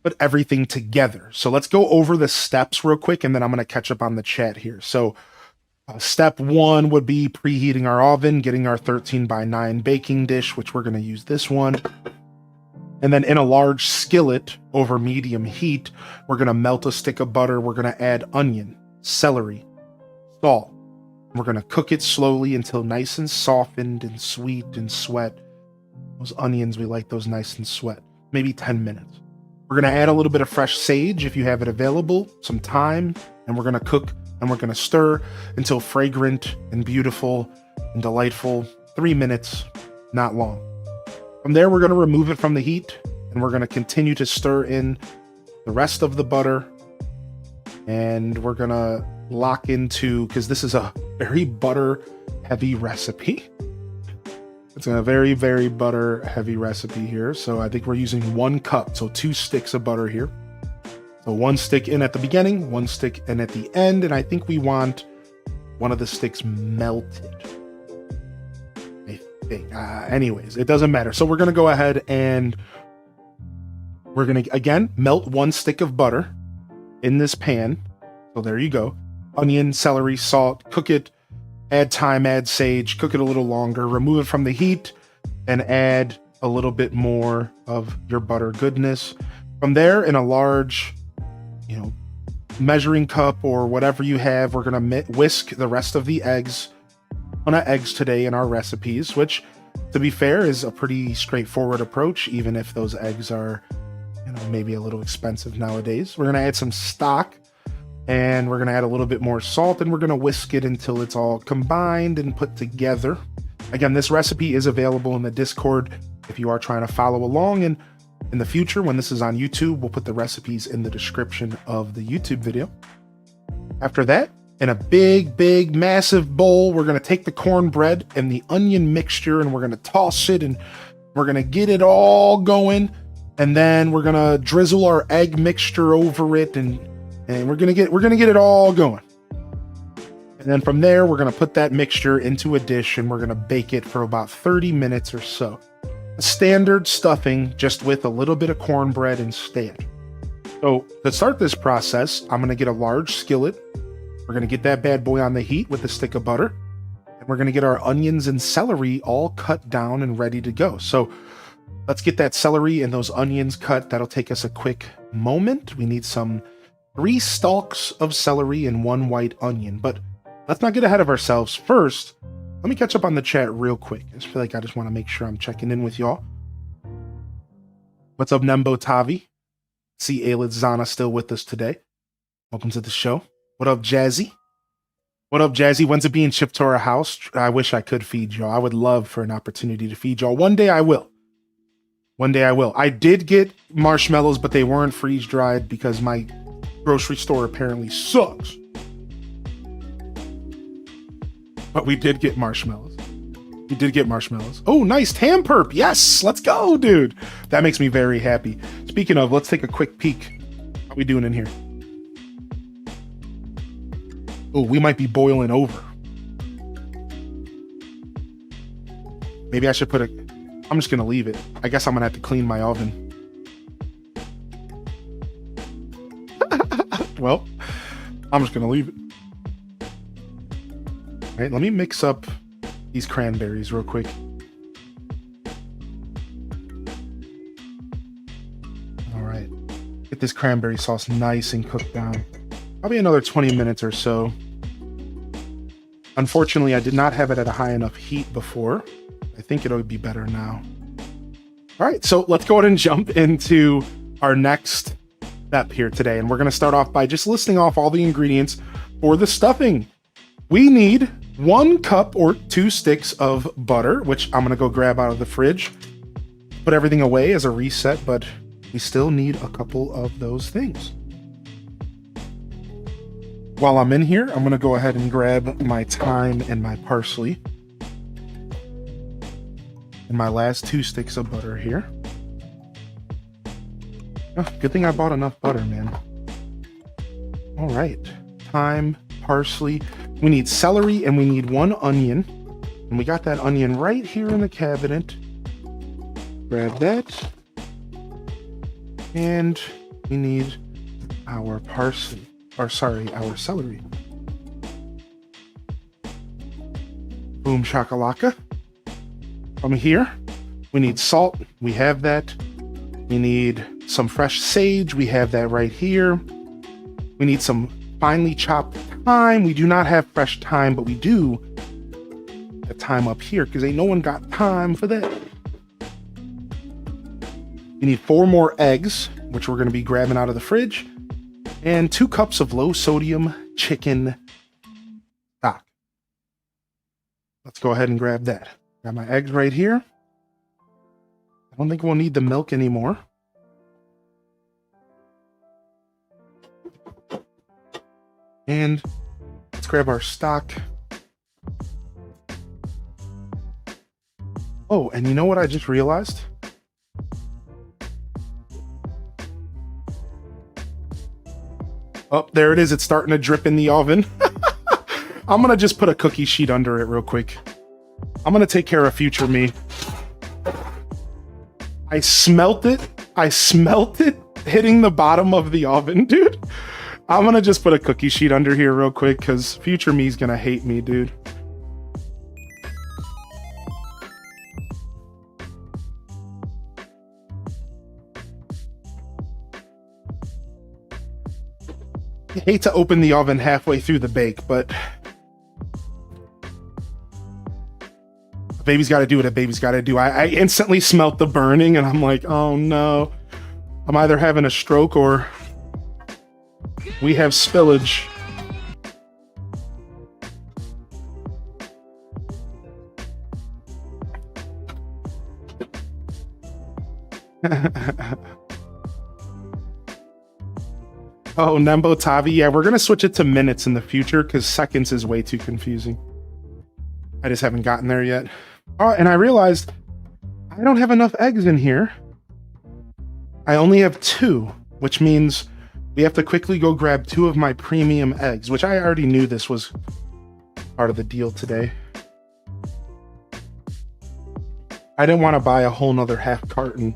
put everything together. So let's go over the steps real quick, and then I'm going to catch up on the chat here. So step 1 would be preheating our oven, getting our 13x9 baking dish, which we're going to use this one. And then in a large skillet over medium heat, we're going to melt a stick of butter. We're going to add onion, celery, salt. We're going to cook it slowly until nice and softened and sweet and sweat. Those onions, we like those nice and sweat. Maybe 10 minutes. We're going to add a little bit of fresh sage if you have it available, some thyme, and we're going to cook and we're going to stir until fragrant and beautiful and delightful. 3 minutes, not long. From there, we're going to remove it from the heat and we're going to continue to stir in the rest of the butter. And we're going to lock into, because this is a very butter heavy recipe. It's a very, very butter heavy recipe here. So I think we're using 1 cup. So 2 sticks of butter here. So 1 stick in at the beginning, 1 stick in at the end. And I think we want one of the sticks melted. I think. Anyways, it doesn't matter. So we're going to go ahead and We're going to, again, melt 1 stick of butter in this pan. So there you go. Onion, celery, salt, cook it, add thyme, add sage, cook it a little longer, remove it from the heat, and add a little bit more of your butter goodness. From there, in a large, measuring cup or whatever you have, we're going to whisk the rest of the eggs. On our eggs today in our recipes, which, to be fair, is a pretty straightforward approach, even if those eggs are, maybe a little expensive nowadays. We're going to add some stock, and we're going to add a little bit more salt, and we're going to whisk it until it's all combined and put together. Again, this recipe is available in the Discord if you are trying to follow along, and in the future, when this is on YouTube, we'll put the recipes in the description of the YouTube video. After that, in a big, massive bowl, we're going to take the cornbread and the onion mixture, and we're going to toss it, and we're going to get it all going. And then we're going to drizzle our egg mixture over it, and we're going to get it all going. And then from there, we're going to put that mixture into a dish, and we're going to bake it for about 30 minutes or so. A standard stuffing, just with a little bit of cornbread instead. So to start this process, I'm going to get a large skillet. We're going to get that bad boy on the heat with a stick of butter. And we're going to get our onions and celery all cut down and ready to go. So let's get that celery and those onions cut. That'll take us a quick moment. We need 3 stalks of celery and 1 white onion. But let's not get ahead of ourselves. First, let me catch up on the chat real quick. I just feel like I just want to make sure I'm checking in with y'all. What's up, Nembo Tavi? See Aelid Zana still with us today. Welcome to the show. What up, Jazzy? What up, Jazzy? When's it being shipped to our house? I wish I could feed y'all. I would love for an opportunity to feed y'all. One day I will. One day I will. I did get marshmallows, but they weren't freeze-dried because my grocery store apparently sucks. But we did get marshmallows. We did get marshmallows. Oh, nice Tam Perp. Yes, let's go, dude. That makes me very happy. Speaking of, let's take a quick peek. How we doing in here? Oh, we might be boiling over. Maybe I should put I'm just going to leave it. I guess I'm going to have to clean my oven. Well, I'm just going to leave it. All right, let me mix up these cranberries real quick. All right, get this cranberry sauce nice and cooked down. Probably another 20 minutes or so. Unfortunately, I did not have it at a high enough heat before. I think it'll be better now. All right, so let's go ahead and jump into our next step here today. And we're going to start off by just listing off all the ingredients for the stuffing. We need 1 cup or 2 sticks of butter, which I'm going to go grab out of the fridge. Put everything away as a reset, but we still need a couple of those things. While I'm in here, I'm going to go ahead and grab my thyme and my parsley. And my last 2 sticks of butter here. Oh, good thing I bought enough butter, man. All right. Thyme, parsley. We need celery and we need 1 onion. And we got that onion right here in the cabinet. Grab that. And we need our parsley. Or sorry, our celery. Boom shakalaka. From here, we need salt. We have that. We need some fresh sage. We have that right here. We need some finely chopped thyme. We do not have fresh thyme, but we do have thyme up here because ain't no one got time for that. We need 4 more eggs, which we're going to be grabbing out of the fridge, and 2 cups of low sodium chicken stock. Let's go ahead and grab that. Got my eggs right here. I don't think we'll need the milk anymore. And let's grab our stock. Oh, and you know what I just realized? Oh, there it is. It's starting to drip in the oven. I'm going to just put a cookie sheet under it real quick. I'm going to take care of future me. I smelt it I smelt it hitting the bottom of the oven, dude. I'm gonna just put a cookie sheet under here real quick because future me's gonna hate me, dude. I hate to open the oven halfway through the bake, but a baby's got to do what a baby's got to do. I instantly smelt the burning, and I'm like, oh no. I'm either having a stroke or we have spillage. Oh, Nembo Tavi. Yeah, we're going to switch it to minutes in the future because seconds is way too confusing. I just haven't gotten there yet. Oh, and I realized I don't have enough eggs in here. I only have 2, which means we have to quickly go grab 2 of my premium eggs, which I already knew this was part of the deal today. I didn't want to buy a whole nother half carton.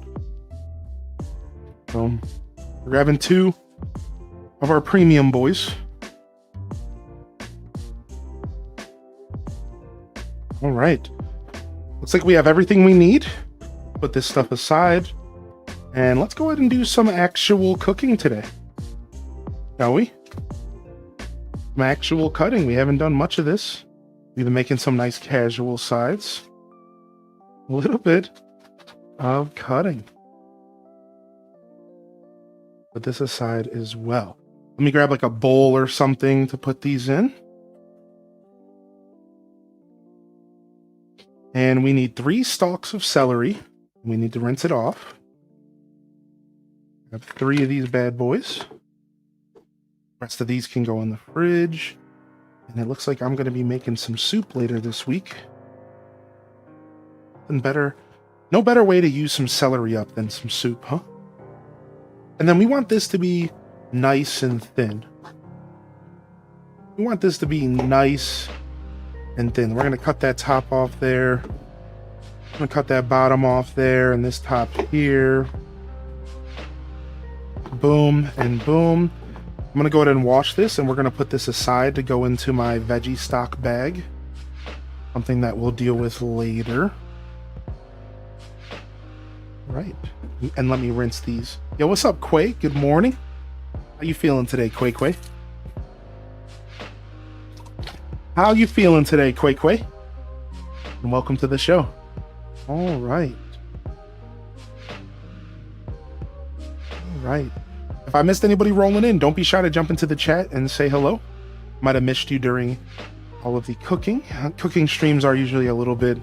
So we're grabbing 2 of our premium boys. All right. Looks like we have everything we need. Put this stuff aside. And let's go ahead and do some actual cooking today. Shall we? Some actual cutting. We haven't done much of this. We've been making some nice casual sides. A little bit of cutting. Put this aside as well. Let me grab like a bowl or something to put these in. And we need 3 stalks of celery. We need to rinse it off. I have 3 of these bad boys. The rest of these can go in the fridge. And it looks like I'm going to be making some soup later this week. And no better way to use some celery up than some soup, huh? And then we want this to be nice and thin. We want this to be nice and thin. We're going to cut that top off there. I'm going to cut that bottom off there and this top here. Boom and boom. I'm going to go ahead and wash this, and we're going to put this aside to go into my veggie stock bag. Something that we'll deal with later. Right. And let me rinse these. Yo, what's up, Quay? Good morning. How you feeling today, Quay? How you feeling today, Quay? And welcome to the show. All right. All right. If I missed anybody rolling in, don't be shy to jump into the chat and say hello. Might have missed you during all of the cooking. Cooking streams are usually a little bit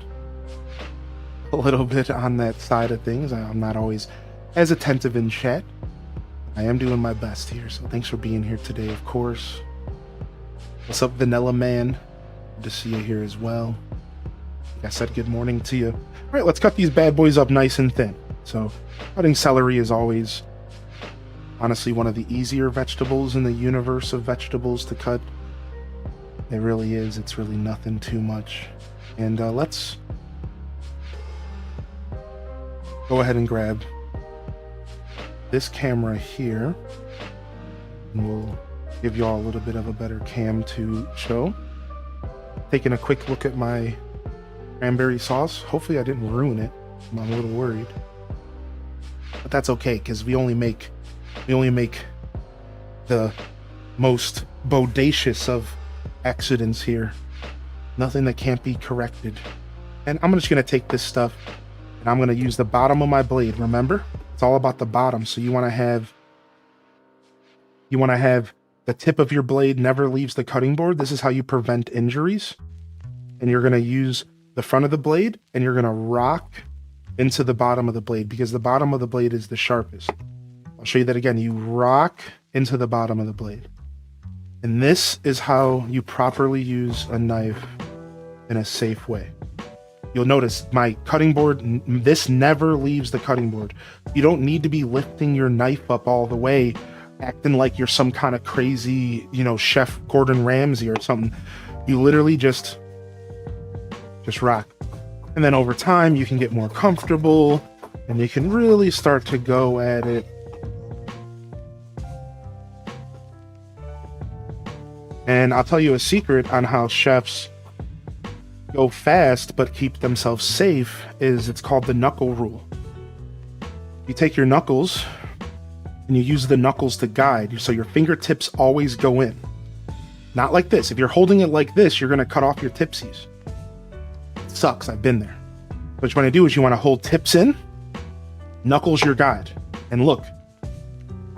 on that side of things. I'm not always as attentive in chat. I am doing my best here, so thanks for being here today, of course. What's up, Vanilla Man? Good to see you here as well. Like I said, good morning to you. All right, let's cut these bad boys up nice and thin. So cutting celery is always, honestly, one of the easier vegetables in the universe of vegetables to cut. It really is. It's really nothing too much. And let's go ahead and grab this camera here, and we'll give you all a little bit of a better cam to show. Taking a quick look at my cranberry sauce. Hopefully I didn't ruin it. I'm a little worried, but that's okay because we only make the most bodacious of accidents here. Nothing that can't be corrected. And I'm just gonna take this stuff and I'm gonna use the bottom of my blade. Remember, it's all about the bottom. So you want to have the tip of your blade never leaves the cutting board. This is how you prevent injuries. And you're gonna use the front of the blade and you're gonna rock into the bottom of the blade because the bottom of the blade is the sharpest. I'll show you that again. You rock into the bottom of the blade. And this is how you properly use a knife in a safe way. You'll notice my cutting board, this never leaves the cutting board. You don't need to be lifting your knife up all the way, acting like you're some kind of crazy, Chef Gordon Ramsay or something. You literally just rock. And then over time, you can get more comfortable. And you can really start to go at it. And I'll tell you a secret on how chefs go fast but keep themselves safe is it's called the knuckle rule. You take your knuckles and you use the knuckles to guide, so your fingertips always go in. Not like this. If you're holding it like this, you're going to cut off your tipsies. It sucks. I've been there. What you want to do is you want to hold tips in, knuckles your guide. And look,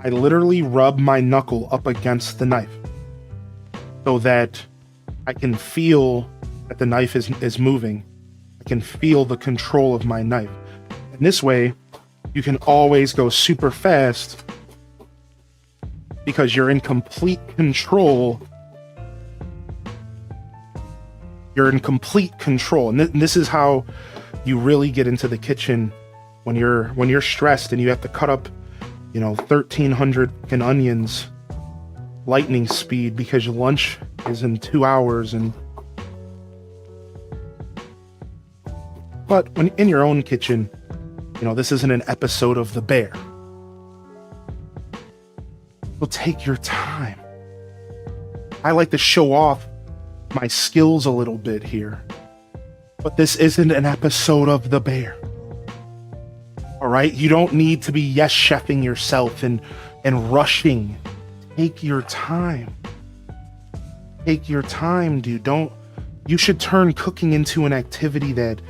I literally rub my knuckle up against the knife so that I can feel that the knife is moving. I can feel the control of my knife. And this way, you can always go super fast because you're in complete control. You're in complete control. And this is how you really get into the kitchen when you're stressed and you have to cut up, 1,300 onions lightning speed because your lunch is in 2 hours. But when in your own kitchen, this isn't an episode of The Bear. So take your time. I like to show off my skills a little bit here, but this isn't an episode of The Bear. All right? You don't need to be yes chefing yourself and rushing. Take your time. Take your time, dude. You should turn cooking into an activity that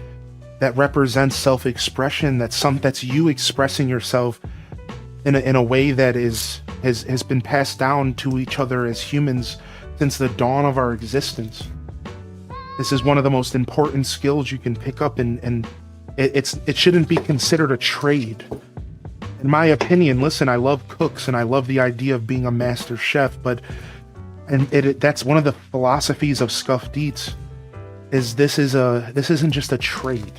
represents self-expression, that's you expressing yourself in a way that has been passed down to each other as humans since the dawn of our existence. This is one of the most important skills you can pick up, and it shouldn't be considered a trade. In my opinion, listen, I love cooks and I love the idea of being a master chef, but that's one of the philosophies of Scuffed Eats. This isn't just a trade.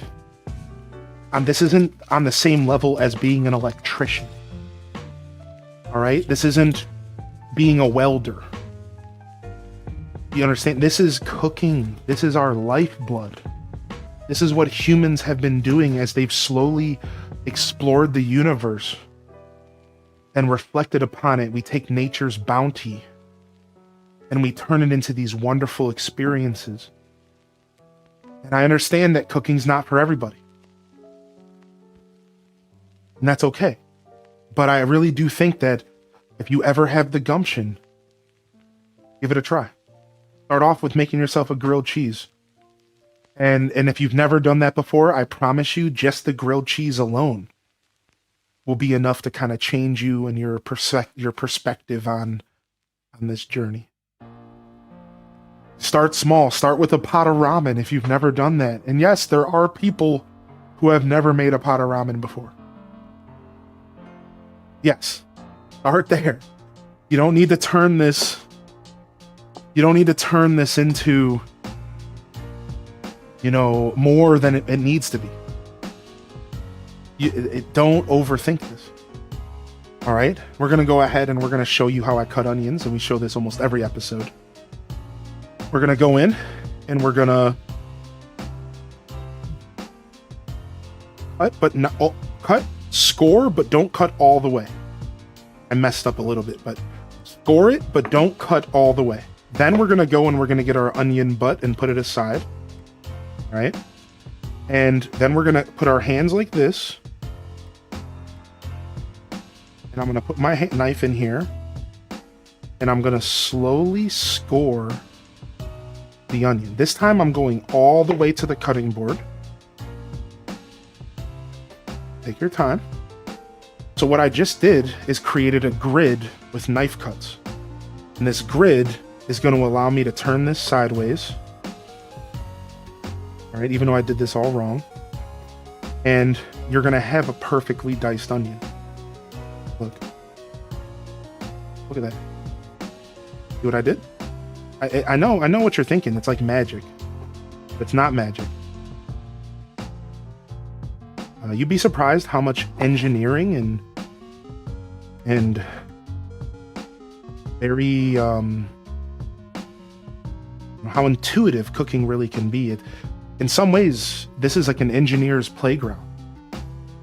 This isn't on the same level as being an electrician. All right? This isn't being a welder. You understand? This is cooking. This is our lifeblood. This is what humans have been doing as they've slowly explored the universe and reflected upon it. We take nature's bounty and we turn it into these wonderful experiences. And I understand that cooking's not for everybody. And that's okay. But I really do think that if you ever have the gumption, give it a try. Start off with making yourself a grilled cheese. And if you've never done that before, I promise you, just the grilled cheese alone will be enough to kind of change you and your perspective on this journey. Start small. Start with a pot of ramen if you've never done that. And yes, there are people who have never made a pot of ramen before. Yes, start there. You don't need to turn this into, more than it needs to be. Don't overthink this. All right, we're going to go ahead and we're going to show you how I cut onions, and we show this almost every episode. We're going to go in and we're going to cut, score, but don't cut all the way. I messed up a little bit, but score it, but don't cut all the way. Then we're going to go and we're going to get our onion butt and put it aside. All right. And then we're going to put our hands like this. And I'm going to put my knife in here. And I'm going to slowly score the onion. This time I'm going all the way to the cutting board. Take your time. So what I just did is created a grid with knife cuts. And this grid is going to allow me to turn this sideways. All right, even though I did this all wrong. And you're going to have a perfectly diced onion. Look. Look at that. See what I did? I know what you're thinking. It's like magic. It's not magic. You'd be surprised how much engineering and very how intuitive cooking really can be. In some ways, this is like an engineer's playground.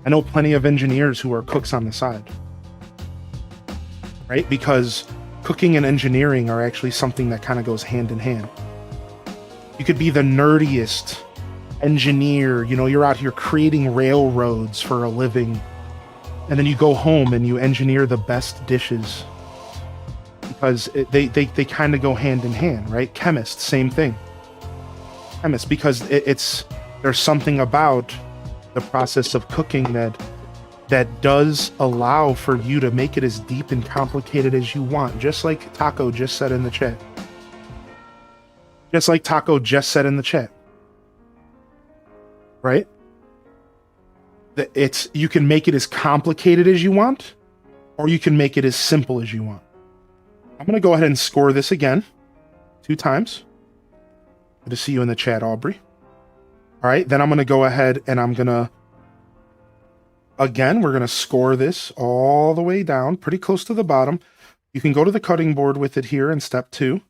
I know plenty of engineers who are cooks on the side, right? Because cooking and engineering are actually something that kind of goes hand in hand. You could be the nerdiest engineer, you know, you're out here creating railroads for a living, and then you go home and you engineer the best dishes, because they kind of go hand in hand, right? Chemists, same thing. Chemists, because there's something about the process of cooking that does allow for you to make it as deep and complicated as you want, just like Taco just said in the chat. Just like Taco just said in the chat. Right? You can make it as complicated as you want, or you can make it as simple as you want. I'm going to go ahead and score this again 2 times. Good to see you in the chat, Aubrey. All right, then I'm going to go ahead and we're going to score this all the way down, pretty close to the bottom. You can go to the cutting board with it here in step 2,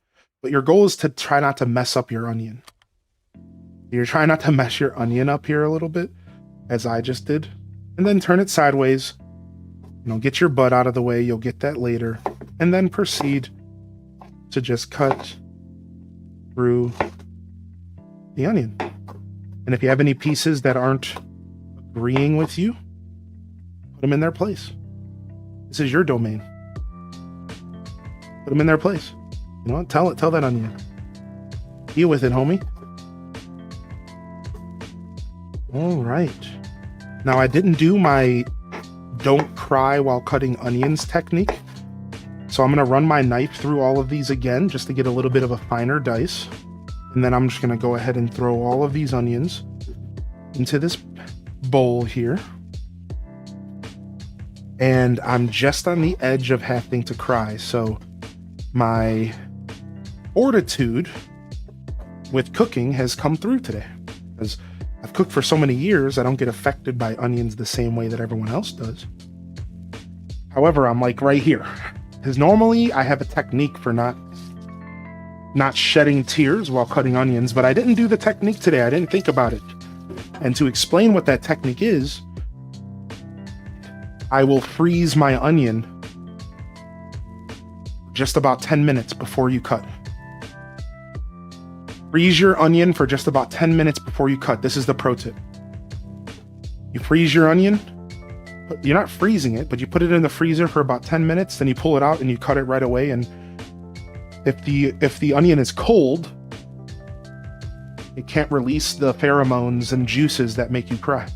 but your goal is to try not to mess up your onion. You're trying not to mess your onion up here a little bit, as I just did, and then turn it sideways. You know, get your butt out of the way. You'll get that later, and then proceed to just cut through the onion. And if you have any pieces that aren't agreeing with you, put them in their place. This is your domain. Put them in their place. You know what? Tell that onion. Deal with it, homie. All right. Now, I didn't do my don't cry while cutting onions technique. So I'm going to run my knife through all of these again, just to get a little bit of a finer dice. And then I'm just going to go ahead and throw all of these onions into this bowl here. And I'm just on the edge of having to cry. So my fortitude with cooking has come through today. Because I've cooked for so many years, I don't get affected by onions the same way that everyone else does. However, I'm like right here. Because normally I have a technique for not shedding tears while cutting onions, but I didn't do the technique today. I didn't think about it. And to explain what that technique is, I will freeze my onion just about 10 minutes before you cut. Freeze your onion for just about 10 minutes before you cut. This is the pro tip. You freeze your onion. You're not freezing it, but you put it in the freezer for about 10 minutes, then you pull it out and you cut it right away. And if the onion is cold, it can't release the pheromones and juices that make you cry.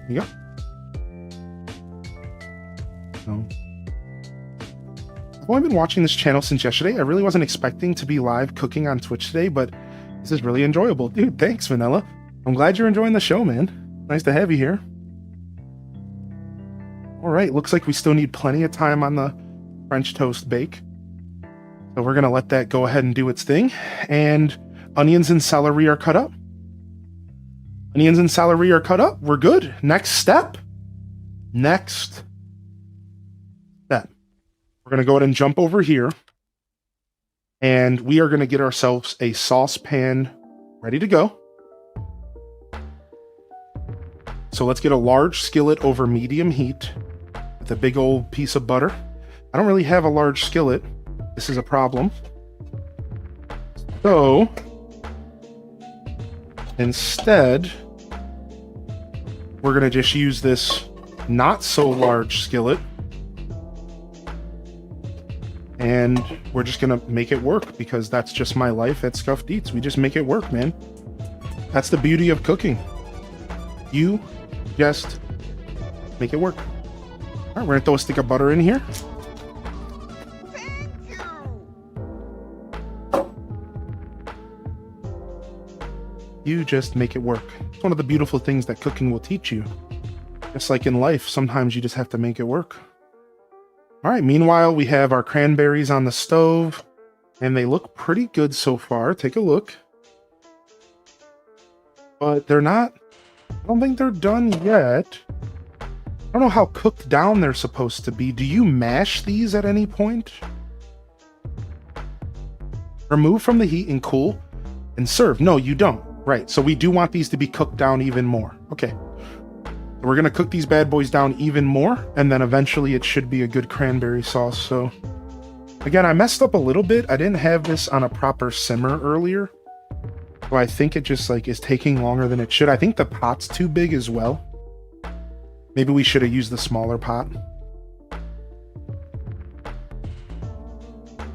There you go. So, I've only been watching this channel since yesterday. I really wasn't expecting to be live cooking on Twitch today, but this is really enjoyable. Dude, thanks, Vanilla. I'm glad you're enjoying the show, man. Nice to have you here. All right, looks like we still need plenty of time on the French toast bake. So we're going to let that go ahead and do its thing. And onions and celery are cut up. Onions and celery are cut up. We're good. Next step. We're going to go ahead and jump over here. And we are going to get ourselves a saucepan ready to go. So let's get a large skillet over medium heat with a big old piece of butter. I don't really have a large skillet. This is a problem. So instead, we're going to just use this not so large skillet. And we're just going to make it work, because that's just my life at Scuffed Eats. We just make it work, man. That's the beauty of cooking. You just make it work. All right, we're going to throw a stick of butter in here. Thank you. You just make it work. It's one of the beautiful things that cooking will teach you. Just like in life, sometimes you just have to make it work. All right, meanwhile, we have our cranberries on the stove, and they look pretty good so far. Take a look. But they're not, I don't think they're done yet. I don't know how cooked down they're supposed to be. Do you mash these at any point? Remove from the heat and cool and serve. No, you don't. Right, so we do want these to be cooked down even more. Okay. We're going to cook these bad boys down even more, and then eventually it should be a good cranberry sauce. So, again, I messed up a little bit. I didn't have this on a proper simmer earlier. So I think it just, like, is taking longer than it should. I think the pot's too big as well. Maybe we should have used the smaller pot.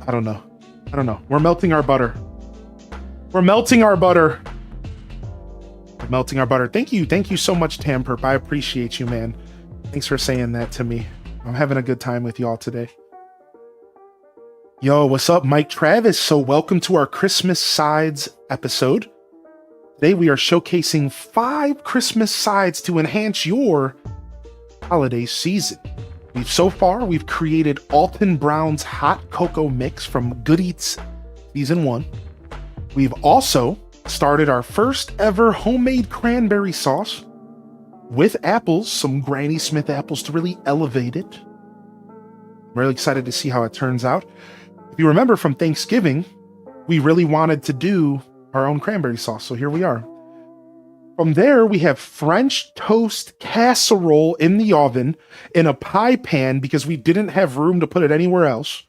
I don't know. We're melting our butter. We're melting our butter. Melting our butter. Thank you so much, Tamperp. I appreciate you, man. Thanks for saying that to me. I'm having a good time with y'all today. Yo, what's up, Mike Travis? So welcome to our Christmas sides episode. Today we are showcasing 5 Christmas sides to enhance your holiday season. We've created Alton Brown's hot cocoa mix from Good Eats season 1. We've also started our first ever homemade cranberry sauce with apples, some Granny Smith apples to really elevate it. I'm really excited to see how it turns out. If you remember from Thanksgiving, we really wanted to do our own cranberry sauce, so here we are. From there, we have French toast casserole in the oven in a pie pan because we didn't have room to put it anywhere else.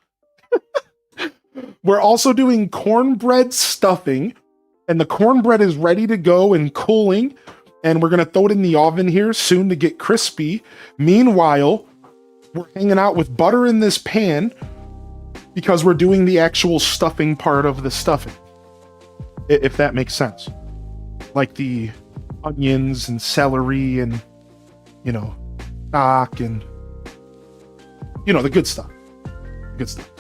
We're also doing cornbread stuffing, and the cornbread is ready to go and cooling, and we're going to throw it in the oven here soon to get crispy. Meanwhile, we're hanging out with butter in this pan because we're doing the actual stuffing part of the stuffing, if that makes sense. Like the onions and celery and, stock and, the good stuff. Good stuff.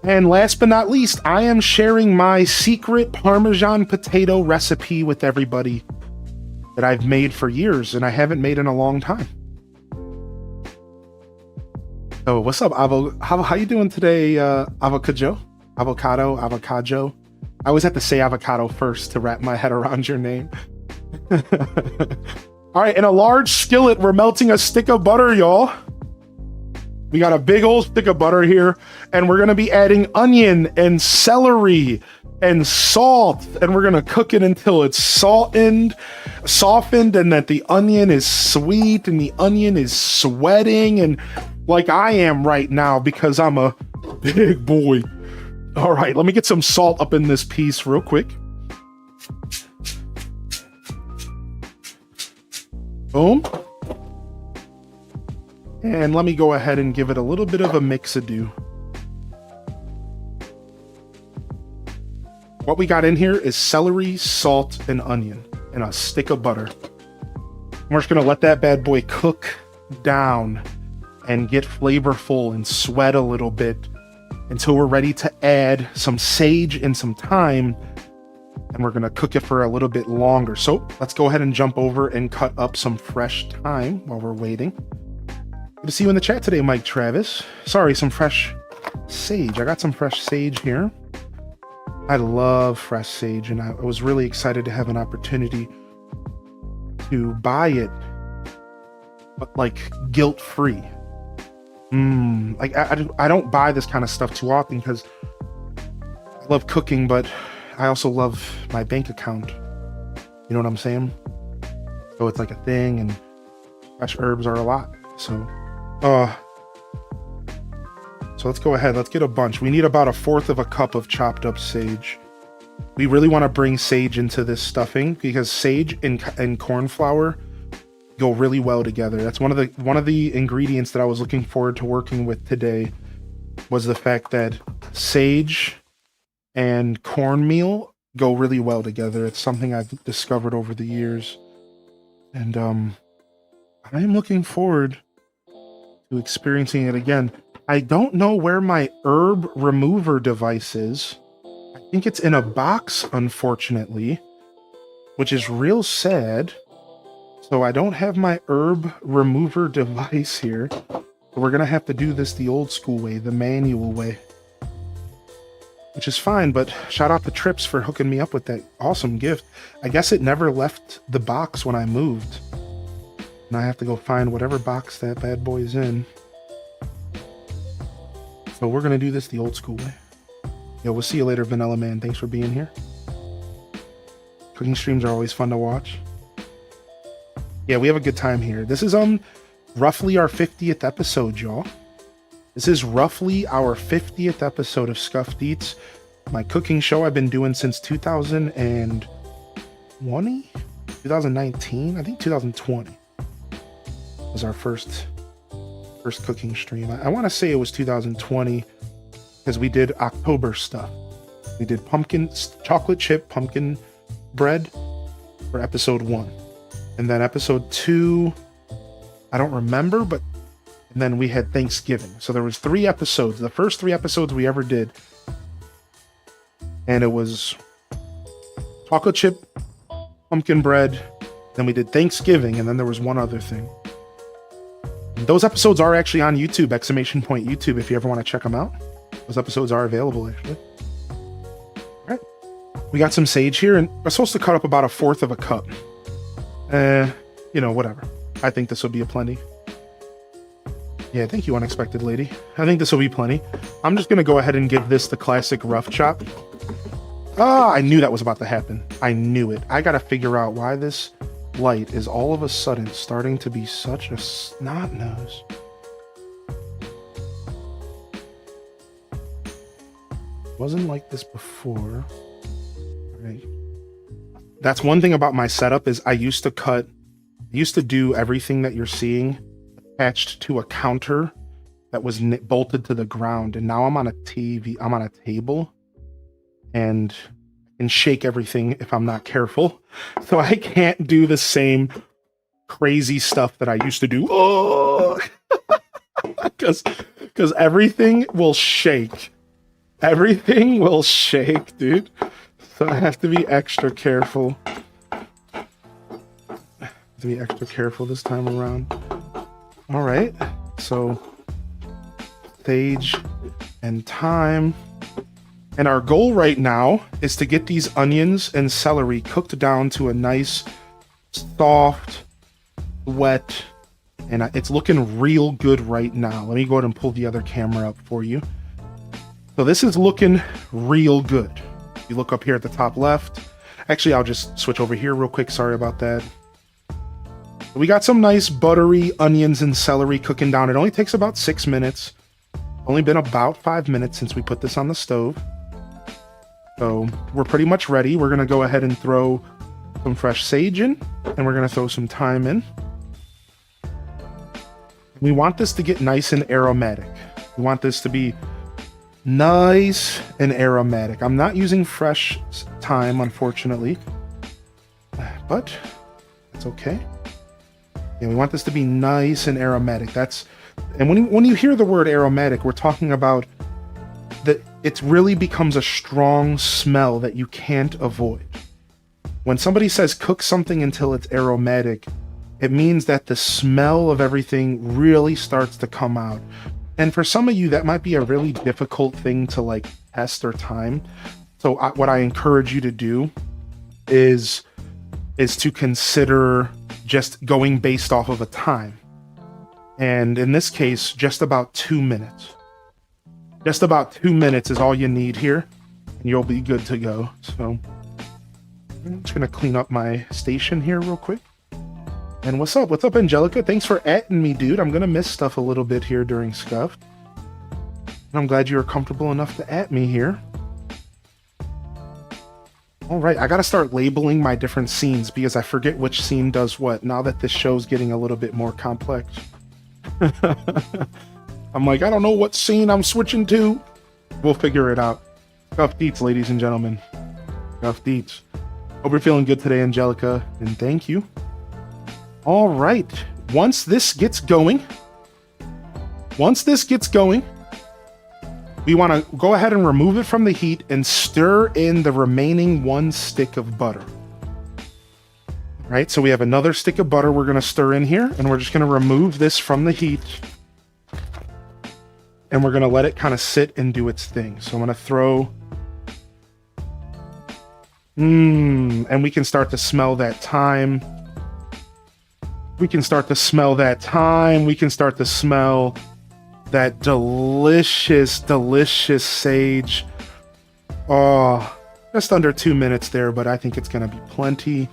And last but not least, I am sharing my secret Parmesan potato recipe with everybody that I've made for years and I haven't made in a long time. So what's up, Avo? How you doing today, Avocado? I always have to say avocado first to wrap my head around your name. All right, in a large skillet, we're melting a stick of butter, y'all. We got a big old stick of butter here, and we're going to be adding onion and celery and salt, and we're going to cook it until it's softened, and that the onion is sweet and the onion is sweating, and like I am right now because I'm a big boy. All right, let me get some salt up in this piece real quick. Boom. And let me go ahead and give it a little bit of a mix-a-do. What we got in here is celery, salt, and onion, and a stick of butter. We're just gonna let that bad boy cook down and get flavorful and sweat a little bit until we're ready to add some sage and some thyme, and we're gonna cook it for a little bit longer. So let's go ahead and jump over and cut up some fresh thyme while we're waiting. Good to see you in the chat today, Mike Travis. Sorry, some fresh sage. I got some fresh sage here. I love fresh sage, and I was really excited to have an opportunity to buy it, but like guilt-free. Like I don't buy this kind of stuff too often because I love cooking, but I also love my bank account. You know what I'm saying? So it's like a thing, and fresh herbs are a lot. So let's go ahead. Let's get a bunch. We need about 1/4 of a cup of chopped up sage. We really want to bring sage into this stuffing because sage and corn flour go really well together. That's one of the ingredients that I was looking forward to working with today, was the fact that sage and cornmeal go really well together. It's something I've discovered over the years, and I am looking forward to experiencing it again. I don't know where my herb remover device is. I think it's in a box, unfortunately, which is real sad. So I don't have my herb remover device here. So we're gonna have to do this the old school way, the manual way. Which is fine, but shout out to Trips for hooking me up with that awesome gift. I guess it never left the box when I moved. And I have to go find whatever box that bad boy is in. So we're gonna do this the old school way. Yo, we'll see you later, Vanilla Man. Thanks for being here. Cooking streams are always fun to watch. Yeah, we have a good time here. This is roughly our 50th episode, y'all. This is roughly our 50th episode of Scuffed Eats, my cooking show I've been doing since 2020? 2019? I think 2020 was our first cooking stream. I want to say it was 2020 because we did October stuff. We did chocolate chip pumpkin bread for episode 1. And then episode 2, I don't remember, but and then we had Thanksgiving. So there was 3 episodes, the first 3 episodes we ever did. And it was chocolate chip pumpkin bread. Then we did Thanksgiving, and then there was one other thing. And those episodes are actually on YouTube, ! YouTube, if you ever want to check them out. Those episodes are available, actually. All right. We got some sage here, and we're supposed to cut up about 1/4 of a cup. Whatever. I think this will be a plenty. Yeah, thank you, unexpected lady. I think this will be plenty. I'm just going to go ahead and give this the classic rough chop. Ah, I knew that was about to happen. I knew it. I got to figure out why this light is all of a sudden starting to be such a snot nose. Wasn't like this before. Right. That's one thing about my setup is I used to do everything that you're seeing attached to a counter that was bolted to the ground, and now I'm on a table, and I can shake everything if I'm not careful, so I can't do the same crazy stuff that I used to do. Oh, because everything will shake. Everything will shake, dude. So I have to be extra careful. This time around. All right, so sage and thyme. And our goal right now is to get these onions and celery cooked down to a nice, soft, wet, and it's looking real good right now. Let me go ahead and pull the other camera up for you. So this is looking real good. You look up here at the top left. Actually, I'll just switch over here real quick. Sorry about that. We got some nice buttery onions and celery cooking down. It only takes about 6 minutes. Only been about 5 minutes since we put this on the stove. So we're pretty much ready. We're going to go ahead and throw some fresh sage in, and we're going to throw some thyme in. We want this to get nice and aromatic. We want this to be nice and aromatic. I'm not using fresh thyme, unfortunately, but it's okay. Yeah, we want this to be nice and aromatic. And when you hear the word aromatic, we're talking about that it really becomes a strong smell that you can't avoid. When somebody says cook something until it's aromatic, it means that the smell of everything really starts to come out. And for some of you, that might be a really difficult thing to test or time. So what I encourage you to do is to consider just going based off of a time. And in this case, just about 2 minutes. Just about 2 minutes is all you need here, and you'll be good to go. So I'm just gonna clean up my station here real quick. And what's up? What's up, Angelica? Thanks for atting me, dude. I'm gonna miss stuff a little bit here during Scuffed. And I'm glad you're comfortable enough to at me here. All right, I gotta start labeling my different scenes because I forget which scene does what now that this show's getting a little bit more complex. I'm like, I don't know what scene I'm switching to. We'll figure it out. Scuffed Eats, ladies and gentlemen. Scuffed Eats. Hope you're feeling good today, Angelica, and thank you. All right, once this gets going, we want to go ahead and remove it from the heat and stir in the remaining 1 stick of butter. Right, so we have another stick of butter we're going to stir in here, and we're just going to remove this from the heat. And we're going to let it kind of sit and do its thing. So I'm going to throw... and we can start to smell that thyme. We can start to smell that delicious, delicious sage. Oh, Just under 2 minutes there, but I think it's going to be plenty.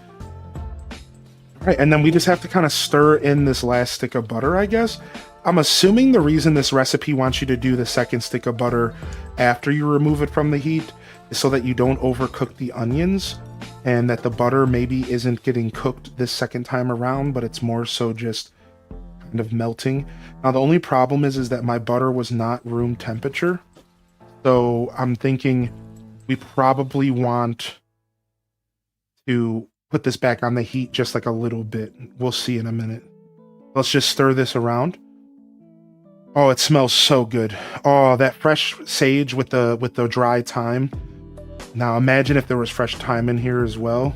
All right, and then we just have to kind of stir in this last stick of butter, I guess. I'm assuming the reason this recipe wants you to do the second stick of butter after you remove it from the heat is so that you don't overcook the onions, and that the butter maybe isn't getting cooked this second time around, but it's more so just kind of melting. Now, the only problem is that my butter was not room temperature. So I'm thinking we probably want to put this back on the heat just like a little bit. We'll see in a minute. Let's just stir this around. Oh, it smells so good. Oh, that fresh sage with the dry thyme. Now imagine if there was fresh thyme in here as well.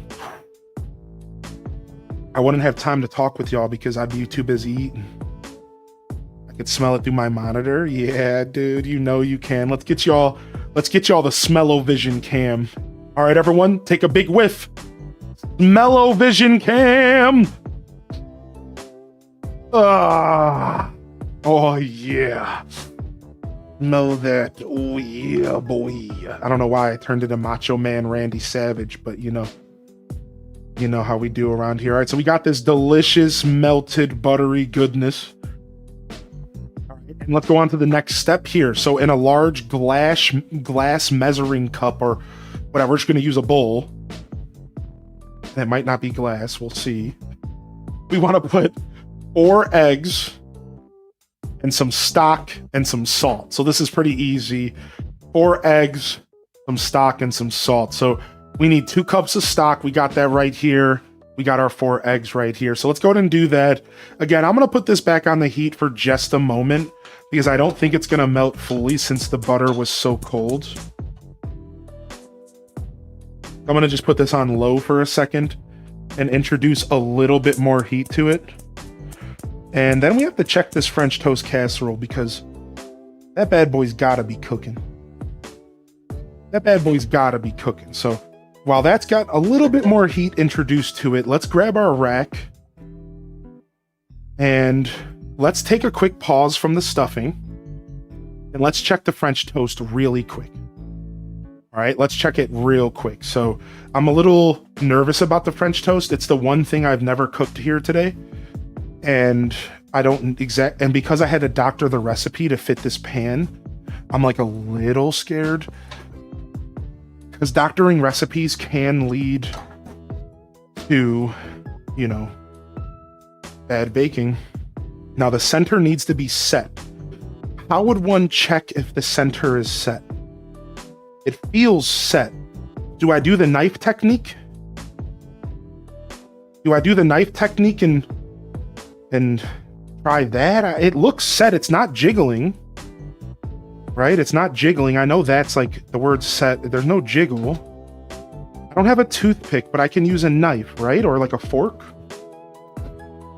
I wouldn't have time to talk with y'all because I'd be too busy eating. I could smell it through my monitor. Yeah, dude, you know you can. Let's get y'all the smell-o-vision cam. All right, everyone, take a big whiff. Smell-o-vision cam. Oh yeah. Smell that. Oh yeah, boy. I don't know why I turned into Macho Man Randy Savage, but you know how we do around here. All right, so we got this delicious melted buttery goodness. All right, and let's go on to the next step here. So in a large glass measuring cup or whatever, we're just going to use a bowl. That might not be glass. We'll see. We want to put 4 eggs and some stock and some salt. So this is pretty easy. 4 eggs, some stock, and some salt. So we need 2 cups of stock. We got that right here. We got our 4 eggs right here. So let's go ahead and do that. Again, I'm going to put this back on the heat for just a moment because I don't think it's going to melt fully since the butter was so cold. I'm going to just put this on low for a second and introduce a little bit more heat to it. And then we have to check this French toast casserole because that bad boy's gotta be cooking. That bad boy's gotta be cooking. So while that's got a little bit more heat introduced to it, let's grab our rack and let's take a quick pause from the stuffing and let's check the French toast really quick. All right, let's check it real quick. So I'm a little nervous about the French toast. It's the one thing I've never cooked here today. And I don't and because I had to doctor the recipe to fit this pan, I'm like a little scared because doctoring recipes can lead to, bad baking. Now the center needs to be set. How would one check if the center is set? It feels set. Do I do the knife technique? And try that? It looks set. It's not jiggling. Right? It's not jiggling. I know that's like the word set. There's no jiggle. I don't have a toothpick, but I can use a knife, right? Or like a fork.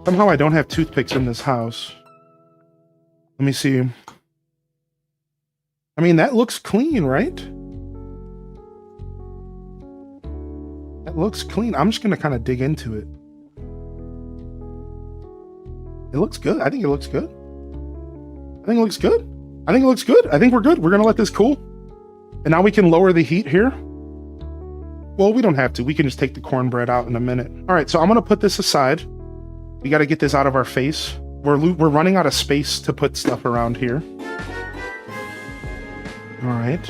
Somehow I don't have toothpicks in this house. Let me see. I mean, that looks clean, right? That looks clean. I'm just going to kind of dig into it. It looks good. I think it looks good. I think it looks good. I think we're good. We're going to let this cool. And now we can lower the heat here. Well, we don't have to. We can just take the cornbread out in a minute. All right, so I'm going to put this aside. We got to get this out of our face. We're running out of space to put stuff around here. All right.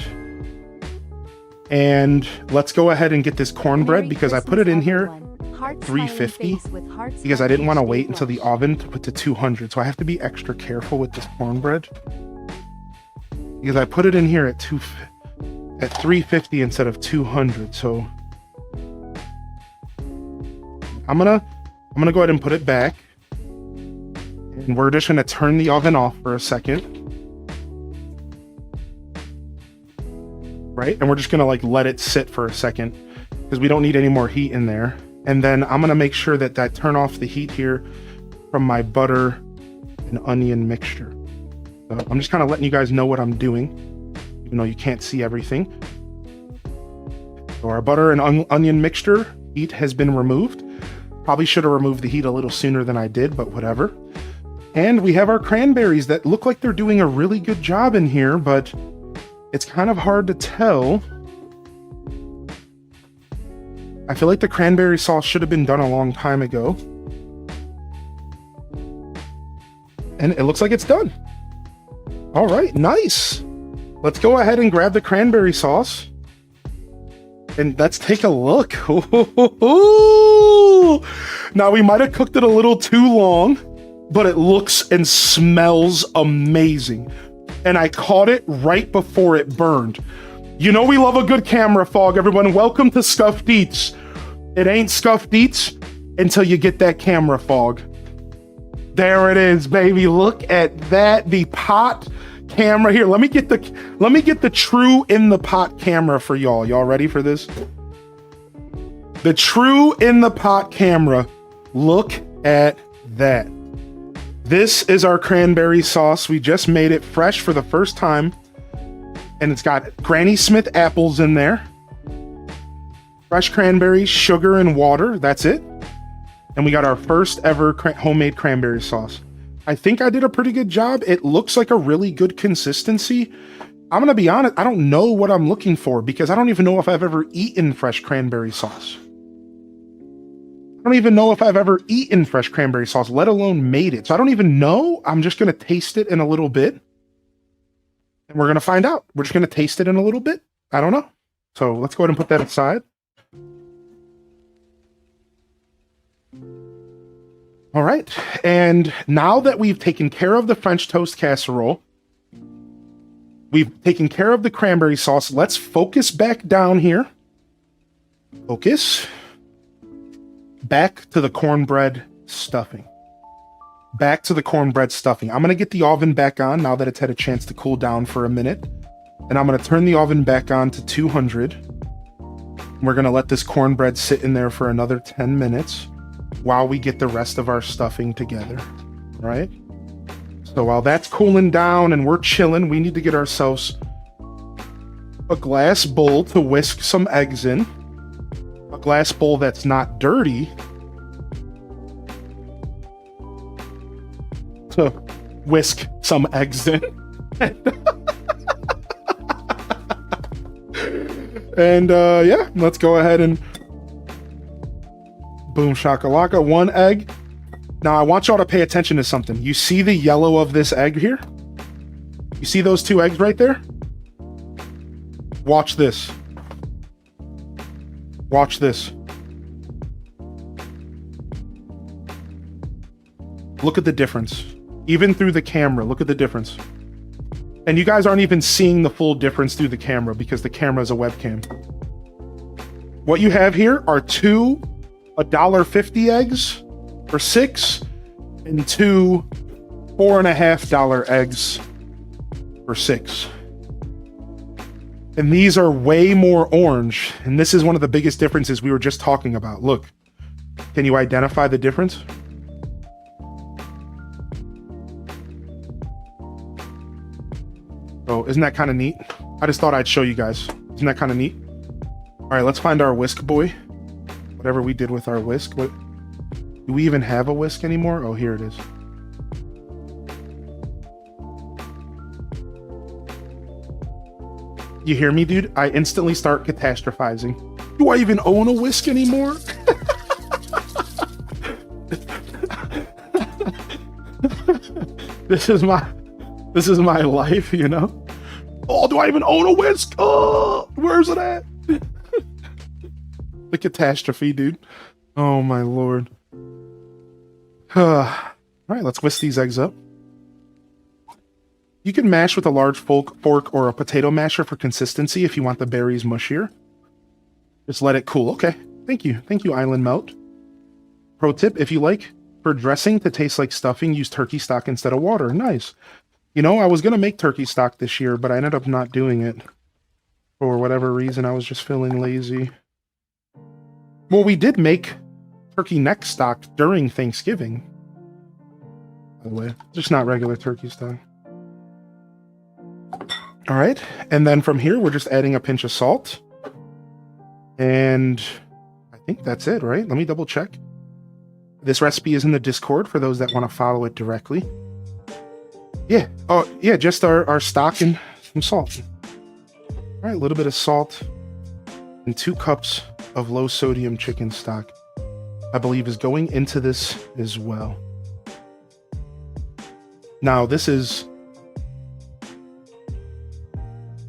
And let's go ahead and get this cornbread because I put it in here 350 because I didn't want to wait until the oven to put to 200. So I have to be extra careful with this cornbread because I put it in here at 350 instead of 200. So I'm gonna go ahead and put it back, and we're just gonna turn the oven off for a second, right? And we're just gonna like let it sit for a second because we don't need any more heat in there. And then I'm gonna make sure that I turn off the heat here from my butter and onion mixture. So I'm just kind of letting you guys know what I'm doing, even though you can't see everything. So our butter and onion mixture heat has been removed. Probably should have removed the heat a little sooner than I did, but whatever. And we have our cranberries that look like they're doing a really good job in here, but it's kind of hard to tell I feel like the cranberry sauce should have been done a long time ago. And it looks like it's done. All right, nice. Let's go ahead and grab the cranberry sauce. And let's take a look. Ooh. Now, we might have cooked it a little too long, but it looks and smells amazing. And I caught it right before it burned. You know we love a good camera fog, everyone. Welcome to Scuffed Eats. It ain't Scuffed Eats until you get that camera fog. There it is, baby. Look at that. The pot camera here. Let me get the true in the pot camera for y'all. Y'all ready for this? The true in the pot camera. Look at that. This is our cranberry sauce. We just made it fresh for the first time. And it's got Granny Smith apples in there. Fresh cranberries, sugar, and water. That's it. And we got our first ever homemade cranberry sauce. I think I did a pretty good job. It looks like a really good consistency. I'm gonna be honest, I don't know what I'm looking for because I don't even know if I've ever eaten fresh cranberry sauce. I don't even know if I've ever eaten fresh cranberry sauce, let alone made it. So I don't even know. I'm just gonna taste it in a little bit. And we're gonna find out. We're just gonna taste it in a little bit. I don't know. So let's go ahead and put that aside. All right, and now that we've taken care of the French toast casserole, we've taken care of the cranberry sauce, let's focus back down here. Focus. Back to the cornbread stuffing. Back to the cornbread stuffing. I'm gonna get the oven back on now that it's had a chance to cool down for a minute. And I'm gonna turn the oven back on to 200. We're gonna let this cornbread sit in there for another 10 minutes. While we get the rest of our stuffing together, right? So while that's cooling down and we're chilling, we need to get ourselves a glass bowl to whisk some eggs in. A glass bowl that's not dirty to whisk some eggs in. And yeah, let's go ahead and boom shakalaka, one egg. Now I want y'all to pay attention to something. You see the yellow of this egg here? You see those two eggs right there? Watch this. Watch this. Look at the difference. Even through the camera, look at the difference. And you guys aren't even seeing the full difference through the camera because the camera is a webcam. What you have here are two $1.50 eggs for 6 and two $4.50 eggs for 6. And these are way more orange. And this is one of the biggest differences we were just talking about. Look, can you identify the difference? Oh, isn't that kind of neat? I just thought I'd show you guys. Isn't that kind of neat? All right, let's find our whisk boy. Whatever we did with our whisk. What, do we even have a whisk anymore? Oh, here it is. You hear me, dude? I instantly start catastrophizing. Do I even own a whisk anymore? This is my life, you know? Oh, do I even own a whisk? Oh, where's it at? The catastrophe, dude. Oh my lord. All right, let's whisk these eggs up. You can mash with a large fork or a potato masher for consistency if you want the berries mushier. Just let it cool. Okay, thank you. Thank you, Island Melt. Pro tip, if you like for dressing to taste like stuffing, use turkey stock instead of water. Nice. You know, I was going to make turkey stock this year, but I ended up not doing it. For whatever reason, I was just feeling lazy. Well, we did make turkey neck stock during Thanksgiving. By the way, just not regular turkey stock. All right, and then from here, we're just adding a pinch of salt. And I think that's it, right? Let me double check. This recipe is in the Discord for those that want to follow it directly. Yeah, oh yeah, just our stock and some salt. All right, a little bit of salt and 2 cups of low sodium chicken stock, I believe, is going into this as well. Now, this is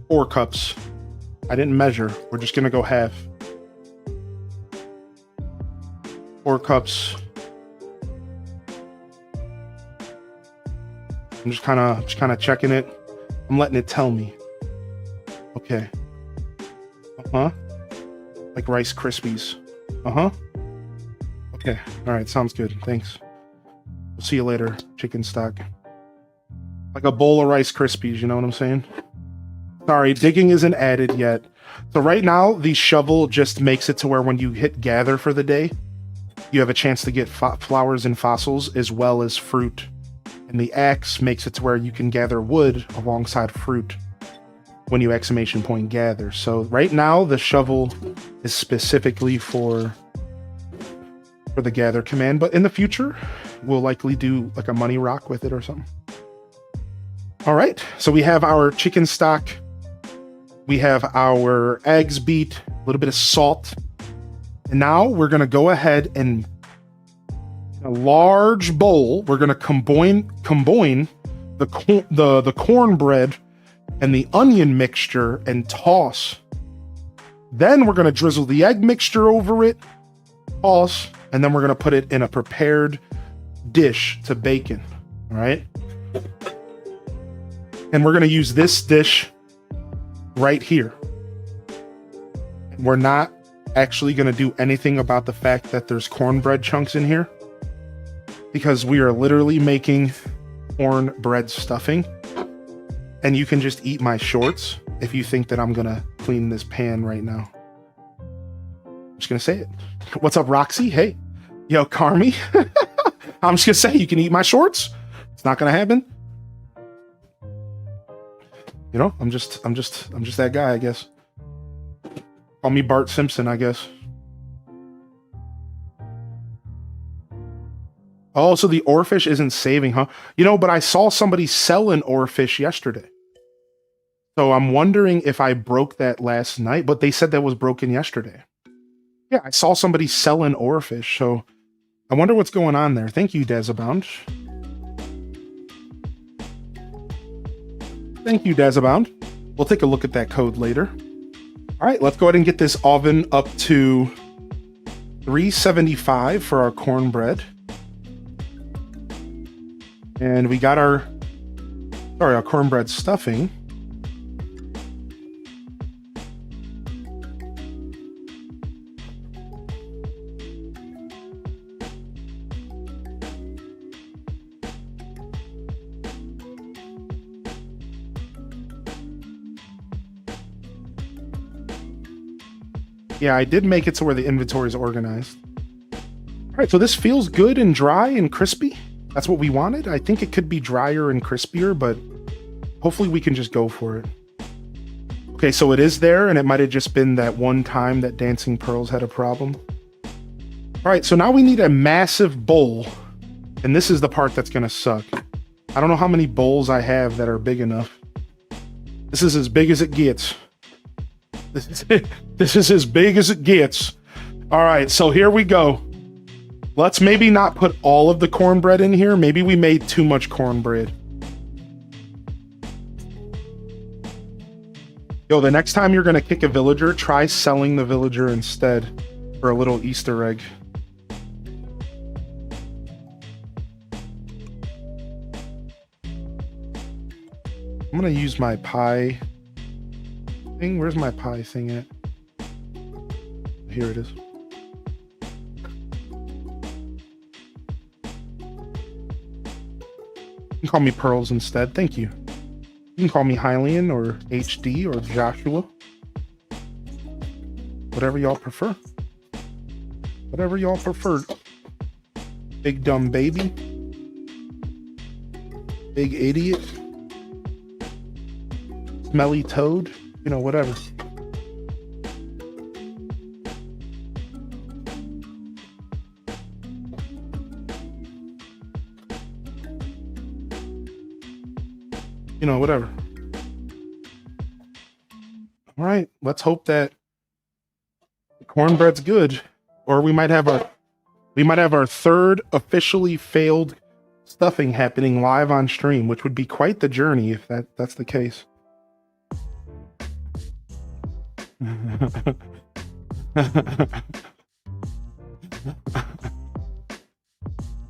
4 cups. I didn't measure. We're just going to go half. 4 cups. I'm just kind of checking it. I'm letting it tell me. Okay. Uh-huh. Like Rice Krispies. Uh-huh. Okay. All right. Sounds good. Thanks. We'll see you later, chicken stock. Like a bowl of Rice Krispies, you know what I'm saying? Sorry, digging isn't added yet. So right now, the shovel just makes it to where when you hit gather for the day, you have a chance to get flowers and fossils as well as fruit. And the axe makes it to where you can gather wood alongside fruit when you exclamation point gather. So right now, the shovel is specifically for the gather command, but in the future, we'll likely do like a money rock with it or something. All right, so we have our chicken stock. We have our eggs beat, a little bit of salt. And now we're going to go ahead and in a large bowl, we're going to combine the cornbread and the onion mixture and toss. Then we're going to drizzle the egg mixture over it, toss, and then we're going to put it in a prepared dish to bake in. All right. And we're going to use this dish right here. We're not actually going to do anything about the fact that there's cornbread chunks in here, because we are literally making cornbread stuffing. And you can just eat my shorts if you think that I'm going to clean this pan right now. I'm just going to say it. What's up, Roxy? Hey. Yo, Carmi. I'm just going to say you can eat my shorts. It's not going to happen. You know, I'm just that guy, I guess. Call me Bart Simpson, I guess. Oh, so the oarfish isn't saving, huh? You know, but I saw somebody sell an oarfish yesterday. So I'm wondering if I broke that last night, but they said that was broken yesterday. Yeah, I saw somebody sell an oarfish, so I wonder what's going on there. Thank you, Dazabound. Thank you, Dazabound. We'll take a look at that code later. All right, let's go ahead and get this oven up to 375 for our cornbread. And we got our cornbread stuffing. Yeah, I did make it to where the inventory is organized. All right, so this feels good and dry and crispy. That's what we wanted. I think it could be drier and crispier, but hopefully we can just go for it. Okay, so it is there, and it might have just been that one time that Dancing Pearls had a problem. All right, so now we need a massive bowl, and this is the part that's gonna suck. I don't know how many bowls I have that are big enough. This is as big as it gets. This is as big as it gets. All right, so here we go. Let's maybe not put all of the cornbread in here. Maybe we made too much cornbread. Yo, the next time you're gonna kick a villager, try selling the villager instead for a little Easter egg. I'm gonna use my pie thing. Where's my pie thing at? Here it is. You can call me Pearls instead. Thank you. You can call me Hylian or HD or Joshua. Whatever y'all prefer. Whatever y'all prefer. Big dumb baby. Big idiot. Smelly toad. You know, whatever. You know, whatever. All right, let's hope that the cornbread's good. Or we might have our third officially failed stuffing happening live on stream, which would be quite the journey if that's the case.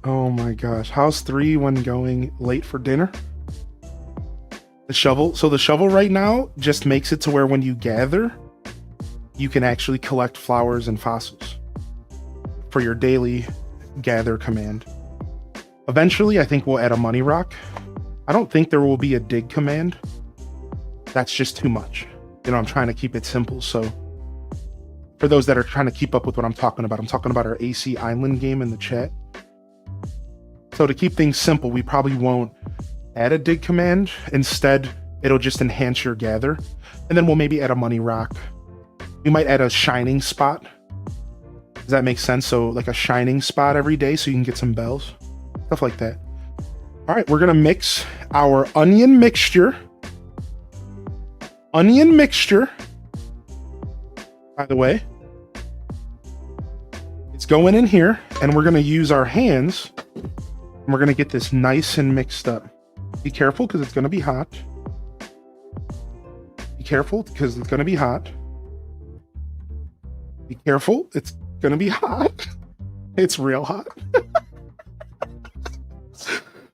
Oh my gosh. How's 3 when going late for dinner? The shovel. So the shovel right now just makes it to where when you gather, you can actually collect flowers and fossils for your daily gather command. Eventually, I think we'll add a money rock. I don't think there will be a dig command. That's just too much. You know, I'm trying to keep it simple. So for those that are trying to keep up with what I'm talking about our AC Island game in the chat. So to keep things simple, we probably won't add a dig command. Instead, it'll just enhance your gather. And then we'll maybe add a money rock. We might add a shining spot. Does that make sense? So like a shining spot every day so you can get some bells. Stuff like that. All right, we're going to mix our onion mixture. Onion mixture, by the way. It's going in here, and we're going to use our hands, and we're going to get this nice and mixed up. Be careful, because it's going to be hot. Be careful, because it's going to be hot. Be careful, it's going to be hot. It's real hot.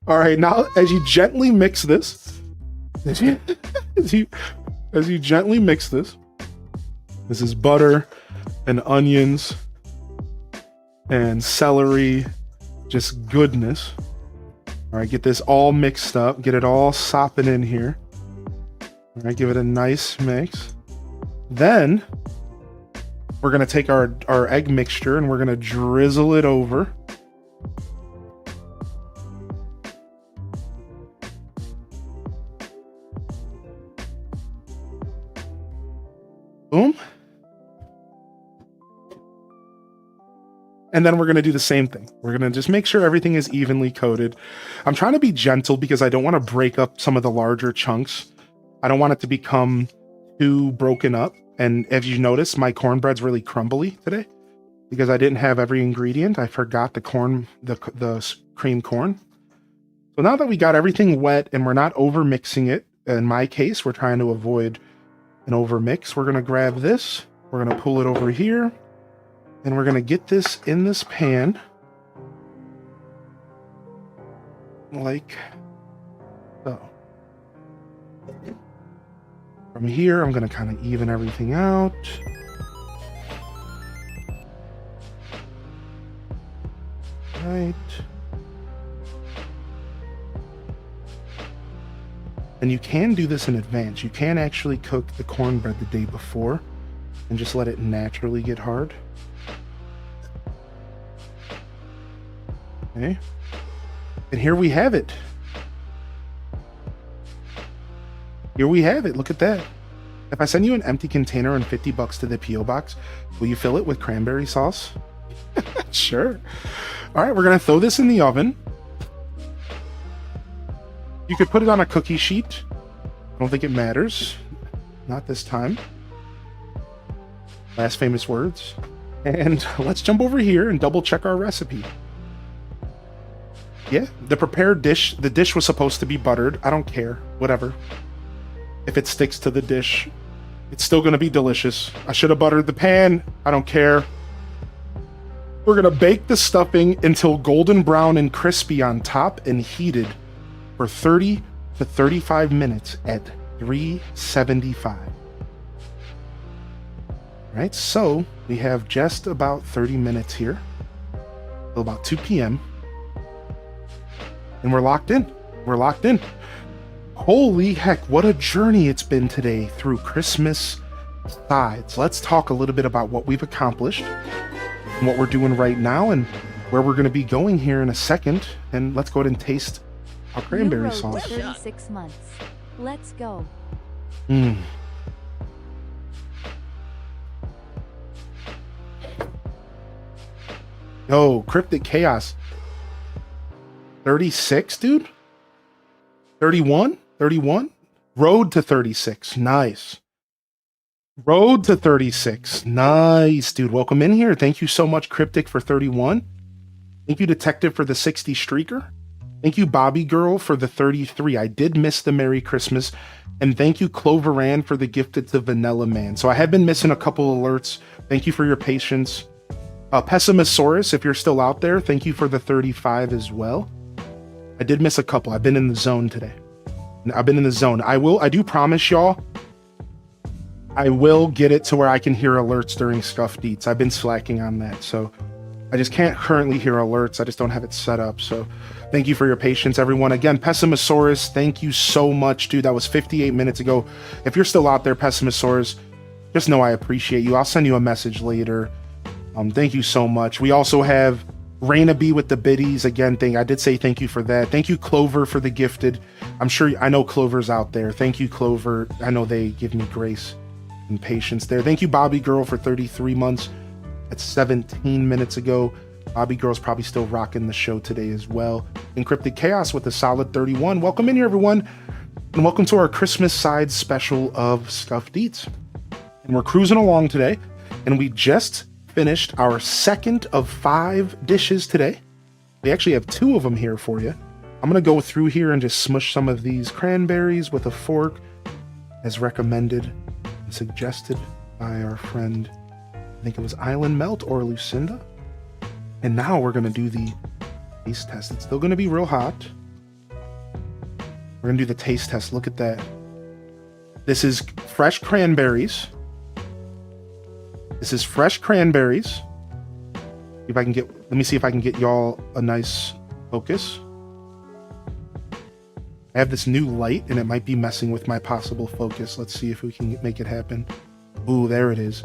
All right, now as you gently mix this, as you gently mix this, this is butter and onions and celery, just goodness. All right, get this all mixed up, get it all sopping in here. All right, give it a nice mix. Then we're gonna take our egg mixture and we're gonna drizzle it over. Boom. And then we're going to do the same thing. We're going to just make sure everything is evenly coated. I'm trying to be gentle because I don't want to break up some of the larger chunks. I don't want it to become too broken up. And as you notice, my cornbread's really crumbly today because I didn't have every ingredient. I forgot the cream corn. So now that we got everything wet and we're not over mixing it, in my case, we're trying to avoid an over mix. We're going to grab this. We're going to pull it over here. And we're going to get this in this pan. Like so. From here, I'm going to kind of even everything out. Right. And you can do this in advance. You can actually cook the cornbread the day before and just let it naturally get hard. Okay. And here we have it. Here we have it. Look at that. If I send you an empty container and $50 to the P.O. box, will you fill it with cranberry sauce? Sure. All right, we're going to throw this in the oven. You could put it on a cookie sheet. I don't think it matters. Not this time. Last famous words. And let's jump over here and double check our recipe. Yeah, the prepared dish, the dish was supposed to be buttered. I don't care. Whatever. If it sticks to the dish, it's still going to be delicious. I should have buttered the pan. I don't care. We're going to bake the stuffing until golden brown and crispy on top and heated for 30 to 35 minutes at 375. All right, so we have just about 30 minutes here till about 2 p.m. And we're locked in. We're locked in. Holy heck, what a journey it's been today through Christmas sides. Let's talk a little bit about what we've accomplished and what we're doing right now and where we're going to be going here in a second. And let's go ahead and taste our cranberry New road sauce. to 36 months. Let's go. Yo, Cryptic Chaos. 36, dude? 31? 31? Road to 36. Nice. Road to 36. Nice, dude. Welcome in here. Thank you so much, Cryptic, for 31. Thank you, Detective, for the 60 streaker. Thank you, Bobby Girl, for the 33. I did miss the Merry Christmas. And thank you, Cloveran, for the gifted to Vanilla Man. So I have been missing a couple alerts. Thank you for your patience. Pessimisaurus, if you're still out there, thank you for the 35 as well. I did miss a couple. I've been in the zone today. I've been in the zone. I do promise y'all, I will get it to where I can hear alerts during Scuff Deets. I've been slacking on that, so I just can't currently hear alerts. I just don't have it set up, so thank you for your patience, everyone. Again, Pessimisaurus, thank you so much, dude. That was 58 minutes ago. If you're still out there, Pessimisaurus, just know I appreciate you. I'll send you a message later. Thank you so much. We also have Raina B with the biddies. Again, I did say thank you for that. Thank you, Clover, for the gifted. I know Clover's out there. Thank you, Clover. I know they give me grace and patience there. Thank you, Bobby Girl, for 33 months. That's 17 minutes ago. Bobby Girl's probably still rocking the show today as well. Encrypted Chaos with a solid 31. Welcome in here, everyone. And welcome to our Christmas side special of Scuff Deets. And we're cruising along today. And we just finished our second of 5 dishes today. We actually have 2 of them here for you. I'm going to go through here and just smush some of these cranberries with a fork as recommended and suggested by our friend, I think it was Island Melt or Lucinda. And now we're going to do the taste test. It's still going to be real hot. We're going to do the taste test. Look at that. This is fresh cranberries. This is fresh cranberries. If I can get, let me see if I can get y'all a nice focus. I have this new light and it might be messing with my possible focus. Let's see if we can make it happen. Ooh, there it is.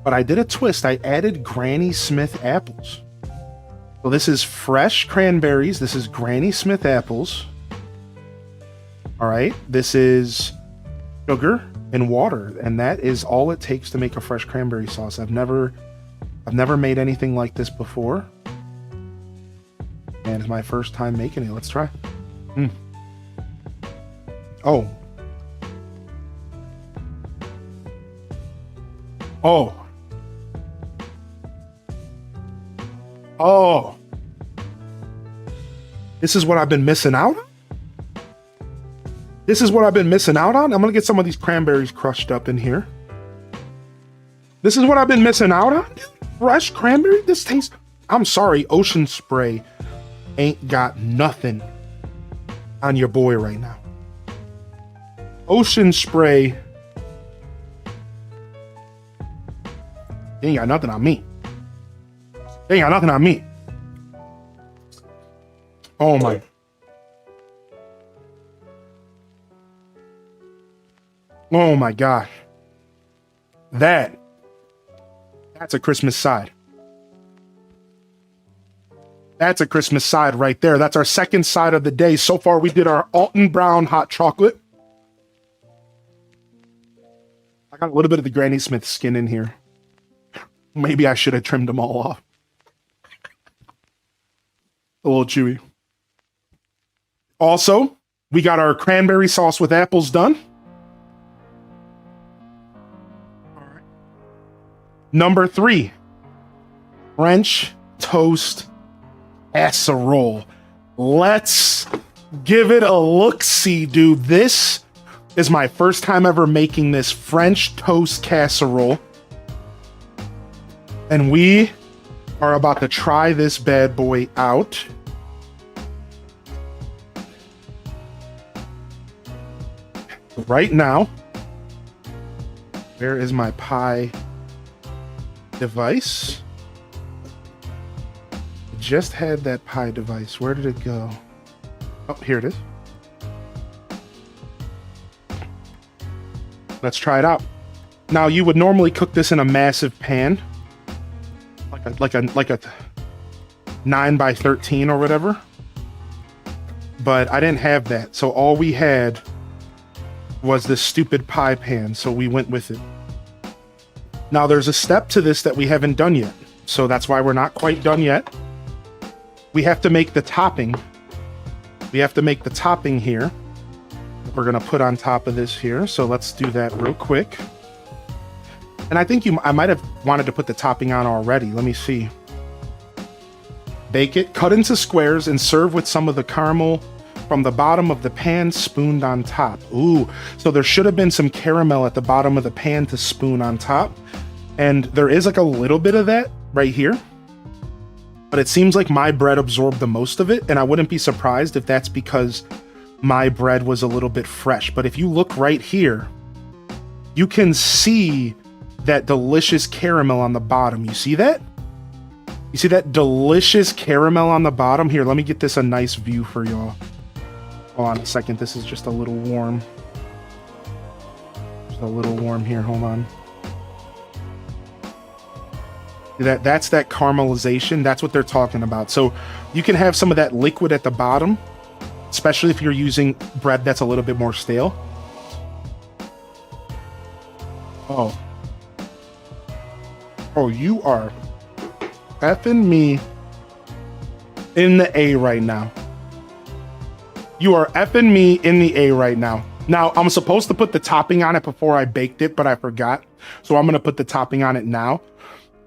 But I did a twist. I added Granny Smith apples. So this is fresh cranberries. This is Granny Smith apples. All right. This is sugar and water, and that is all it takes to make a fresh cranberry sauce. I've never made anything like this before, and it's my first time making it. Let's try. Oh this is what I've been missing out on. This is what I've been missing out on. I'm going to get some of these cranberries crushed up in here. This is what I've been missing out on. Fresh cranberry. This tastes... I'm sorry, Ocean Spray ain't got nothing on your boy right now. Ocean Spray ain't got nothing on me. They ain't got nothing on me. Oh my... Oh my gosh. That's a Christmas side. That's a Christmas side right there. That's our second side of the day. So far, we did our Alton Brown hot chocolate. I got a little bit of the Granny Smith skin in here. Maybe I should have trimmed them all off. A little chewy. Also, we got our cranberry sauce with apples done. Number 3, French toast casserole. Let's give it a look-see, dude. This is my first time ever making this French toast casserole. And we are about to try this bad boy out. Right now, where is my pie device? I just had that pie device. Where did it go? Oh, here it is. Let's try it out. Now, you would normally cook this in a massive pan, like a 9 by 13 or whatever. But I didn't have that, so all we had was this stupid pie pan, so we went with it. Now, there's a step to this that we haven't done yet, so that's why we're not quite done yet. We have to make the topping. We have to make the topping here. we're gonna put on top of this here. So let's do that real quick. And I think I might have wanted to put the topping on already. Let me see. Bake it, cut into squares, and serve with some of the caramel from the bottom of the pan spooned on top. Ooh, so there should have been some caramel at the bottom of the pan to spoon on top. And there is like a little bit of that right here. But it seems like my bread absorbed the most of it, and I wouldn't be surprised if that's because my bread was a little bit fresh. But if you look right here, you can see that delicious caramel on the bottom. You see that? You see that delicious caramel on the bottom? Here, let me get this a nice view for y'all. Hold on a second, this is just a little warm. Just a little warm here, hold on. That's that caramelization, that's what they're talking about. So you can have some of that liquid at the bottom, especially if you're using bread that's a little bit more stale. Oh. Oh, you are effing me in the A right now. You are effing me in the A right now. Now, I'm supposed to put the topping on it before I baked it, but I forgot. So I'm going to put the topping on it now.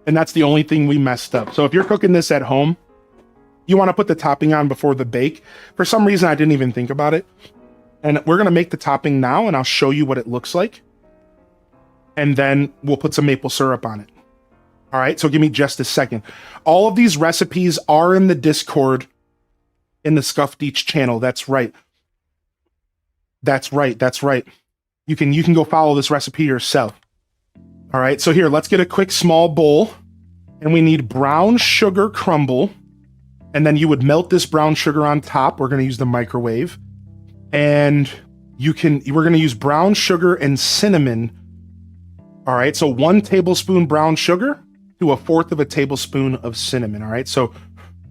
And that's the only thing we messed up. So if you're cooking this at home, you want to put the topping on before the bake. For some reason, I didn't even think about it. And we're going to make the topping now, and I'll show you what it looks like. And then we'll put some maple syrup on it. All right, so give me just a second. All of these recipes are in the Discord in the Scuffed Eats channel. That's right. That's right. That's right. You can go follow this recipe yourself. All right, so here, let's get a quick small bowl. And we need brown sugar crumble. And then you would melt this brown sugar on top. We're going to use the microwave. And we're going to use brown sugar and cinnamon. All right, so 1 tablespoon brown sugar to 1/4 of a tablespoon of cinnamon. All right, so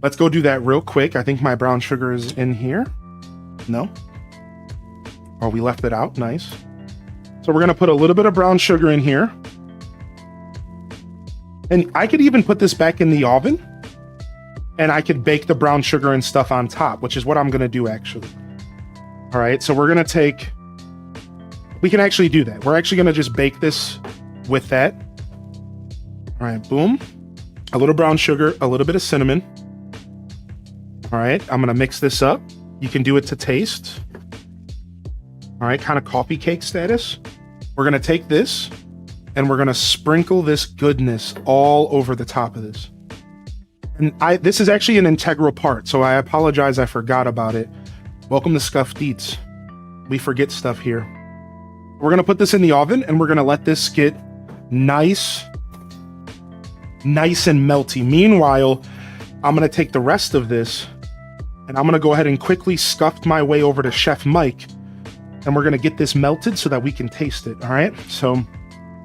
let's go do that real quick. I think my brown sugar is in here. No? Oh, we left it out. Nice. So we're going to put a little bit of brown sugar in here. And I could even put this back in the oven. And I could bake the brown sugar and stuff on top, which is what I'm going to do actually. All right, so we're going to take... We can actually do that. We're actually going to just bake this with that. All right, boom. A little brown sugar, a little bit of cinnamon. All right, I'm gonna mix this up. You can do it to taste. All right, kind of coffee cake status. We're gonna take this and we're gonna sprinkle this goodness all over the top of this. And this is actually an integral part, so I apologize I forgot about it. Welcome to Scuffed Eats. We forget stuff here. We're gonna put this in the oven and we're gonna let this get nice and melty. Meanwhile, I'm going to take the rest of this and I'm going to go ahead and quickly scuff my way over to Chef Mike and we're going to get this melted so that we can taste it. All right. So,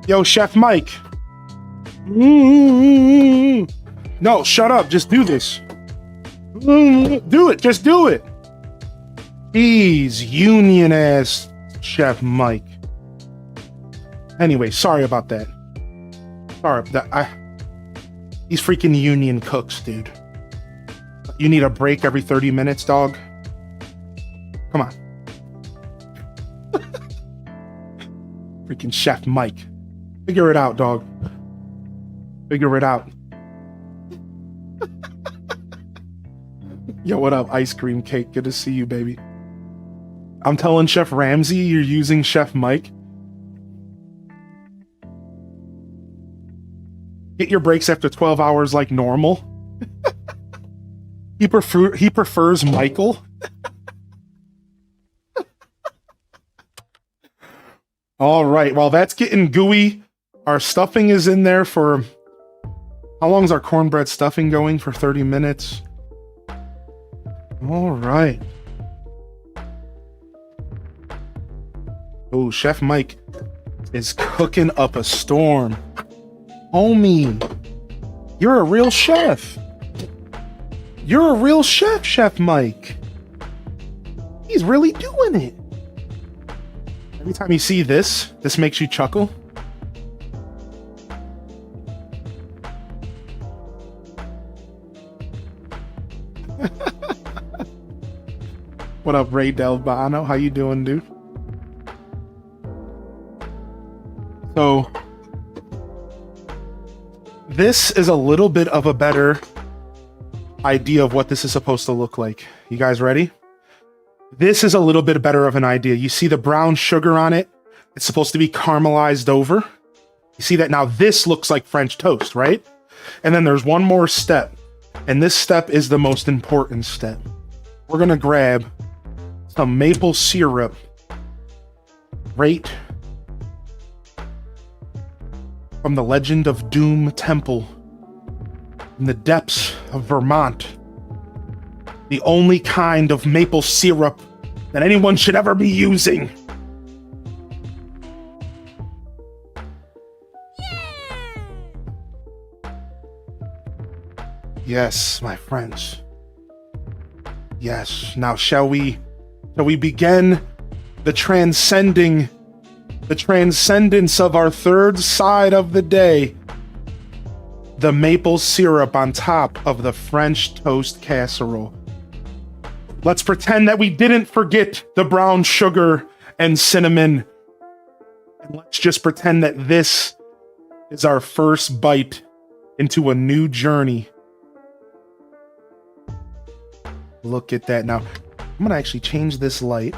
yo, Chef Mike. No, shut up. Just do this. Do it. Just do it. Jeez, union ass Chef Mike. Anyway, sorry about that. Sorry. These freaking union cooks, dude. You need a break every 30 minutes, dog? Come on. Freaking Chef Mike. Figure it out, dog. Figure it out. Yo, what up, ice cream cake? Good to see you, baby. I'm telling Chef Ramsay you're using Chef Mike. Get your breaks after 12 hours like normal. He prefers Michael. All right, while that's getting gooey, our stuffing is in there for... How long is our cornbread stuffing going? For 30 minutes. All right. Oh, Chef Mike is cooking up a storm. Homie, you're a real chef. You're a real chef, Chef Mike. He's really doing it. Every time you see this makes you chuckle. What up, Ray Delbano? How you doing, dude? So this is a little bit of a better idea of what this is supposed to look like. You guys ready? This is a little bit better of an idea. You see the brown sugar on it? It's supposed to be caramelized over. You see that? Now this looks like French toast, right? And then there's one more step. And this step is the most important step. We're gonna grab some maple syrup right from the Legend of Doom Temple in the depths of Vermont. The only kind of maple syrup that anyone should ever be using. Yes, my friends. Yes. Now shall we begin the transcendence of our third side of the day? The maple syrup on top of the French toast casserole. Let's pretend that we didn't forget the brown sugar and cinnamon. And let's just pretend that this is our first bite into a new journey. Look at that. Now, I'm going to actually change this light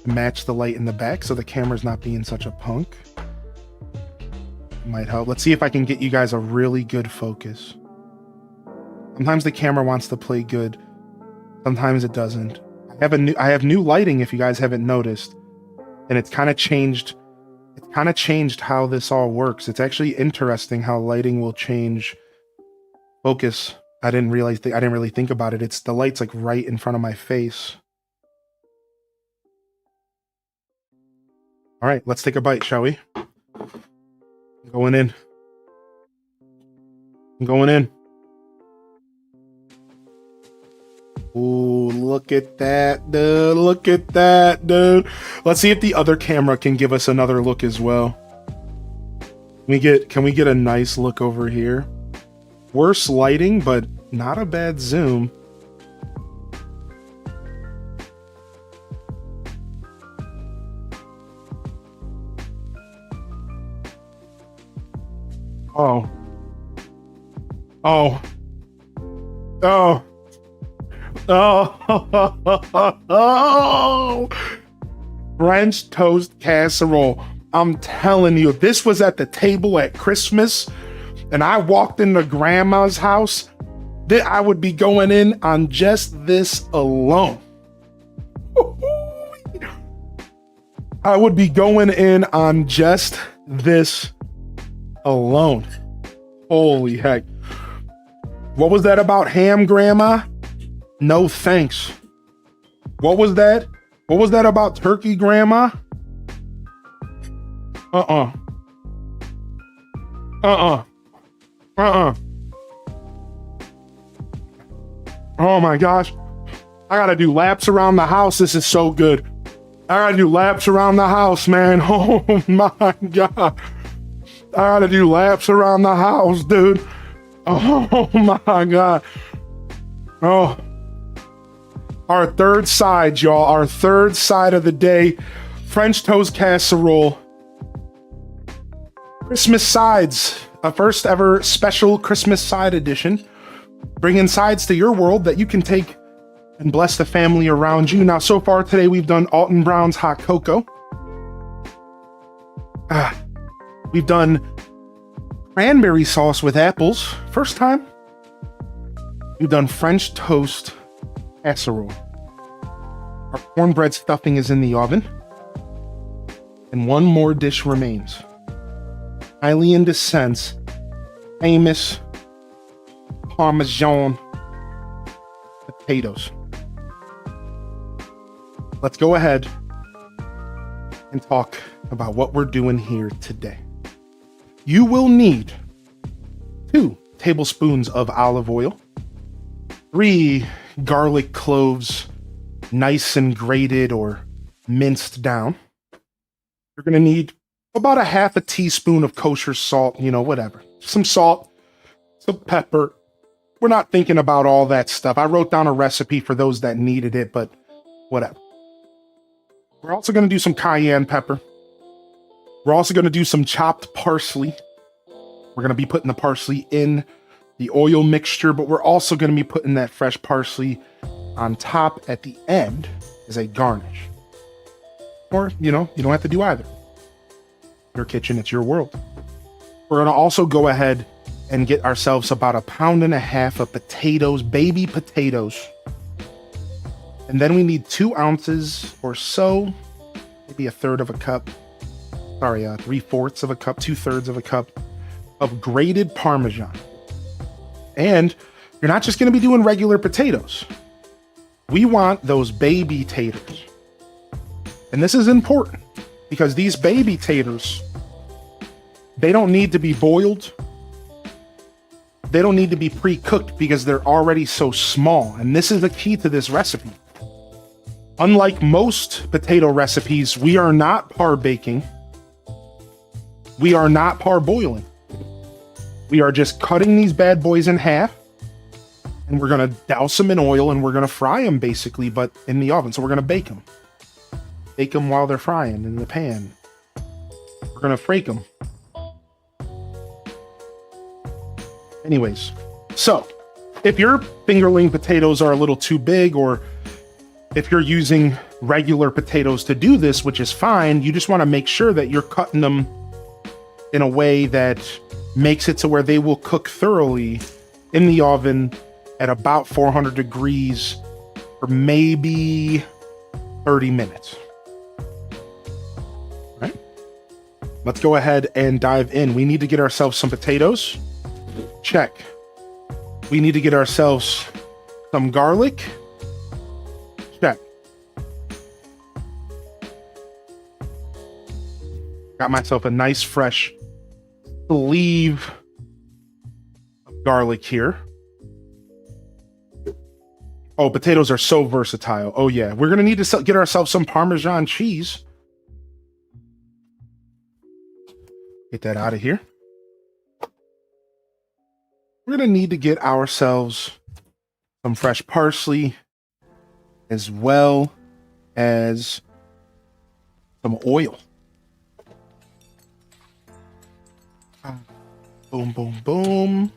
to match the light in the back so the camera's not being such a punk. Might help. Let's see if I can get you guys a really good focus. Sometimes the camera wants to play good. Sometimes it doesn't. I have new lighting if you guys haven't noticed. And it's kind of changed how this all works. It's actually interesting how lighting will change focus. I didn't really think about it. It's the light's like right in front of my face. All right, let's take a bite, shall we? Going in. Going in. Ooh, look at that, dude. Look at that, dude. Let's see if the other camera can give us another look as well. Can we get a nice look over here? Worse lighting, but not a bad zoom. Oh. Oh. Oh. Oh. French toast casserole. I'm telling you, if this was at the table at Christmas and I walked into grandma's house, that I would be going in on just this alone. I would be going in on just this alone. Holy heck. What was that about ham, Grandma? No thanks. What was that? What was that about turkey, Grandma? Uh-uh. Oh my gosh. I gotta do laps around the house. This is so good. I gotta do laps around the house, man. Oh my God. I gotta do laps around the house, dude. Oh my God. Oh. Our third side, y'all. Our third side of the day. French toast casserole. Christmas sides. A first ever special Christmas side edition. Bringing sides to your world that you can take and bless the family around you. Now, so far today, we've done Alton Brown's hot cocoa. We've done cranberry sauce with apples. First time. We've done French toast casserole. Our cornbread stuffing is in the oven. And one more dish remains. Highly in descents, famous Parmesan potatoes. Let's go ahead and talk about what we're doing here today. You will need 2 tablespoons of olive oil, 3 garlic cloves, nice and grated or minced down. You're going to need about a half a teaspoon of kosher salt, whatever. Some salt, some pepper. We're not thinking about all that stuff. I wrote down a recipe for those that needed it, but whatever. We're also going to do some cayenne pepper. We're also going to do some chopped parsley. We're going to be putting the parsley in the oil mixture, but we're also going to be putting that fresh parsley on top at the end as a garnish. Or, you don't have to do either. Your kitchen, it's your world. We're going to also go ahead and get ourselves about 1.5 pounds of potatoes, baby potatoes. And then we need 2 ounces or so, maybe 1/3 of a cup. Sorry, 3/4 of a cup, 2/3 of a cup of grated Parmesan. And you're not just going to be doing regular potatoes. We want those baby taters. And this is important because these baby taters, they don't need to be boiled. They don't need to be pre-cooked because they're already so small. And this is the key to this recipe. Unlike most potato recipes, we are not par-baking. We are not par-boiling. We are just cutting these bad boys in half. And we're going to douse them in oil and we're going to fry them basically, but in the oven. So we're going to bake them. Bake them while they're frying in the pan. We're going to frake them. Anyways, so if your fingerling potatoes are a little too big, or if you're using regular potatoes to do this, which is fine, you just want to make sure that you're cutting them in a way that makes it to where they will cook thoroughly in the oven at about 400 degrees for maybe 30 minutes. All right, let's go ahead and dive in. We need to get ourselves some potatoes. Check. We need to get ourselves some garlic. Check. Got myself a nice fresh sleeve of garlic here. Oh, potatoes are so versatile. Oh yeah, we're gonna need to get ourselves some Parmesan cheese. Get that out of here. We're going to need to get ourselves some fresh parsley as well as some oil. Boom, boom, boom.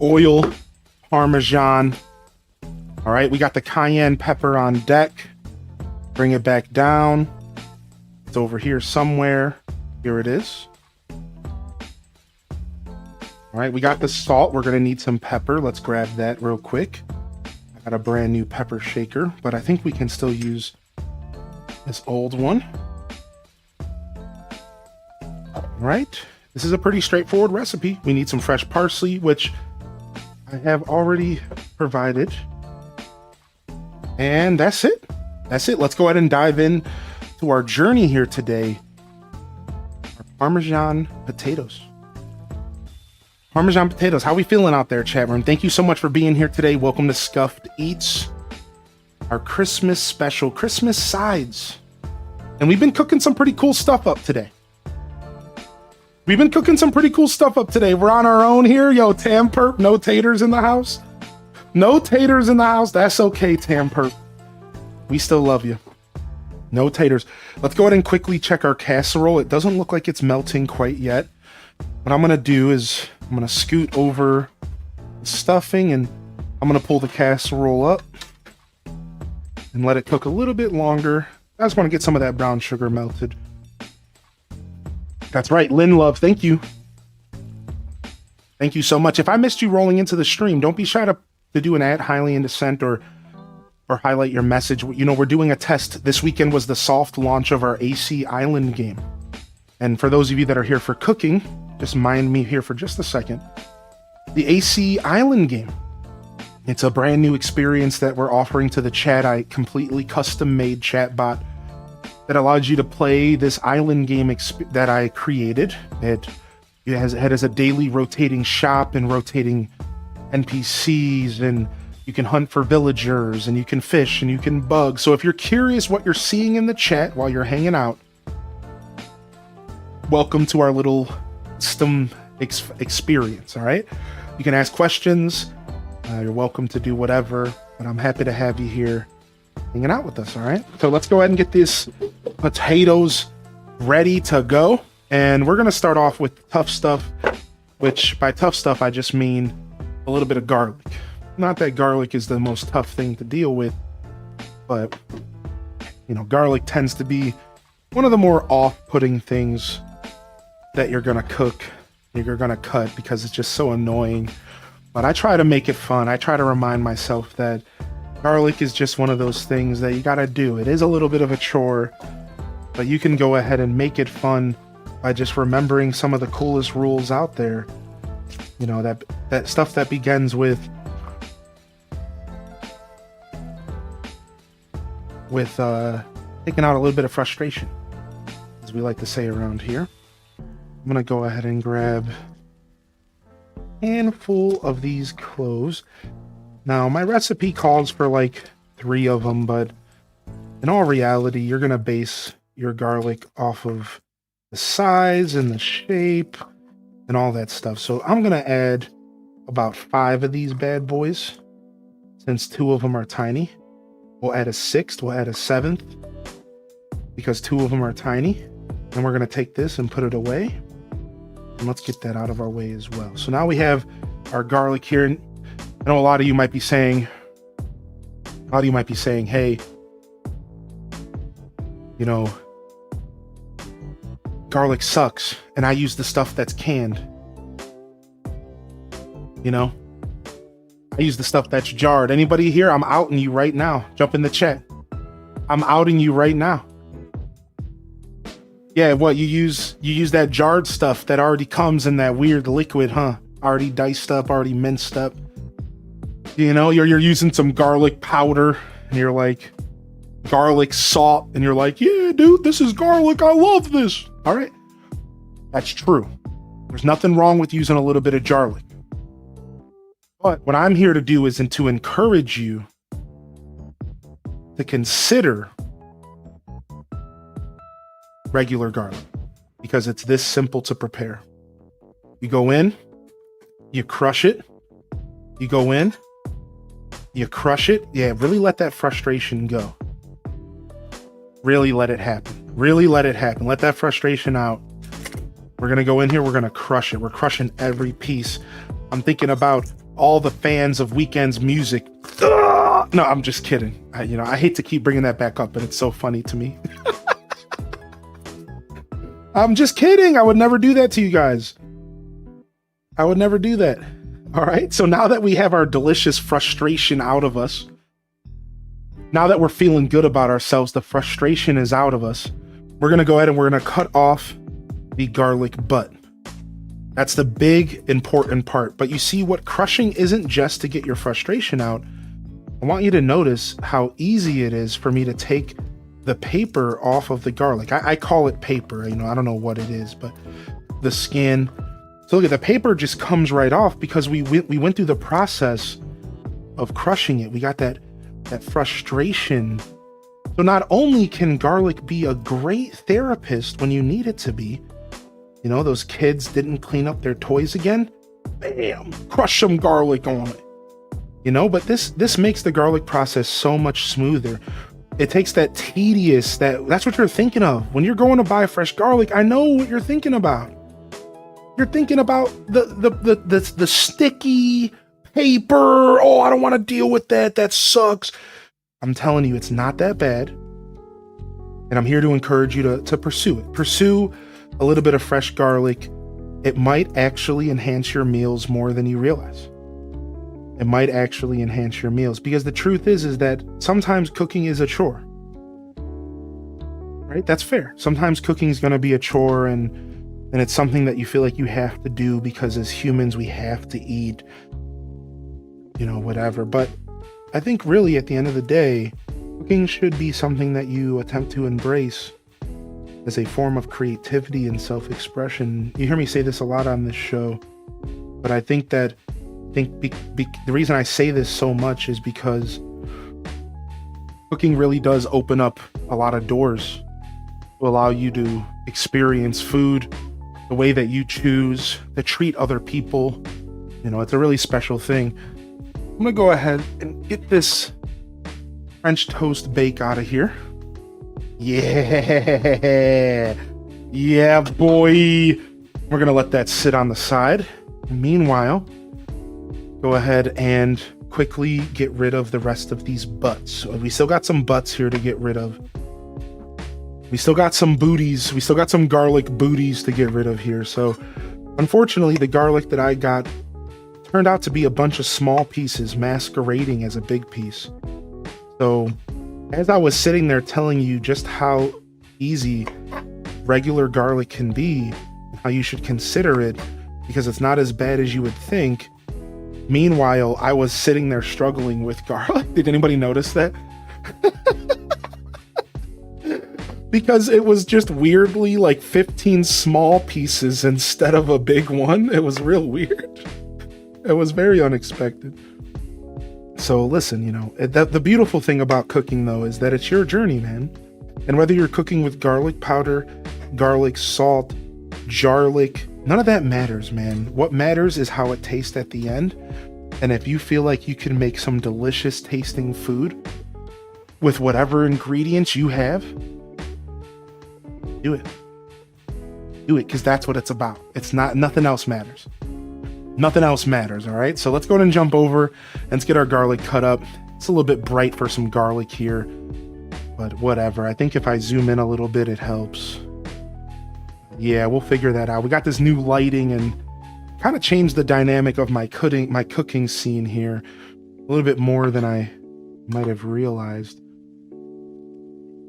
Oil, Parmesan. All right, we got the cayenne pepper on deck. Bring it back down. It's over here somewhere. Here it is. All right, we got the salt. We're going to need some pepper. Let's grab that real quick. I got a brand new pepper shaker, but I think we can still use this old one. All right, this is a pretty straightforward recipe. We need some fresh parsley, which I have already provided. And that's it. That's it. Let's go ahead and dive in to our journey here today. Our Parmesan potatoes. Parmesan potatoes. How we feeling out there, chat room? Thank you so much for being here today. Welcome to Scuffed Eats, our Christmas special, Christmas sides. And we've been cooking some pretty cool stuff up today. We're on our own here. Yo, Tam Perp, no taters in the house. No taters in the house. That's okay, Tam Perp. We still love you. No taters. Let's go ahead and quickly check our casserole. It doesn't look like it's melting quite yet. What I'm going to do is I'm going to scoot over the stuffing and I'm going to pull the casserole up and let it cook a little bit longer. I just want to get some of that brown sugar melted. That's right, Lynn Love, thank you. Thank you so much. If I missed you rolling into the stream, don't be shy to do an ad highly in dissent or highlight your message. You know, we're doing a test. This weekend was the soft launch of our AC Island game. And for those of you that are here for cooking, just mind me here for just a second. The AC Island game. It's a brand new experience that we're offering to the chat. I completely custom made chatbot that allows you to play this island game that I created. It has a daily rotating shop and rotating NPCs, and you can hunt for villagers, and you can fish, and you can bug. So if you're curious what you're seeing in the chat while you're hanging out, welcome to our little custom experience, all right? You can ask questions. You're welcome to do whatever, but I'm happy to have you here hanging out with us, all right? So let's go ahead and get this potatoes ready to go. And we're going to start off with tough stuff, which by tough stuff, I just mean a little bit of garlic. Not that garlic is the most tough thing to deal with, but, you know, garlic tends to be one of the more off-putting things that you're going to cook, you're going to cut, because it's just so annoying. But I try to make it fun. I try to remind myself that garlic is just one of those things that you got to do. It is a little bit of a chore, but you can go ahead and make it fun by just remembering some of the coolest rules out there. You know, that stuff that begins with taking out a little bit of frustration, as we like to say around here. I'm gonna go ahead and grab a handful of these cloves. Now, my recipe calls for like 3 of them, but in all reality, you're gonna base your garlic off of the size and the shape and all that stuff. So I'm gonna add about 5 of these bad boys, since 2 of them are tiny. We'll add a 6th, we'll add a 7th, because 2 of them are tiny. And we're gonna take this and put it away. And let's get that out of our way as well. So now we have our garlic here. And I know a lot of you might be saying, hey, you know, garlic sucks, and I use the stuff that's canned. You know, I use the stuff that's jarred. Anybody here? I'm outing you right now. Jump in the chat. I'm outing you right now. Yeah, what, you use that jarred stuff that already comes in that weird liquid, huh? Already diced up, already minced up. You know, you're using some garlic powder, and you're like, garlic salt, and you're like, yeah, dude, this is garlic. I love this. All right, that's true. There's nothing wrong with using a little bit of garlic. But what I'm here to do is to encourage you to consider regular garlic, because it's this simple to prepare. You go in, you crush it. You go in, you crush it. Yeah, really let that frustration go. Really let it happen. Really let it happen. Let that frustration out. We're going to go in here. We're going to crush it. We're crushing every piece. I'm thinking about all the fans of Weeknd's music. Ugh! No, I'm just kidding. I hate to keep bringing that back up, but it's so funny to me. I'm just kidding. I would never do that to you guys. I would never do that. All right. So now that we have our delicious frustration out of us, now that we're feeling good about ourselves, the frustration is out of us. We're going to go ahead and we're going to cut off the garlic butt. That's the big important part. But you see, what crushing isn't just to get your frustration out. I want you to notice how easy it is for me to take the paper off of the garlic. I call it paper. I don't know what it is, but the skin. So look at the paper just comes right off because we went through the process of crushing it. We got that frustration. So not only can garlic be a great therapist when you need it to be, those kids didn't clean up their toys again, bam, crush some garlic on it. But this makes the garlic process so much smoother. It takes that tedious, that's what you're thinking of. When you're going to buy fresh garlic, I know what you're thinking about. You're thinking about the sticky paper. Oh, I don't want to deal with that. That sucks. I'm telling you, it's not that bad. And I'm here to encourage you to pursue it. Pursue a little bit of fresh garlic. It might actually enhance your meals more than you realize. It might actually enhance your meals, because the truth is that sometimes cooking is a chore. Right? That's fair. Sometimes cooking is going to be a chore, and it's something that you feel like you have to do because as humans we have to eat, whatever. But I think really at the end of the day, cooking should be something that you attempt to embrace as a form of creativity and self-expression. You hear me say this a lot on this show, but I think the reason I say this so much is because cooking really does open up a lot of doors to allow you to experience food the way that you choose, to treat other people. It's a really special thing. I'm gonna go ahead and get this French toast bake out of here. Yeah. Yeah, boy. We're going to let that sit on the side. Meanwhile, go ahead and quickly get rid of the rest of these butts. We still got some butts here to get rid of. We still got some booties. We still got some garlic booties to get rid of here. So, unfortunately, the garlic that I got turned out to be a bunch of small pieces masquerading as a big piece. So, as I was sitting there telling you just how easy regular garlic can be, how you should consider it, because it's not as bad as you would think. Meanwhile, I was sitting there struggling with garlic. Did anybody notice that? Because it was just weirdly like 15 small pieces instead of a big one. It was real weird. It was very unexpected. So listen, you know, the beautiful thing about cooking though is that it's your journey, man. And whether you're cooking with garlic powder, garlic salt, jarlic, none of that matters, man. What matters is how it tastes at the end. And if you feel like you can make some delicious tasting food with whatever ingredients you have, do it. Do it, because that's what it's about. It's not, nothing else matters. Nothing else matters, all right? So let's go ahead and jump over and let's get our garlic cut up. It's a little bit bright for some garlic here, but whatever. I think if I zoom in a little bit, it helps. Yeah, we'll figure that out. We got this new lighting and kind of changed the dynamic of my cooking scene here a little bit more than I might have realized.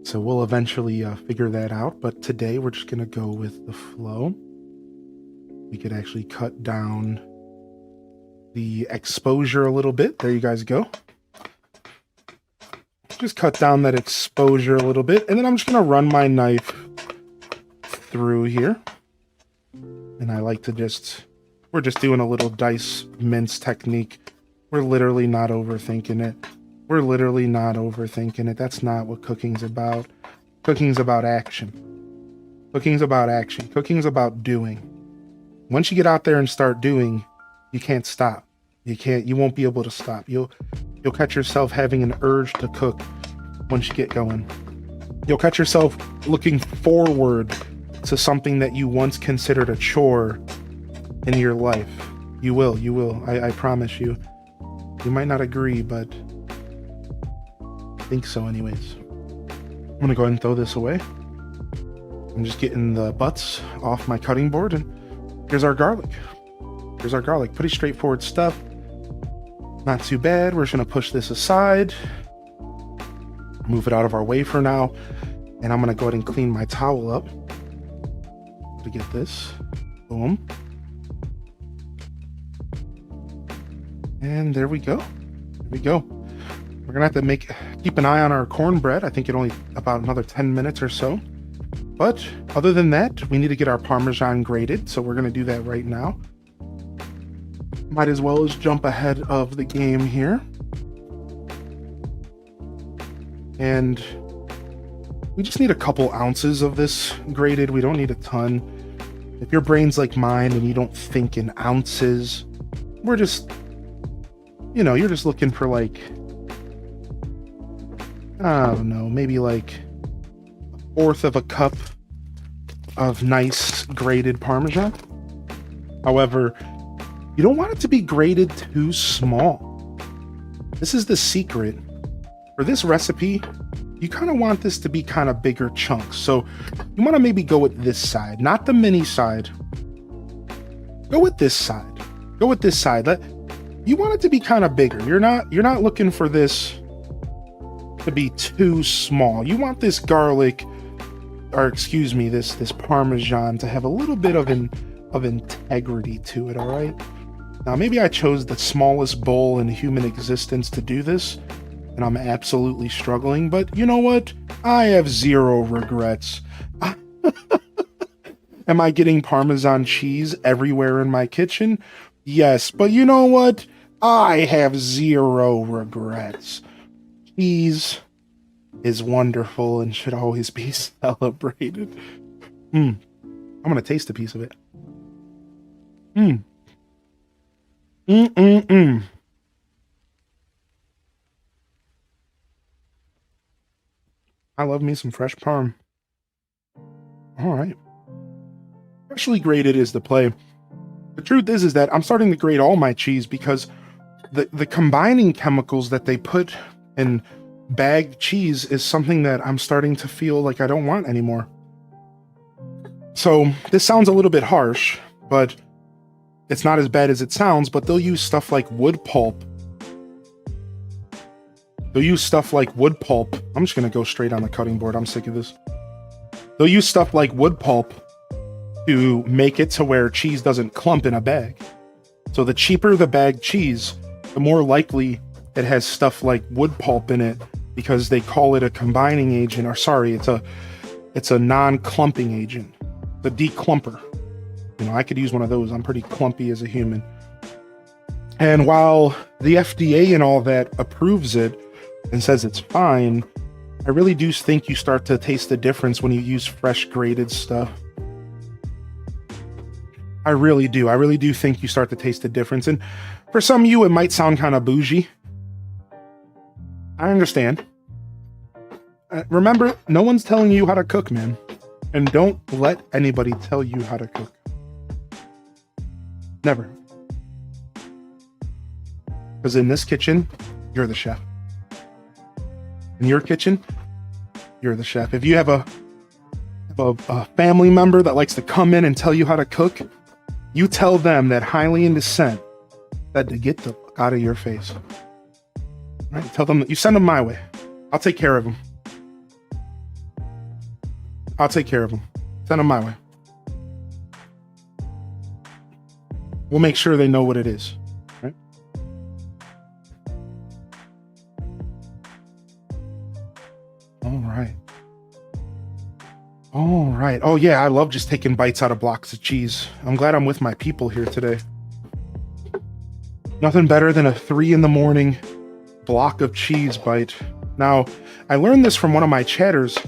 So we'll eventually figure that out, but today we're just gonna go with the flow. We could actually cut down the exposure a little bit. There you guys go. Just cut down that exposure a little bit, and then I'm just gonna run my knife through here. And I like to we're just doing a little dice mince technique. We're literally not overthinking it. We're literally not overthinking it. That's not what cooking's about. Cooking's about action. Cooking's about action. Cooking's about doing. Once you get out there and start doing, you can't stop. You won't be able to stop. You'll catch yourself having an urge to cook once you get going. You'll catch yourself looking forward to something that you once considered a chore in your life. You will. I promise you. You might not agree, but I think so anyways. I'm gonna go ahead and throw this away. I'm just getting the butts off my cutting board, and here's our garlic. Here's our garlic. Pretty straightforward stuff. Not too bad. We're just gonna push this aside. Move it out of our way for now. And I'm gonna go ahead and clean my towel up to get this. Boom. And there we go. There we go. We're gonna have to keep an eye on our cornbread. I think it only about another 10 minutes or so. But other than that, we need to get our Parmesan grated. So we're gonna do that right now. Might as well as jump ahead of the game here. And we just need a couple ounces of this grated. We don't need a ton. If your brain's like mine and you don't think in ounces, we're just, you know, you're just looking for like, I don't know, maybe like a fourth of a cup of nice grated Parmesan. However, you don't want it to be grated too small. This is the secret. For this recipe, you kind of want this to be kind of bigger chunks. So you want to maybe go with this side, not the mini side. Go with this side. Go with this side. You want it to be kind of bigger. You're not looking for this to be too small. You want this garlic, or excuse me, this Parmesan to have a little bit of integrity to it, all right? Now, maybe I chose the smallest bowl in human existence to do this, and I'm absolutely struggling, but you know what? I have zero regrets. Am I getting Parmesan cheese everywhere in my kitchen? Yes, but you know what? I have zero regrets. Cheese is wonderful and should always be celebrated. I'm gonna taste a piece of it. I love me some fresh parm. All right. Freshly grated is the play. The truth is that I'm starting to grate all my cheese because the combining chemicals that they put in bagged cheese is something that I'm starting to feel like I don't want anymore. So this sounds a little bit harsh, but it's not as bad as it sounds. But they'll use stuff like wood pulp. I'm just going to go straight on the cutting board. I'm sick of this. They'll use stuff like wood pulp to make it to where cheese doesn't clump in a bag. So the cheaper the bagged cheese, the more likely it has stuff like wood pulp in it, because they call it a combining agent, or sorry, it's a non-clumping agent, the declumper. You know, I could use one of those. I'm pretty clumpy as a human. And while the FDA and all that approves it and says it's fine, I really do think you start to taste the difference when you use fresh grated stuff. I really do. I really do think you start to taste the difference. And for some of you, it might sound kind of bougie. I understand. Remember, no one's telling you how to cook, man. And don't let anybody tell you how to cook. Never. Because in this kitchen, you're the chef. In your kitchen, you're the chef. If you have a family member that likes to come in and tell you how to cook, you tell them that highly in dissent that to get the fuck out of your face. Right? Tell them that you send them my way. I'll take care of them. Send them my way. We'll make sure they know what it is. Right? All right. Oh yeah, I love just taking bites out of blocks of cheese. I'm glad I'm with my people here today. Nothing better than a 3 a.m. block of cheese bite. Now, I learned this from one of my chatters.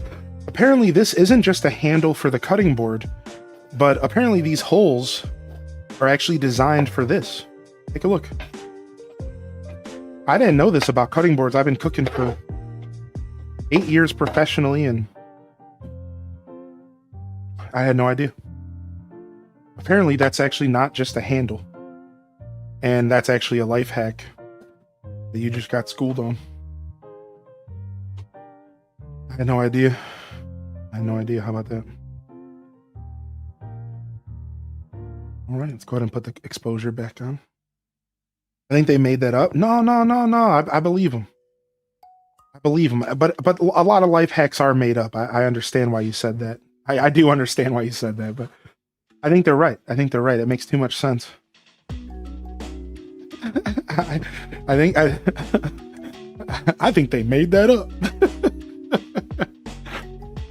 Apparently this isn't just a handle for the cutting board, but apparently these holes are actually designed for this. Take a look. I didn't know this about cutting boards. I've been cooking for 8 years professionally, and I had no idea. Apparently that's actually not just a handle. And that's actually a life hack that you just got schooled on. I had no idea. How about that? All right, let's go ahead and put the exposure back on. I think they made that up. No. I believe them. But a lot of life hacks are made up. I understand why you said that. I do understand why you said that, but I think they're right. It makes too much sense. I think they made that up.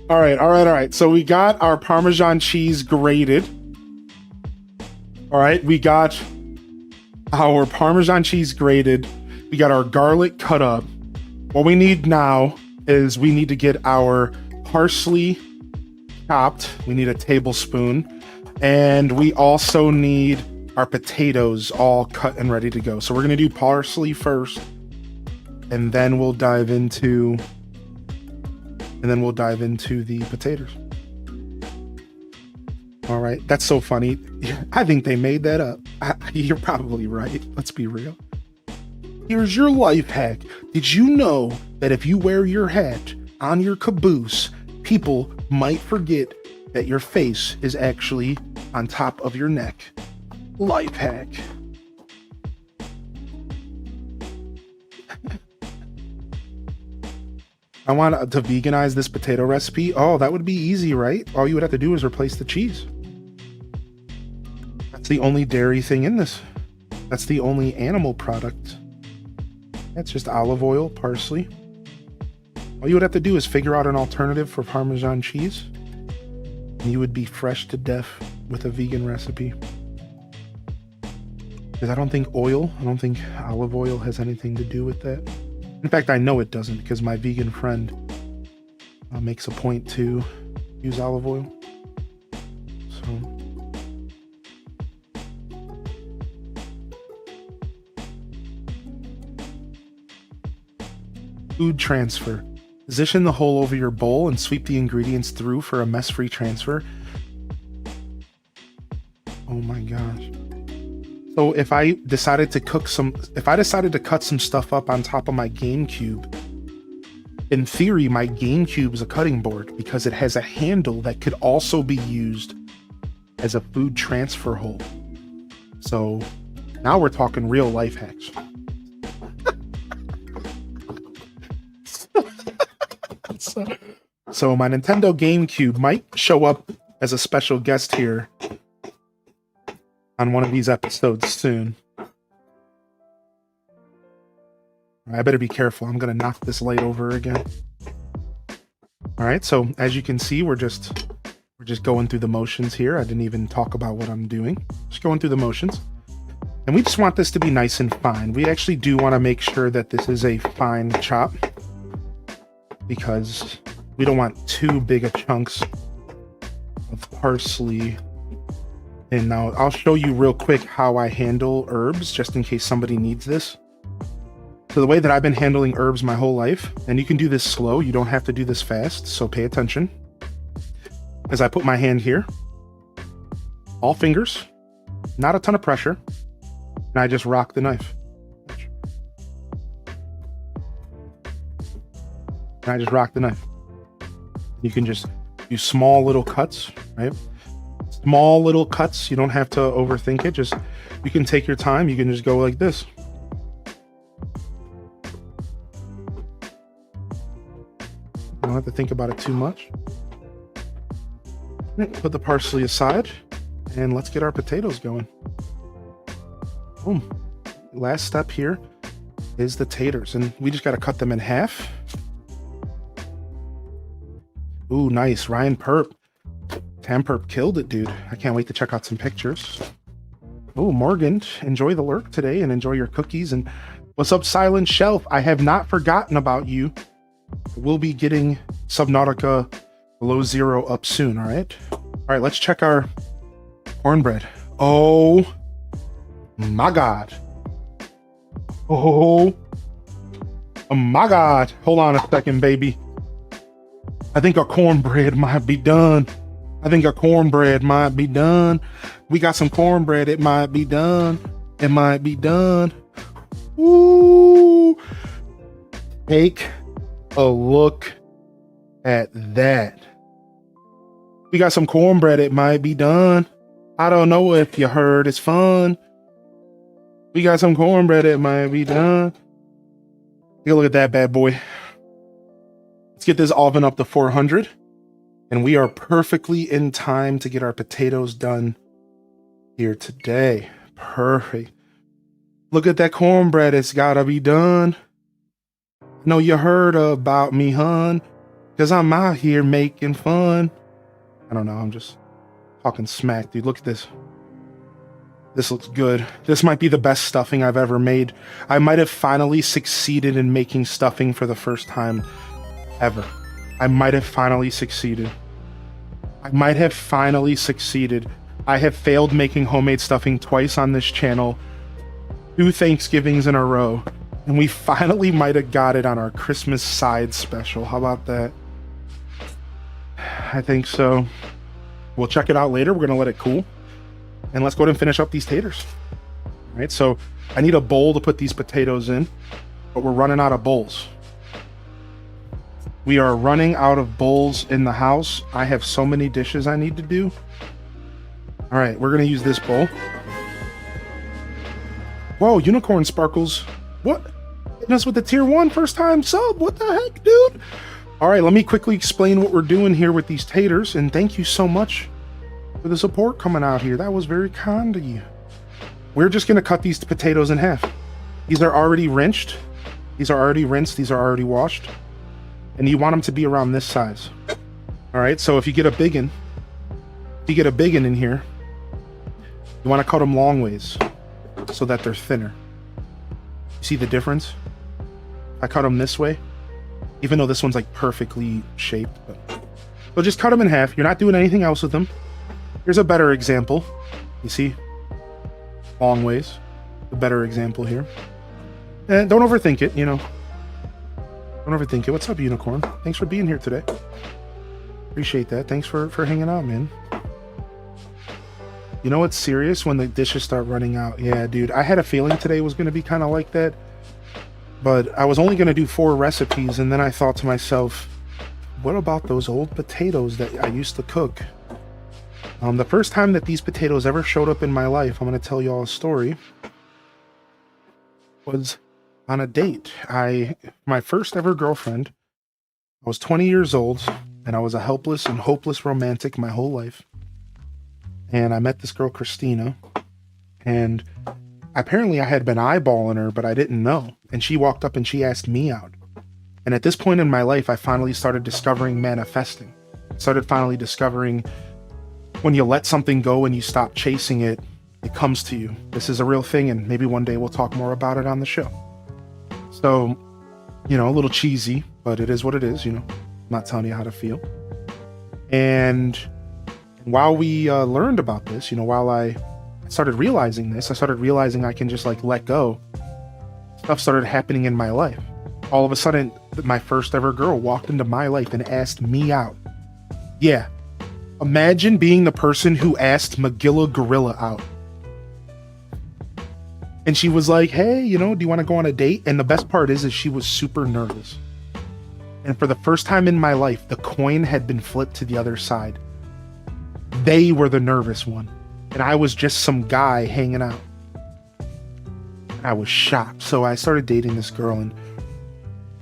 All right. So we got our Parmesan cheese grated. All right, we got our Parmesan cheese grated. We got our garlic cut up. What we need now is we need to get our parsley chopped. We need a tablespoon. And we also need our potatoes all cut and ready to go. So we're going to do parsley first. And then we'll dive into the potatoes. All right, that's so funny. I think they made that up. You're probably right. Let's be real. Here's your life hack. Did you know that if you wear your hat on your caboose, people might forget that your face is actually on top of your neck? Life hack. I want to veganize this potato recipe. Oh, that would be easy, right? All you would have to do is replace the cheese. That's the only dairy thing in this. That's the only animal product. That's just olive oil, parsley. All you would have to do is figure out an alternative for Parmesan cheese, and you would be fresh to death with a vegan recipe. Because I don't think olive oil has anything to do with that. In fact, I know it doesn't, because my vegan friend makes a point to use olive oil. So, food transfer. Position the hole over your bowl and sweep the ingredients through for a mess-free transfer. Oh my gosh. So if I decided to cut some stuff up on top of my GameCube, in theory, my GameCube is a cutting board because it has a handle that could also be used as a food transfer hole. So now we're talking real life hacks. So my Nintendo GameCube might show up as a special guest here on one of these episodes soon. I better be careful. I'm going to knock this light over again. All right, so as you can see, we're just going through the motions here. I didn't even talk about what I'm doing. Just going through the motions. And we just want this to be nice and fine. We actually do want to make sure that this is a fine chop because we don't want too big of chunks of parsley. And now I'll show you real quick how I handle herbs just in case somebody needs this. So the way that I've been handling herbs my whole life, and you can do this slow, you don't have to do this fast, so pay attention. As I put my hand here, all fingers, not a ton of pressure, and I just rock the knife. And I just rock the knife. You can just do small little cuts, right? Small little cuts, you don't have to overthink it, just, you can take your time, you can just go like this. You don't have to think about it too much. Put the parsley aside and let's get our potatoes going. Boom. Last step here is the taters, and we just got to cut them in half. Ooh, nice. Ryan Perp. Tamperp killed it, dude. I can't wait to check out some pictures. Oh, Morgan, enjoy the lurk today and enjoy your cookies. And what's up, Silent Shelf? I have not forgotten about you. We'll be getting Subnautica Below Zero up soon, all right? All right, let's check our cornbread. Oh my God. Oh my God. Hold on a second, baby. I think our cornbread might be done. I think our cornbread might be done. We got some cornbread. It might be done. It might be done. Ooh. Take a look at that. We got some cornbread. It might be done. I don't know if you heard. It's fun. We got some cornbread. It might be done. Take a look at that bad boy. Let's get this oven up to 400. And we are perfectly in time to get our potatoes done here today. Perfect. Look at that cornbread. It's gotta be done. I know you heard about me, hun, because I'm out here making fun. I don't know. I'm just talking smack, dude. Look at this. This looks good. This might be the best stuffing I've ever made. I might have finally succeeded in making stuffing for the first time ever. I might have finally succeeded. I have failed making homemade stuffing twice on this channel, 2 Thanksgivings in a row, and we finally might have got it on our Christmas side special. How about that? I think so. We'll check it out later. We're gonna let it cool, and let's go ahead and finish up these taters. All right, so I need a bowl to put these potatoes in, but we're running out of bowls. We are running out of bowls in the house. I have so many dishes I need to do. All right, we're gonna use this bowl. Whoa, Unicorn Sparkles. What? Hitting us with the tier 1 first time sub. What the heck, dude? All right, let me quickly explain what we're doing here with these taters. And thank you so much for the support coming out here. That was very kind of you. We're just gonna cut these potatoes in half. These are already rinsed. These are already rinsed. These are already washed. And you want them to be around this size. All right, so if you get a big one, in here, you want to cut them long ways so that they're thinner. You see the difference? I cut them this way, even though this one's like perfectly shaped. So just cut them in half. You're not doing anything else with them. Here's a better example. You see? Long ways. A better example here. And don't overthink it, you know. Don't overthink it. What's up, Unicorn? Thanks for being here today. Appreciate that. Thanks for hanging out, man. You know what's serious? When the dishes start running out. Yeah, dude. I had a feeling today was going to be kind of like that. But I was only going to do 4 recipes, and then I thought to myself, what about those old potatoes that I used to cook? The first time that these potatoes ever showed up in my life, I'm going to tell you all a story, was on a date. My first ever girlfriend, I was 20 years old, and I was a helpless and hopeless romantic my whole life. And I met this girl, Christina, and apparently I had been eyeballing her, but I didn't know. And she walked up and she asked me out. And at this point in my life, I finally started discovering manifesting. Started finally discovering when you let something go and you stop chasing it, it comes to you. This is a real thing, and maybe one day we'll talk more about it on the show. So, you know, a little cheesy, but it is what it is, you know. I'm not telling you how to feel. And while we learned about this, you know, while I started realizing this, I started realizing I can just like let go. Stuff started happening in my life. All of a sudden, my first ever girl walked into my life and asked me out. Yeah. Imagine being the person who asked Magilla Gorilla out. And she was like, hey, you know, do you want to go on a date? And the best part is she was super nervous. And for the first time in my life, the coin had been flipped to the other side. They were the nervous one. And I was just some guy hanging out. And I was shocked. So I started dating this girl, and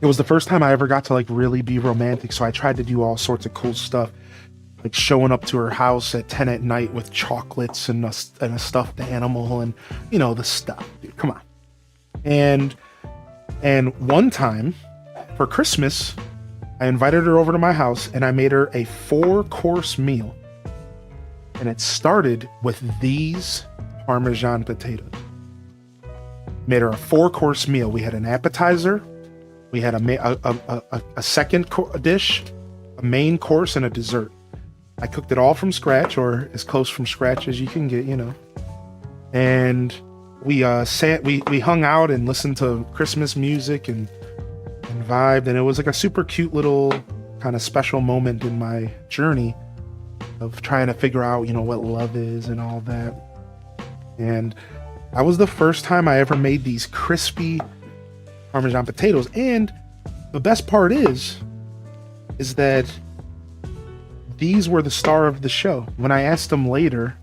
it was the first time I ever got to like really be romantic. So I tried to do all sorts of cool stuff, like showing up to her house at 10 at night with chocolates and a stuffed animal and, you know, the stuff. Dude, come on. And one time for Christmas, I invited her over to my house and I made her a 4-course meal. And it started with these Parmesan potatoes. Made her a 4-course meal. We had an appetizer. We had a second dish, a main course, and a dessert. I cooked it all from scratch, or as close from scratch as you can get, you know. And we hung out and listened to Christmas music and vibed, and it was like a super cute little kind of special moment in my journey of trying to figure out, you know, what love is and all that. And that was the first time I ever made these crispy Parmesan potatoes. And the best part is that these were the star of the show. When I asked them later,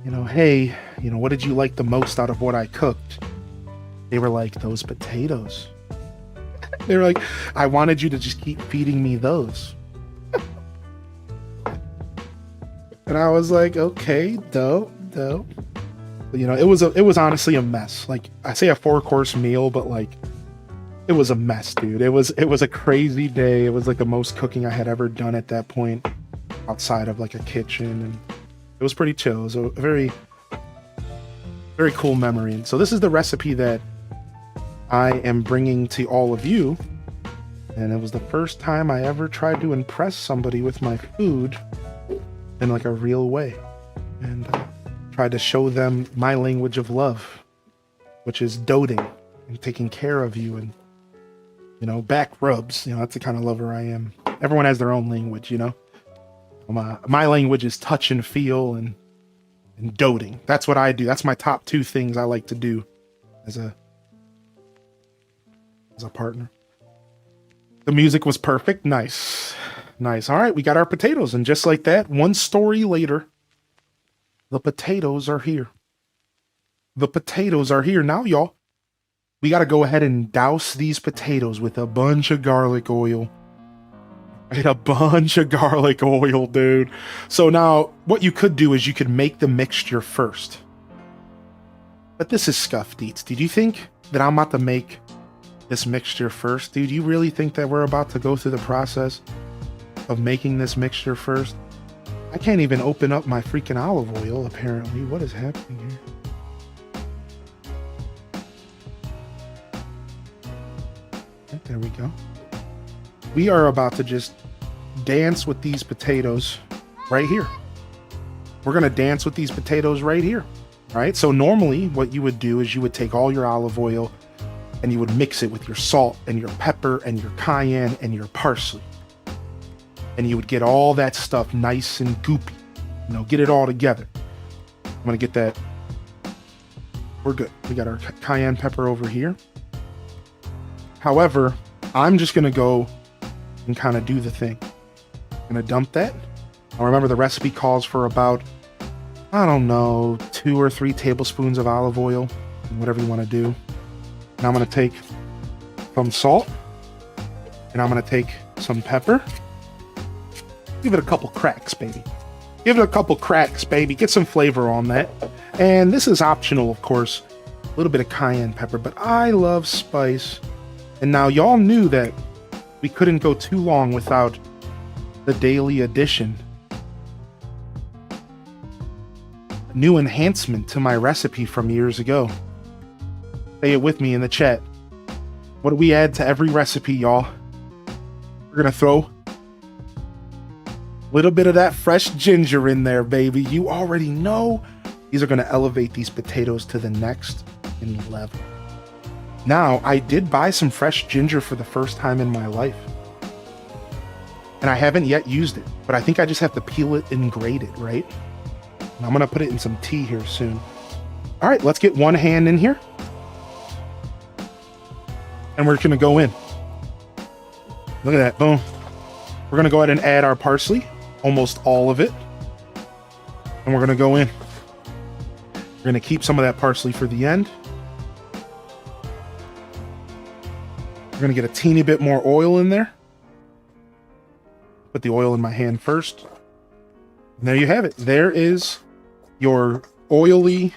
you know, hey, you know, what did you like the most out of what I cooked? They were like, those potatoes. They were like, I wanted you to just keep feeding me those. And I was like, okay, dope. You know, it was honestly a mess. Like, I say a 4-course meal, but like, it was a mess, dude. It was a crazy day. It was like the most cooking I had ever done at that point, outside of like a kitchen, and it was pretty chill. It was a very, very cool memory. And so this is the recipe that I am bringing to all of you. And it was the first time I ever tried to impress somebody with my food in like a real way, and tried to show them my language of love, which is doting and taking care of you, and, you know, back rubs. You know, that's the kind of lover I am. Everyone has their own language, you know. My language is touch and feel and doting. That's what I do. That's my top 2 things I like to do as a partner. The music was perfect. Nice. All right, we got our potatoes, and just like that, one story later, the potatoes are here. The potatoes are here. Now, y'all, we got to go ahead and douse these potatoes with a bunch of garlic oil. Right, a bunch of garlic oil, dude. So now, what you could do is you could make the mixture first. But this is scuffed eats. Did you think that I'm about to make this mixture first? Dude, you really think that we're about to go through the process of making this mixture first? I can't even open up my freaking olive oil, apparently. What is happening here? Right, there we go. We are about to just dance with these potatoes right here. We're going to dance with these potatoes right here. Right? So normally what you would do is you would take all your olive oil, and you would mix it with your salt and your pepper and your cayenne and your parsley. And you would get all that stuff nice and goopy. You know, get it all together. I'm gonna get that. We're good. We got our cayenne pepper over here. However, I'm just gonna go and kind of do the thing. I'm gonna dump that. Now remember, the recipe calls for about, I don't know, 2 or 3 tablespoons of olive oil, whatever you want to do. Now I'm gonna take some salt, and I'm gonna take some pepper. Give it a couple cracks, baby. Give it a couple cracks, baby. Get some flavor on that. And this is optional, of course. A little bit of cayenne pepper, but I love spice. And now y'all knew that we couldn't go too long without the daily addition. A new enhancement to my recipe from years ago. Say it with me in the chat. What do we add to every recipe, y'all? We're gonna throw a little bit of that fresh ginger in there, baby. You already know. These are gonna elevate these potatoes to the next level. Now, I did buy some fresh ginger for the first time in my life. And I haven't yet used it, but I think I just have to peel it and grate it, right? And I'm gonna put it in some tea here soon. All right, let's get one hand in here. And we're gonna go in. Look at that, boom. We're gonna go ahead and add our parsley, almost all of it. And we're gonna go in. We're gonna keep some of that parsley for the end. We're gonna get a teeny bit more oil in there. Put the oil in my hand first. And there you have it. There is your oily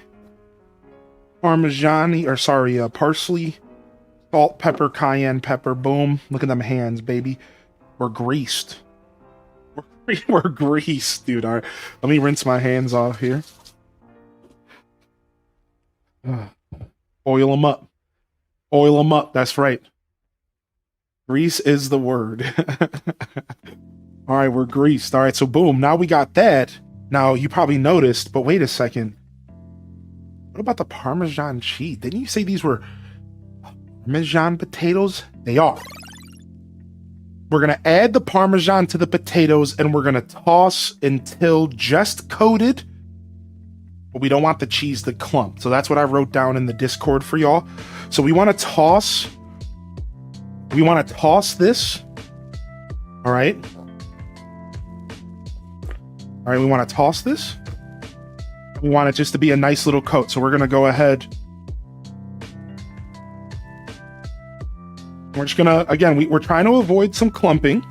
parsley, salt, pepper, cayenne pepper. Boom. Look at them hands, baby. We're greased. We're greased, dude. All right. Let me rinse my hands off here. Oil them up. Oil them up. That's right. Grease is the word. All right, we're greased. All right, so boom. Now we got that. Now, you probably noticed, but wait a second. What about the Parmesan cheese? Didn't you say these were Parmesan potatoes? They are. We're going to add the Parmesan to the potatoes, and we're going to toss until just coated. But we don't want the cheese to clump. So that's what I wrote down in the Discord for y'all. So we want to toss. We want to toss this. All right. All right, we want to toss this. We want it just to be a nice little coat. So we're going to go ahead. We're just going to, again, we're trying to avoid some clumping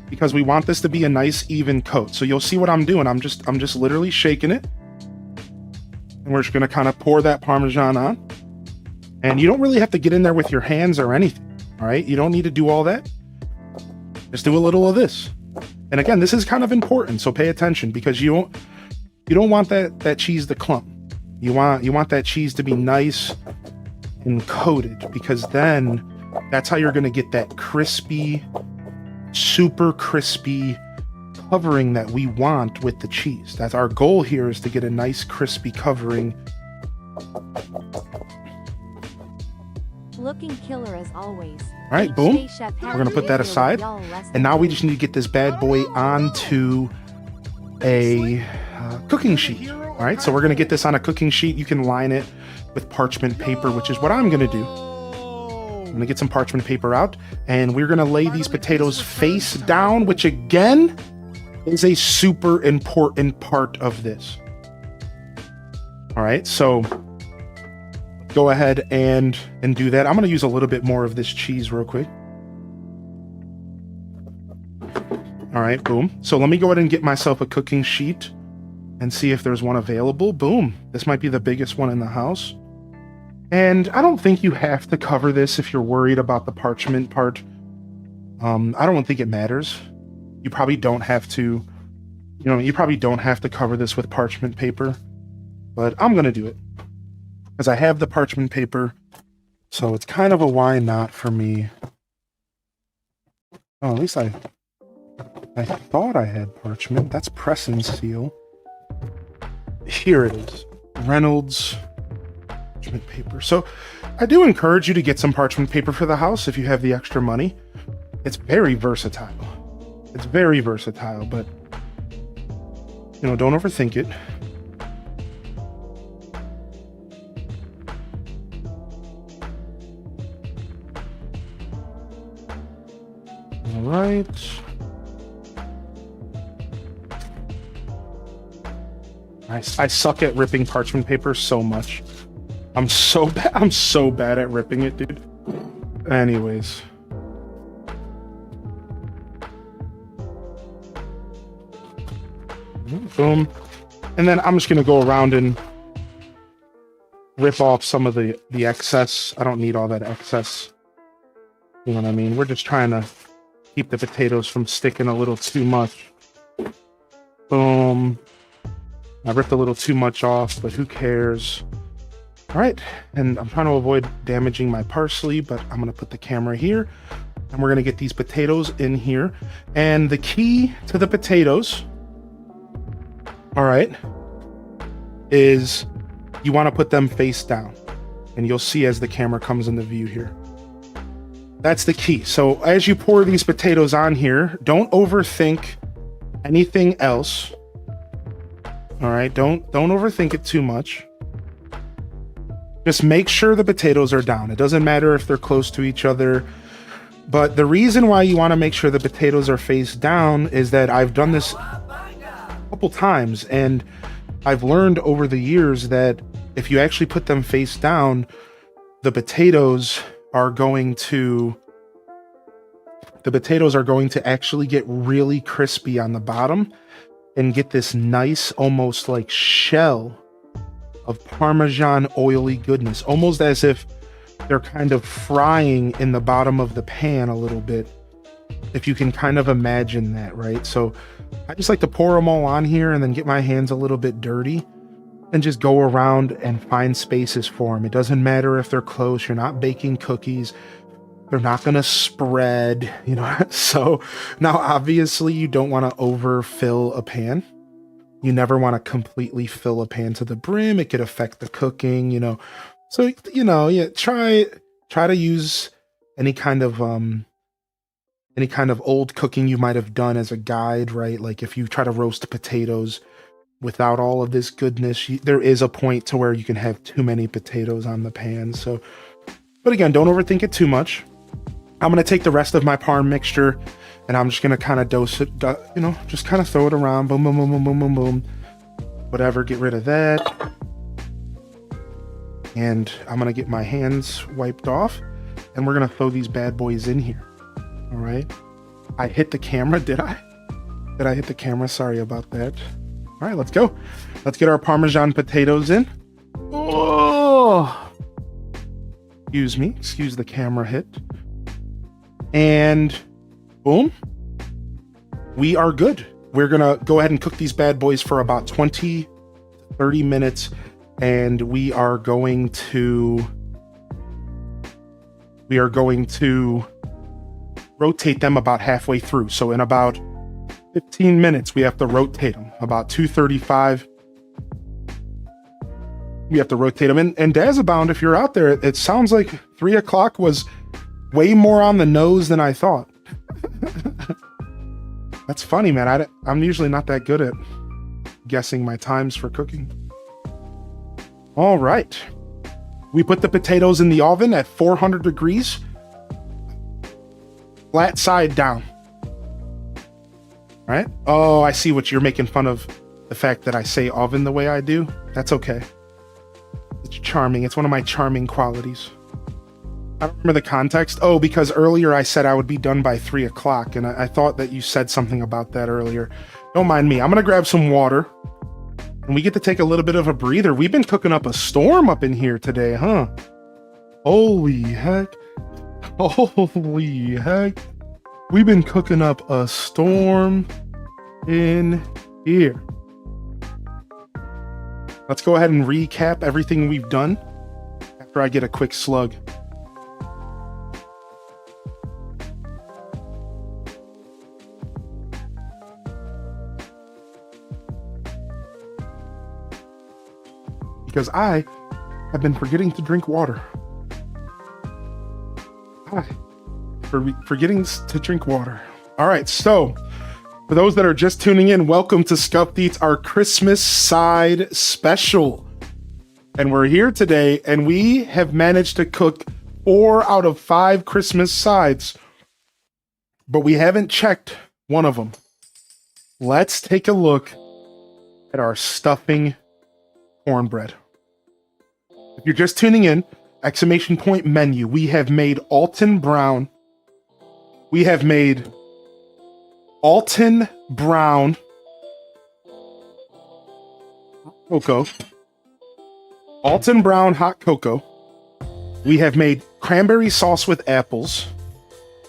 because we want this to be a nice even coat. So you'll see what I'm doing. I'm just literally shaking it. And we're just going to kind of pour that Parmesan on. And you don't really have to get in there with your hands or anything. All right, you don't need to do all that. Just do a little of this. And again, this is kind of important, so pay attention because you don't want that cheese to clump. You want that cheese to be nice and coated because then that's how you're going to get that crispy, super crispy covering that we want with the cheese. That's our goal here, is to get a nice crispy covering. Looking killer as always. All right, boom. We're going to put that aside. And now we just need to get this bad boy onto a cooking sheet. All right, so we're going to get this on a cooking sheet. You can line it with parchment paper, which is what I'm going to do. I'm going to get some parchment paper out, and we're going to lay these potatoes face down, which again is a super important part of this. All right, so go ahead and do that. I'm going to use a little bit more of this cheese real quick. All right, boom. So let me go ahead and get myself a cooking sheet and see if there's one available. Boom. This might be the biggest one in the house. And I don't think you have to cover this if you're worried about the parchment part. I don't think it matters. You probably don't have to, you probably don't have to cover this with parchment paper, but I'm going to do it. Because I have the parchment paper, so it's kind of a why not for me. Oh, at least I thought I had parchment. That's press and seal. Here it is. Reynolds parchment paper. So I do encourage you to get some parchment paper for the house if you have the extra money. It's very versatile. It's very versatile, but you know, don't overthink it. All right. I suck at ripping parchment paper so much. I'm so bad at ripping it, dude. Anyways. Boom. And then I'm just gonna go around and rip off some of the excess. I don't need all that excess. You know what I mean? We're just trying to keep the potatoes from sticking a little too much. Boom. I ripped a little too much off, but who cares? All right, and I'm trying to avoid damaging my parsley, but I'm gonna put the camera here, and we're gonna get these potatoes in here. And the key to the potatoes, all right, is you wanna put them face down, and you'll see as the camera comes into view here. That's the key. So as you pour these potatoes on here, don't overthink anything else. All right, don't overthink it too much. Just make sure the potatoes are down. It doesn't matter if they're close to each other. But the reason why you want to make sure the potatoes are face down is that I've done this a couple times, and I've learned over the years that if you actually put them face down, the potatoes are going to actually get really crispy on the bottom and get this nice, almost like shell of Parmesan oily goodness, almost as if they're kind of frying in the bottom of the pan a little bit. If you can kind of imagine that, right? So I just like to pour them all on here and then get my hands a little bit dirty and just go around and find spaces for them. It doesn't matter if they're close. You're not baking cookies. They're not going to spread, you know. So now obviously you don't want to overfill a pan. You never want to completely fill a pan to the brim. It could affect the cooking, you know. So, you know, yeah, try to use any kind of old cooking you might have done as a guide, right? Like if you try to roast potatoes without all of this goodness, there is a point to where you can have too many potatoes on the pan. So, but again, don't overthink it too much. I'm going to take the rest of my parm mixture and I'm just going to kind of dose it, you know, just kind of throw it around. Boom, boom, boom, boom, boom, boom, boom. Whatever, get rid of that. And I'm going to get my hands wiped off and we're going to throw these bad boys in here. All right. I hit the camera. Did I? Did I hit the camera? Sorry about that. All right, let's go. Let's get our Parmesan potatoes in. Oh, excuse the camera hit. And boom, we are good. We're gonna go ahead and cook these bad boys for about 20, 30 minutes. And we are going to rotate them about halfway through. So in about 15 minutes, we have to rotate them. About 2:35, we have to rotate them. And Dazabound, if you're out there, it sounds like 3 o'clock was way more on the nose than I thought. That's funny, man. I'm usually not that good at guessing my times for cooking. All right. We put the potatoes in the oven at 400 degrees. Flat side down. All right. Oh, I see what you're making fun of, the fact that I say oven the way I do. That's okay. It's charming. It's one of my charming qualities. I don't remember the context. Oh, because earlier I said I would be done by 3 o'clock, and I thought that you said something about that earlier. Don't mind me. I'm going to grab some water, and we get to take a little bit of a breather. We've been cooking up a storm up in here today, huh? Holy heck. Holy heck. We've been cooking up a storm in here. Let's go ahead and recap everything we've done after I get a quick slug. Because I I've been forgetting to drink water. Hi. Forgetting to drink water. All right, so for those that are just tuning in, welcome to Scuffed Eats, our Christmas side special. And we're here today, and we have managed to cook 4 out of 5 Christmas sides, but we haven't checked one of them. Let's take a look at our stuffing cornbread. If you're just tuning in, exclamation point menu, we have made Alton Brown. We have made Alton Brown cocoa. Alton Brown hot cocoa. We have made cranberry sauce with apples.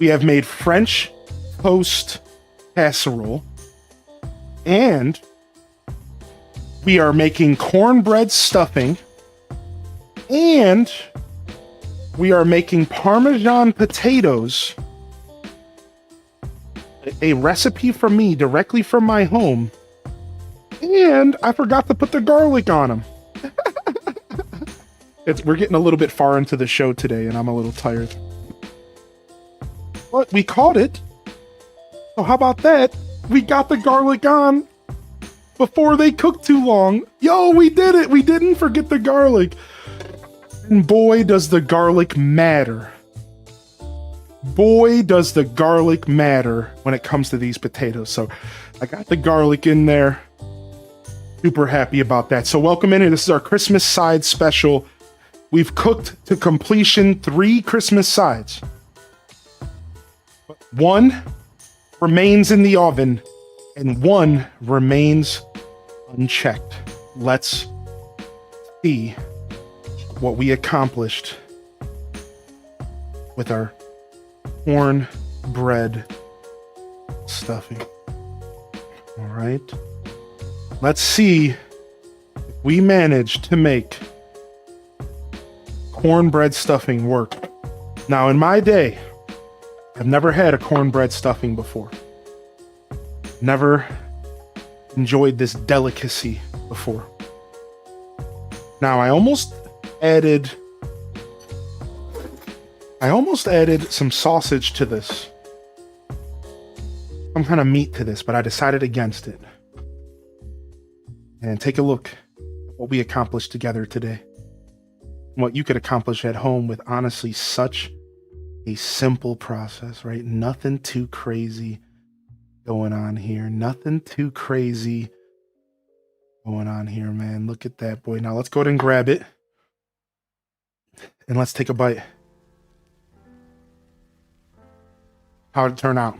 We have made French toast casserole. And we are making cornbread stuffing. And we are making Parmesan potatoes. A recipe from me directly from my home. And I forgot to put the garlic on them. We're getting a little bit far into the show today, and I'm a little tired. But we caught it. So how about that? We got the garlic on before they cooked too long. Yo, we did it. We didn't forget the garlic. And boy, does the garlic matter. Boy, does the garlic matter when it comes to these potatoes. So I got the garlic in there. Super happy about that. So welcome in. This is our Christmas side special. We've cooked to completion 3 Christmas sides. 1 remains in the oven and 1 remains unchecked. Let's see what we accomplished with our cornbread stuffing. All right. Let's see if we managed to make cornbread stuffing work. Now, in my day, I've never had a cornbread stuffing before. Never enjoyed this delicacy before. Now, I almost added some sausage to this. Some kind of meat to this, but I decided against it. And take a look at what we accomplished together today. What you could accomplish at home with honestly such a simple process, right? Nothing too crazy going on here. Nothing too crazy going on here, man. Look at that, boy. Now let's go ahead and grab it. And let's take a bite. How'd it turn out?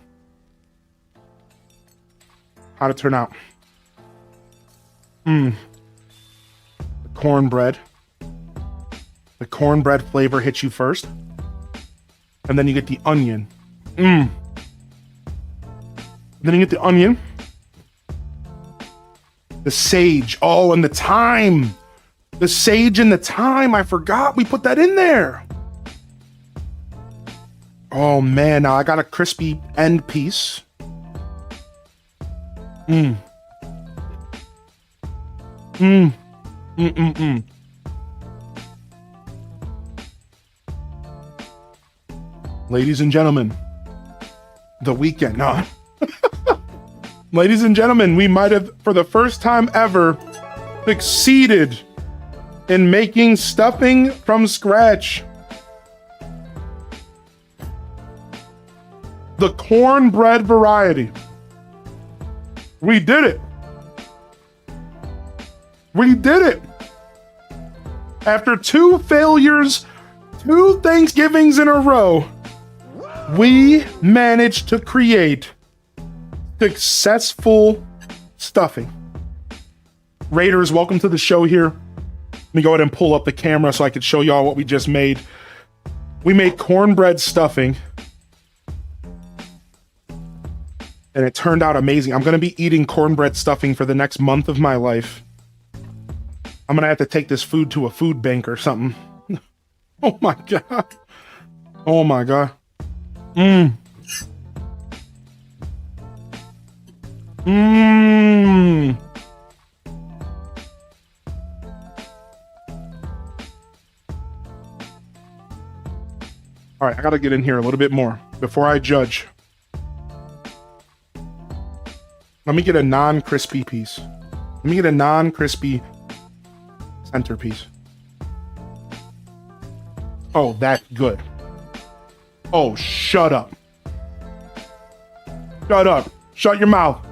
How'd it turn out? The cornbread. The cornbread flavor hits you first. And then you get the onion. Then you get the onion. The sage. Oh, and the thyme. The sage and the thyme. I forgot we put that in there. Oh, man. Now I got a crispy end piece. Ladies and gentlemen, the weekend. No. Ladies and gentlemen, we might have, for the first time ever, succeeded in making stuffing from scratch. The cornbread variety. We did it. We did it. After 2 failures, 2 Thanksgivings in a row, we managed to create successful stuffing. Raiders, welcome to the show here. Let me go ahead and pull up the camera so I can show y'all what we just made. We made cornbread stuffing. And it turned out amazing. I'm going to be eating cornbread stuffing for the next month of my life. I'm going to have to take this food to a food bank or something. Oh my God. Oh my God. All right, I got to get in here a little bit more before I judge. Let me get a non-crispy piece. Let me get a non-crispy centerpiece. Oh, that's good. Oh, shut up. Shut up. Shut your mouth.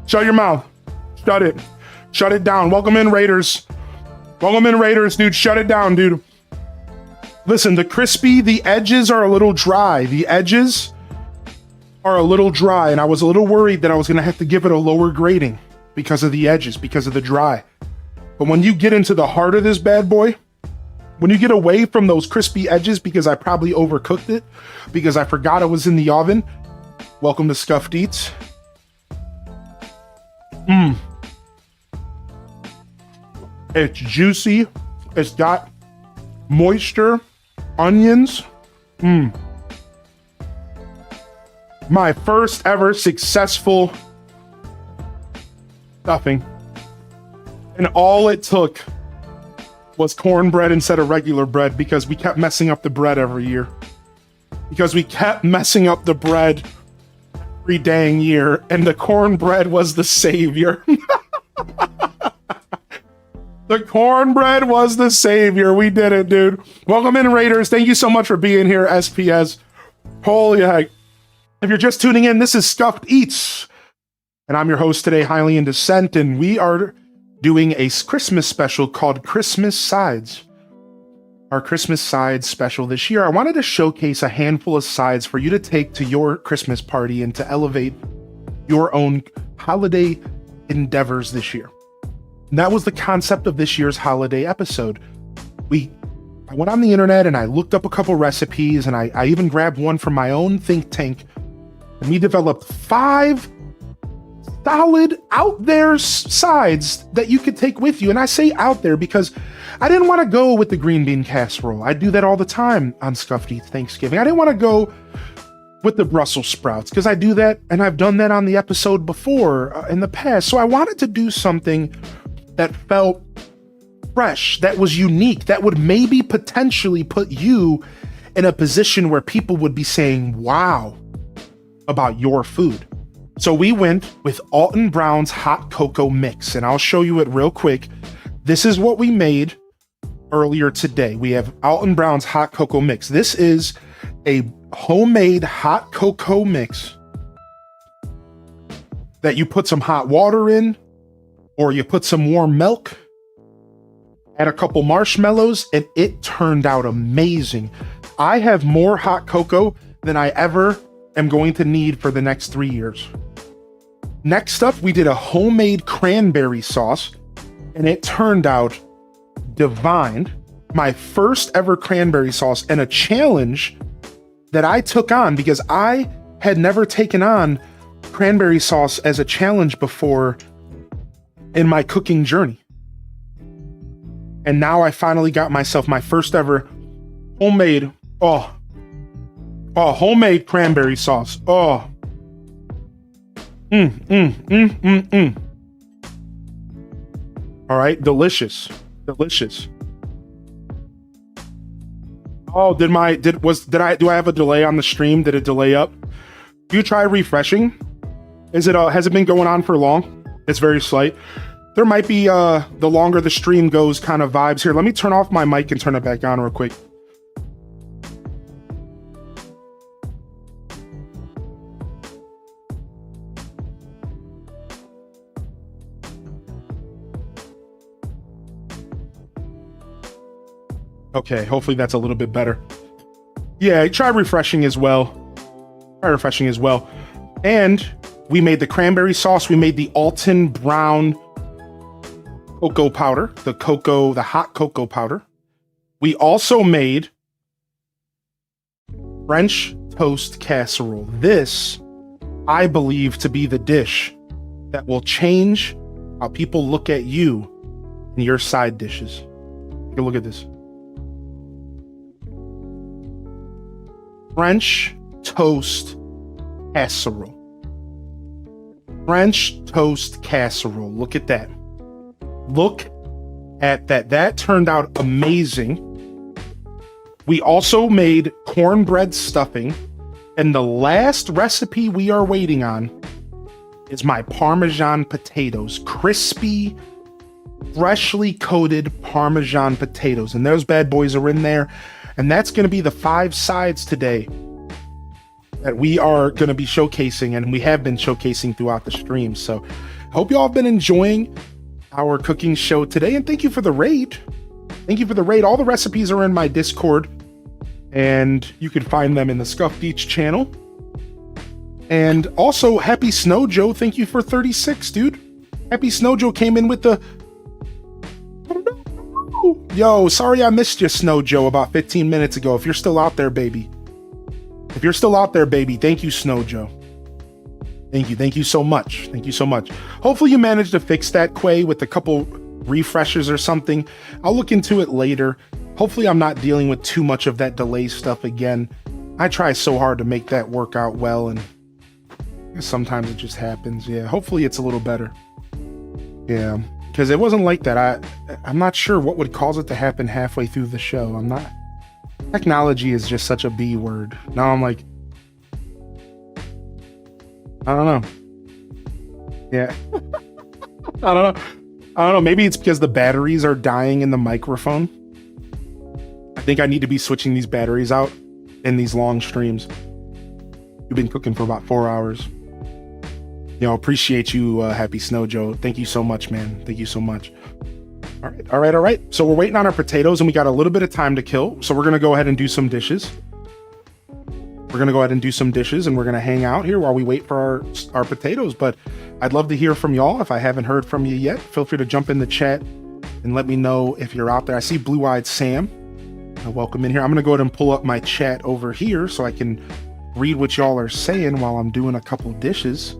Shut your mouth. Shut it. Shut it down. Welcome in, Raiders. Welcome in, Raiders, dude. Shut it down, dude. Listen, the edges are a little dry. The edges are a little dry, and I was a little worried that I was going to have to give it a lower grading because of the edges, because of the dry. But when you get into the heart of this bad boy, when you get away from those crispy edges, because I probably overcooked it, because I forgot it was in the oven, welcome to Scuffed Eats. It's juicy. It's got moisture, onions. My first ever successful stuffing. And all it took was cornbread instead of regular bread because we kept messing up the bread every year. Because we kept messing up the bread every dang year, and the cornbread was the savior. The cornbread was the savior. We did it, dude. Welcome in, Raiders. Thank you so much for being here, SPS. Holy heck. If you're just tuning in, this is Scuffed Eats. And I'm your host today, Highly in Descent, and we are doing a Christmas special called Christmas Sides. Our Christmas Sides special this year, I wanted to showcase a handful of sides for you to take to your Christmas party and to elevate your own holiday endeavors this year. And that was the concept of this year's holiday episode. I went on the internet and I looked up a couple recipes, and I even grabbed one from my own think tank, and we developed 5 solid out there sides that you could take with you. And I say out there because I didn't want to go with the green bean casserole. I do that all the time on Scuffed Eats Thanksgiving. I didn't want to go with the Brussels sprouts because I do that, and I've done that on the episode before in the past. So I wanted to do something that felt fresh, that was unique, that would maybe potentially put you in a position where people would be saying, wow, about your food. So we went with Alton Brown's hot cocoa mix, and I'll show you it real quick. This is what we made earlier today. We have Alton Brown's hot cocoa mix. This is a homemade hot cocoa mix that you put some hot water in, or you put some warm milk, add a couple marshmallows, and it turned out amazing. I have more hot cocoa than I ever am going to need for the next 3 years. Next up, we did a homemade cranberry sauce, and it turned out divine. My first ever cranberry sauce, and a challenge that I took on because I had never taken on cranberry sauce as a challenge before in my cooking journey. And now I finally got myself my first ever homemade, homemade cranberry sauce. All right, delicious. Oh, do I have a delay on the stream? Did it delay up? Do you try refreshing? Has it been going on for long? It's very slight. There might be the longer the stream goes kind of vibes here. Let me turn off my mic and turn it back on real quick. Okay, hopefully that's a little bit better. Yeah, try refreshing as well. And we made the cranberry sauce. We made the Alton Brown cocoa powder, the hot cocoa powder. We also made French toast casserole. This, I believe, to be the dish that will change how people look at you and your side dishes. Take a look at this. French toast casserole. French toast casserole. Look at that. Look at that. That turned out amazing. We also made cornbread stuffing. And the last recipe we are waiting on is my Parmesan potatoes. Crispy, freshly coated Parmesan potatoes. And those bad boys are in there. And that's going to be the 5 sides today that we are going to be showcasing, and we have been showcasing throughout the stream. So hope you all have been enjoying our cooking show today, and thank you for the raid. Thank you for the raid. All the recipes are in my Discord, and you can find them in the Scuffed Eats channel. And also, Happy Snow Joe, thank you for 36, dude. Happy Snow Joe came in with the... Yo, sorry I missed you, Snow Joe, about 15 minutes ago. If you're still out there, baby. If you're still out there, baby, thank you, Snow Joe. Thank you. Thank you so much. Thank you so much. Hopefully you managed to fix that, Quay, with a couple refreshes or something. I'll look into it later. Hopefully I'm not dealing with too much of that delay stuff again. I try so hard to make that work out well, and sometimes it just happens. Yeah, hopefully it's a little better. Yeah, because it wasn't like that. I'm not sure what would cause it to happen halfway through the show. I'm not... Technology is just such a B word. Now I'm like, I don't know. Yeah. I don't know. Maybe it's because the batteries are dying in the microphone. I think I need to be switching these batteries out in these long streams. You've been cooking for about 4 hours. Appreciate you, Happy Snow Joe. Thank you so much, man. Thank you so much. All right. So we're waiting on our potatoes, and we got a little bit of time to kill. So we're going to go ahead and do some dishes. And we're going to hang out here while we wait for our potatoes. But I'd love to hear from y'all. If I haven't heard from you yet, feel free to jump in the chat and let me know if you're out there. I see Blue-Eyed Sam. Welcome in here. I'm going to go ahead and pull up my chat over here so I can read what y'all are saying while I'm doing a couple dishes.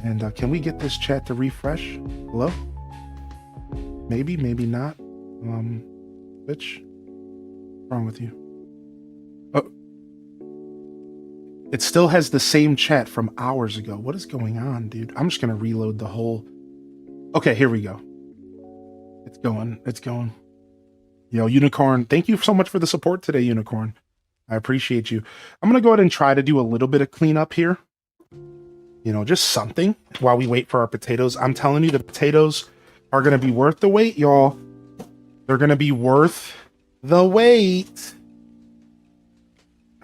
And can we get this chat to refresh? Hello? Maybe not. Bitch. What's wrong with you? Oh. It still has the same chat from hours ago. What is going on, dude? I'm just gonna reload the whole... Okay, here we go. It's going. Yo, Unicorn, thank you so much for the support today, Unicorn. I appreciate you. I'm gonna go ahead and try to do a little bit of cleanup here. Just something while we wait for our potatoes. I'm telling you, the potatoes are going to be worth the wait, y'all. They're going to be worth the wait.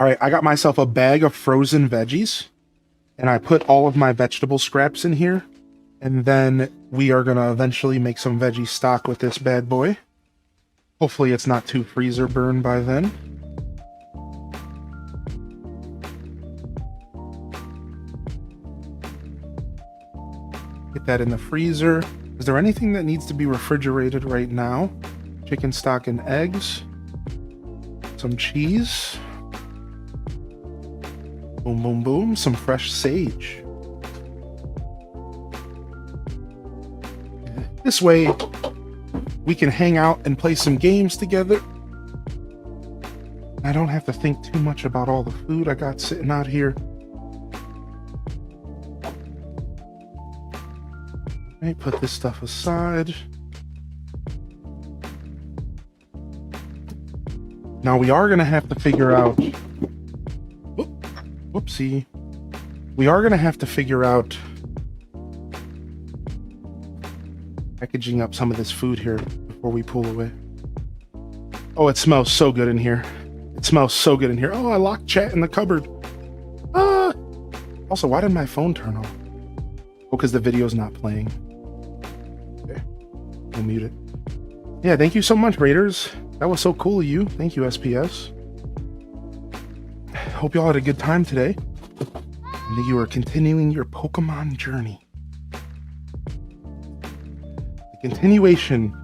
All right, I got myself a bag of frozen veggies, and I put all of my vegetable scraps in here, and then we are going to eventually make some veggie stock with this bad boy. Hopefully it's not too freezer burned by then. Get that in the freezer. Is there anything that needs to be refrigerated right now? Chicken stock and eggs. Some cheese. Boom, boom, boom. Some fresh sage. This way, we can hang out and play some games together. I don't have to think too much about all the food I got sitting out here. Right, put this stuff aside. Now we are going to have to figure out... Whoopsie. We are going to have to figure out packaging up some of this food here before we pull away. Oh, it smells so good in here. Oh, I locked chat in the cupboard. Also, why did my phone turn off? Oh, because the video's not playing. Okay, we'll mute it. Yeah, thank you so much, Raiders. That was so cool of you. Thank you, SPS. Hope y'all had a good time today, and that you are continuing your Pokemon journey. The continuation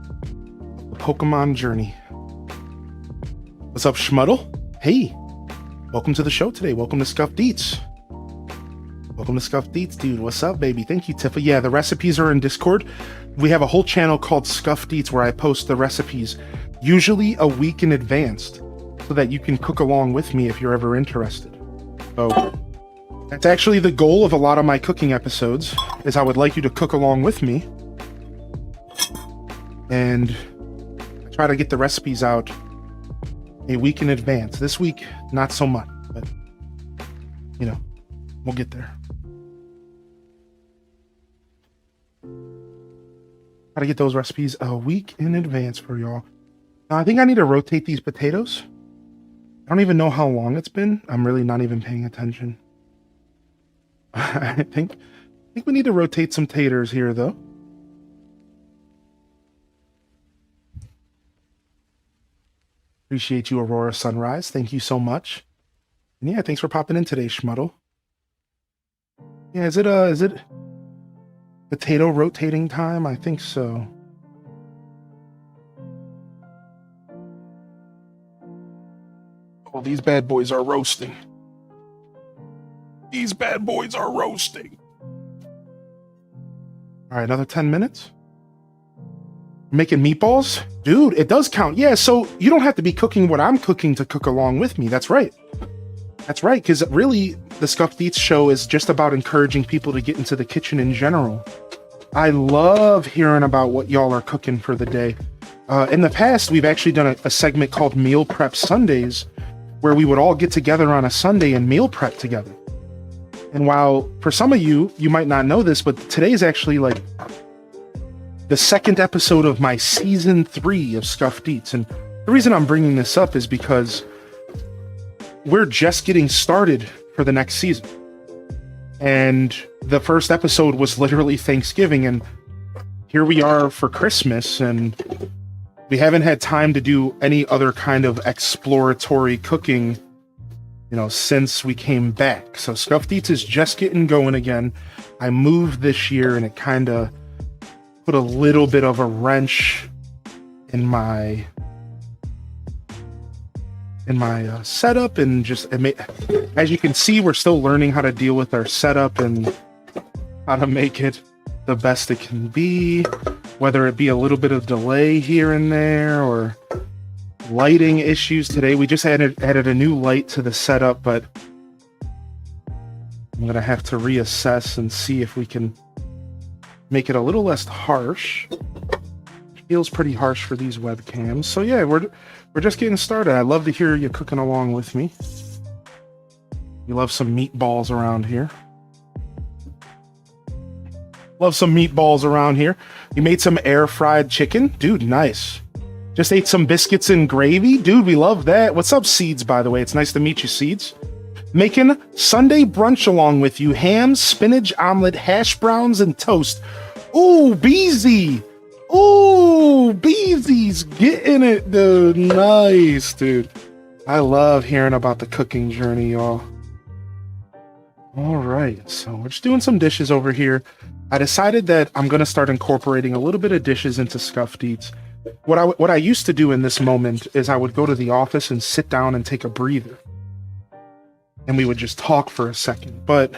of the Pokemon journey. What's up, Schmuddle? Hey, welcome to the show today. Welcome to Scuffed Eats. Dude. What's up, baby? Thank you, Tifa. Yeah, the recipes are in Discord. We have a whole channel called Scuffed Eats where I post the recipes, usually a week in advance, so that you can cook along with me if you're ever interested. So that's actually the goal of a lot of my cooking episodes, is I would like you to cook along with me. And I try to get the recipes out a week in advance. This week, not so much, but you know, we'll get there. Gotta get those recipes a week in advance for y'all. Now, I think I need to rotate these potatoes. I don't even know how long it's been. I'm really not even paying attention. I think we need to rotate some taters here, though. Appreciate you, Aurora Sunrise. Thank you so much. And yeah, thanks for popping in today, Schmuddle. Yeah, is it potato rotating time? I think so. Oh, these bad boys are roasting. These bad boys are roasting. All right, another 10 minutes. Making meatballs? Dude, it does count. Yeah, so you don't have to be cooking what I'm cooking to cook along with me. That's right. That's right, because really, the Scuffed Eats show is just about encouraging people to get into the kitchen in general. I love hearing about what y'all are cooking for the day. In the past, we've actually done a segment called Meal Prep Sundays, where we would all get together on a Sunday and meal prep together. And while for some of you, you might not know this, but today is actually like the second episode of my season 3 of Scuffed Eats. And the reason I'm bringing this up is because we're just getting started for the next season. And the first episode was literally Thanksgiving, and here we are for Christmas, and we haven't had time to do any other kind of exploratory cooking, you know, since we came back. So Scuffed Eats is just getting going again. I moved this year, and it kind of put a little bit of a wrench in my setup, and just as you can see, we're still learning how to deal with our setup and how to make it the best it can be, whether it be a little bit of delay here and there or lighting issues. Today we just added a new light to the setup, but I'm gonna have to reassess and see if we can make it a little less harsh. It feels pretty harsh for these webcams. So yeah, we're just getting started. I love to hear you cooking along with me. We love some meatballs around here. Love some meatballs around here. You made some air fried chicken? Dude, nice. Just ate some biscuits and gravy? Dude, we love that. What's up, Seeds, by the way? It's nice to meet you, Seeds. Making Sunday brunch along with you. Ham, spinach, omelet, hash browns, and toast. Ooh, Beezy. Ooh, Beezy's getting it, dude. Nice, dude. I love hearing about the cooking journey, y'all. All right, so we're just doing some dishes over here. I decided that I'm going to start incorporating a little bit of dishes into Scuffed Eats. What I used to do in this moment is I would go to the office and sit down and take a breather. And we would just talk for a second. But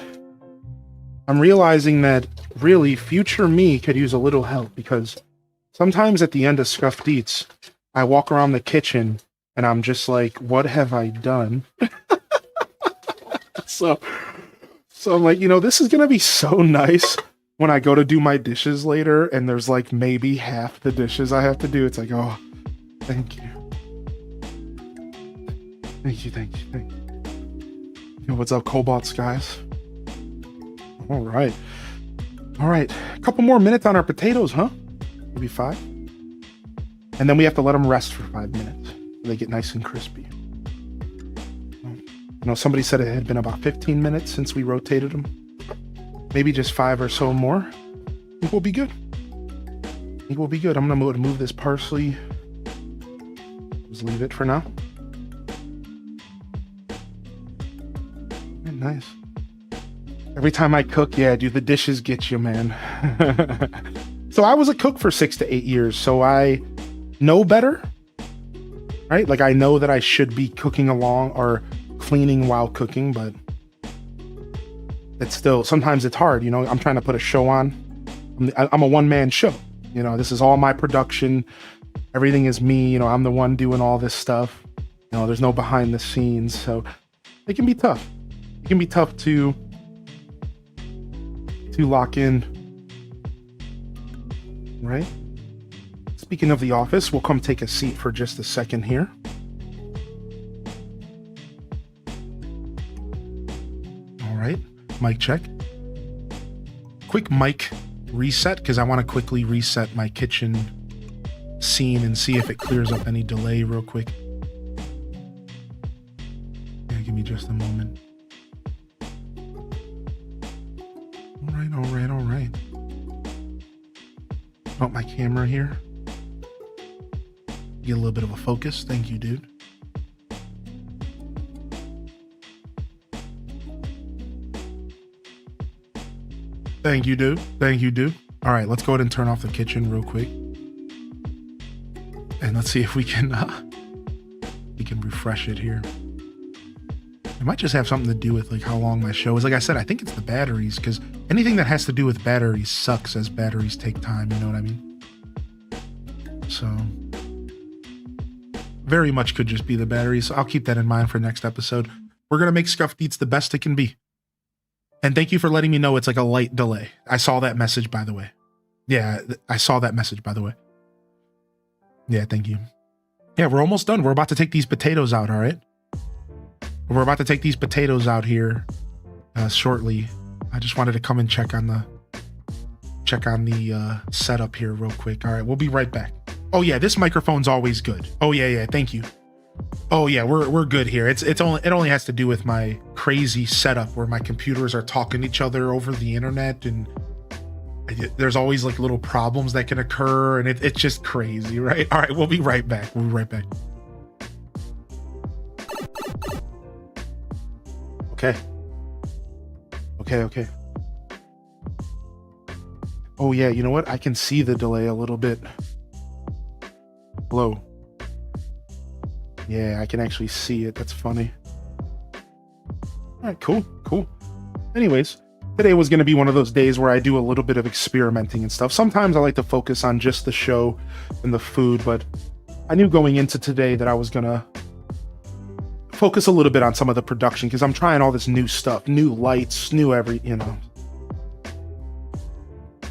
I'm realizing that really future me could use a little help, because sometimes at the end of Scuffed Eats, I walk around the kitchen and I'm just like, what have I done? So I'm like, you know, this is going to be so nice when I go to do my dishes later and there's like maybe half the dishes I have to do. It's like, oh, thank you. Thank you. Yo, what's up, Cobalt Skies? All right. A couple more minutes on our potatoes, huh? Maybe 5. And then we have to let them rest for 5 minutes so they get nice and crispy. You know, somebody said it had been about 15 minutes since we rotated them. Maybe just 5 or so more. I think we'll be good. I'm gonna move this parsley. Just leave it for now. Nice. Every time I cook, yeah, dude, the dishes get you, man. So I was a cook for 6 to 8 years, so I know better, right? Like, I know that I should be cooking along or cleaning while cooking, but it's still, sometimes it's hard, you know? I'm trying to put a show on. I'm a one-man show. You know, this is all my production. Everything is me. You know, I'm the one doing all this stuff. You know, there's no behind the scenes, so it can be tough. It can be tough to lock in, right? Speaking of the office, we'll come take a seat for just a second here. All right, mic check. Quick mic reset, because I want to quickly reset my kitchen scene and see if it clears up any delay real quick. Yeah, give me just a moment. All right. Oh, my camera here. Get a little bit of a focus. Thank you, dude. Thank you, dude. All right, let's go ahead and turn off the kitchen real quick. And let's see if we can refresh it here. It might just have something to do with like how long my show is. Like I said, I think it's the batteries, because anything that has to do with batteries sucks, as batteries take time, you know what I mean? So very much could just be the batteries. So I'll keep that in mind for next episode. We're gonna make Scuffed Eats the best it can be. And thank you for letting me know it's like a light delay. I saw that message, by the way. Yeah, I saw that message, by the way. Yeah, thank you. Yeah, we're almost done. We're about to take these potatoes out, all right? We're about to take these potatoes out here shortly. I just wanted to come and check on the setup here real quick. All right, we'll be right back. Oh yeah, this microphone's always good. Oh yeah, thank you. Oh yeah, we're good here. It only has to do with my crazy setup where my computers are talking to each other over the internet, and there's always like little problems that can occur, and it's just crazy, right? All right, we'll be right back. Okay. Oh yeah, you know what? I can see the delay a little bit. Hello. Yeah, I can actually see it. That's funny. All right, cool. Anyways, today was going to be one of those days where I do a little bit of experimenting and stuff. Sometimes I like to focus on just the show and the food, but I knew going into today that I was going to focus a little bit on some of the production, because I'm trying all this new stuff, new lights, new you know.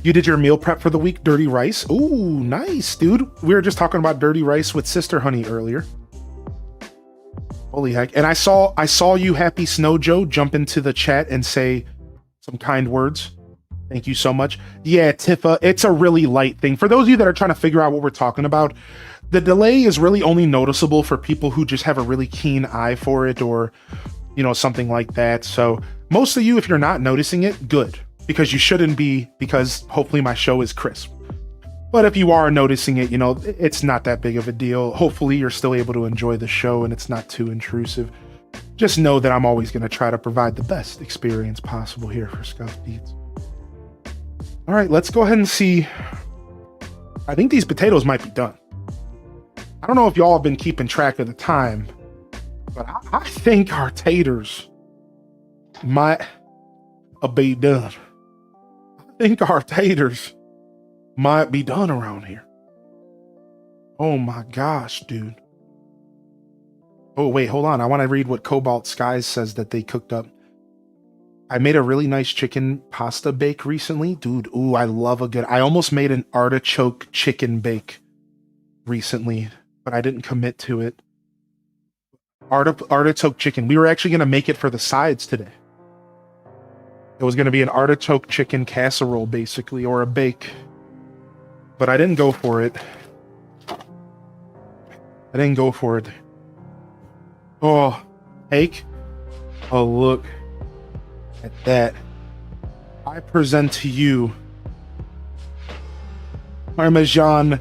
You did your meal prep for the week, dirty rice. Ooh, nice, dude. We were just talking about dirty rice with Sister Honey earlier. Holy heck. And I saw you, Happy Snow Joe, jump into the chat and say some kind words. Thank you so much. Yeah, Tifa, it's a really light thing. For those of you that are trying to figure out what we're talking about, the delay is really only noticeable for people who just have a really keen eye for it, or, you know, something like that. So most of you, if you're not noticing it, good, because you shouldn't be, because hopefully my show is crisp. But if you are noticing it, you know, it's not that big of a deal. Hopefully you're still able to enjoy the show and it's not too intrusive. Just know that I'm always going to try to provide the best experience possible here for Scuffed Eats. All right, let's go ahead and see. I think these potatoes might be done. I don't know if y'all have been keeping track of the time, but I think our taters might be done. I think our taters might be done around here. Oh my gosh, dude. Oh, wait, hold on. I want to read what Cobalt Skies says that they cooked up. I made a really nice chicken pasta bake recently. Dude, ooh, I love a good... I almost made an artichoke chicken bake recently, but I didn't commit to it. Artichoke chicken. We were actually going to make it for the sides today. It was going to be an artichoke chicken casserole, basically, or a bake. But I didn't go for it. Oh, Hake. Oh, look at that. I present to you Parmesan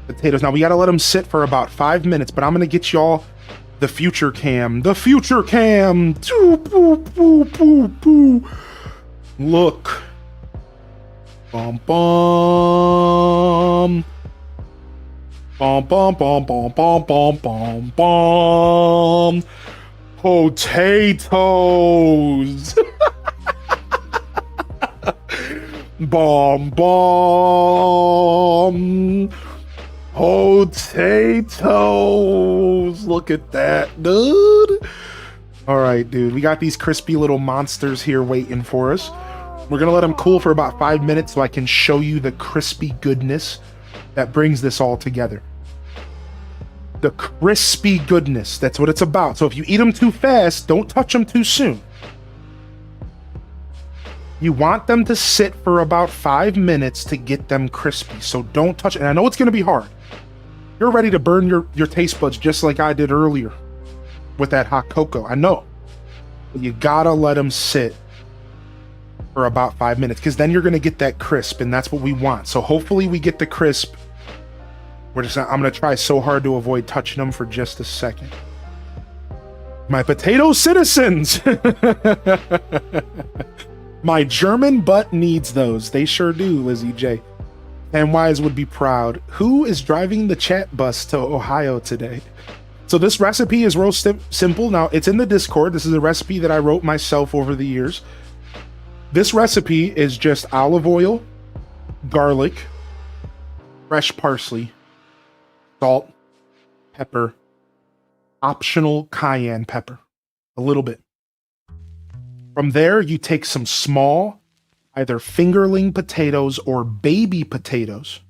potatoes. Now, we got to let them sit for about 5 minutes, but I'm going to get y'all the future cam. The future cam. Look. Bum, bum. Bum, bum, bum, bum, bum, bum, bum, bum. Potatoes. Bum, bum. Potatoes. Look at that, dude. All right, dude. We got these crispy little monsters here waiting for us. We're going to let them cool for about 5 minutes so I can show you the crispy goodness that brings this all together. The crispy goodness. That's what it's about. So if you eat them too fast, don't touch them too soon. You want them to sit for about 5 minutes to get them crispy. So don't touch it. And I know it's going to be hard. You're ready to burn your taste buds just like I did earlier with that hot cocoa. I know. But you gotta let them sit for about 5 minutes because then you're going to get that crisp, and that's what we want. So hopefully we get the crisp. I'm going to try so hard to avoid touching them for just a second. My potato citizens. My German butt needs those. They sure do, Lizzie J. And Wise would be proud. Who is driving the chat bus to Ohio today? So this recipe is real simple. Now, it's in the Discord. This is a recipe that I wrote myself over the years. This recipe is just olive oil, garlic, fresh parsley, salt, pepper, optional cayenne pepper, a little bit. From there, you take some small, either fingerling potatoes or baby potatoes,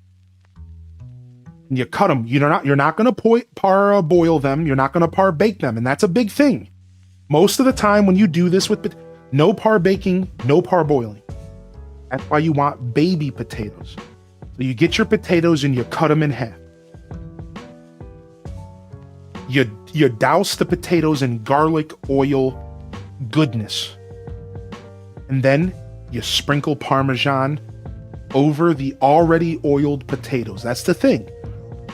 and you cut them. You're not going to parboil them. You're not going to par-bake them, and that's a big thing. Most of the time when you do this with no par-baking, no parboiling. That's why you want baby potatoes. So you get your potatoes and you cut them in half. You douse the potatoes in garlic oil goodness. And then you sprinkle Parmesan over the already oiled potatoes. That's the thing.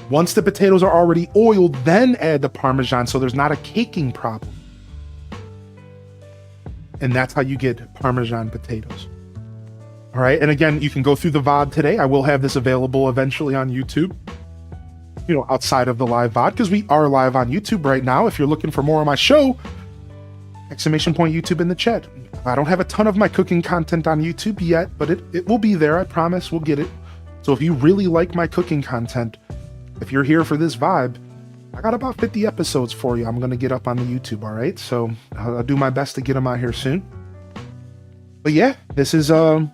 Once the potatoes are already oiled, then add the Parmesan so there's not a caking problem. And that's how you get Parmesan potatoes. All right. And again, you can go through the VOD today. I will have this available eventually on YouTube, outside of the live VOD, because we are live on YouTube right now. If you're looking for more of my show, ! YouTube in the chat. I don't have a ton of my cooking content on YouTube yet, but it will be there. I promise we'll get it. So if you really like my cooking content, if you're here for this vibe, I got about 50 episodes for you. I'm going to get up on the YouTube. All right. So I'll do my best to get them out here soon. But yeah, this is a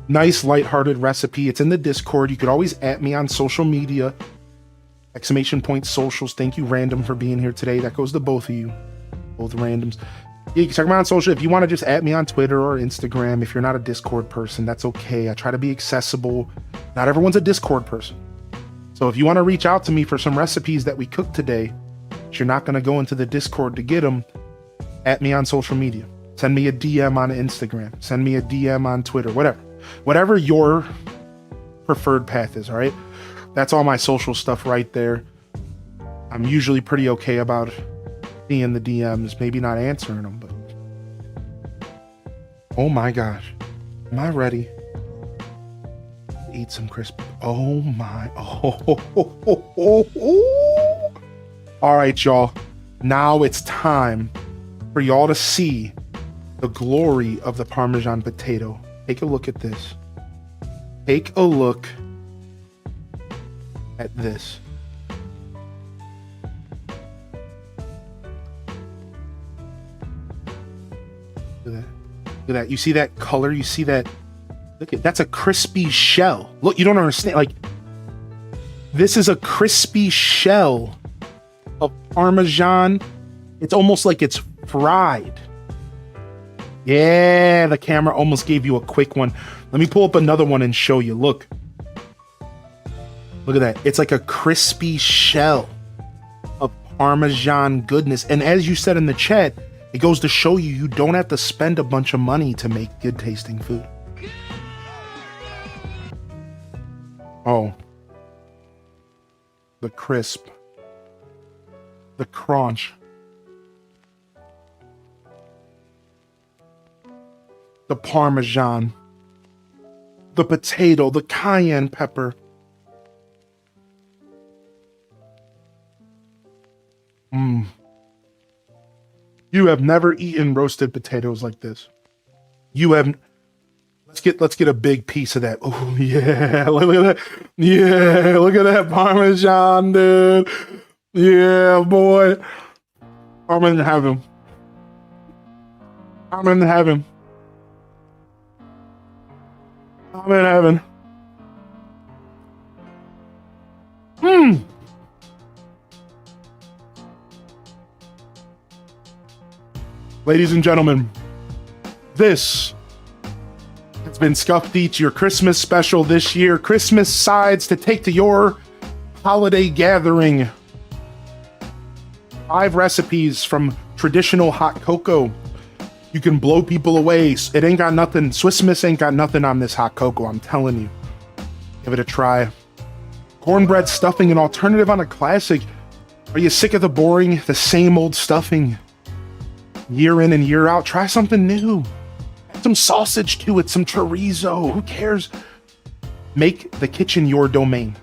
nice lighthearted recipe. It's in the Discord. You could always @ me on social media. ! Socials. Thank you, Random, for being here today. That goes to both of you. Both randoms. Yeah, you can check me out on social. If you want to just @ me on Twitter or Instagram, if you're not a Discord person, that's okay. I try to be accessible. Not everyone's a Discord person. So if you want to reach out to me for some recipes that we cooked today, but you're not going to go into the Discord to get them, @ me on social media. Send me a DM on Instagram. Send me a DM on Twitter. Whatever your preferred path is, all right? That's all my social stuff right there. I'm usually pretty okay about seeing the DMs, maybe not answering them, but oh my gosh, am I ready to eat some crisp? Oh my, All right, y'all. Now it's time for y'all to see the glory of the Parmesan potato. Take a look at this. Take a look at this. Look at that. You see that color? You see that? Look at that's a crispy shell. Look, you don't understand. Like, this is a crispy shell of Parmesan. It's almost like it's fried. Yeah, the camera almost gave you a quick one. Let me pull up another one and show you. Look. Look at that. It's like a crispy shell of Parmesan goodness. And as you said in the chat, it goes to show you don't have to spend a bunch of money to make good tasting food. Oh. The crisp. The crunch. The Parmesan. The potato. The cayenne pepper. You have never eaten roasted potatoes like this. You have. Let's get a big piece of that. Oh yeah, look at that. Yeah, look at that Parmesan, dude. Yeah, boy. I'm in heaven. I'm in heaven. I'm in heaven. Ladies and gentlemen, this been Scuffed Eats, your Christmas special this year. Christmas sides to take to your holiday gathering. 5 recipes from traditional hot cocoa. You can blow people away. It ain't got nothing. Swiss Miss ain't got nothing on this hot cocoa, I'm telling you. Give it a try. Cornbread stuffing, an alternative on a classic. Are you sick of the boring, the same old stuffing? Year in and year out, try something new. Add some sausage to it, some chorizo, who cares? Make the kitchen your domain.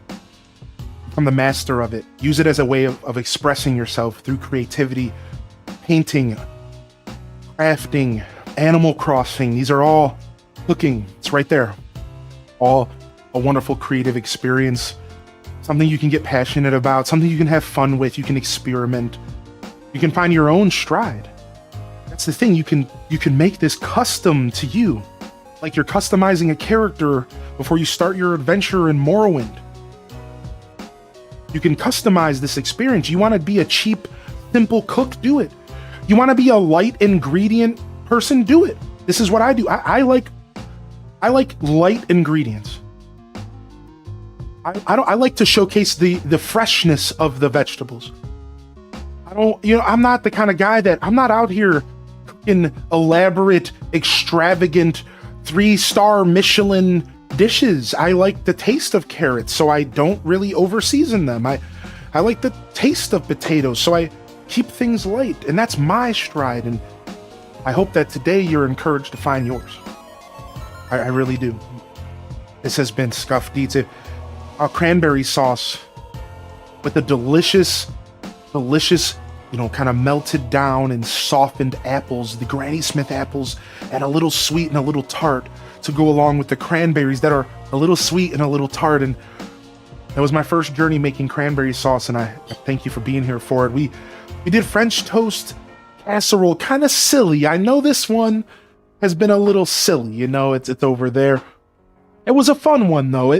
Become the master of it. Use it as a way of expressing yourself through creativity, painting, crafting, Animal Crossing. These are all cooking. It's right there. All a wonderful creative experience. Something you can get passionate about, something you can have fun with, you can experiment. You can find your own stride. That's the thing, you can make this custom to you. Like you're customizing a character before you start your adventure in Morrowind. You can customize this experience. You want to be a cheap, simple cook, do it. You want to be a light ingredient person, do it. This is what I do. I like light ingredients. I like to showcase the freshness of the vegetables. I'm not the kind of guy I'm not out here cooking elaborate, extravagant, 3-star Michelin dishes. I like the taste of carrots, so I don't really overseason them. I like the taste of potatoes, so I keep things light, and that's my stride, and I hope that today you're encouraged to find yours. I really do. This has been Scuffed Eats. A cranberry sauce with a delicious, kind of melted down and softened apples, the Granny Smith apples, and a little sweet and a little tart to go along with the cranberries that are a little sweet and a little tart. And that was my first journey making cranberry sauce, and I thank you for being here for it. We did French toast casserole, kind of silly. I know this one has been a little silly, it's over there. It was a fun one though.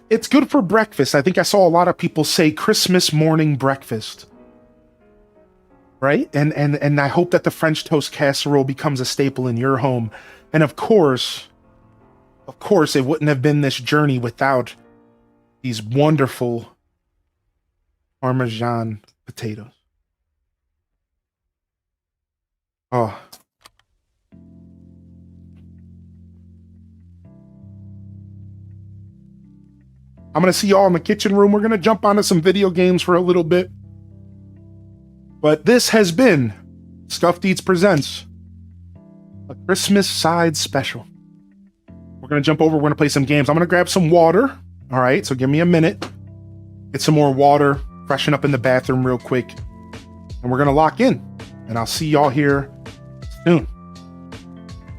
It's good for breakfast. I think I saw a lot of people say Christmas morning breakfast. Right? And I hope that the French toast casserole becomes a staple in your home. And of course, it wouldn't have been this journey without these wonderful Parmesan potatoes. Oh. I'm going to see y'all in the kitchen room. We're going to jump onto some video games for a little bit. But this has been Scuffed Eats Presents a Christmas side special. We're going to jump over. We're going to play some games. I'm going to grab some water. All right, so give me a minute. Get some more water. Freshen up in the bathroom real quick. And we're going to lock in. And I'll see y'all here soon.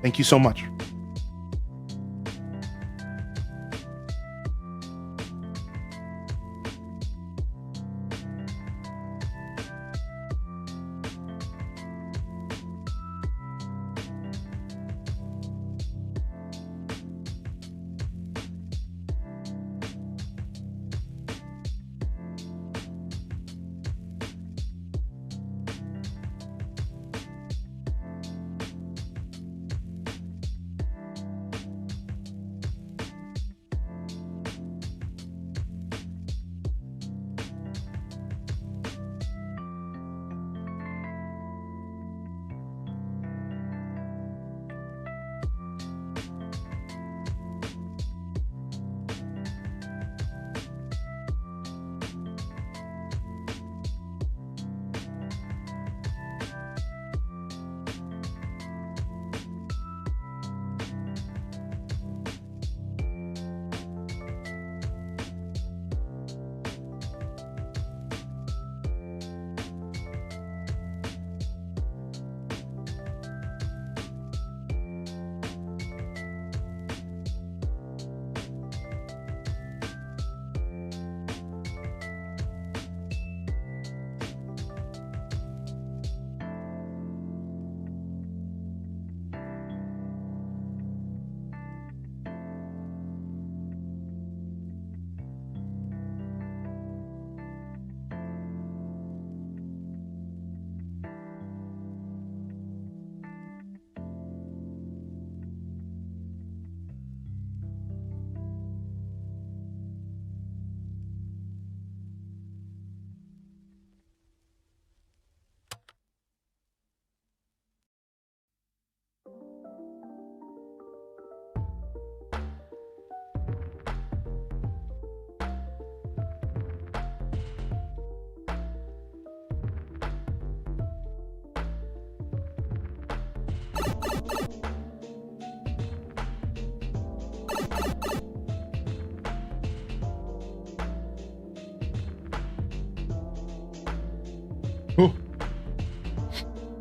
Thank you so much.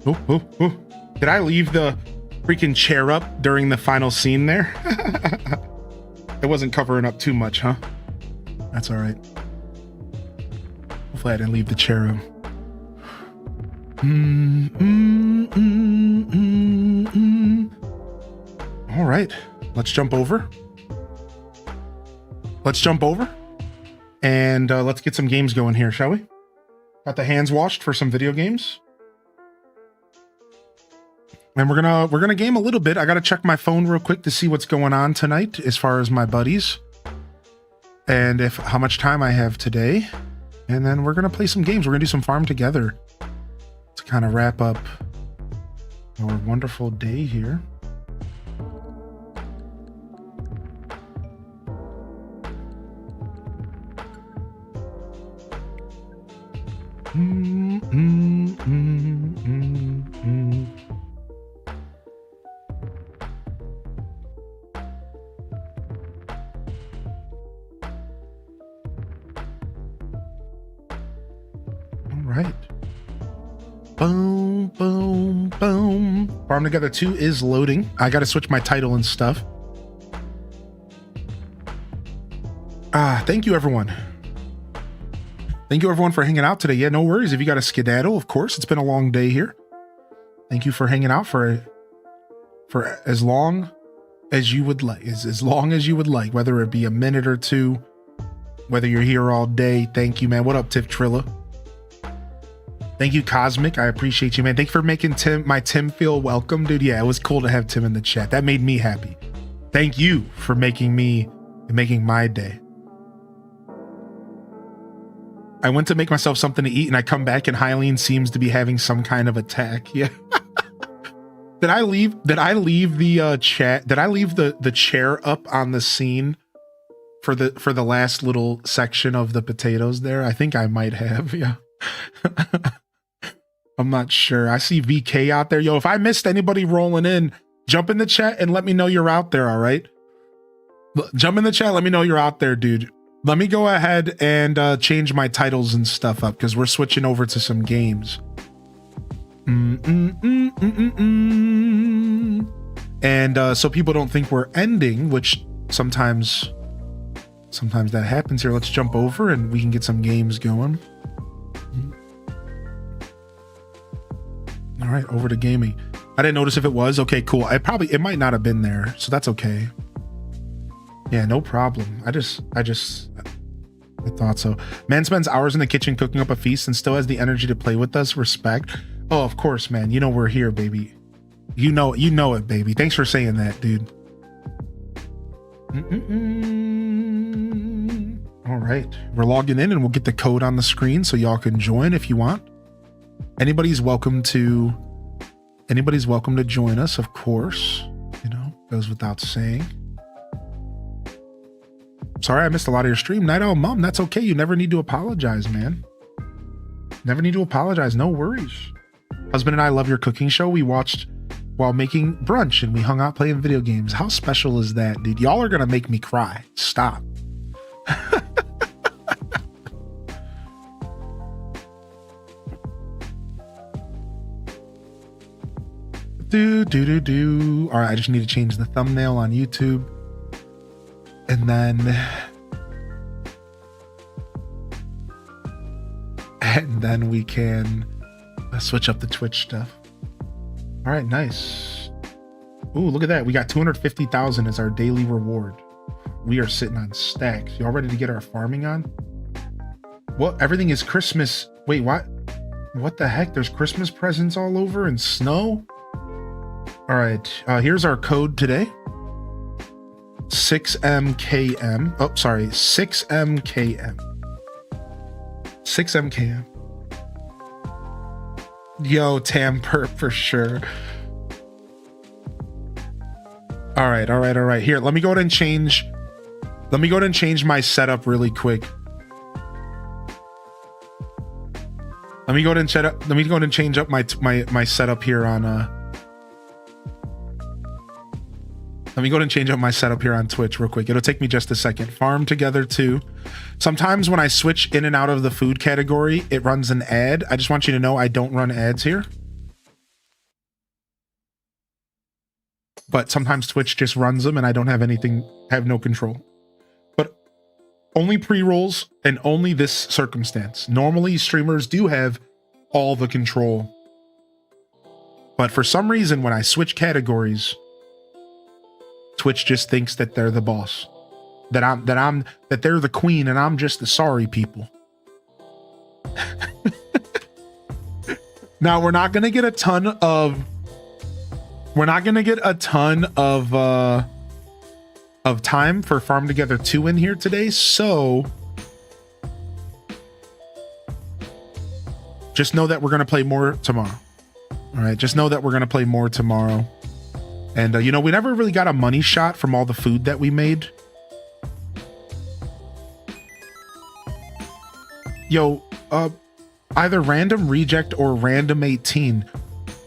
Oh. Oh. Did I leave the freaking chair up during the final scene there? It wasn't covering up too much, huh? That's all right. Hopefully I didn't leave the chair up. All right, let's jump over. And let's get some games going here, shall we? Got the hands washed for some video games. And we're gonna game a little bit. I gotta check my phone real quick to see what's going on tonight as far as my buddies. And how much time I have today. And then we're gonna play some games. We're gonna do some farm together to kind of wrap up our wonderful day here. Right. Boom, boom, boom. Farm Together 2 is loading. I got to switch my title and stuff. Thank you, everyone. Thank you, everyone, for hanging out today. Yeah, no worries if you got a skedaddle, of course. It's been a long day here. Thank you for hanging out for as long as you would like. As long as you would like, whether it be a minute or two, whether you're here all day. Thank you, man. What up, Tiff Trilla? Thank you, Cosmic. I appreciate you, man. Thank you for making my Tim feel welcome, dude. Yeah, it was cool to have Tim in the chat. That made me happy. Thank you for making my day. I went to make myself something to eat and I come back and Hylian seems to be having some kind of attack. Yeah. Did I leave the chat? Did I leave the chair up on the scene for the last little section of the potatoes there? I think I might have. Yeah. I'm not sure. I see VK out there. Yo, if I missed anybody rolling in, jump in the chat and let me know you're out there, all right? Jump in the chat, let me know you're out there, dude. Let me go ahead and change my titles and stuff up because we're switching over to some games. And so people don't think we're ending, which sometimes that happens here. Let's jump over and we can get some games going. All right, over to gaming. I didn't notice if it was. Okay, cool. It might not have been there, so that's okay. Yeah, no problem. I thought so. Man spends hours in the kitchen cooking up a feast and still has the energy to play with us. Respect. Oh, of course, man. You know we're here, baby. You know it, baby. Thanks for saying that, dude. All right, we're logging in and we'll get the code on the screen so y'all can join if you want. Anybody's welcome to join us, of course. You know, goes without saying. Sorry I missed a lot of your stream. Night Owl Mom, that's okay. You never need to apologize, man. Never need to apologize. No worries. Husband and I love your cooking show. We watched while making brunch and we hung out playing video games. How special is that, dude? Y'all are gonna make me cry. Stop. Do. All right, I just need to change the thumbnail on YouTube. And then we can switch up the Twitch stuff. All right, nice. Ooh, look at that. We got 250,000 as our daily reward. We are sitting on stacks. Y'all ready to get our farming on? What? Everything is Christmas. Wait, what? What the heck? There's Christmas presents all over and snow? All right, here's our code today. 6MKM. Oh, sorry, 6MKM. 6MKM. Yo, Tam Perp for sure. All right. Here, let me go ahead and change my setup really quick. Let me go ahead and change up my setup here on Let me go ahead and change up my setup here on Twitch real quick. It'll take me just a second. Farm together too. Sometimes when I switch in and out of the food category, it runs an ad. I just want you to know I don't run ads here. But sometimes Twitch just runs them and I don't have anything, have no control. But only pre-rolls and only this circumstance. Normally streamers do have all the control. But for some reason, when I switch categories, Twitch just thinks that they're the boss, that they're the queen, and I'm just the sorry people. Now we're not gonna get a ton of time for Farm Together 2 in here today, so just know that we're gonna play more tomorrow. All right, just know that we're gonna play more tomorrow. And, you know, we never really got a money shot from all the food that we made. Yo, either Random Reject or Random 18.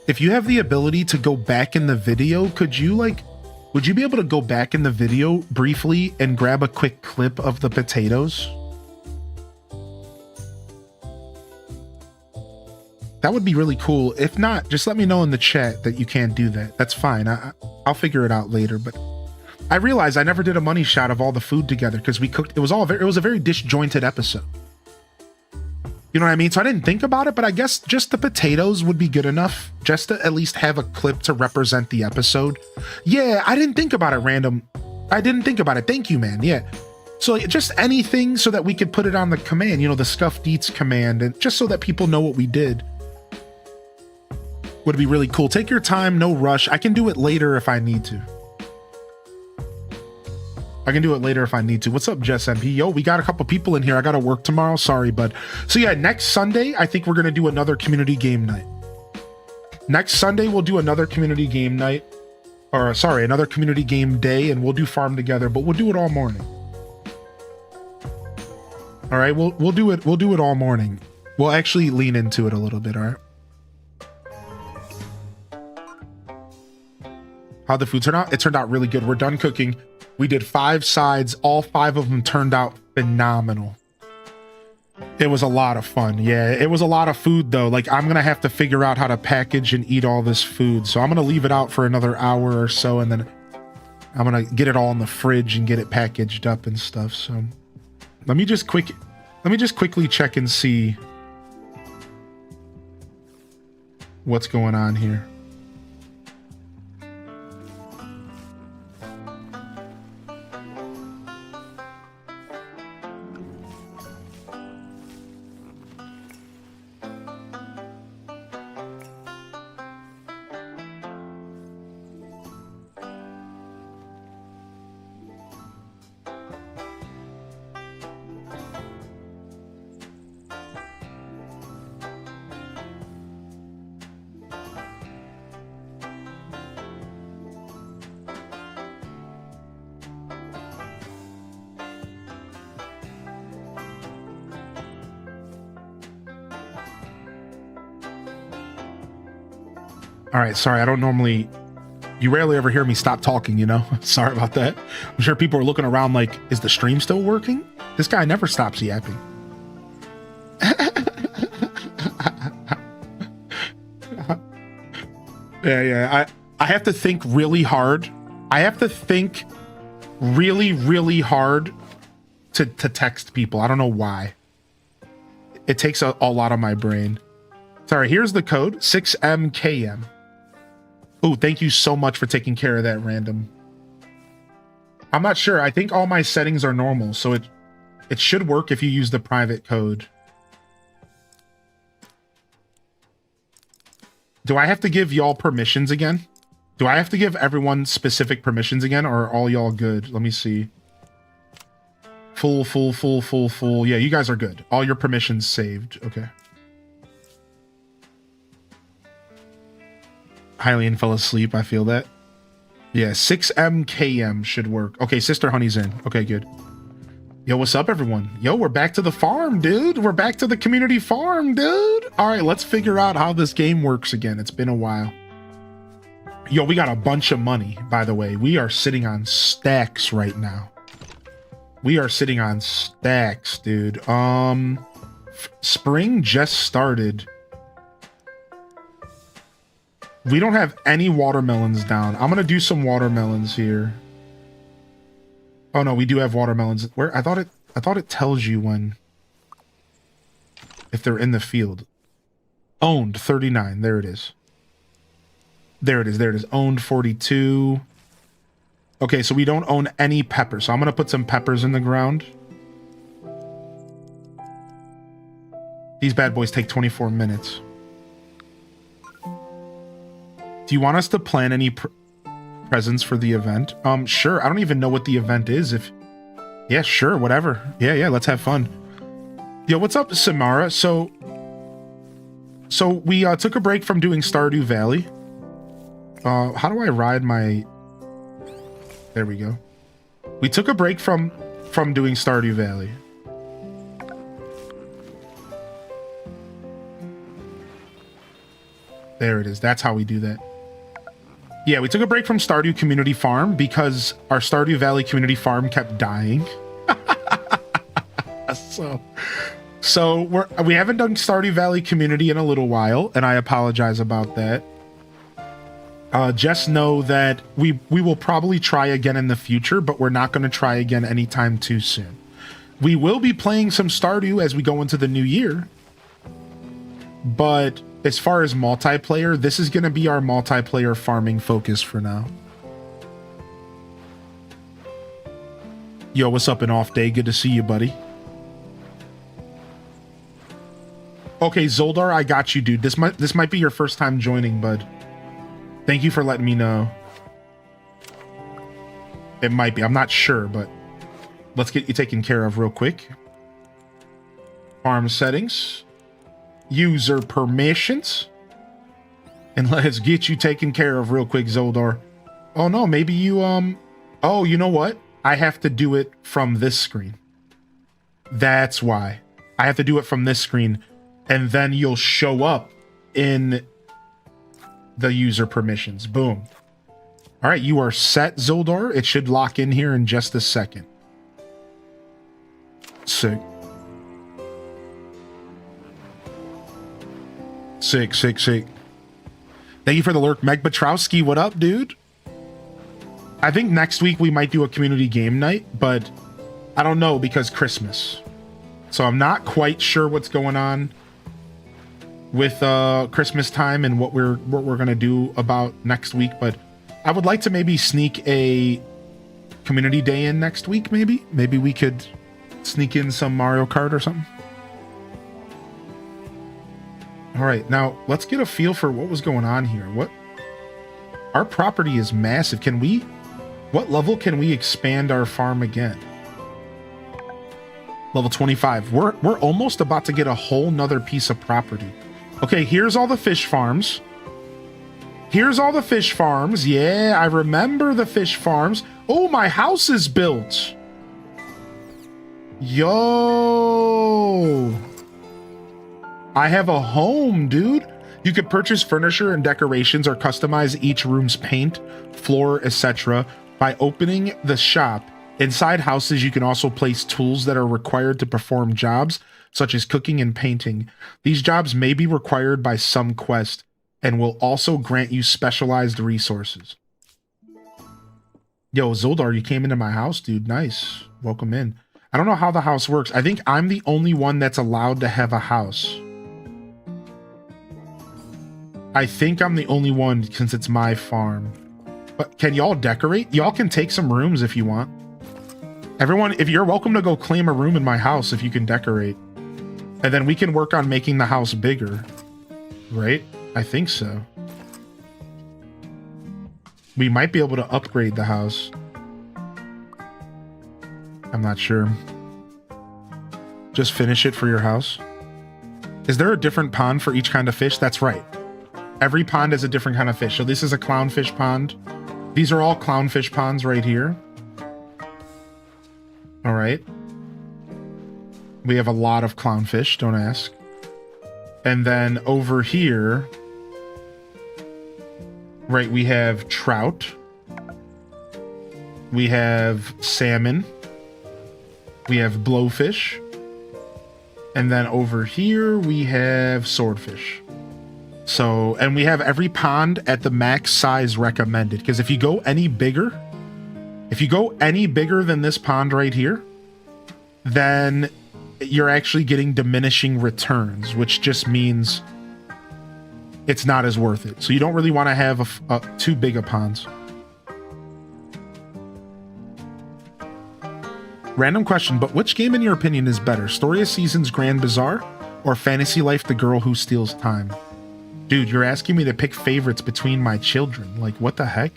If you have the ability to go back in the video, would you be able to go back in the video briefly and grab a quick clip of the potatoes? That would be really cool. If not, just let me know in the chat that you can't do that. That's fine. I'll figure it out later. But I realized I never did a money shot of all the food together because we cooked. It was a very disjointed episode. You know what I mean? So I didn't think about it, but I guess just the potatoes would be good enough just to at least have a clip to represent the episode. Yeah, I didn't think about it, Random. I didn't think about it. Thank you, man. Yeah. So just anything so that we could put it on the command, you know, the Scuffed Eats command, and just so that people know what we did. Would be really cool. Take your time, no rush. I can do it later if I need to. What's up, Jess MP? Yo, we got a couple people in here. I gotta work tomorrow. Sorry, bud. So yeah, next Sunday, I think we're gonna do another community game night. Next Sunday, we'll do another community game night. Or sorry, another community game day, and we'll do Farm Together, but we'll do it all morning. All right, we'll do it all morning. We'll actually lean into it a little bit, all right? How'd the food turn out? It turned out really good. We're done cooking. We did 5 sides. All 5 of them turned out phenomenal. It was a lot of fun. Yeah, it was a lot of food though. Like, I'm gonna have to figure out how to package and eat all this food. So I'm gonna leave it out for another hour or so, and then I'm gonna get it all in the fridge and get it packaged up and stuff. So let me just quickly check and see what's going on here. All right, sorry, I don't normally, you rarely ever hear me stop talking, you know? Sorry about that. I'm sure people are looking around like, is the stream still working? This guy never stops yapping. Yeah, I have to think really hard. I have to think really, really hard to text people. I don't know why. It takes a lot of my brain. Sorry, here's the code, 6MKM. Oh, thank you so much for taking care of that, Random. I'm not sure. I think all my settings are normal, so it should work if you use the private code. Do I have to give y'all permissions again? Do I have to give everyone specific permissions again, or are all y'all good? Let me see. Full. Yeah, you guys are good. All your permissions saved. Okay. Hylian fell asleep. I feel that. Yeah, 6MKM should work. Okay, Sister Honey's in. Okay, good. Yo, what's up, everyone? Yo, we're back to the farm, dude. We're back to the community farm, dude. All right, let's figure out how this game works again. It's been a while. Yo, we got a bunch of money, by the way. We are sitting on stacks right now. We are sitting on stacks, dude. Spring just started. We don't have any watermelons down. I'm gonna do some watermelons here. Oh no, we do have watermelons. Where I thought it tells you when, if they're in the field. Owned 39. There it is. There it is. There it is. Owned 42. Okay, so we don't own any peppers. So I'm going to put some peppers in the ground. These bad boys take 24 minutes. Do you want us to plan any presents for the event? Sure. I don't even know what the event is. Yeah, sure. Whatever. Yeah. Let's have fun. Yo, what's up, Samara? So we took a break from doing Stardew Valley. How do I ride my... There we go. We took a break from doing Stardew Valley. There it is. That's how we do that. Yeah, we took a break from Stardew Community Farm because our Stardew Valley Community Farm kept dying. So we haven't done Stardew Valley Community in a little while, and I apologize about that. Just know that we will probably try again in the future, but we're not going to try again anytime too soon. We will be playing some Stardew as we go into the new year, but as far as multiplayer, this is going to be our multiplayer farming focus for now. Yo, what's up, an off day? Good to see you, buddy. Okay, Zoldar, I got you, dude. This might be your first time joining, bud. Thank you for letting me know. It might be. I'm not sure, but let's get you taken care of real quick. Farm settings. User permissions. And let's get you taken care of real quick, Zoldar. Oh, no, maybe you, Oh, you know what? I have to do it from this screen. That's why. I have to do it from this screen, and then you'll show up in the user permissions. Boom. All right, you are set, Zoldar. It should lock in here in just a second. Sick. Sick. Thank you for the lurk, Meg Petrowski. What up, dude? I think next week we might do a community game night, but I don't know because Christmas. So I'm not quite sure what's going on with Christmas time and what we're gonna do about next week, but I would like to maybe sneak a community day in next week. Maybe we could sneak in some Mario Kart or something. All right, now let's get a feel for what was going on here. What our property is massive. What level can we expand our farm again? Level 25. We're almost about to get a whole nother piece of property. Okay, here's all the fish farms. Yeah, I remember the fish farms. Oh, my house is built. Yo. I have a home, dude. You could purchase furniture and decorations or customize each room's paint, floor, etc. by opening the shop. Inside houses, you can also place tools that are required to perform jobs, such as cooking and painting. These jobs may be required by some quest and will also grant you specialized resources. Yo, Zoldar, you came into my house, dude. Nice. Welcome in. I don't know how the house works. I think I'm the only one that's allowed to have a house. I think I'm the only one since it's my farm. But can y'all decorate? Y'all can take some rooms if you want. Everyone, if you're welcome to go claim a room in my house if you can decorate. And then we can work on making the house bigger. Right? I think so. We might be able to upgrade the house. I'm not sure. Just finish it for your house. Is there a different pond for each kind of fish? That's right. Every pond is a different kind of fish. So this is a clownfish pond. These are all clownfish ponds right here. All right. We have a lot of clownfish, don't ask. And then over here, Right, we have trout. We have salmon. We have blowfish. And then over here, we have swordfish. So, and we have every pond at the max size recommended. Because if you go any bigger than this pond right here, then you're actually getting diminishing returns, which just means it's not as worth it. So you don't really want to have too big of ponds. Random question, but which game in your opinion is better? Story of Seasons Grand Bazaar or Fantasy Life The Girl Who Steals Time? Dude, you're asking me to pick favorites between my children. Like, what the heck?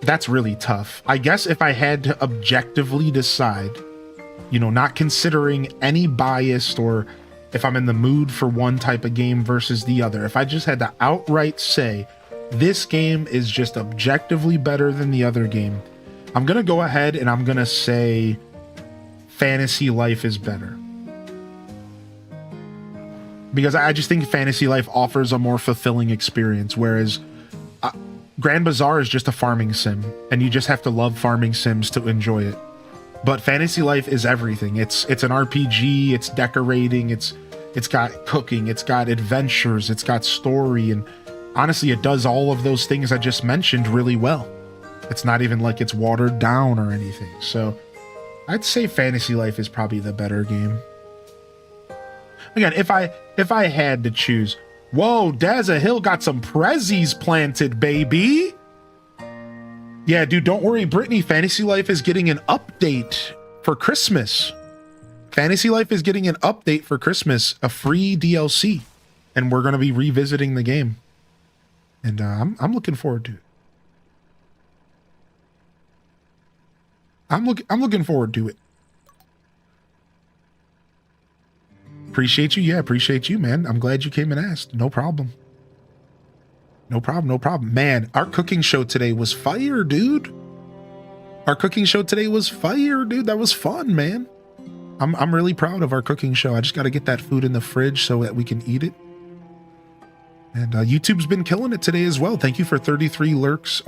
That's really tough. I guess if I had to objectively decide, you know, not considering any bias or if I'm in the mood for one type of game versus the other, if I just had to outright say this game is just objectively better than the other game, I'm going to go ahead and I'm going to say Fantasy Life is better. Because I just think Fantasy Life offers a more fulfilling experience, whereas Grand Bazaar is just a farming sim, and you just have to love farming sims to enjoy it. But Fantasy Life is everything. It's an RPG, it's decorating, it's got cooking, it's got adventures, it's got story, and honestly, it does all of those things I just mentioned really well. It's not even like it's watered down or anything. So I'd say Fantasy Life is probably the better game. Again, if I had to choose, whoa, Daza Hill got some prezzies planted, baby. Yeah, dude, don't worry, Brittany. Fantasy Life is getting an update for Christmas. Fantasy Life is getting an update for Christmas, a free DLC, and we're going to be revisiting the game. And I'm looking forward to it. I'm looking forward to it. Appreciate you. Yeah, appreciate you, man. I'm glad you came and asked. No problem. No problem. No problem. Man, our cooking show today was fire, dude. Our cooking show today was fire, dude. That was fun, man. I'm really proud of our cooking show. I just got to get that food in the fridge so that we can eat it. And YouTube's been killing it today as well. Thank you for 33 likes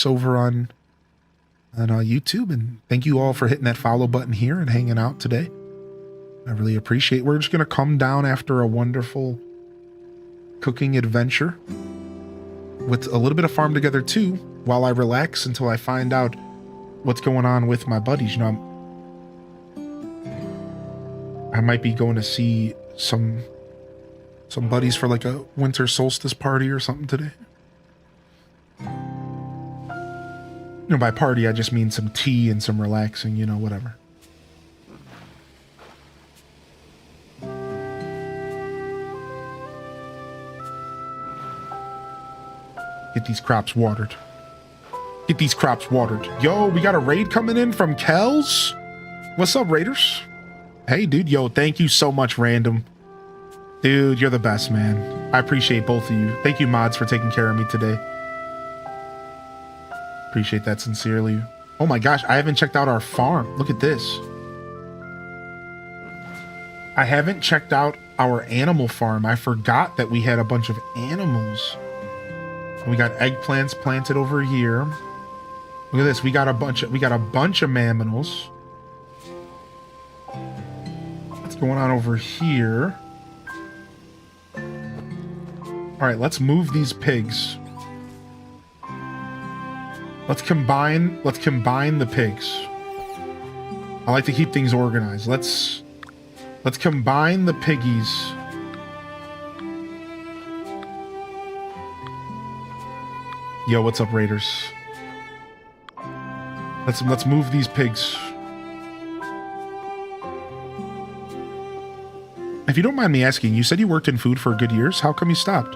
over on YouTube. And thank you all for hitting that follow button here and hanging out today. I really appreciate it. We're just going to come down after a wonderful cooking adventure with a little bit of Farm Together too, while I relax until I find out what's going on with my buddies. You know, I might be going to see some buddies for like a winter solstice party or something today. You know, by party, I just mean some tea and some relaxing, you know, whatever. Get these crops watered. Get these crops watered. Yo, we got a raid coming in from Kells. What's up, Raiders? Hey, dude. Yo, thank you so much, Random. Dude, you're the best, man. I appreciate both of you. Thank you, mods, for taking care of me today. Appreciate that sincerely. Oh my gosh, I haven't checked out our farm. Look at this. I haven't checked out our animal farm. I forgot that we had a bunch of animals. We got eggplants planted over here. Look at this. We got a bunch of mamminals. What's going on over here? All right, let's move these pigs. Let's combine the pigs. I like to keep things organized. Let's combine the piggies. Yo, what's up, Raiders? Let's move these pigs. If you don't mind me asking, you said you worked in food for good years. How come you stopped?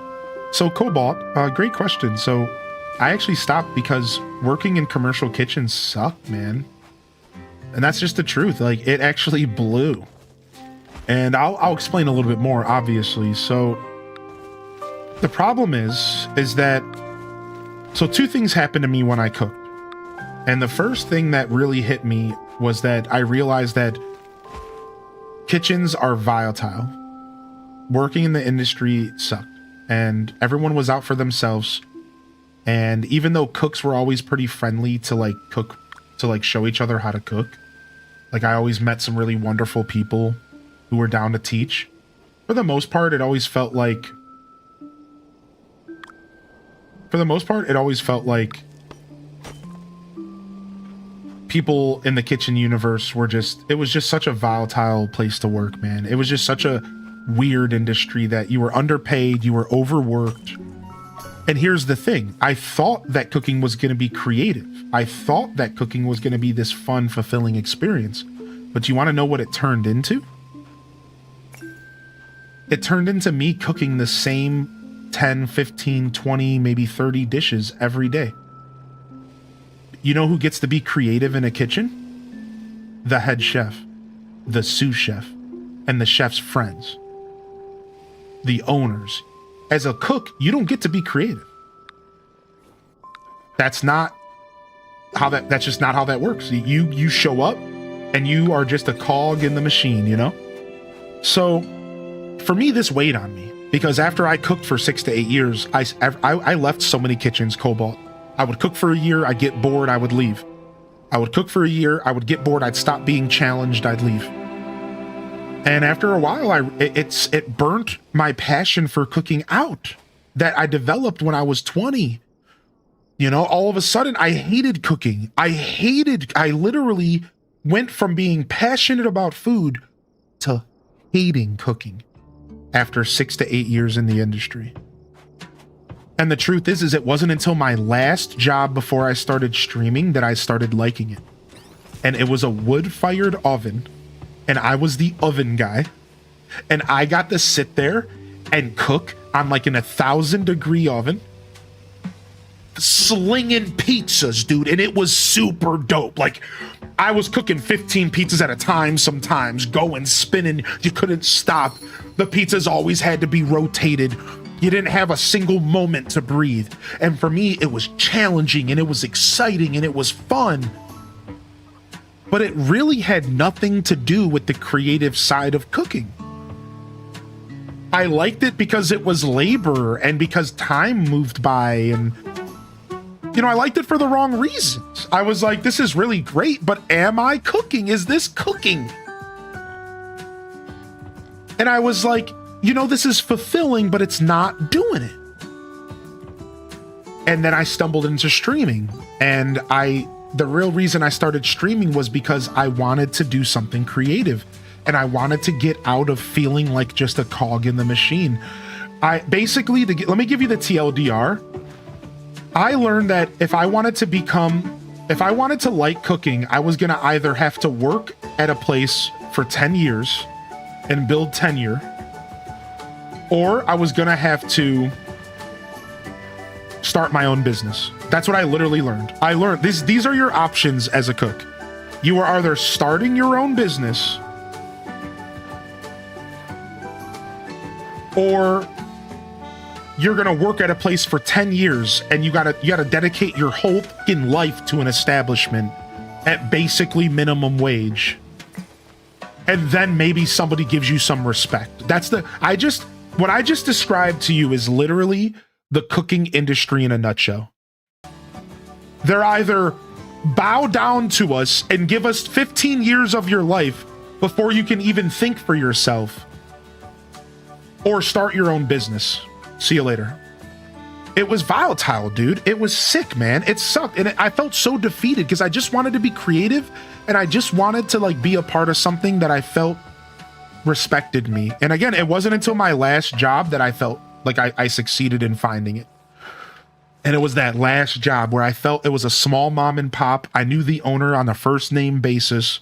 So, Cobalt, great question. So, I actually stopped because working in commercial kitchens sucked, man. And that's just the truth. Like, it actually blew. And I'll explain a little bit more, obviously. So, the problem is that... So two things happened to me when I cooked. And the first thing that really hit me was that I realized that kitchens are volatile. Working in the industry sucked. and everyone was out for themselves. And even though cooks were always pretty friendly to like cook, to like show each other how to cook, like I always met some really wonderful people who were down to teach. For the most part, it always felt like people in the kitchen universe were just, it was just such a volatile place to work, man. It was just such a weird industry that you were underpaid, you were overworked. And here's the thing, I thought that cooking was going to be creative. I thought that cooking was going to be this fun, fulfilling experience. But you want to know what it turned into? It turned into me cooking the same 10, 15, 20, maybe 30 dishes every day. You know who gets to be creative in a kitchen? The head chef, the sous chef, and the chef's friends. The owners. As a cook, you don't get to be creative. That's just not how that works. You show up and you are just a cog in the machine, you know? So for me, this weighed on me because after I cooked for 6 to 8 years, I left so many kitchens, Cobalt. I would cook for a year, I'd get bored, I would leave. I would cook for a year, I would get bored, I'd stop being challenged, I'd leave. And after a while, it burnt my passion for cooking out that I developed when I was 20. You know, all of a sudden, I hated cooking. I literally went from being passionate about food to hating cooking after 6 to 8 years in the industry. And the truth is it wasn't until my last job before I started streaming that I started liking it. And it was a wood-fired oven. And I was the oven guy, and I got to sit there and cook on like an 1,000-degree oven, slinging pizzas, dude, and it was super dope. Like, I was cooking 15 pizzas at a time sometimes, going, spinning, you couldn't stop. The pizzas always had to be rotated. You didn't have a single moment to breathe. And for me, it was challenging, and it was exciting, and it was fun. But it really had nothing to do with the creative side of cooking. I liked it because it was labor and because time moved by, and you know, I liked it for the wrong reasons. I was like, this is really great, but am I cooking? Is this cooking? And I was like, you know, this is fulfilling, but it's not doing it. And then I stumbled into streaming, and the real reason I started streaming was because I wanted to do something creative and I wanted to get out of feeling like just a cog in the machine. Let me give you the TLDR. I learned that if I wanted to like cooking, I was going to either have to work at a place for 10 years and build tenure, or I was going to have to start my own business. That's what I literally learned. I learned these are your options as a cook. You are either starting your own business or you're going to work at a place for 10 years and you got to dedicate your whole fucking life to an establishment at basically minimum wage. And then maybe somebody gives you some respect. What I just described to you is literally the cooking industry in a nutshell. They're either bow down to us and give us 15 years of your life before you can even think for yourself, or start your own business. See you later. It was volatile, dude. It was sick, man. It sucked. And I felt so defeated because I just wanted to be creative and I just wanted to like be a part of something that I felt respected me. And again, it wasn't until my last job that I felt like I succeeded in finding it. And it was that last job where I felt it was a small mom and pop. I knew the owner on a first name basis.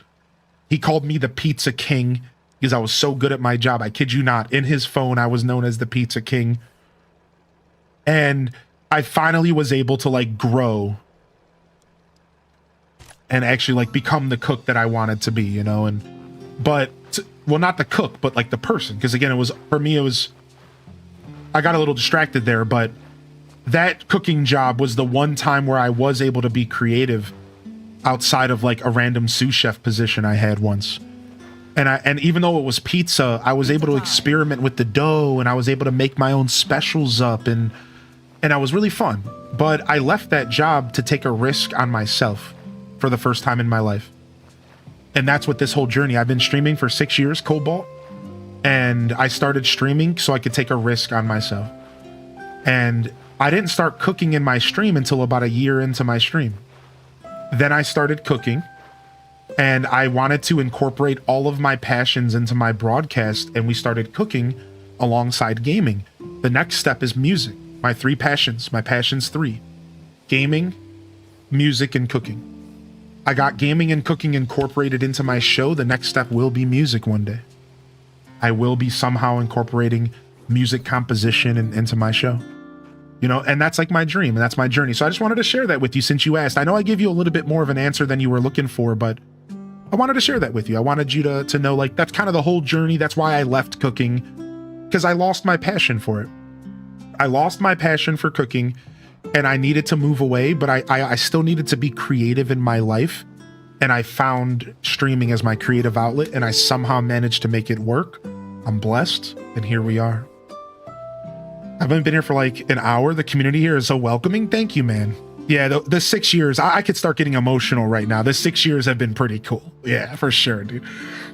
He called me the Pizza King because I was so good at my job. I kid you not. In his phone, I was known as the Pizza King. And I finally was able to like grow and actually like become the cook that I wanted to be, you know? Well, not the cook, but like the person. Because again, I got a little distracted there, but that cooking job was the one time where I was able to be creative outside of like a random sous chef position I had once. And even though it was pizza, I was able to experiment with the dough, and I was able to make my own specials up, and I was really fun. But I left that job to take a risk on myself for the first time in my life. And that's what this whole journey, I've been streaming for 6 years, Cobalt, and I started streaming so I could take a risk on myself. And I didn't start cooking in my stream until about a year into my stream. Then I started cooking, and I wanted to incorporate all of my passions into my broadcast, and we started cooking alongside gaming. The next step is music. My 3 passions, my passions 3: gaming, music, and cooking. I got gaming and cooking incorporated into my show. The next step will be music one day. I will be somehow incorporating music composition into my show. You know, and that's like my dream, and that's my journey. So I just wanted to share that with you since you asked. I know I gave you a little bit more of an answer than you were looking for, but I wanted to share that with you. I wanted you to know, like, that's kind of the whole journey. That's why I left cooking, because I lost my passion for it. I lost my passion for cooking, and I needed to move away, but I still needed to be creative in my life. And I found streaming as my creative outlet, and I somehow managed to make it work. I'm blessed, and here we are. I've only been here for like an hour. The community here is so welcoming. Thank you, man. Yeah, the 6 years, I could start getting emotional right now. The 6 years have been pretty cool. Yeah, for sure, dude.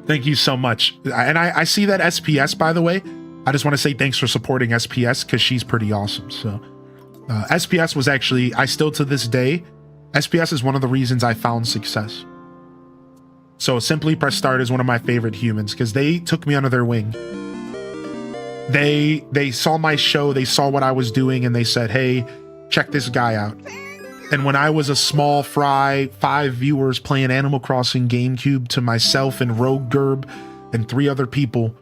Thank you so much. And I see that SPS, by the way. I just want to say thanks for supporting SPS, because she's pretty awesome. So SPS was actually, I still to this day, SPS is one of the reasons I found success. So Simply Press Start is one of my favorite humans, because they took me under their wing. They saw my show, they saw what I was doing, and they said, hey, check this guy out. And when I was a small fry, 5 viewers playing Animal Crossing GameCube to myself and Rogue Gerb and 3 other people,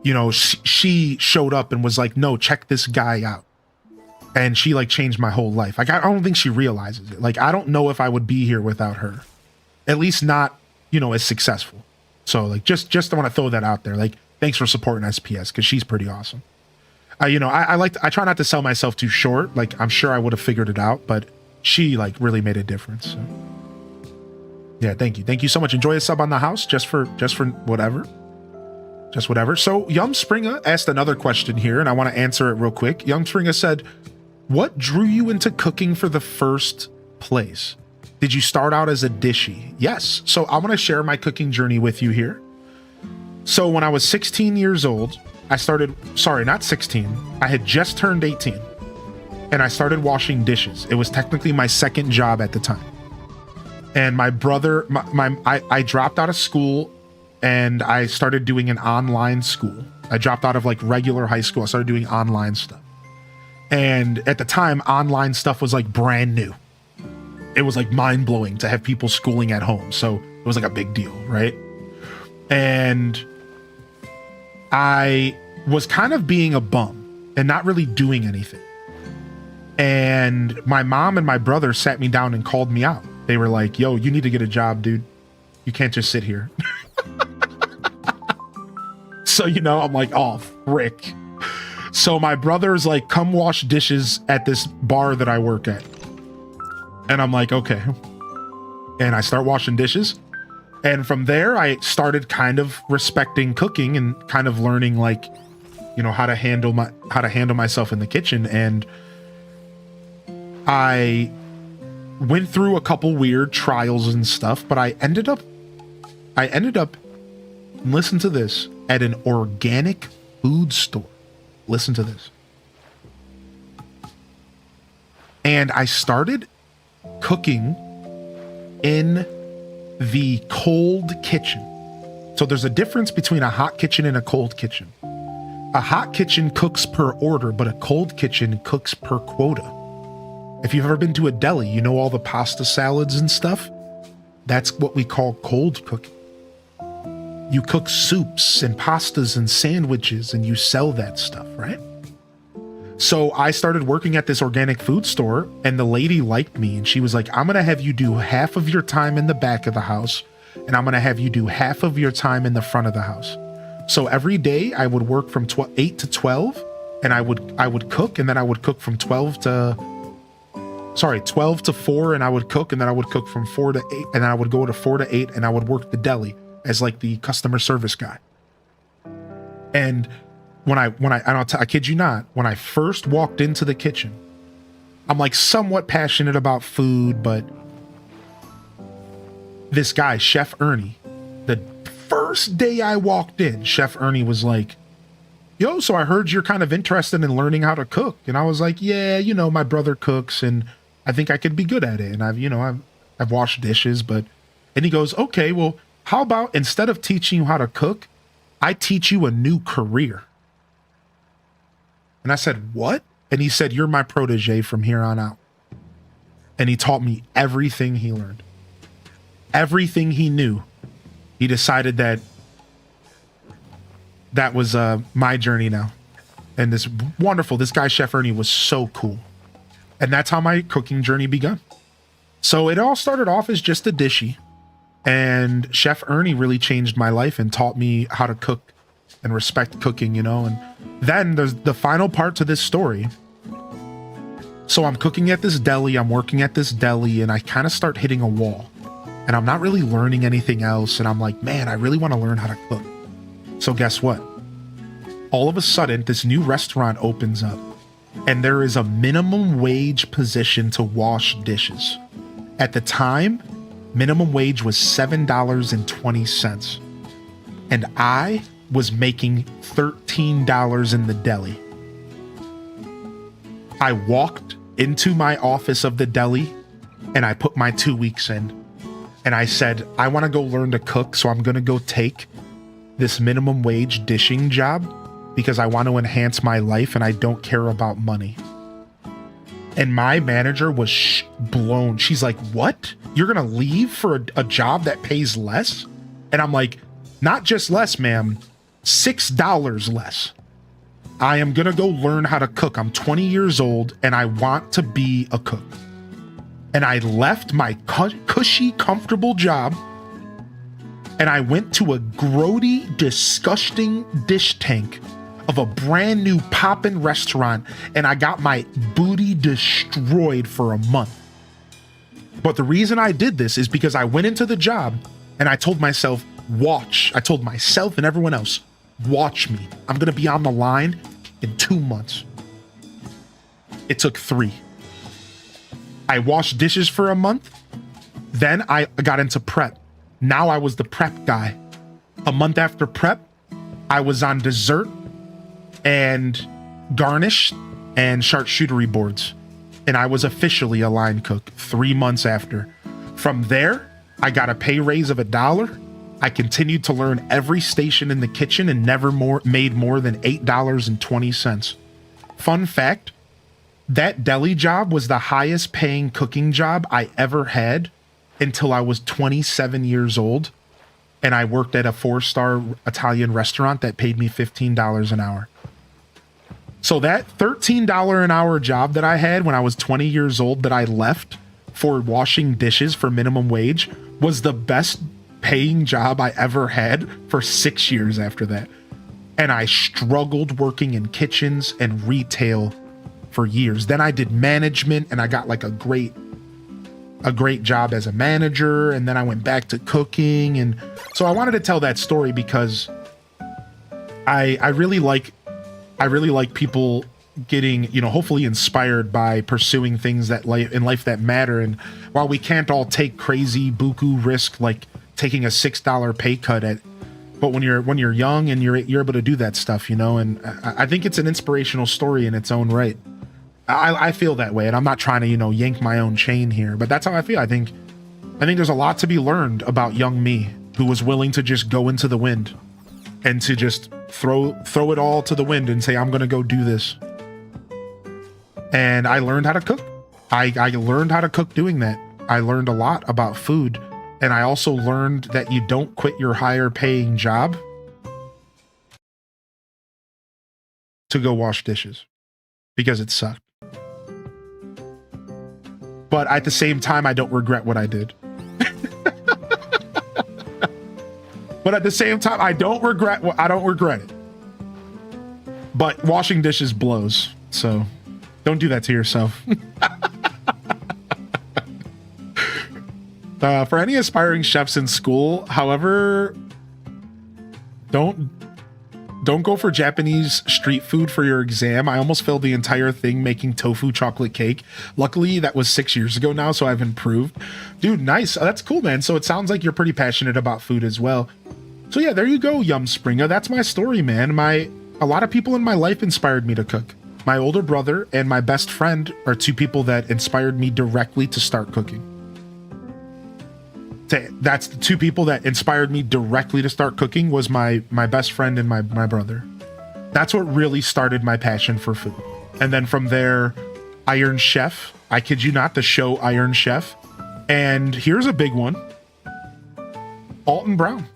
you know, she showed up and was like, no, check this guy out. And she like changed my whole life. Like, I don't think she realizes it. Like, I don't know if I would be here without her. At least not, you know, as successful. So like, just I want to throw that out there. Like, thanks for supporting SPS, because she's pretty awesome. You know, I try not to sell myself too short. Like, I'm sure I would have figured it out, but she like really made a difference. So yeah, thank you. Thank you so much. Enjoy a sub on the house just for whatever. Just whatever. So Young Springer asked another question here, and I want to answer it real quick. Young Springer said, what drew you into cooking for the first place? Did you start out as a dishy? Yes. So I want to share my cooking journey with you here. So when I was 16 years old, I started, sorry, not 16. I had just turned 18, and I started washing dishes. It was technically my second job at the time. And my brother, I dropped out of school, and I started doing an online school. I dropped out of like regular high school. I started doing online stuff. And at the time, online stuff was like brand new. It was like mind blowing to have people schooling at home. So it was like a big deal, right? And I was kind of being a bum and not really doing anything. And my mom and my brother sat me down and called me out. They were like, yo, you need to get a job, dude. You can't just sit here. So, you know, I'm like, oh, frick. So my brother's like, come wash dishes at this bar that I work at. And I'm like, okay. And I start washing dishes. And from there, I started kind of respecting cooking and kind of learning, like, you know, how to handle myself in the kitchen. And I went through a couple weird trials and stuff, but I ended up, listen to this, at an organic food store. Listen to this. And I started cooking in the cold kitchen. So there's a difference between a hot kitchen and a cold kitchen. A hot kitchen cooks per order, but a cold kitchen cooks per quota. If you've ever been to a deli, you know all the pasta salads and stuff? That's what we call cold cooking. You cook soups and pastas and sandwiches and you sell that stuff, right? So I started working at this organic food store, and the lady liked me, and she was like, I'm going to have you do half of your time in the back of the house, and I'm going to have you do half of your time in the front of the house. So every day I would work from 8 to 12, and I would cook, and then I would cook from 12 to 4, and I would cook, and then I would cook from 4 to 8, and then I would go to 4 to 8, and I would work the deli. as like the customer service guy. And I kid you not, when I first walked into the kitchen, I'm like somewhat passionate about food, but this guy, Chef Ernie, the first day I walked in, Chef Ernie was like, yo, so I heard you're kind of interested in learning how to cook. And I was like, yeah, you know, my brother cooks and I think I could be good at it. And I've washed dishes, and he goes, okay, well, how about instead of teaching you how to cook, I teach you a new career. And I said, what? And he said, you're my protege from here on out. And he taught me everything he learned. Everything he knew. He decided that was my journey now. And this guy, Chef Ernie, was so cool. And that's how my cooking journey begun. So it all started off as just a dishy. And Chef Ernie really changed my life and taught me how to cook and respect cooking, you know. And then there's the final part to this story. So I'm cooking at this deli, I'm working at this deli, and I kind of start hitting a wall. And I'm not really learning anything else. And I'm like, man, I really want to learn how to cook. So guess what? All of a sudden, this new restaurant opens up. And there is a minimum wage position to wash dishes. At the time, minimum wage was $7.20. And I was making $13 in the deli. I walked into my office of the deli and I put my 2 weeks in. And I said, I want to go learn to cook, so I'm going to go take this minimum wage dishing job because I want to enhance my life and I don't care about money. And my manager was blown. She's like, what? You're going to leave for a job that pays less? And I'm like, not just less, ma'am, $6 less. I am going to go learn how to cook. I'm 20 years old and I want to be a cook. And I left my cushy, comfortable job and I went to a grody, disgusting dish tank of a brand new poppin' restaurant and I got my booty destroyed for a month. But the reason I did this is because I went into the job and I told myself, I told myself and everyone else, watch me. I'm going to be on the line in 2 months. It took 3. I washed dishes for a month. Then I got into prep. Now I was the prep guy. A month after prep, I was on dessert and garnish and charcuterie boards. And I was officially a line cook 3 months after. From there, I got a pay raise of $1. I continued to learn every station in the kitchen and never made more than $8.20. Fun fact, that deli job was the highest paying cooking job I ever had until I was 27 years old. And I worked at a 4-star Italian restaurant that paid me $15 an hour. So that $13 an hour job that I had when I was 20 years old that I left for washing dishes for minimum wage was the best paying job I ever had for 6 years after that. And I struggled working in kitchens and retail for years. Then I did management and I got like a great job as a manager. And then I went back to cooking. And so I wanted to tell that story because I really like people getting, hopefully inspired by pursuing things that in life that matter. And while we can't all take crazy buku risk, like taking a $6 pay cut but when you're young and you're able to do that stuff, and I think it's an inspirational story in its own right. I feel that way, and I'm not trying to, yank my own chain here, but that's how I feel. I think there's a lot to be learned about young me, who was willing to just go into the wind and to just throw it all to the wind and say, I'm going to go do this. And I learned how to cook. I learned how to cook doing that. I learned a lot about food. And I also learned that you don't quit your higher paying job to go wash dishes because it sucked. But at the same time, I don't regret what I did. But at the same time, I don't regret it. But washing dishes blows. So don't do that to yourself. For any aspiring chefs in school, however Don't go for Japanese street food for your exam. I almost failed the entire thing making tofu chocolate cake. Luckily, that was 6 years ago now, so I've improved. Dude, nice. That's cool, man. So it sounds like you're pretty passionate about food as well. So yeah, there you go, Yum Springer. That's my story, man. A lot of people in my life inspired me to cook. My older brother and my best friend are two people that inspired me directly to start cooking. That's the two people that inspired me directly to start cooking was my best friend and my brother. That's what really started my passion for food. And then from there, Iron Chef. I kid you not, the show Iron Chef. And here's a big one. Alton Brown.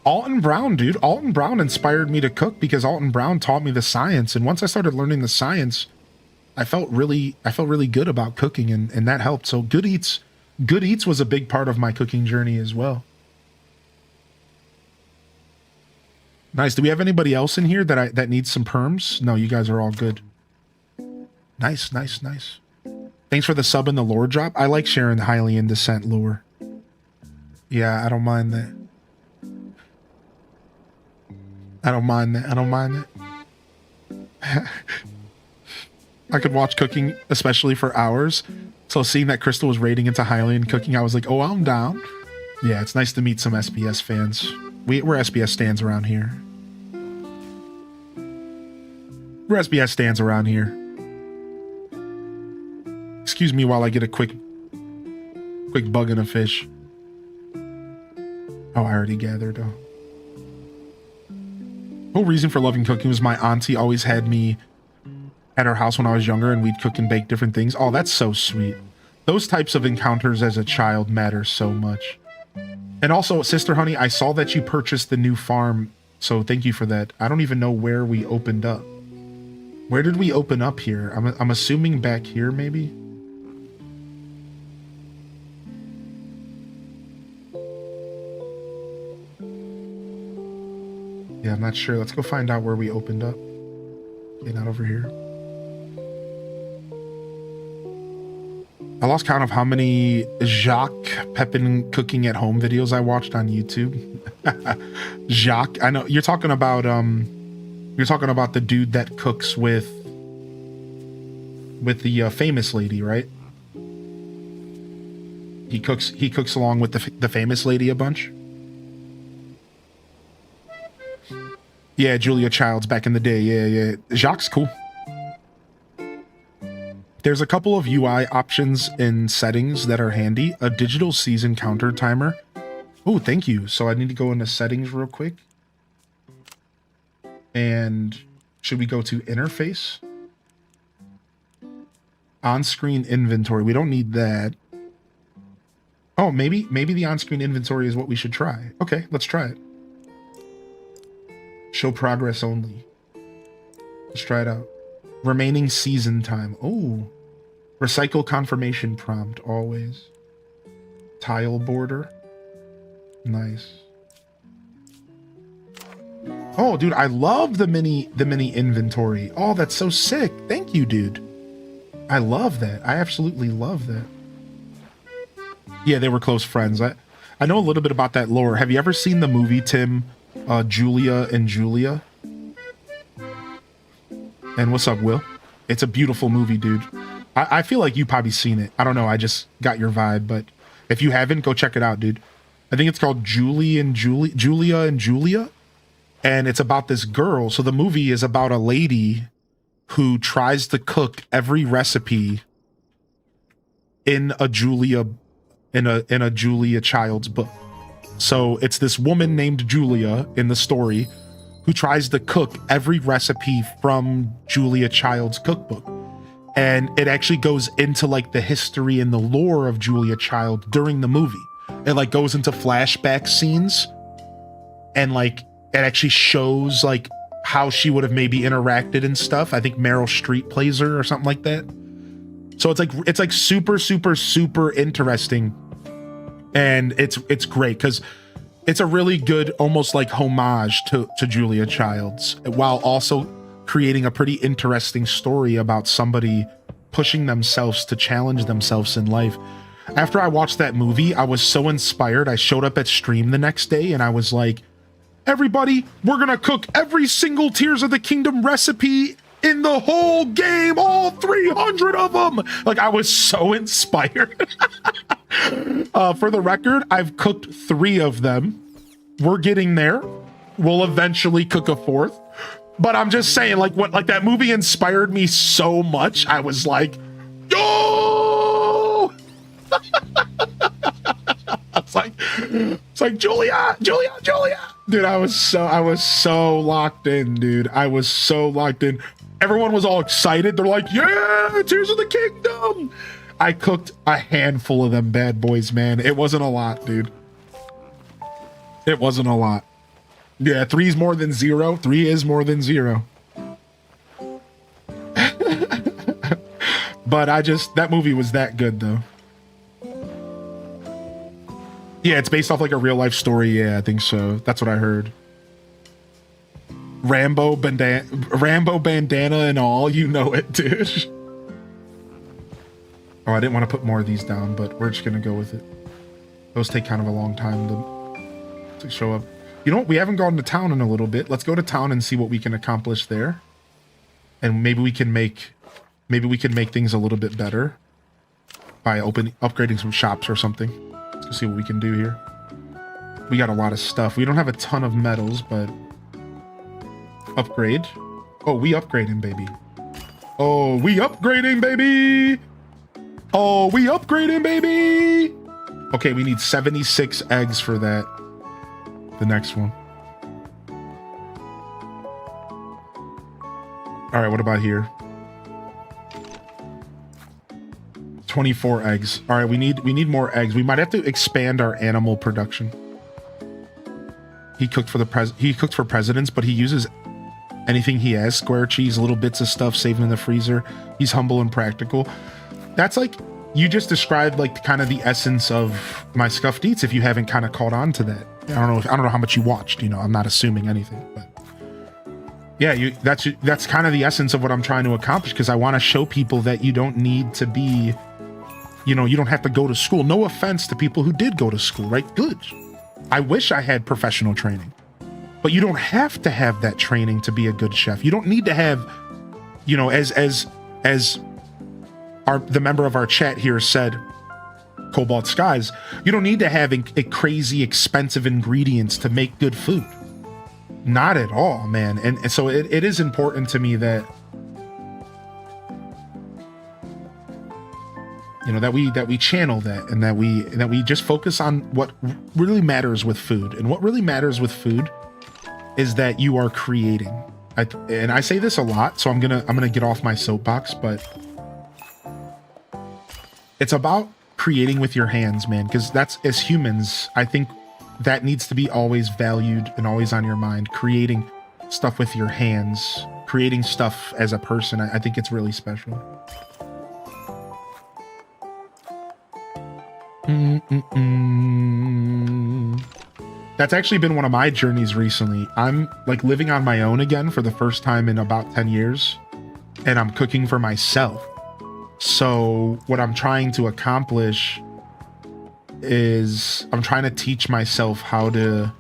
Alton Brown, dude. Alton Brown inspired me to cook because Alton Brown taught me the science. And once I started learning the science, I felt really good about cooking, and that helped. So Good Eats was a big part of my cooking journey as well. Nice. Do we have anybody else in here that needs some perms? No, you guys are all good. Nice. Thanks for the sub and the lore drop. I like sharing highly in descent lore. Yeah, I don't mind that. I don't mind that. I could watch cooking, especially for hours. So seeing that Crystal was raiding into Hylian cooking, I was like, oh, I'm down. Yeah, it's nice to meet some SPS fans. We're SPS stands around here. We're SPS stands around here. Excuse me while I get a quick bug and a fish. Oh, I already gathered, though. Whole reason for loving cooking was my auntie always had me at her house when I was younger, and we'd cook and bake different things. Oh, that's so sweet. Those types of encounters as a child matter so much. And also, Sister Honey, I saw that you purchased the new farm, so thank you for that. I don't even know where we opened up. Where did we open up here? I'm assuming back here, maybe? Yeah, I'm not sure. Let's go find out where we opened up. Okay, not over here. I lost count of how many Jacques Pepin cooking at home videos I watched on YouTube. Jacques, I know you're talking about the dude that cooks with the famous lady, right? He cooks along with the famous lady a bunch. Yeah, Julia Childs back in the day. Yeah. Jacques cool. There's a couple of UI options in settings that are handy. A digital season counter timer. Oh, thank you. So I need to go into settings real quick. And should we go to interface? On-screen inventory. We don't need that. Oh, maybe the on-screen inventory is what we should try. Okay, let's try it. Show progress only. Let's try it out. Remaining season time. Oh. Recycle confirmation prompt, always. Tile border. Nice. Oh, dude, I love the mini inventory. Oh, that's so sick. Thank you, dude. I love that. I absolutely love that. Yeah, they were close friends. I know a little bit about that lore. Have you ever seen the movie, Tim? Julia and Julia? And what's up, Will? It's a beautiful movie, dude. I feel like you've probably seen it. I don't know. I just got your vibe, but if you haven't, go check it out, dude. I think it's called Julia and Julia. And it's about this girl. So the movie is about a lady who tries to cook every recipe in a Julia Child's book. So it's this woman named Julia in the story who tries to cook every recipe from Julia Child's cookbook. And it actually goes into like the history and the lore of Julia Child during the movie. It like goes into flashback scenes and like it actually shows like how she would have maybe interacted and stuff. I think Meryl Streep plays her or something like that. So it's like super interesting. And it's great because it's a really good, almost like homage to Julia Childs, while also creating a pretty interesting story about somebody pushing themselves to challenge themselves in life. After I watched that movie, I was so inspired. I showed up at stream the next day and I was like, everybody, we're gonna cook every single Tears of the Kingdom recipe in the whole game, all 300 of them. Like, I was so inspired. For the record, I've cooked 3 of them. We're getting there. We'll eventually cook a 4th. But I'm just saying, like, that movie inspired me so much. I was like, yo! It's like Julia. Dude, I was so locked in, dude. I was so locked in. Everyone was all excited. They're like, yeah, Tears of the Kingdom. I cooked a handful of them bad boys, man. It wasn't a lot, dude. It wasn't a lot. Yeah, 3 is more than 0. 3 is more than 0. But that movie was that good, though. Yeah, it's based off like a real life story. Yeah, I think so. That's what I heard. Rambo bandana and all, you know it, dude. Oh, I didn't want to put more of these down, but we're just gonna go with it. Those take kind of a long time to show up. You know what? We haven't gone to town in a little bit. Let's go to town and see what we can accomplish there. And maybe we can make things a little bit better by upgrading some shops or something. Let's see what we can do here. We got a lot of stuff. We don't have a ton of metals, but upgrade. Oh, we upgrading, baby. Oh, we upgrading, baby. Oh, we upgrading, baby. Okay, we need 76 eggs for that. The next one. All right, what about here? 24 eggs. All right, we need more eggs. We might have to expand our animal production. He cooked for presidents, but he uses anything he has. Square cheese, little bits of stuff saved in the freezer. He's humble and practical. That's like, you just described like kind of the essence of my Scuffed Eats if you haven't kind of caught on to that. I don't know how much you watched, you know, I'm not assuming anything, but yeah, that's kind of the essence of what I'm trying to accomplish, because I want to show people that you don't need to be, you know, you don't have to go to school. No offense to people who did go to school, right? Good. I wish I had professional training, but you don't have to have that training to be a good chef. You don't need to have, you know, as the member of our chat here said, Cobalt Skies, you don't need to have a crazy expensive ingredients to make good food. Not at all, man. And so it is important to me that, you know, that we channel that, and that we just focus on what really matters with food. And what really matters with food is that you are creating. And I say this a lot, so I'm gonna get off my soapbox, but it's about creating with your hands, man, because that's, as humans, I think that needs to be always valued and always on your mind. Creating stuff with your hands, creating stuff as a person, I think it's really special. That's actually been one of my journeys recently. I'm like living on my own again for the first time in about 10 years, and I'm cooking for myself. So what I'm trying to accomplish is I'm trying to teach myself how to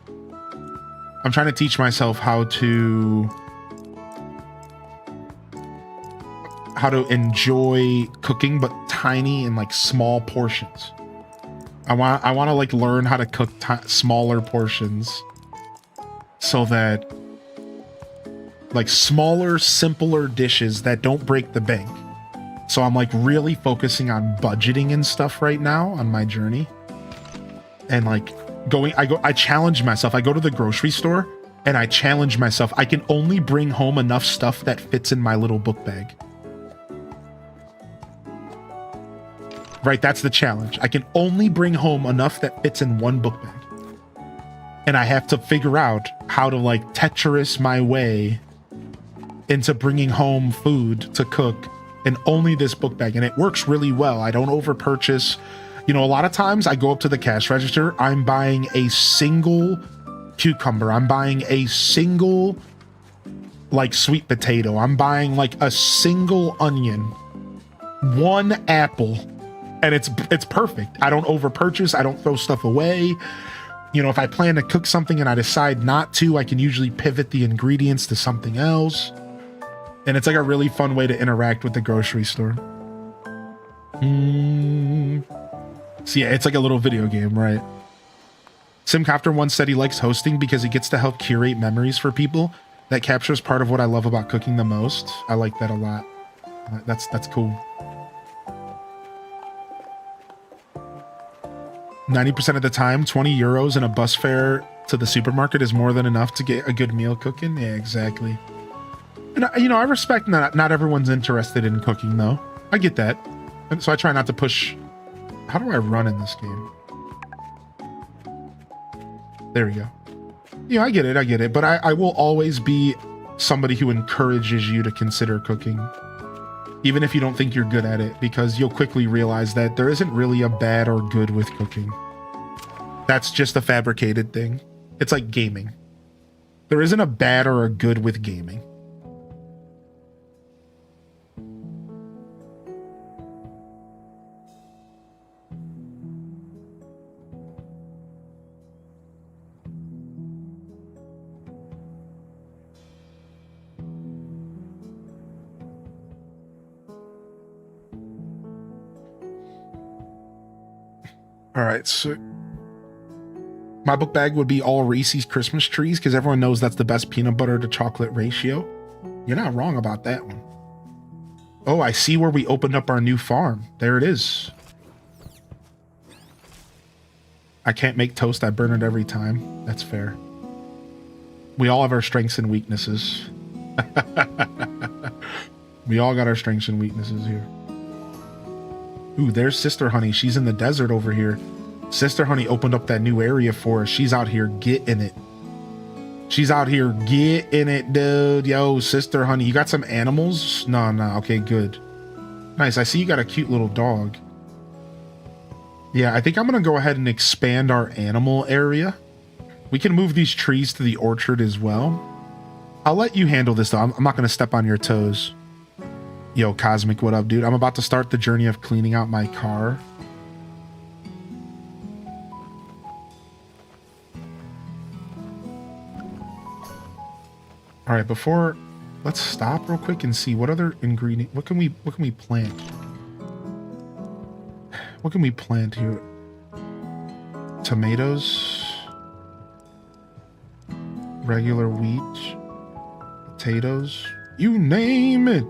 enjoy cooking, but tiny and like small portions. I want to like learn how to cook smaller portions, so that like smaller, simpler dishes that don't break the bank. So I'm like really focusing on budgeting and stuff right now on my journey. And like I challenge myself. I go to the grocery store and I challenge myself. I can only bring home enough stuff that fits in my little book bag. Right, that's the challenge. I can only bring home enough that fits in one book bag. And I have to figure out how to like Tetris my way into bringing home food to cook in only this book bag. And it works really well. I don't over purchase. You know, a lot of times I go up to the cash register, I'm buying a single cucumber. I'm buying a single like sweet potato. I'm buying like a single onion, one apple. And it's perfect. I don't over purchase. I don't throw stuff away. You know, if I plan to cook something and I decide not to, I can usually pivot the ingredients to something else. And it's like a really fun way to interact with the grocery store. So yeah, it's like a little video game, right? Simcopter once said he likes hosting because he gets to help curate memories for people. That captures part of what I love about cooking the most. I like that a lot. That's cool. 90% of the time, 20 euros and a bus fare to the supermarket is more than enough to get a good meal cooking. Yeah, exactly. And you know, I respect not everyone's interested in cooking though. I get that. And so I try not to push. How do I run in this game? There we go. You know, I get it. But I will always be somebody who encourages you to consider cooking. Even if you don't think you're good at it, because you'll quickly realize that there isn't really a bad or good with cooking. That's just a fabricated thing. It's like gaming. There isn't a bad or a good with gaming. All right, so my book bag would be all Reese's Christmas trees because everyone knows that's the best peanut butter to chocolate ratio. You're not wrong about that one. Oh, I see where we opened up our new farm. There it is. I can't make toast. I burn it every time. That's fair. We all have our strengths and weaknesses. We all got our strengths and weaknesses here. Ooh, there's Sister Honey. She's in the desert over here. Sister Honey opened up that new area for us. She's out here getting it. She's out here getting it, dude. Yo, Sister Honey, you got some animals? No. Okay, good. Nice. I see you got a cute little dog. Yeah, I think I'm going to go ahead and expand our animal area. We can move these trees to the orchard as well. I'll let you handle this, though. I'm not going to step on your toes. Yo, Cosmic, what up, dude? I'm about to start the journey of cleaning out my car. All right, let's stop real quick and see what other ingredient, what can we plant? What can we plant here? Tomatoes, regular wheat, potatoes, you name it.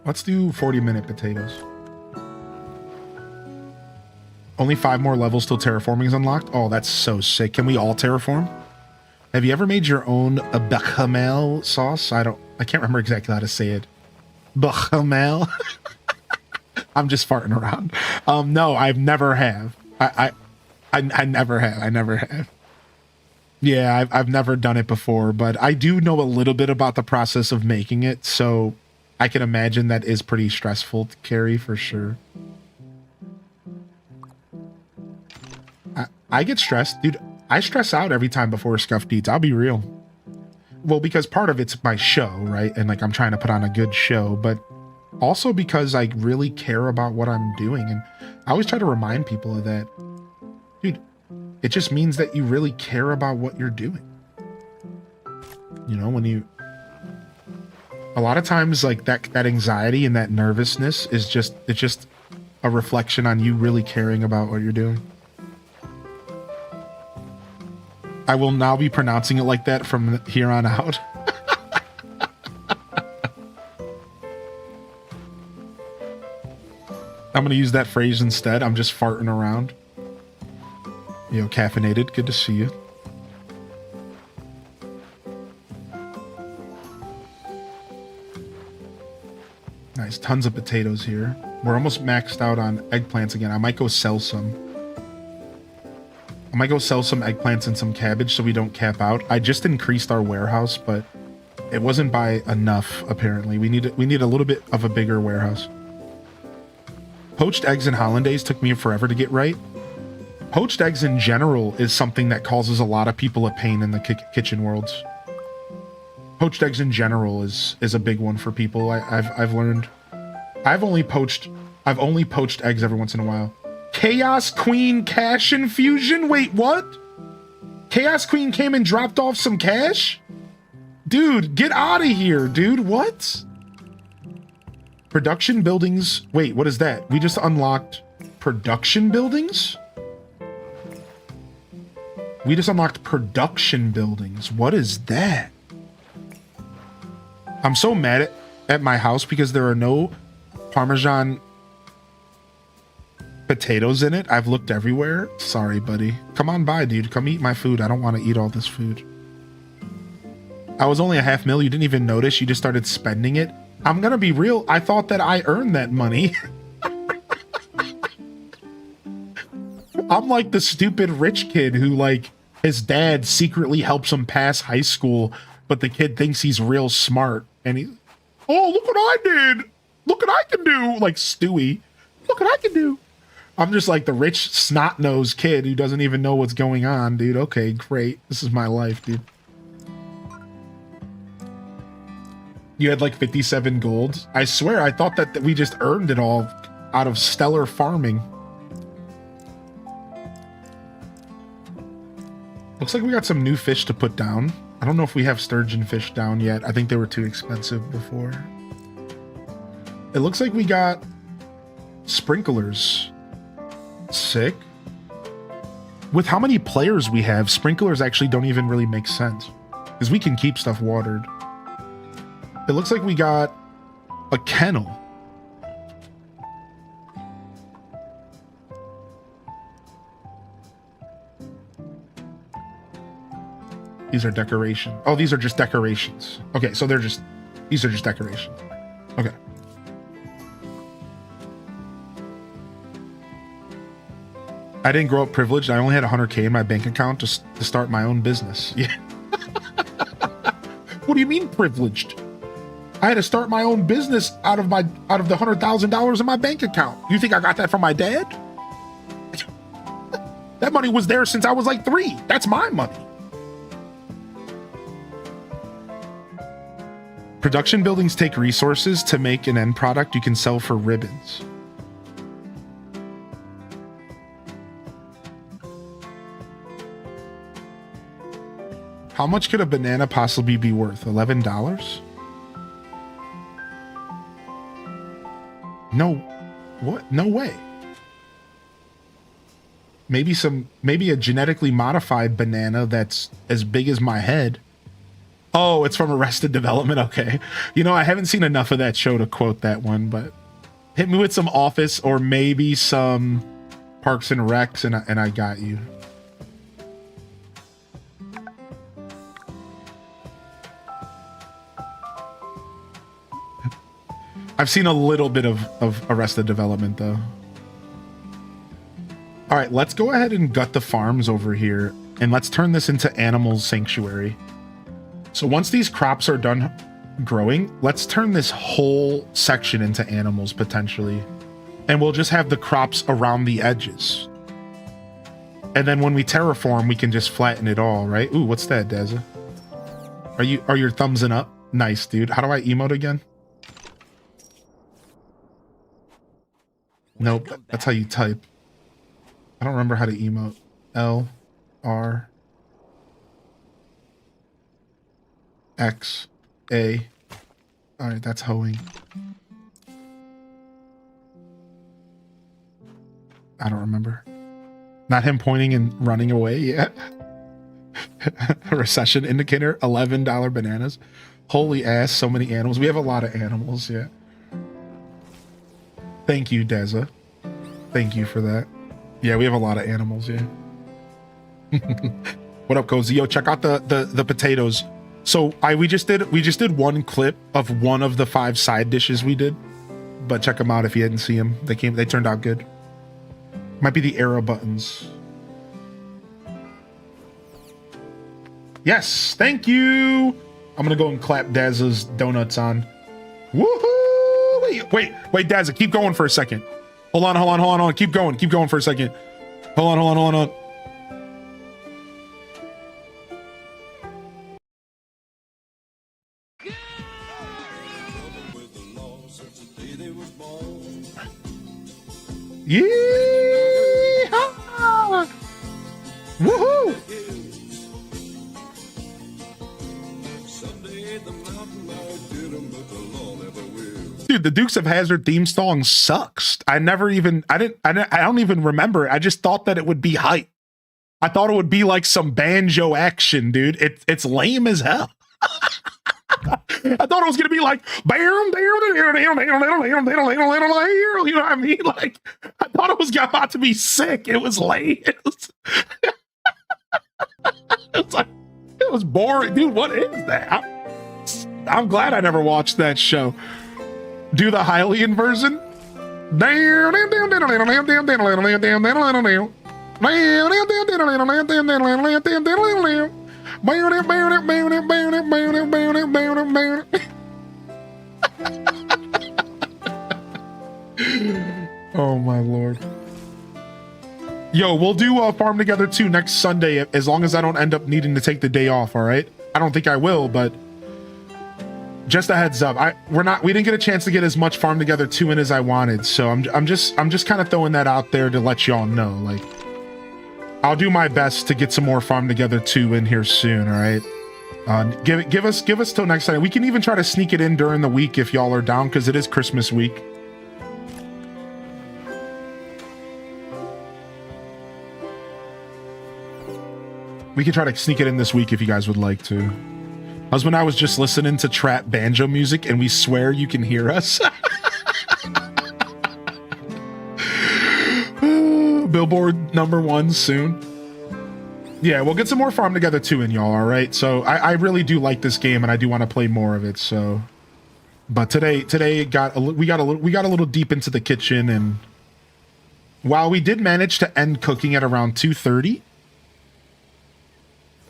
Let's do 40-minute potatoes. Only 5 more levels till terraforming is unlocked. Oh, that's so sick. Can we all terraform? Have you ever made your own bechamel sauce? I can't remember exactly how to say it. Bechamel. I'm just farting around. No, I've never have. I never have. I never have. Yeah, I've never done it before, but I do know a little bit about the process of making it, so I can imagine that is pretty stressful to carry for sure. I get stressed, dude. I stress out every time before Scuffed Eats. I'll be real. Well, because part of it's my show, right? And like I'm trying to put on a good show, but also because I really care about what I'm doing. And I always try to remind people of that. Dude, it just means that you really care about what you're doing. You know, a lot of times like that anxiety and that nervousness is just a reflection on you really caring about what you're doing. I will now be pronouncing it like that from here on out. I'm going to use that phrase instead. I'm just farting around. Yo, Caffeinated, good to see you. Nice, tons of potatoes here. We're almost maxed out on eggplants again. I might go sell some. I might go sell some eggplants and some cabbage so we don't cap out. I just increased our warehouse, but it wasn't by enough, apparently. We need a little bit of a bigger warehouse. Poached eggs and hollandaise took me forever to get right. Poached eggs in general is something that causes a lot of people a pain in the kitchen worlds. Poached eggs in general is a big one for people. I've learned. I've only poached eggs every once in a while. Chaos Queen cash infusion? Wait, what? Chaos Queen came and dropped off some cash? Dude, get out of here, dude. What? Production buildings. Wait, what is that? We just unlocked production buildings? We just unlocked production buildings. What is that? I'm so mad at my house because there are no Parmesan potatoes in it. I've looked everywhere. Sorry, buddy. Come on by, dude. Come eat my food. I don't want to eat all this food. I was only a half mil. You didn't even notice. You just started spending it. I'm gonna be real. I thought that I earned that money. I'm like the stupid rich kid who, like, his dad secretly helps him pass high school, but the kid thinks he's real smart. And he, oh, look what I did. Look what I can do. Like Stewie. Look what I can do. I'm just like the rich snot-nosed kid who doesn't even know what's going on, dude. Okay, great. This is my life, dude. You had like 57 gold. I swear, I thought that we just earned it all out of stellar farming. Looks like we got some new fish to put down. I don't know if we have sturgeon fish down yet. I think they were too expensive before. It looks like we got sprinklers. Sick. With how many players we have, sprinklers actually don't even really make sense. Because we can keep stuff watered. It looks like we got a kennel. These are decoration. Oh, these are just decorations. Okay, so these are just decorations. Okay. I didn't grow up privileged. I only had 100K in my bank account to start my own business. Yeah. What do you mean privileged? I had to start my own business out of the $100,000 in my bank account. You think I got that from my dad? That money was there since I was like 3. That's my money. Production buildings take resources to make an end product you can sell for ribbons. How much could a banana possibly be worth? $11? No, what? No way. Maybe a genetically modified banana that's as big as my head. Oh, it's from Arrested Development. Okay. You know, I haven't seen enough of that show to quote that one, but hit me with some Office or maybe some Parks and Recs and I got you. I've seen a little bit of Arrested Development, though. All right, let's go ahead and gut the farms over here, and let's turn this into Animal Sanctuary. So once these crops are done growing, let's turn this whole section into animals, potentially. And we'll just have the crops around the edges. And then when we terraform, we can just flatten it all, right? Ooh, what's that, Dazza? Are your thumbsing up? Nice, dude. How do I emote again? Nope, that's how you type. I don't remember how to emote. L, R, X, A. All right, that's hoeing. I don't remember. Not him pointing and running away yet. A recession indicator, $11 bananas. Holy ass, so many animals. We have a lot of animals, yeah. Thank you, Deza. Thank you for that. Yeah, we have a lot of animals, yeah. What up, Cozy? Yo, check out the potatoes. So we just did one clip of one of the 5 side dishes we did, but check them out if you didn't see them. They turned out good. Might be the arrow buttons. Yes, thank you. I'm gonna go and clap Dazza's donuts on. Woohoo! Wait, Dazza, keep going for a second. Hold on. Keep going for a second. Hold on. Yeah. dude, the Dukes of Hazzard theme song sucks. I don't even remember it. I just thought that it would be hype. I thought it would be like some banjo action, dude. It's lame as hell. I thought it was gonna be like, you know what I mean? Like, I thought it was about to be sick. It was lame. It was boring, dude. What is that? I'm glad I never watched that show. Do the Hylian version. Oh my lord. Yo, we'll do Farm Together 2 next Sunday as long as I don't end up needing to take the day off, all right? I don't think I will, but just a heads up. We didn't get a chance to get as much Farm Together 2 in as I wanted, so I'm just kind of throwing that out there to let y'all know. Like, I'll do my best to get some more Farm Together 2 in here soon, all right? Give us till next Sunday. We can even try to sneak it in during the week if y'all are down, because it is Christmas week. We can try to sneak it in this week if you guys would like to. Husband and I was just listening to trap banjo music, and we swear you can hear us. Billboard #1 soon. Yeah, we'll get some more Farm Together 2 in, y'all, all right? So I really do like this game, and I do want to play more of it, so... But today we got a little deep into the kitchen, and while we did manage to end cooking at around 2:30,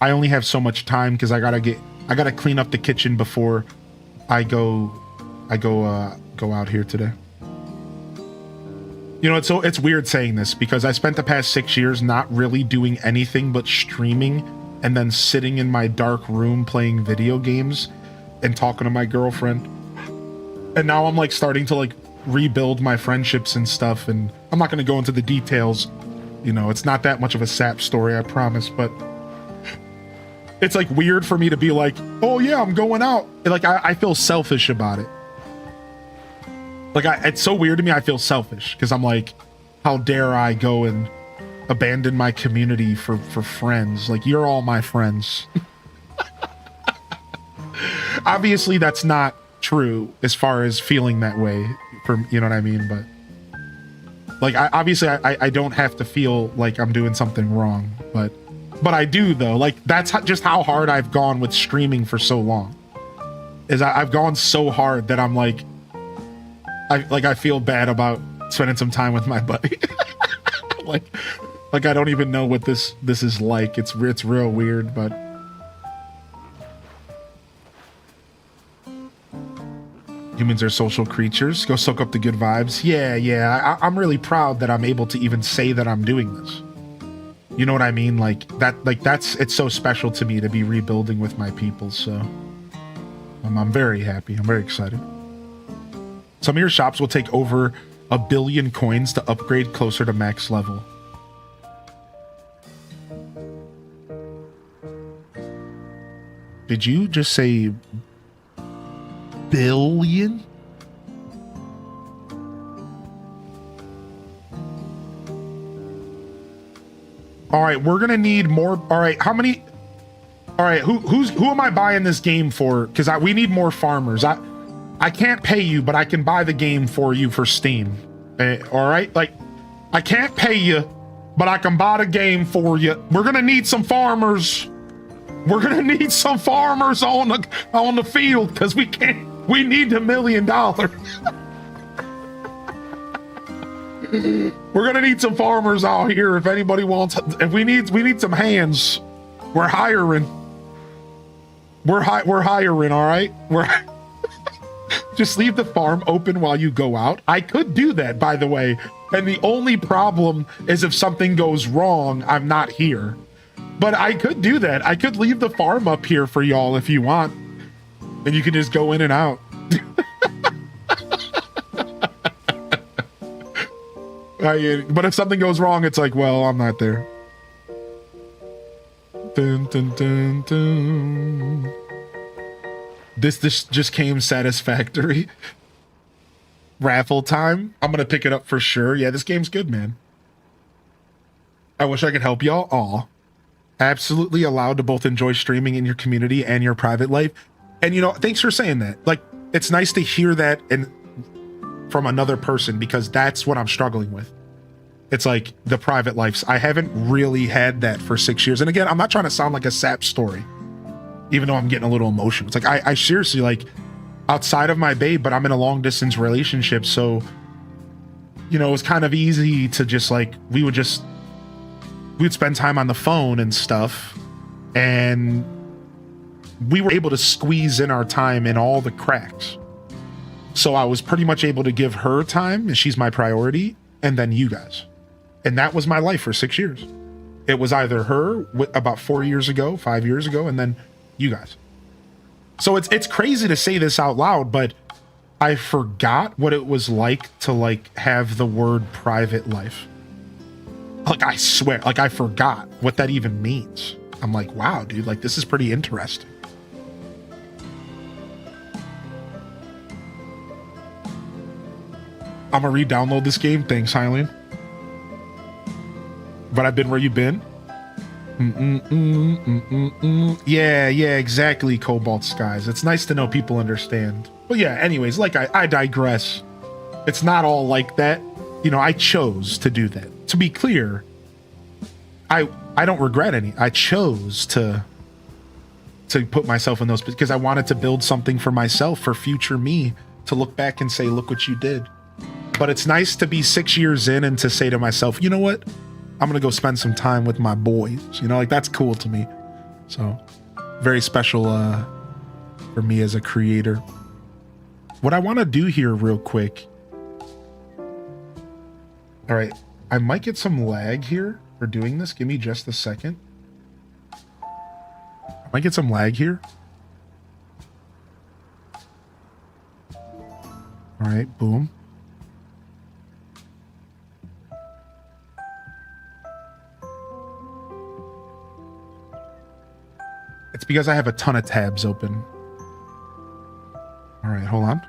I only have so much time because I gotta clean up the kitchen before I go out here today. You know, it's weird saying this because I spent the past 6 years not really doing anything but streaming and then sitting in my dark room playing video games and talking to my girlfriend. And now I'm like starting to like rebuild my friendships and stuff, and I'm not gonna go into the details. You know, it's not that much of a sap story, I promise, but it's like weird for me to be like, oh yeah, I'm going out. Like I feel selfish about it. Like it's so weird to me. I feel selfish because I'm like, how dare I go and abandon my community for friends? Like, you're all my friends. Obviously that's not true as far as feeling that way, for, you know what I mean? But like, I don't have to feel like I'm doing something wrong, but I do though. Like, that's just how hard I've gone with streaming for so long. Is I've gone so hard that I'm like, I feel bad about spending some time with my buddy. like I don't even know what this is like. It's real weird, but humans are social creatures. Go soak up the good vibes. Yeah. I'm really proud that I'm able to even say that I'm doing this. You know what I mean? It's so special to me to be rebuilding with my people. So I'm very happy. I'm very excited. Some of your shops will take over 1 billion coins to upgrade closer to max level. Did you just say billion? All right, we're gonna need more. All right, how many? All right, who am I buying this game for? Because we need more farmers. I can't pay you, but I can buy the game for you for Steam. All right, like, I can't pay you, but I can buy the game for you. We're gonna need some farmers. We're gonna need some farmers on the field because we need $1 million. We're gonna need some farmers out here. If anybody wants, if we need some hands. We're hiring. We're hiring. All right. Just leave the farm open while you go out. I could do that, by the way. And the only problem is if something goes wrong, I'm not here. But I could do that. I could leave the farm up here for y'all if you want. And you can just go in and out. But if something goes wrong, it's like, well, I'm not there. Dun, dun, dun, dun. This just came satisfactory. Raffle time. I'm gonna pick it up for sure. Yeah, this game's good, man. I wish I could help y'all. Aw. Absolutely allowed to both enjoy streaming in your community and your private life. And you know, thanks for saying that. Like, it's nice to hear that and from another person, because that's what I'm struggling with. It's like the private lives. I haven't really had that for 6 years. And again, I'm not trying to sound like a sap story, even though I'm getting a little emotional. It's like, I seriously, like, outside of my babe, but I'm in a long distance relationship. So, you know, it was kind of easy to just like, we would spend time on the phone and stuff. And we were able to squeeze in our time in all the cracks. So I was pretty much able to give her time, and she's my priority, and then you guys. And that was my life for 6 years. It was either her about 4 years ago, 5 years ago, and then you guys. So it's crazy to say this out loud, but I forgot what it was like to like have the word private life. Like, I swear, like, I forgot what that even means. I'm like, wow, dude, like, this is pretty interesting. I'm gonna re-download this game. Thanks, Hylian. But I've been where you've been. Yeah, exactly, Cobalt Skies. It's nice to know people understand. But yeah, anyways, like, I digress. It's not all like that. You know, I chose to do that. To be clear, I don't regret any. I chose to put myself in those, because I wanted to build something for myself, for future me, to look back and say, look what you did. But it's nice to be 6 years in and to say to myself, you know what? I'm going to go spend some time with my boys. You know, like, that's cool to me. So very special for me as a creator. What I want to do here real quick. All right. I might get some lag here for doing this. Give me just a second. I might get some lag here. All right. Boom. It's because I have a ton of tabs open. All right, hold on.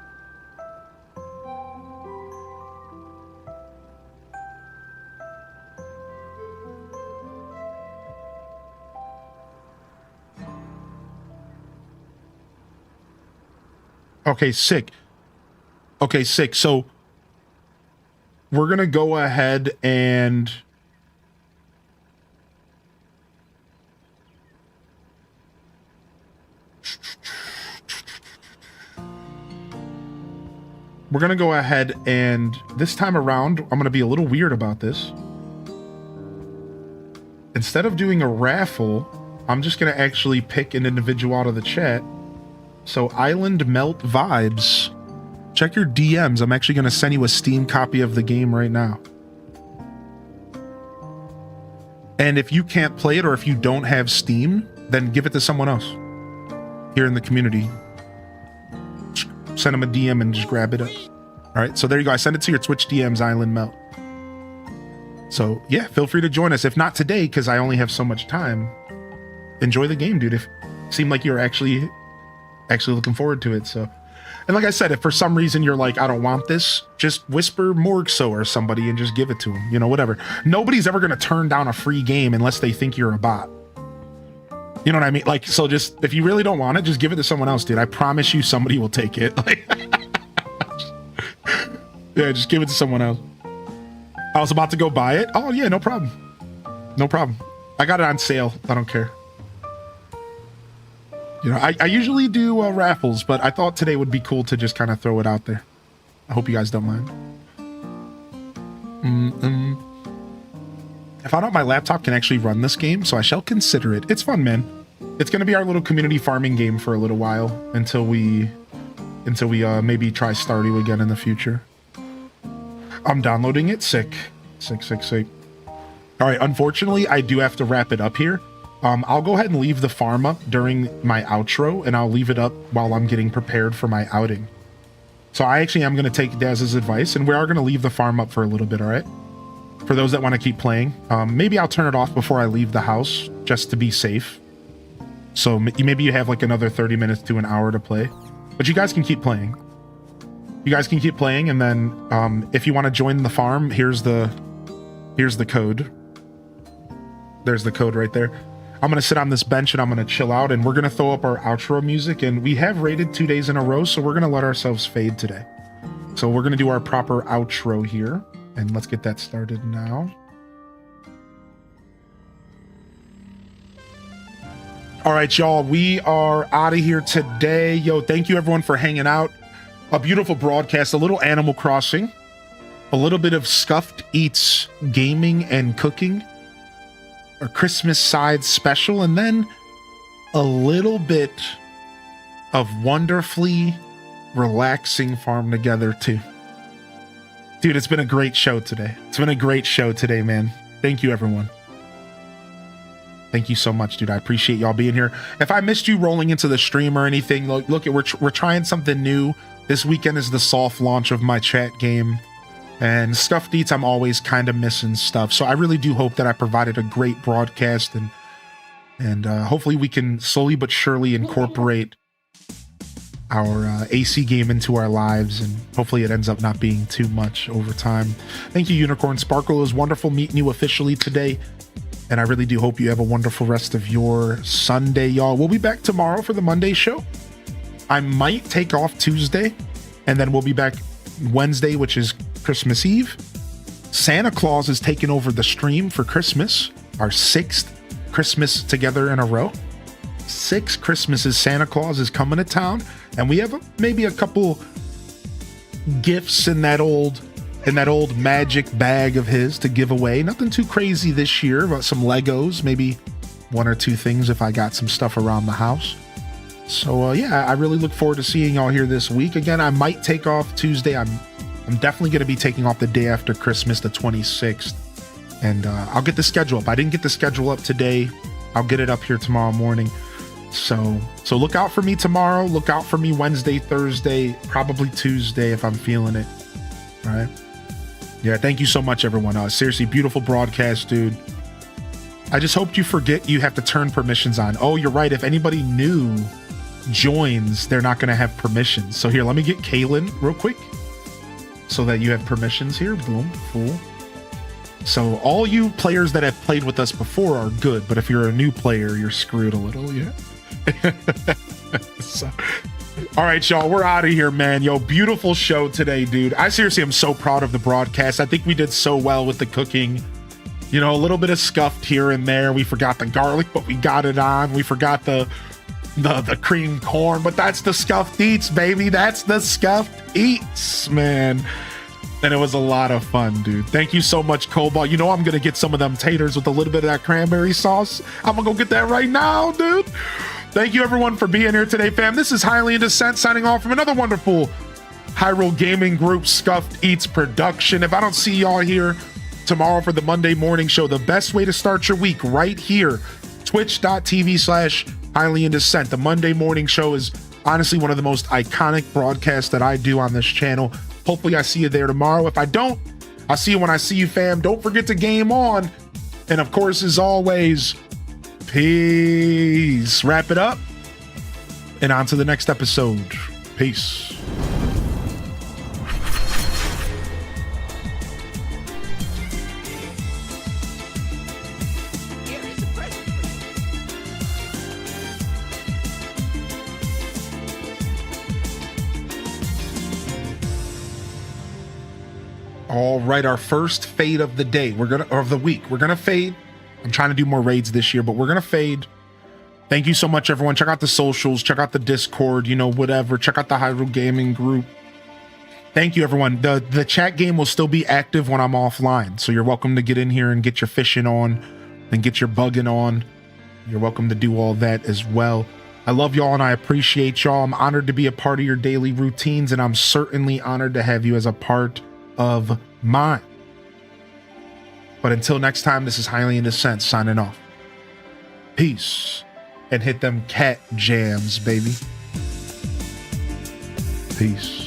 Okay, sick. Okay, sick. So we're going to go ahead and this time around, I'm going to be a little weird about this. Instead of doing a raffle, I'm just going to actually pick an individual out of the chat. So Island Melt Vibes, check your DMs. I'm actually going to send you a Steam copy of the game right now. And if you can't play it, or if you don't have Steam, then give it to someone else here in the community. Send them a DM and just grab it up. All right, so there you go. I send it to your Twitch DMs, Island Melt. So yeah, feel free to join us. If not today, because I only have so much time, enjoy the game, dude. If it seemed like you're actually looking forward to it. So, and like I said, if for some reason you're like, I don't want this, just whisper Morgso or somebody and just give it to them. You know, whatever. Nobody's ever going to turn down a free game unless they think you're a bot. You know what I mean? Like, so just, if you really don't want it, just give it to someone else, dude. I promise you somebody will take it. Like, yeah, just give it to someone else. I was about to go buy it. Oh yeah, no problem. No problem. I got it on sale. I don't care. You know, I usually do raffles, but I thought today would be cool to just kind of throw it out there. I hope you guys don't mind. I found out my laptop can actually run this game, so I shall consider it. It's fun, man. It's going to be our little community farming game for a little while until we maybe try Stardew again in the future. I'm downloading it. Sick. All right, unfortunately, I do have to wrap it up here. I'll go ahead and leave the farm up during my outro, and I'll leave it up while I'm getting prepared for my outing. So I actually am going to take Daz's advice, and we are going to leave the farm up for a little bit, all right? For those that want to keep playing. Maybe I'll turn it off before I leave the house, just to be safe. So maybe you have like another 30 minutes to an hour to play. But you guys can keep playing. You guys can keep playing, and then if you want to join the farm, here's the code. There's the code right there. I'm gonna sit on this bench and I'm gonna chill out, and we're gonna throw up our outro music. And we have raided 2 days in a row, so we're gonna let ourselves fade today. So we're gonna do our proper outro here, and let's get that started now. All right, y'all, we are out of here today. Yo, thank you everyone for hanging out. A beautiful broadcast, a little Animal Crossing, a little bit of Scuffed Eats gaming and cooking, a Christmas side special, and then a little bit of wonderfully relaxing farm together too. Dude, it's been a great show today. It's been a great show today, man. Thank you, everyone. Thank you so much, dude. I appreciate y'all being here. If I missed you rolling into the stream or anything, look, we're trying something new. This weekend is the soft launch of my chat game. And Scuffed Eats, I'm always kind of missing stuff. So I really do hope that I provided a great broadcast, and hopefully we can slowly but surely incorporate our AC game into our lives, and hopefully it ends up not being too much over time. Thank you, Unicorn Sparkle. It was wonderful meeting you officially today. And I really do hope you have a wonderful rest of your Sunday, y'all. We'll be back tomorrow for the Monday show. I might take off Tuesday, and then we'll be back Wednesday, which is Christmas Eve. Santa Claus is taking over the stream for Christmas, our 6th Christmas together in a row. 6 Christmases Santa Claus is coming to town, and we have maybe a couple gifts in that old magic bag of his to give away. Nothing too crazy this year, but some Legos, maybe 1 or 2 things if I got some stuff around the house. So yeah, I really look forward to seeing y'all here this week. Again, I might take off Tuesday. I'm definitely going to be taking off the day after Christmas, the 26th. And I'll get the schedule up. I didn't get the schedule up today. I'll get it up here tomorrow morning. So look out for me tomorrow. Look out for me Wednesday, Thursday, probably Tuesday if I'm feeling it. All right. Yeah, thank you so much, everyone. Seriously, beautiful broadcast, dude. I just hoped you forget you have to turn permissions on. Oh, you're right. If anybody new joins, they're not going to have permissions. So here, let me get Kaylin real quick so that you have permissions here. Boom, cool. So all you players that have played with us before are good, but if you're a new player, you're screwed a little, yeah? So, all right, y'all, we're out of here, man. Yo, beautiful show today, dude. I seriously am so proud of the broadcast. I think we did so well with the cooking. You know, a little bit of scuffed here and there. We forgot the garlic, but we got it on. We forgot the cream corn, but that's the Scuffed Eats, baby. That's the Scuffed Eats, man. And it was a lot of fun, dude. Thank you so much, Cobalt. You know I'm going to get some of them taters with a little bit of that cranberry sauce. I'm going to go get that right now, dude. Thank you, everyone, for being here today, fam. This is Highly in Descent signing off from another wonderful Hyrule Gaming Group Scuffed Eats production. If I don't see y'all here tomorrow for the Monday morning show, the best way to start your week right here, twitch.tv/Highly in Descent. The Monday morning show is honestly one of the most iconic broadcasts that I do on this channel. Hopefully I see you there tomorrow. If I don't, I'll see you when I see you, fam. Don't forget to game on. And of course, as always, peace. Wrap it up and on to the next episode. Peace. All right, our first fade of the day. Of the week. We're gonna fade. I'm trying to do more raids this year, but we're gonna fade. Thank you so much, everyone. Check out the socials, check out the Discord, you know, whatever. Check out the Hyrule Gaming Group. Thank you, everyone. The chat game will still be active when I'm offline, so you're welcome to get in here and get your fishing on and get your bugging on. You're welcome to do all that as well. I love y'all and I appreciate y'all. I'm honored to be a part of your daily routines, and I'm certainly honored to have you as a part of mine. But until next time, this is Highly in Descent signing off. Peace. And hit them cat jams, baby. Peace.